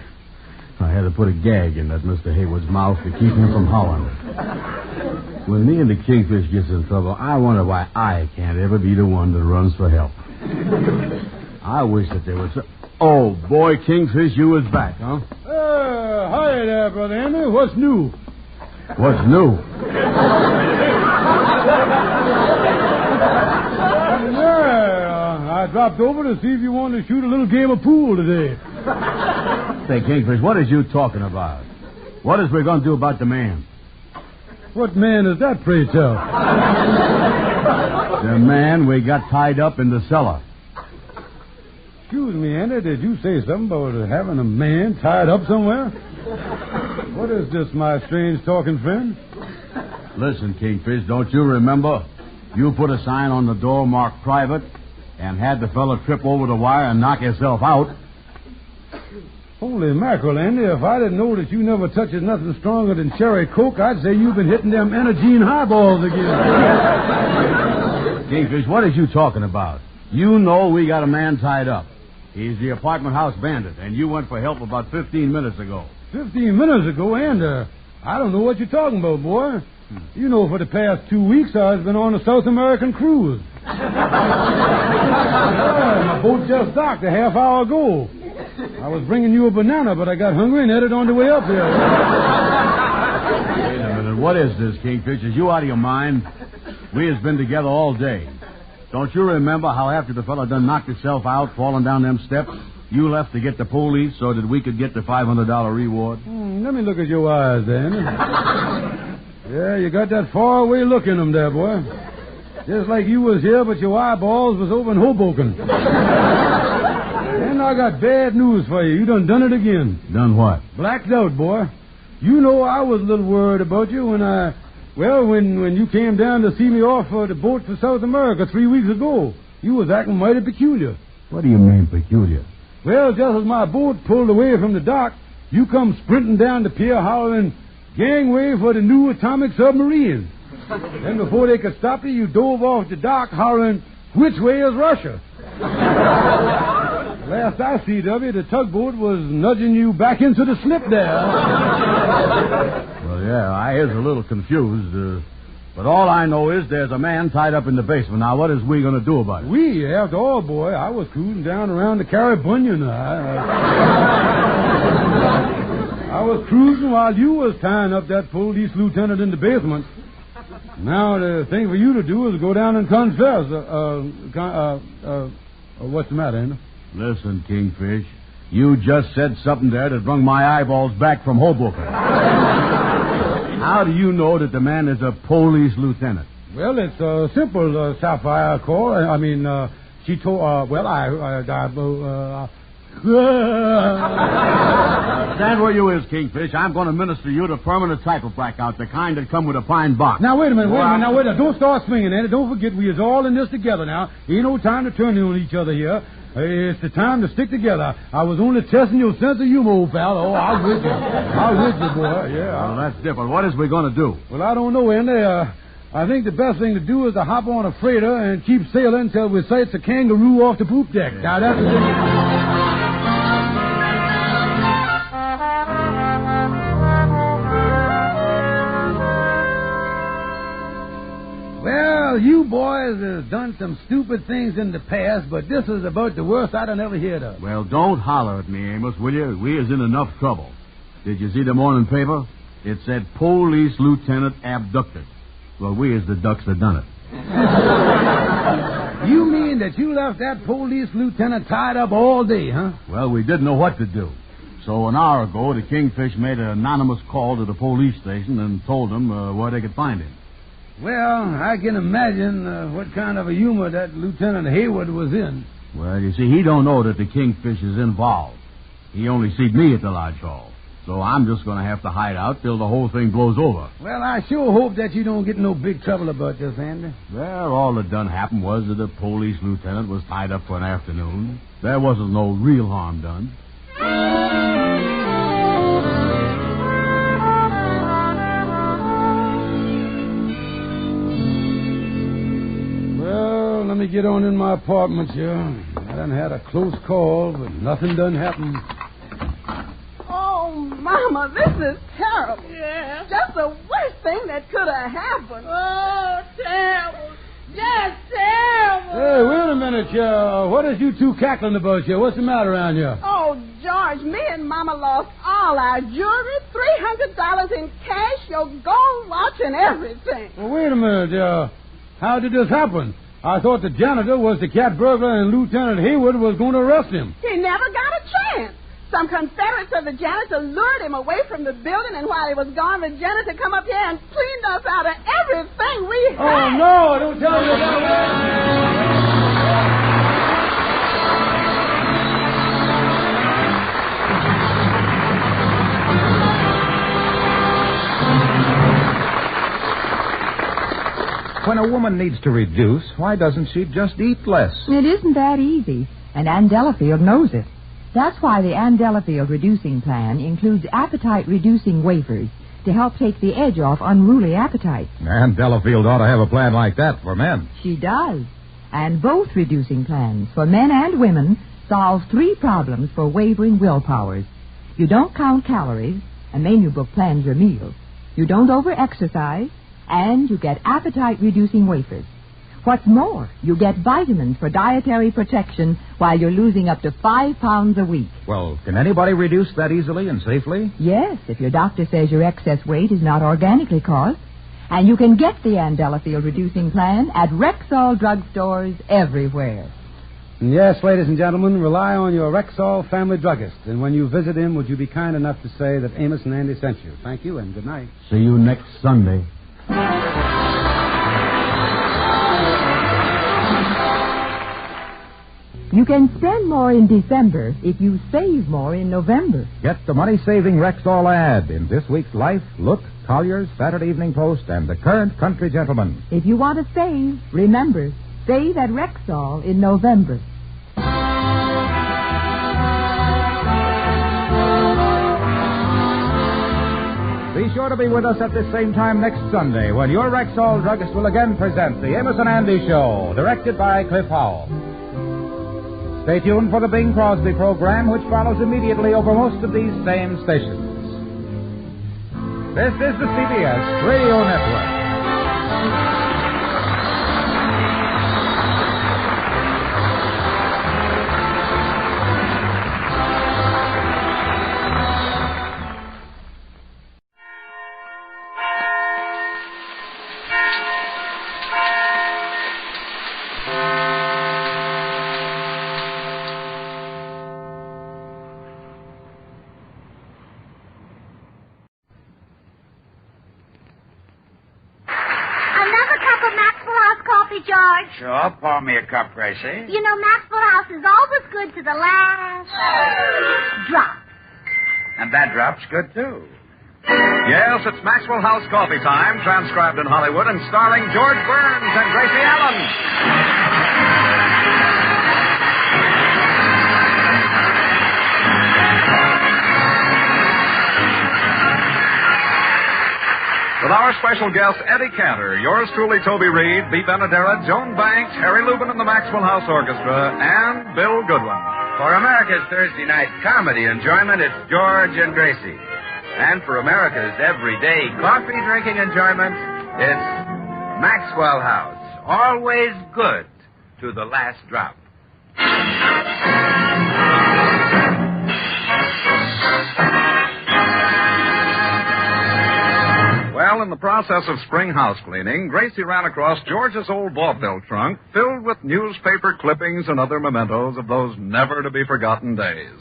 I had to put a gag in that Mr. Haywood's mouth to keep him from howling. When me and the Kingfish gets in trouble, I wonder why I can't ever be the one that runs for help. I wish that there was... Oh, boy, Kingfish, you was back, huh? Hi there, Brother Andy. What's new? What's new? I dropped over to see if you wanted to shoot a little game of pool today. Say, Kingfish, what is you talking about? What is we going to do about the man? What man is that, pray tell? The man we got tied up in the cellar. Excuse me, Andy, did you say something about having a man tied up somewhere? What is this, my strange talking friend? Listen, Kingfish, don't you remember? You put a sign on the door marked private and had the fella trip over the wire and knock himself out. Holy mackerel, Andy, if I didn't know that you never touches nothing stronger than cherry coke, I'd say you've been hitting them Energene highballs again. Kingfish, what is you talking about? You know we got a man tied up. He's the apartment house bandit, and you went for help about 15 minutes ago. 15 minutes ago, and I don't know what you're talking about, boy. You know, for the past 2 weeks, I've been on a South American cruise. My boat just docked a half hour ago. I was bringing you a banana, but I got hungry and headed on the way up here. Wait a minute. What is this, Kingfish? Is you out of your mind? We has been together all day. Don't you remember how after the fellow done knocked himself out, falling down them steps, you left to get the police so that we could get the $500 reward? Let me look at your eyes, then. Yeah, you got that far-away look in them there, boy. Just like you was here, but your eyeballs was over in Hoboken. And I got bad news for you. You done it again. Done what? Blacked out, boy. You know I was a little worried about you when you came down to see me off the boat for South America 3 weeks ago. You was acting mighty peculiar. What do you mean, peculiar? Well, just as my boat pulled away from the dock, you come sprinting down the pier hollering, "Gangway for the new atomic submarine." Then before they could stop you dove off the dock hollering, "Which way is Russia?" Last I see of you, the tugboat was nudging you back into the slip there. Well, yeah, I is a little confused. But all I know is there's a man tied up in the basement. Now, what is we going to do about it? We? After all, boy, I was cruising down around the Caribbean. I was cruising while you was tying up that police lieutenant in the basement. Now, the thing for you to do is go down and confess. What's the matter, Amos? Listen, Kingfish, you just said something there that brung my eyeballs back from Hoboken. How do you know that the man is a police lieutenant? Well, it's a simple sapphire call. She told, Stand where you is, Kingfish. I'm going to minister you to permanent type of blackout, the kind that come with a pine box. Now, wait a minute. Don't start swinging, Andy. Don't forget we is all in this together now. Ain't no time to turn on each other here. It's the time to stick together. I was only testing your sense of humor, old pal. Oh, I'm with you. I'm with you, boy. Yeah. Well, that's different. What is we going to do? Well, I don't know, Andy. I think the best thing to do is to hop on a freighter and keep sailing until we sight the kangaroo off the poop deck. Now, that's the thing. Well, you boys have done some stupid things in the past, but this is about the worst I done ever heard of. Well, don't holler at me, Amos, will you? We is in enough trouble. Did you see the morning paper? It said police lieutenant abducted. Well, we is the ducks that done it. You mean that you left that police lieutenant tied up all day, huh? Well, we didn't know what to do. So an hour ago, the Kingfish made an anonymous call to the police station and told them where they could find him. Well, I can imagine what kind of a humor that Lieutenant Hayward was in. Well, you see, he don't know that the Kingfish is involved. He only seen me at the lodge hall. So I'm just going to have to hide out till the whole thing blows over. Well, I sure hope that you don't get in no big trouble about this, Andy. Well, all that done happened was that the police lieutenant was tied up for an afternoon. There wasn't no real harm done. Well, let me get on in my apartment here. I done had a close call, but nothing done happened. Mama, this is terrible. Yeah. Just the worst thing that could have happened. Oh, terrible. Just terrible. Hey, wait a minute, what is you two cackling about here? What's the matter around here? Oh, George, me and Mama lost all our jewelry, $300 in cash, your gold watch, and everything. Well, wait a minute, how did this happen? I thought the janitor was the cat burglar and Lieutenant Hayward was going to arrest him. He never got a chance. Some Confederates of the janitor lured him away from the building, and while he was gone, the janitor come up here and cleaned us out of everything we had. Oh, no, don't tell me that. When a woman needs to reduce, why doesn't she just eat less? It isn't that easy, and Ann Delafield knows it. That's why the Ann Delafield Reducing Plan includes appetite-reducing wafers to help take the edge off unruly appetite. Ann Delafield ought to have a plan like that for men. She does. And both reducing plans, for men and women, solve 3 problems for wavering willpowers. You don't count calories, a menu book plans your meals. You don't over-exercise, and you get appetite-reducing wafers. What's more, you get vitamins for dietary protection while you're losing up to 5 pounds a week. Well, can anybody reduce that easily and safely? Yes, if your doctor says your excess weight is not organically caused. And you can get the Ann Delafield reducing plan at Rexall drugstores everywhere. Yes, ladies and gentlemen, rely on your Rexall family druggist. And when you visit him, would you be kind enough to say that Amos and Andy sent you? Thank you, and good night. See you next Sunday. You can spend more in December if you save more in November. Get the money-saving Rexall ad in this week's Life, Look, Collier's, Saturday Evening Post, and the Current Country Gentleman. If you want to save, remember, save at Rexall in November. Be sure to be with us at this same time next Sunday when your Rexall druggist will again present the Amos and Andy Show, directed by Cliff Howell. Stay tuned for the Bing Crosby program, which follows immediately over most of these same stations. This is the CBS Radio Network. Sure, pour me a cup, Gracie. You know, Maxwell House is always good to the last drop. And that drop's good, too. Yes, it's Maxwell House Coffee Time, transcribed in Hollywood and starring George Burns and Gracie Allen. With our special guest, Eddie Cantor, yours truly, Toby Reed, Bea Benadera, Joan Banks, Harry Lubin and the Maxwell House Orchestra, and Bill Goodwin. For America's Thursday night comedy enjoyment, it's George and Gracie. And for America's everyday coffee-drinking enjoyment, it's Maxwell House. Always good to the last drop. Well, in the process of spring house cleaning, Gracie ran across George's old vaudeville trunk filled with newspaper clippings and other mementos of those never-to-be-forgotten days.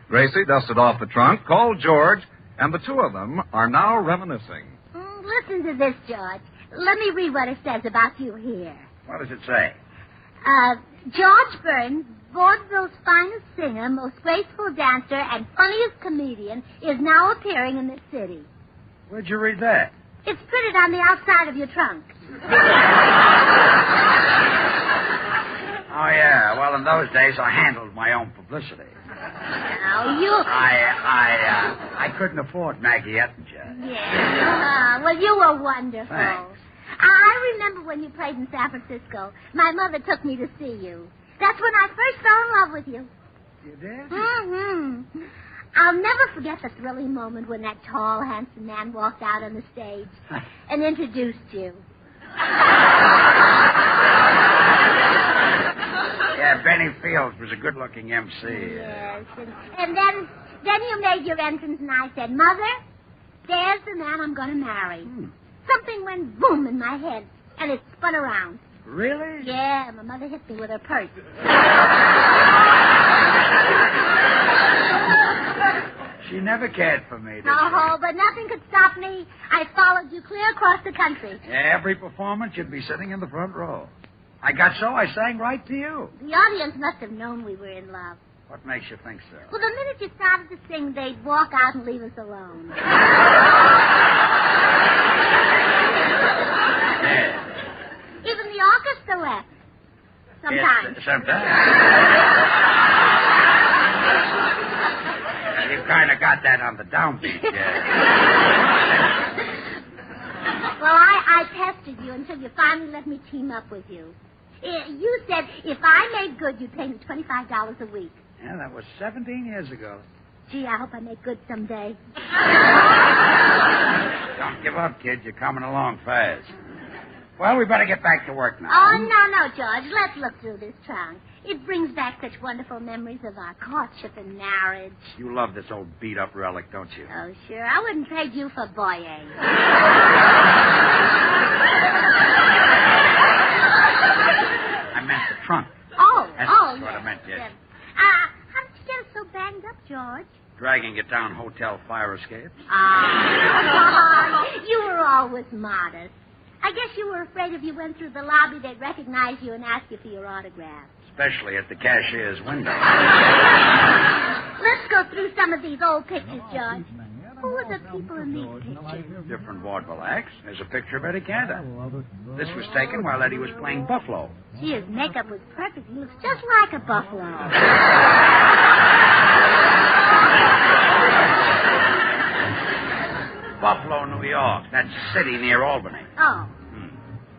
Gracie dusted off the trunk, called George, and the two of them are now reminiscing. Listen to this, George. Let me read what it says about you here. What does it say? George Burns, vaudeville's finest singer, most graceful dancer, and funniest comedian, is now appearing in this city. Where'd you read that? It's printed on the outside of your trunk. Oh, yeah. Well, in those days, I handled my own publicity. Now, you... I couldn't afford Maggie Ettinger. Yeah. Well, you were wonderful. Thanks. I remember when you played in San Francisco. My mother took me to see you. That's when I first fell in love with you. You did? Mm-hmm. I'll never forget the thrilling moment when that tall, handsome man walked out on the stage and introduced you. Yeah, Benny Fields was a good-looking MC. Yes. And then you made your entrance, and I said, Mother, there's the man I'm going to marry. Something went boom in my head, and it spun around. Really? Yeah, my mother hit me with her purse. She never cared for me, did No, but nothing could stop me. I followed you clear across the country. she? Every performance, you'd be sitting in the front row. I got so I sang right to you. The audience must have known we were in love. What makes you think so? Well, the minute you started to sing, they'd walk out and leave us alone. Yeah. Even the orchestra left. Sometimes. Yes, sometimes. You kind of got that on the downbeat, yeah. Well, I pestered you until you finally let me team up with you. You said if I made good, you'd pay me $25 a week. Yeah, that was 17 years ago. Gee, I hope I make good someday. Don't give up, kid. You're coming along fast. Well, we better get back to work now. Oh, no, George. Let's look through this trunk. It brings back such wonderful memories of our courtship and marriage. You love this old beat-up relic, don't you? Oh, sure. I wouldn't trade you for Boye. I meant the trunk. That's what yes. I meant, yes. How did you get it so banged up, George? Dragging it down hotel fire escapes. You were always modest. I guess you were afraid if you went through the lobby, they'd recognize you and ask you for your autograph. Especially at the cashier's window. Let's go through some of these old pictures, George. Who are the people in these pictures? Different vaudeville acts. There's a picture of Eddie Cantor. This was taken while Eddie was playing Buffalo. Gee, his makeup was perfect. He looks just like a buffalo. Buffalo, New York. That's a city near Albany. Oh.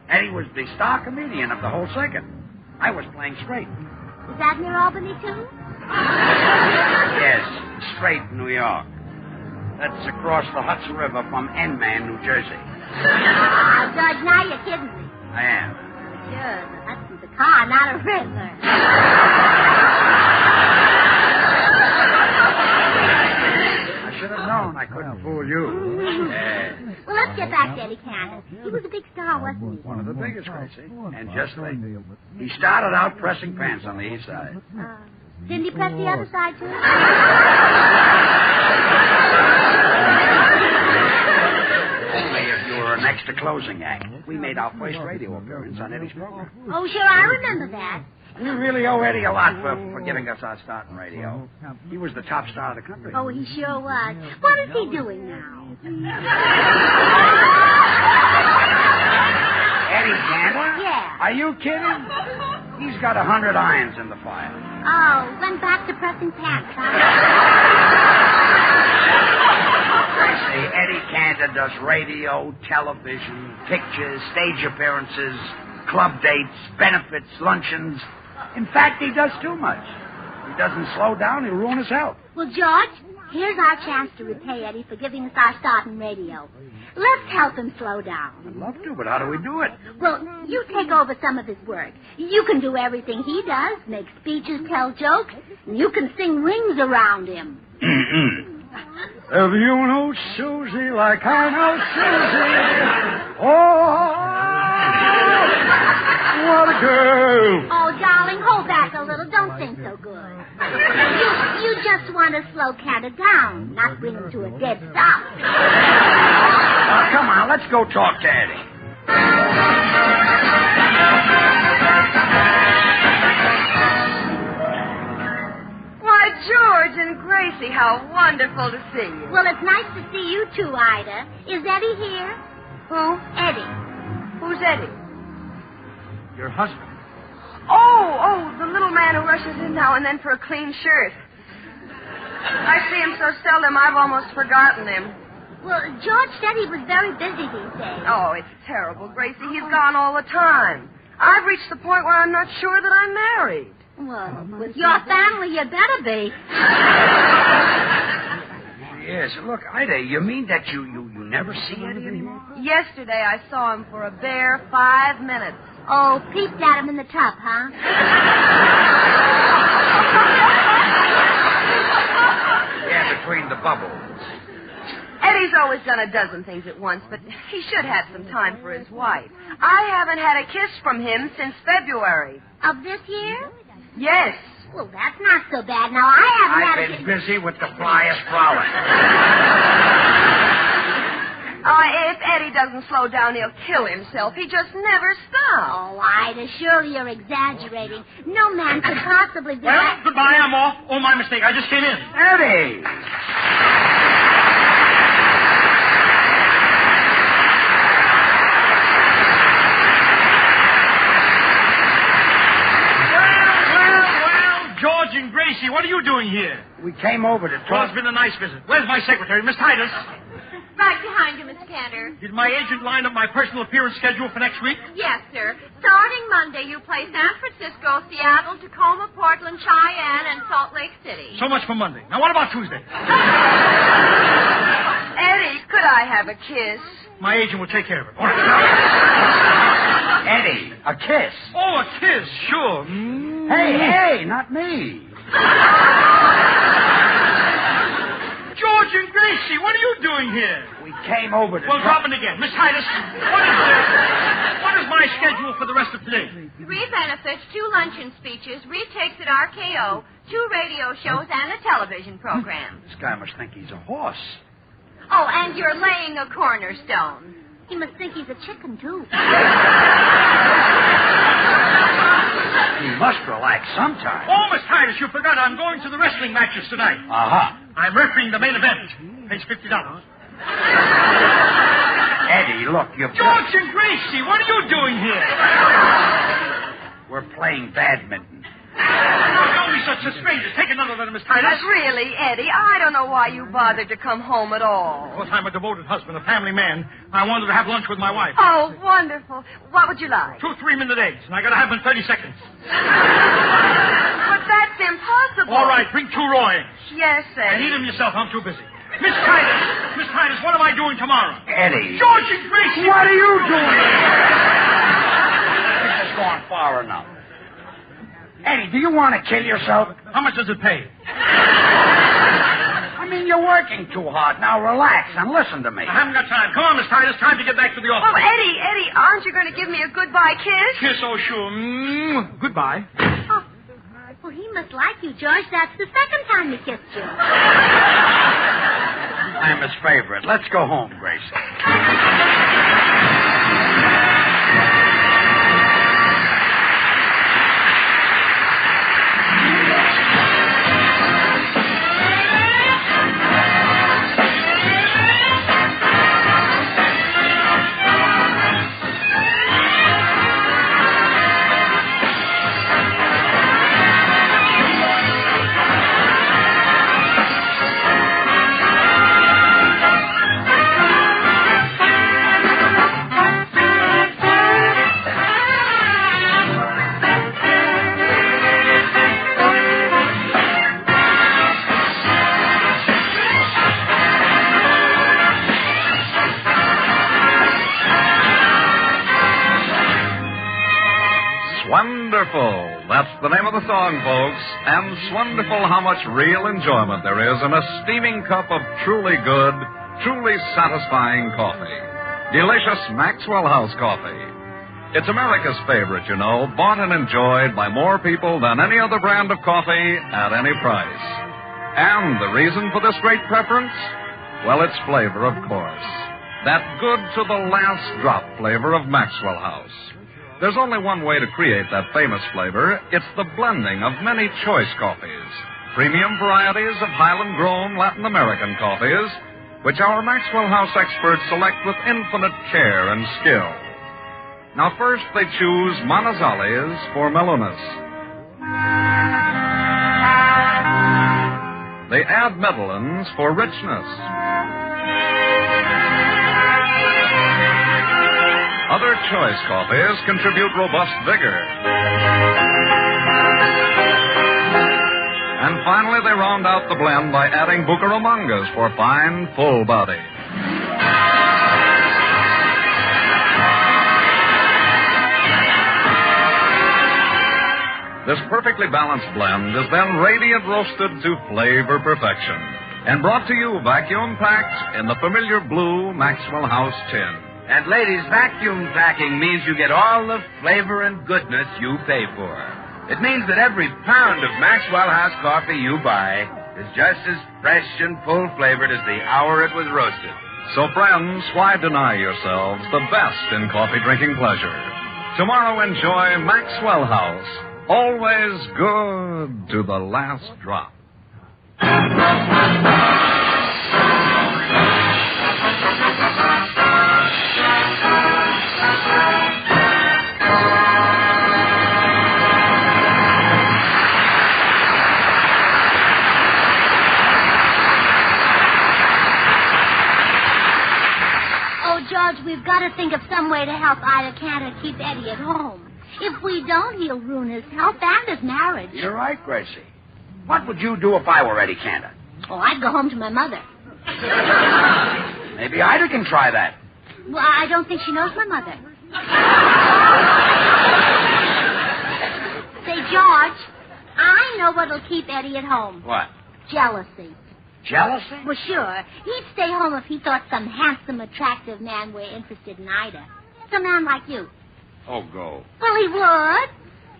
Eddie was the star comedian of the whole circuit. I was playing straight. Is that near Albany, too? Yes, straight New York. That's across the Hudson River from Enman, New Jersey. George, now you're kidding me. I am. Sure, the Hudson's a car, not a river. I should have known I couldn't fool you. Well, let's get back to Eddie Cantor. He was a big star, wasn't he? One of the biggest, Gracie. And just think, he started out pressing pants on the east side. Didn't he press the other side, too? Only if you were next to closing act. We made our first radio appearance on Eddie's program. Oh, sure, I remember that. We really owe Eddie a lot for giving us our start in radio. He was the top star of the country. Oh, he sure was. What is he doing now? Eddie Cantor? Yeah. Are you kidding? He's got 100 irons in the fire. Oh, went back to pressing pants, huh? Gracie, Eddie Cantor does radio, television, pictures, stage appearances, club dates, benefits, luncheons. In fact, he does too much. If he doesn't slow down, he'll ruin his health. Well, George, here's our chance to repay Eddie for giving us our start in radio. Let's help him slow down. I'd love to, but how do we do it? Well, you take over some of his work. You can do everything he does, make speeches, tell jokes, and you can sing rings around him. If you know Susie like I know Susie, oh, what a girl. Oh, darling, hold back a little. Don't think so good. You just want to slow Cantor down, not bring him to a dead stop. Come on, let's go talk to Eddie. Why, George and Gracie, how wonderful to see you. Well, it's nice to see you too, Ida. Is Eddie here? Who? Eddie. Who's Eddie? Your husband. Oh, the little man who rushes in now and then for a clean shirt. I see him so seldom, I've almost forgotten him. Well, George said he was very busy these days. Oh, it's terrible, Gracie. He's gone all the time. I've reached the point where I'm not sure that I'm married. Well, with your family, you better be. Yes, look, Ida, you mean that you never see Eddie anymore? Yesterday I saw him for a bare 5 minutes. Oh, peeped at him in the tub, huh? Yeah, between the bubbles. Eddie's always done a dozen things at once, but he should have some time for his wife. I haven't had a kiss from him since February. Of this year? Yes. Well, that's not so bad. Now, I haven't had a I've been busy with the flyers frolic. If Eddie doesn't slow down, he'll kill himself. He just never stops. Oh, Ida, surely you're exaggerating. No man could possibly do Well, that. goodbye, I'm off. Oh, my mistake. I just came in. Eddie! Well, George and Gracie, what are you doing here? We came over to Well, talk. it's been a nice visit. Where's my secretary, Miss Titus? Right behind you, Miss Cantor. Did my agent line up my personal appearance schedule for next week? Yes, sir. Starting Monday, you play San Francisco, Seattle, Tacoma, Portland, Cheyenne, and Salt Lake City. So much for Monday. Now, what about Tuesday? Eddie, could I have a kiss? My agent will take care of it. Eddie, a kiss. Oh, a kiss, sure. Hey, not me. George and Gracie, what are you doing here? We came over to... Well, drop in again. Miss Titus, what is my schedule for the rest of today? 3 benefits, 2 luncheon speeches, retakes at RKO, 2 radio shows, and a television program. This guy must think he's a horse. Oh, and you're laying a cornerstone. He must think he's a chicken, too. He must relax sometime. Oh, Miss Titus, you forgot I'm going to the wrestling matches tonight. Uh-huh. I'm refereeing the main event. Pays $50. Eddie, look, George and Gracie, what are you doing here? We're playing badminton. Don't be such a stranger. Take another letter, Miss Titus. But really, Eddie, I don't know why you bothered to come home at all. Well, I'm a devoted husband, a family man. I wanted to have lunch with my wife. Oh, wonderful. What would you like? 2 3-minute eggs, and I got to have them in 30 seconds. But that's impossible. All right, bring 2 raw eggs. Yes, Eddie. And eat them yourself. I'm too busy. Miss Titus, what am I doing tomorrow? Eddie. George and Gracie. What are you doing? This has gone far enough. Eddie, do you want to kill yourself? How much does it pay? I mean, you're working too hard. Now relax and listen to me. I haven't got time. Come on, Miss Titus. Time to get back to the office. Oh, Eddie, aren't you going to give me a goodbye kiss? Kiss, oh, sure. Goodbye. Oh, well, he must like you, George. That's the second time he kissed you. I'm his favorite. Let's go home, Gracie. Wonderful. That's the name of the song, folks. And it's wonderful how much real enjoyment there is in a steaming cup of truly good, truly satisfying coffee. Delicious Maxwell House coffee. It's America's favorite, you know, bought and enjoyed by more people than any other brand of coffee at any price. And the reason for this great preference? Well, its flavor, of course. That good to the last drop flavor of Maxwell House. There's only one way to create that famous flavor. It's the blending of many choice coffees, premium varieties of Highland-grown Latin American coffees, which our Maxwell House experts select with infinite care and skill. Now, first they choose Manizales for mellowness. They add Medellins for richness. Other choice coffees contribute robust vigor. And finally, they round out the blend by adding Bucaramangas for fine, full body. This perfectly balanced blend is then radiant roasted to flavor perfection and brought to you vacuum packed in the familiar blue Maxwell House tin. And, ladies, vacuum packing means you get all the flavor and goodness you pay for. It means that every pound of Maxwell House coffee you buy is just as fresh and full-flavored as the hour it was roasted. So, friends, why deny yourselves the best in coffee-drinking pleasure? Tomorrow, enjoy Maxwell House, always good to the last drop. George, we've got to think of some way to help Ida Cantor keep Eddie at home. If we don't, he'll ruin his health and his marriage. You're right, Gracie. What would you do if I were Eddie Cantor? Oh, I'd go home to my mother. Maybe Ida can try that. Well, I don't think she knows my mother. Say, George, I know what'll keep Eddie at home. What? Jealousy. Jealousy? Well, sure. He'd stay home if he thought some handsome, attractive man were interested in Ida. Some man like you. Oh, go. Well, he would.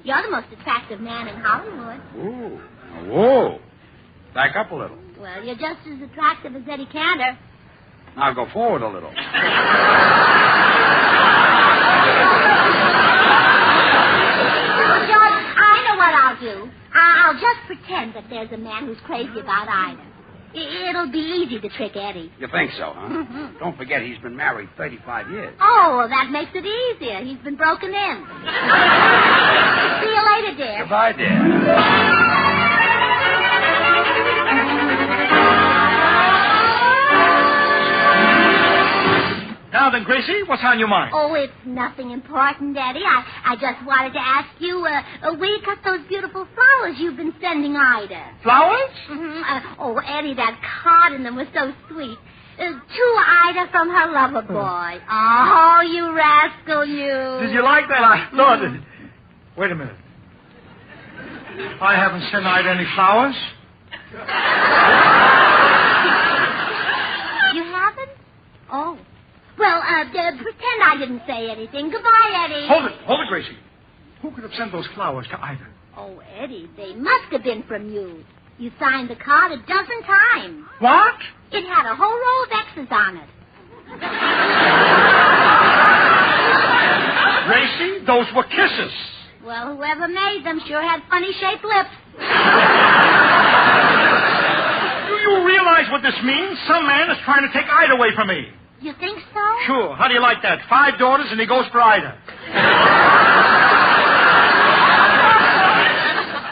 You're the most attractive man in Hollywood. Ooh. Whoa. Back up a little. Well, you're just as attractive as Eddie Cantor. Now go forward a little. Well, George, I know what I'll do. I'll just pretend that there's a man who's crazy about Ida. It'll be easy to trick Eddie. You think so, huh? Mm-hmm. Don't forget he's been married 35 years. Oh, well, that makes it easier. He's been broken in. See you later, dear. Goodbye, dear. Now then, Gracie, what's on your mind? Oh, it's nothing important, Eddie. I just wanted to ask you, where you cut those beautiful flowers you've been sending Ida? Flowers? Mm-hmm. Oh, Eddie, that card in them was so sweet. To Ida from her lover boy. Oh, you rascal, you. Did you like that? I thought it. Wait a minute. I haven't sent Ida any flowers. You haven't? Oh. Well, pretend I didn't say anything. Goodbye, Eddie. Hold it, Gracie. Who could have sent those flowers to Ida? Oh, Eddie, they must have been from you. You signed the card 12 times. What? It had a whole row of X's on it. Gracie, those were kisses. Well, whoever made them sure had funny-shaped lips. Do you realize what this means? Some man is trying to take Ida away from me. You think so? Sure. How do you like that? 5 daughters and he goes for Ida.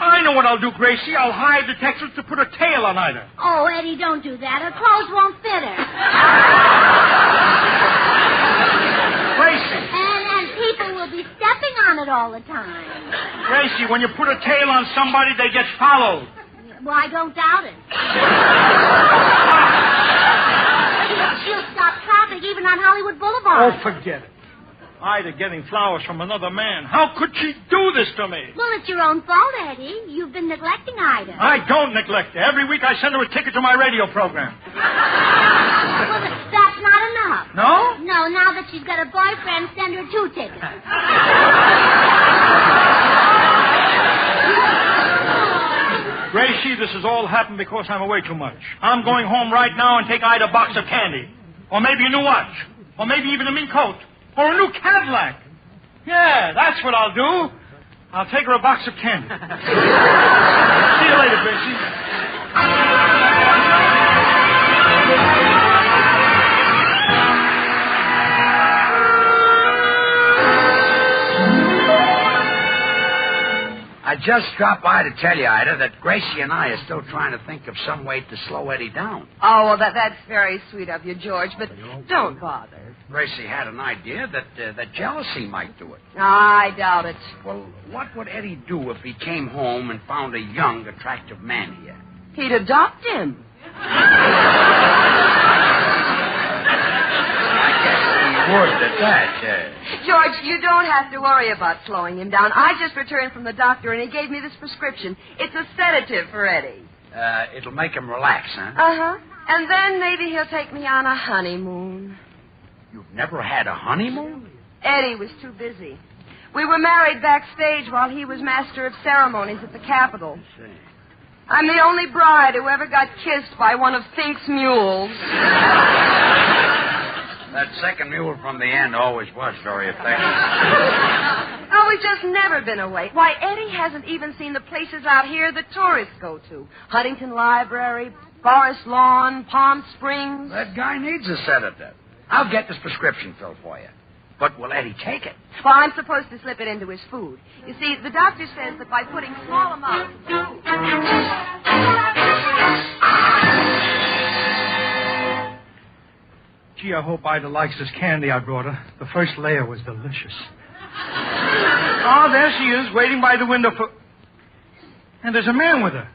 I know what I'll do, Gracie. I'll hire detectives to put a tail on Ida. Oh, Eddie, don't do that. Her clothes won't fit her. Gracie. And people will be stepping on it all the time. Gracie, when you put a tail on somebody, they get followed. Well, I don't doubt it. She'll stop traffic even on Hollywood Boulevard. Oh, forget it. Ida getting flowers from another man. How could she do this to me? Well, it's your own fault, Eddie. You've been neglecting Ida. I don't neglect her. Every week I send her a ticket to my radio program. Well, that's not enough. No? No, now that she's got a boyfriend, send her 2 tickets. Gracie, this has all happened because I'm away too much. I'm going home right now and take Ida a box of candy. Or maybe a new watch. Or maybe even a mink coat. Or a new Cadillac. Yeah, that's what I'll do. I'll take her a box of candy. See you later, Gracie. I just dropped by to tell you, Ida, that Gracie and I are still trying to think of some way to slow Eddie down. Oh, well, that's very sweet of you, George, but don't bother. Gracie had an idea that jealousy might do it. I doubt it. Well, what would Eddie do if he came home and found a young, attractive man here? He'd adopt him. Would at that, George, you don't have to worry about slowing him down. I just returned from the doctor, and he gave me this prescription. It's a sedative for Eddie. It'll make him relax, huh? Uh-huh. And then maybe he'll take me on a honeymoon. You've never had a honeymoon? Eddie was too busy. We were married backstage while he was master of ceremonies at the Capitol. I'm the only bride who ever got kissed by one of Fink's mules. That second mule from the end always was very effective. Oh, we've just never been away. Why, Eddie hasn't even seen the places out here that tourists go to. Huntington Library, Forest Lawn, Palm Springs. That guy needs a sedative. I'll get this prescription filled for you. But will Eddie take it? Well, I'm supposed to slip it into his food. You see, the doctor says that by putting small amounts... Gee, I hope Ida likes this candy I brought her. The first layer was delicious. Oh, there she is, waiting by the window for... And there's a man with her.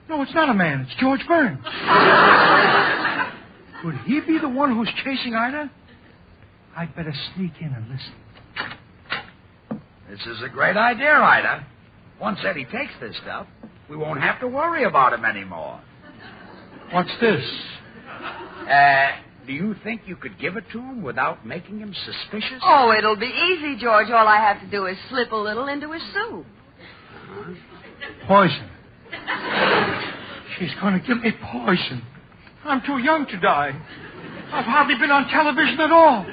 No, it's not a man. It's George Burns. Could he be the one who's chasing Ida? I'd better sneak in and listen. This is a great idea, Ida. Once Eddie takes this stuff, we won't have to worry about him anymore. What's this? Do you think you could give it to him without making him suspicious? Oh, it'll be easy, George. All I have to do is slip a little into his soup. Poison. She's going to give me poison. I'm too young to die. I've hardly been on television at all.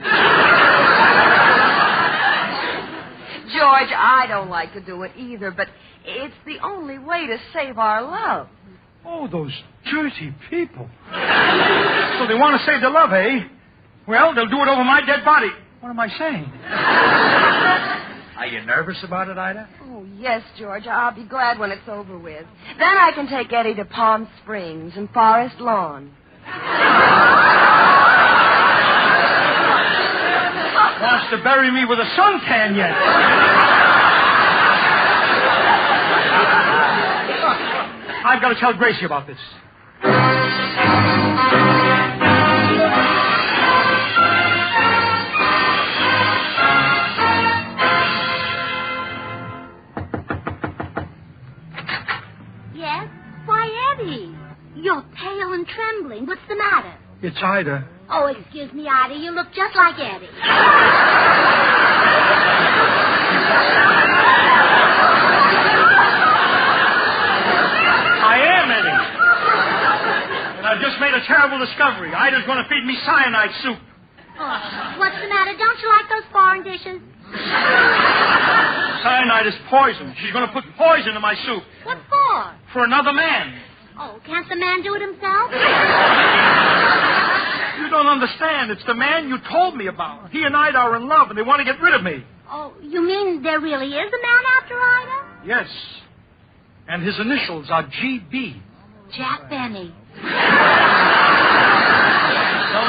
George, I don't like to do it either, but it's the only way to save our love. Oh, those dirty people. So they want to save their love, eh? Well, they'll do it over my dead body. What am I saying? Are you nervous about it, Ida? Oh, yes, George. I'll be glad when it's over with. Then I can take Eddie to Palm Springs and Forest Lawn. Wants to bury me with a suntan yet. I've got to tell Gracie about this. Yes? Why, Eddie? You're pale and trembling. What's the matter? It's Ida. Oh, excuse me, Ida. You look just like Eddie. I am Eddie. And I've just made a terrible discovery. Ida's going to feed me cyanide soup. Oh, what's the matter? Don't you like those foreign dishes? Cyanide is poison. She's going to put poison in my soup. What for? For another man. Oh, can't the man do it himself? You don't understand. It's the man you told me about. He and Ida are in love, and they want to get rid of me. Oh, you mean there really is a man after Ida? Yes. And his initials are G.B. Jack Benny.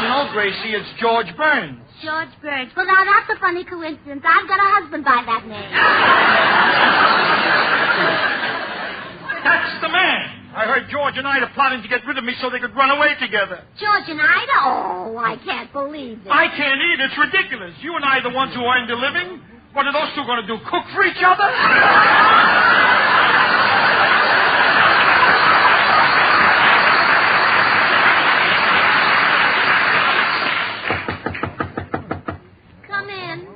No, Gracie, it's George Burns. George Burns. Well, now, that's a funny coincidence. I've got a husband by that name. That's the man. I heard George and Ida plotting to get rid of me so they could run away together. George and Ida? Oh, I can't believe it. I can't either. It's ridiculous. You and I are the ones who earned a living. What are those two going to do, cook for each other? Come in.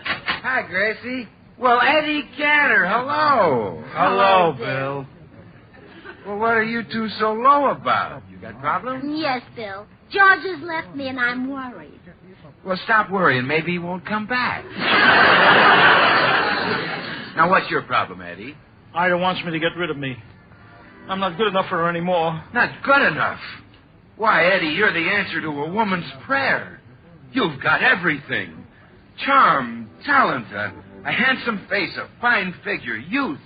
Hi, Gracie. Well, Eddie Cantor, hello. Hello, Bill. Well, what are you two so low about? You got problems? Yes, Bill. George has left me, and I'm worried. Well, stop worrying. Maybe he won't come back. Now, what's your problem, Eddie? Ida wants me to get rid of me. I'm not good enough for her anymore. Not good enough? Why, Eddie, you're the answer to a woman's prayer. You've got everything. Charm, talent, a handsome face, a fine figure, youth,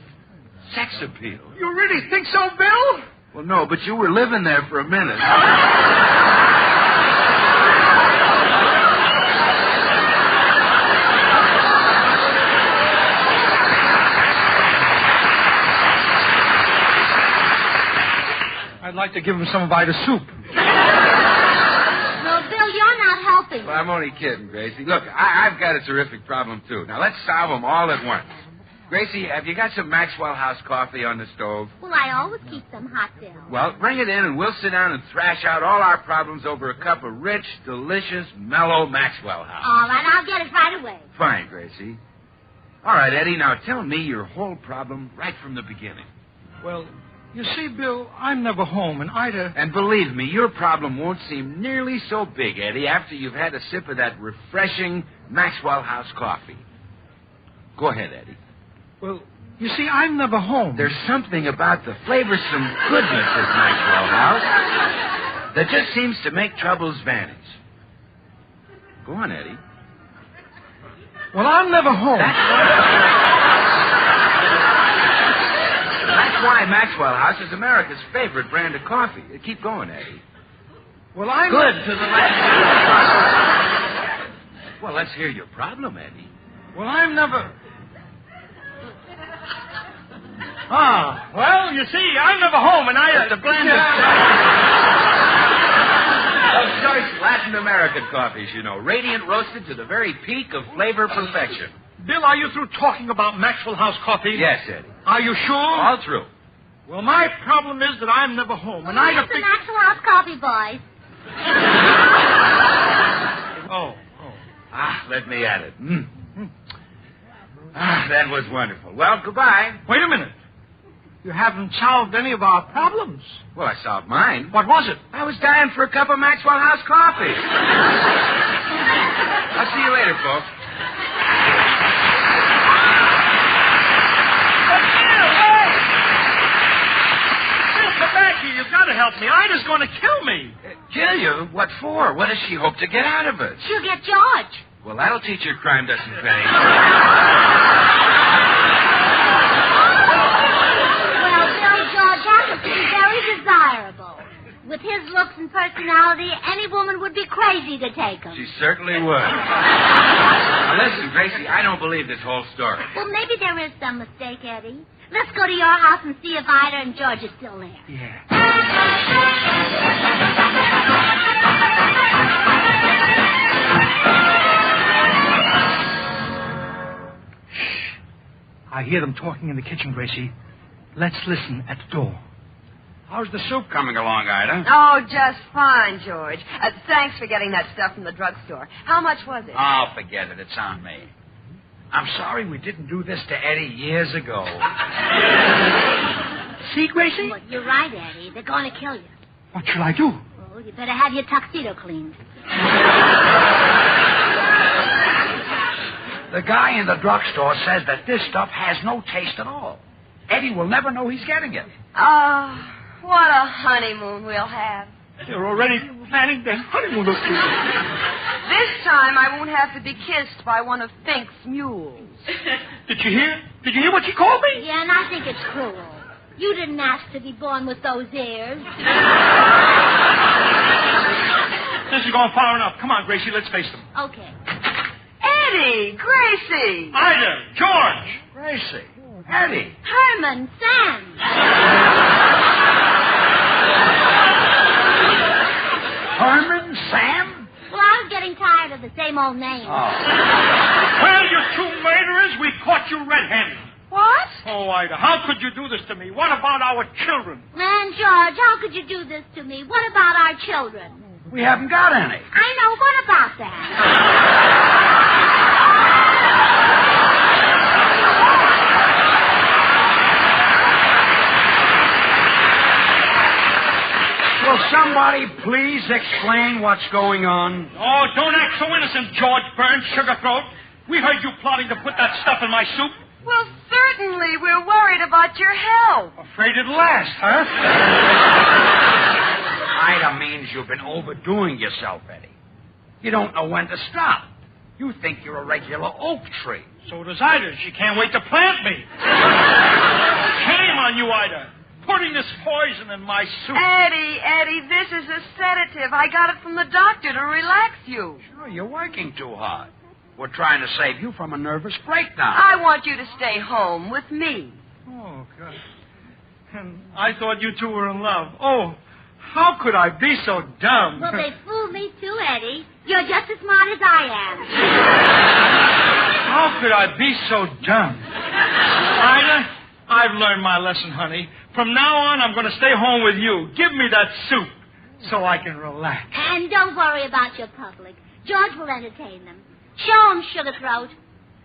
sex appeal. You really think so, Bill? Well, no, but you were living there for a minute. I'd like to give him some of Ida's soup. No, Bill, you're not helping. Well, I'm only kidding, Gracie. Look, I've got a terrific problem, too. Now, let's solve them all at once. Gracie, have you got some Maxwell House coffee on the stove? Well, I always keep them hot, Bill. Well, bring it in, and we'll sit down and thrash out all our problems over a cup of rich, delicious, mellow Maxwell House. All right, I'll get it right away. Fine, Gracie. All right, Eddie, now tell me your whole problem right from the beginning. Well, you see, Bill, I'm never home, and Ida... And believe me, your problem won't seem nearly so big, Eddie, after you've had a sip of that refreshing Maxwell House coffee. Go ahead, Eddie. Well, you see, I'm never home. There's something about the flavorsome goodness of Maxwell House that just seems to make troubles vanish. Go on, Eddie. Well, I'm never home. That's why Maxwell House is America's favorite brand of coffee. Keep going, Eddie. Well, I'm... Good to the last... Well, let's hear your problem, Eddie. Well, I'm never... Ah, well, you see, I'm never home, and I have to blend it. Those choice Latin American coffees, you know, radiant roasted to the very peak of flavor perfection. Bill, are you through talking about Maxwell House coffee? Yes, Eddie. Are you sure? All through. Well, my problem is that I'm never home, and I Here's the Maxwell House coffee, boys. Oh. Let me at it. That was wonderful. Well, goodbye. Wait a minute. You haven't solved any of our problems. Well, I solved mine. What was it? I was dying for a cup of Maxwell House coffee. I'll see you later, folks. Come back here. You've got to help me. Ida's going to kill me. Kill you? What for? What does she hope to get out of it? She'll get George. Well, that'll teach her crime doesn't pay. Well, Bill, George happens to be very desirable. With his looks and personality, any woman would be crazy to take him. She certainly would. Now, listen, Gracie, I don't believe this whole story. Well, maybe there is some mistake, Eddie. Let's go to your house and see if Ida and George are still there. Yeah. I hear them talking in the kitchen, Gracie. Let's listen at the door. How's the soup coming along, Ida? Oh, just fine, George. Thanks for getting that stuff from the drugstore. How much was it? Oh, forget it. It's on me. I'm sorry we didn't do this to Eddie years ago. See, Gracie? Well, you're right, Eddie. They're going to kill you. What shall I do? Well, you better have your tuxedo cleaned. The guy in the drugstore says that this stuff has no taste at all. Eddie will never know he's getting it. Oh, what a honeymoon we'll have. You're already planning the honeymoon. This time I won't have to be kissed by one of Fink's mules. Did you hear? Did you hear what she called me? Yeah, and I think it's cruel. You didn't ask to be born with those ears. This is going far enough. Come on, Gracie, let's face them. Okay. Eddie, Gracie. Ida, George. Gracie, Eddie. Herman, Sam. Herman, Sam? Well, I was getting tired of the same old names. Oh. Well, you two murderers, we caught you red-handed. What? Oh, Ida, how could you do this to me? What about our children? Man, George, how could you do this to me? What about our children? We haven't got any. I know. What about that? Will somebody please explain what's going on? Oh, don't act so innocent, George Burns, sugarthroat. We heard you plotting to put that stuff in my soup. Well, certainly. We're worried about your health. Afraid it'll last, huh? Ida means you've been overdoing yourself, Eddie. You don't know when to stop. You think you're a regular oak tree. So does Ida. She can't wait to plant me. Shame on you, Ida. Putting this poison in my soup. Eddie, this is a sedative. I got it from the doctor to relax you. Sure, you're working too hard. We're trying to save you from a nervous breakdown. I want you to stay home with me. Oh, God. And I thought you two were in love. Oh, how could I be so dumb? Well, they fooled me too, Eddie. You're just as smart as I am. How could I be so dumb? Ida, I've learned my lesson, honey. From now on, I'm going to stay home with you. Give me that soup so I can relax. And don't worry about your public. George will entertain them. Show him, sugarthroat.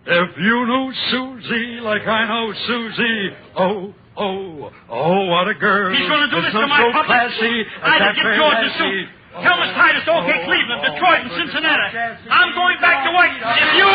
If you knew Susie like I know Susie, oh, what a girl. He's going to do this to my public. Classy, Ida, give George the soup. Tell Miss Titus to okay Cleveland, Detroit, and Cincinnati. I'm going back to work. If you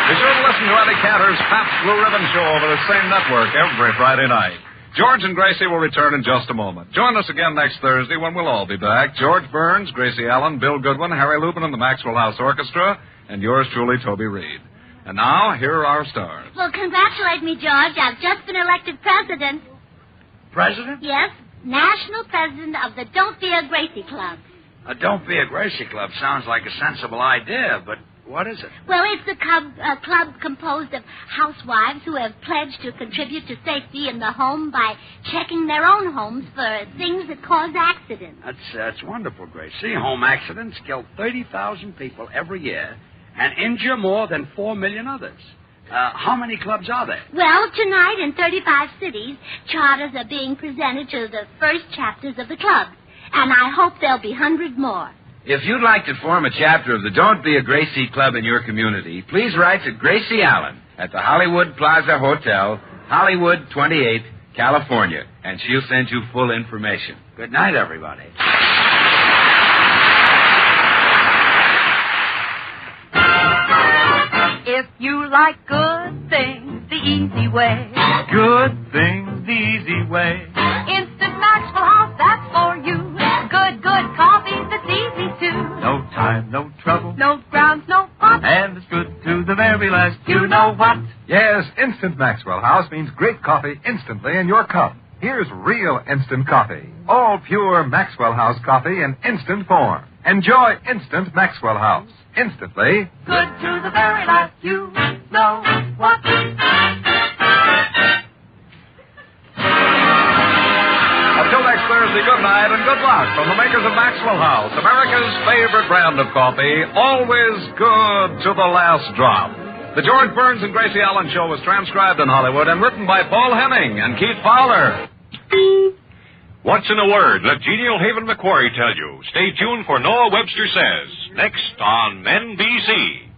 Be sure to listen to Eddie Cantor's Pabst Blue Ribbon Show over the same network every Friday night. George and Gracie will return in just a moment. Join us again next Thursday when we'll all be back. George Burns, Gracie Allen, Bill Goodwin, Harry Lubin, and the Maxwell House Orchestra, and yours truly, Toby Reed. And now, here are our stars. Well, congratulate me, George. I've just been elected president. President? Yes, national president of the Don't Be a Gracie Club. Don't Be a Gracie Club sounds like a sensible idea, but What is it? Well, it's a club composed of housewives who have pledged to contribute to safety in the home by checking their own homes for things that cause accidents. That's wonderful, Gracie. Home accidents kill 30,000 people every year and injure more than 4 million others. How many clubs are there? Well, tonight in 35 cities, charters are being presented to the first chapters of the clubs. And I hope there'll be 100 more. If you'd like to form a chapter of the Don't Be a Gracie Club in your community, please write to Gracie Allen at the Hollywood Plaza Hotel, Hollywood 28, California, and she'll send you full information. Good night, everybody. If you like good things the easy way. Good things the easy way. Instant Maxwell House, that's for you. Good coffee that's easy too. No time, no trouble. No grounds, no pot. And it's good to the very last. You know what? Yes, Instant Maxwell House means great coffee instantly in your cup. Here's real instant coffee. All pure Maxwell House coffee in instant form. Enjoy Instant Maxwell House. Instantly. Good to the very last. You know what? Until next Thursday, good night and good luck from the makers of Maxwell House, America's favorite brand of coffee, always good to the last drop. The George Burns and Gracie Allen Show was transcribed in Hollywood and written by Paul Hemming and Keith Fowler. What's in a word? Let genial Haven McQuarrie tell you. Stay tuned for Noah Webster Says, next on NBC.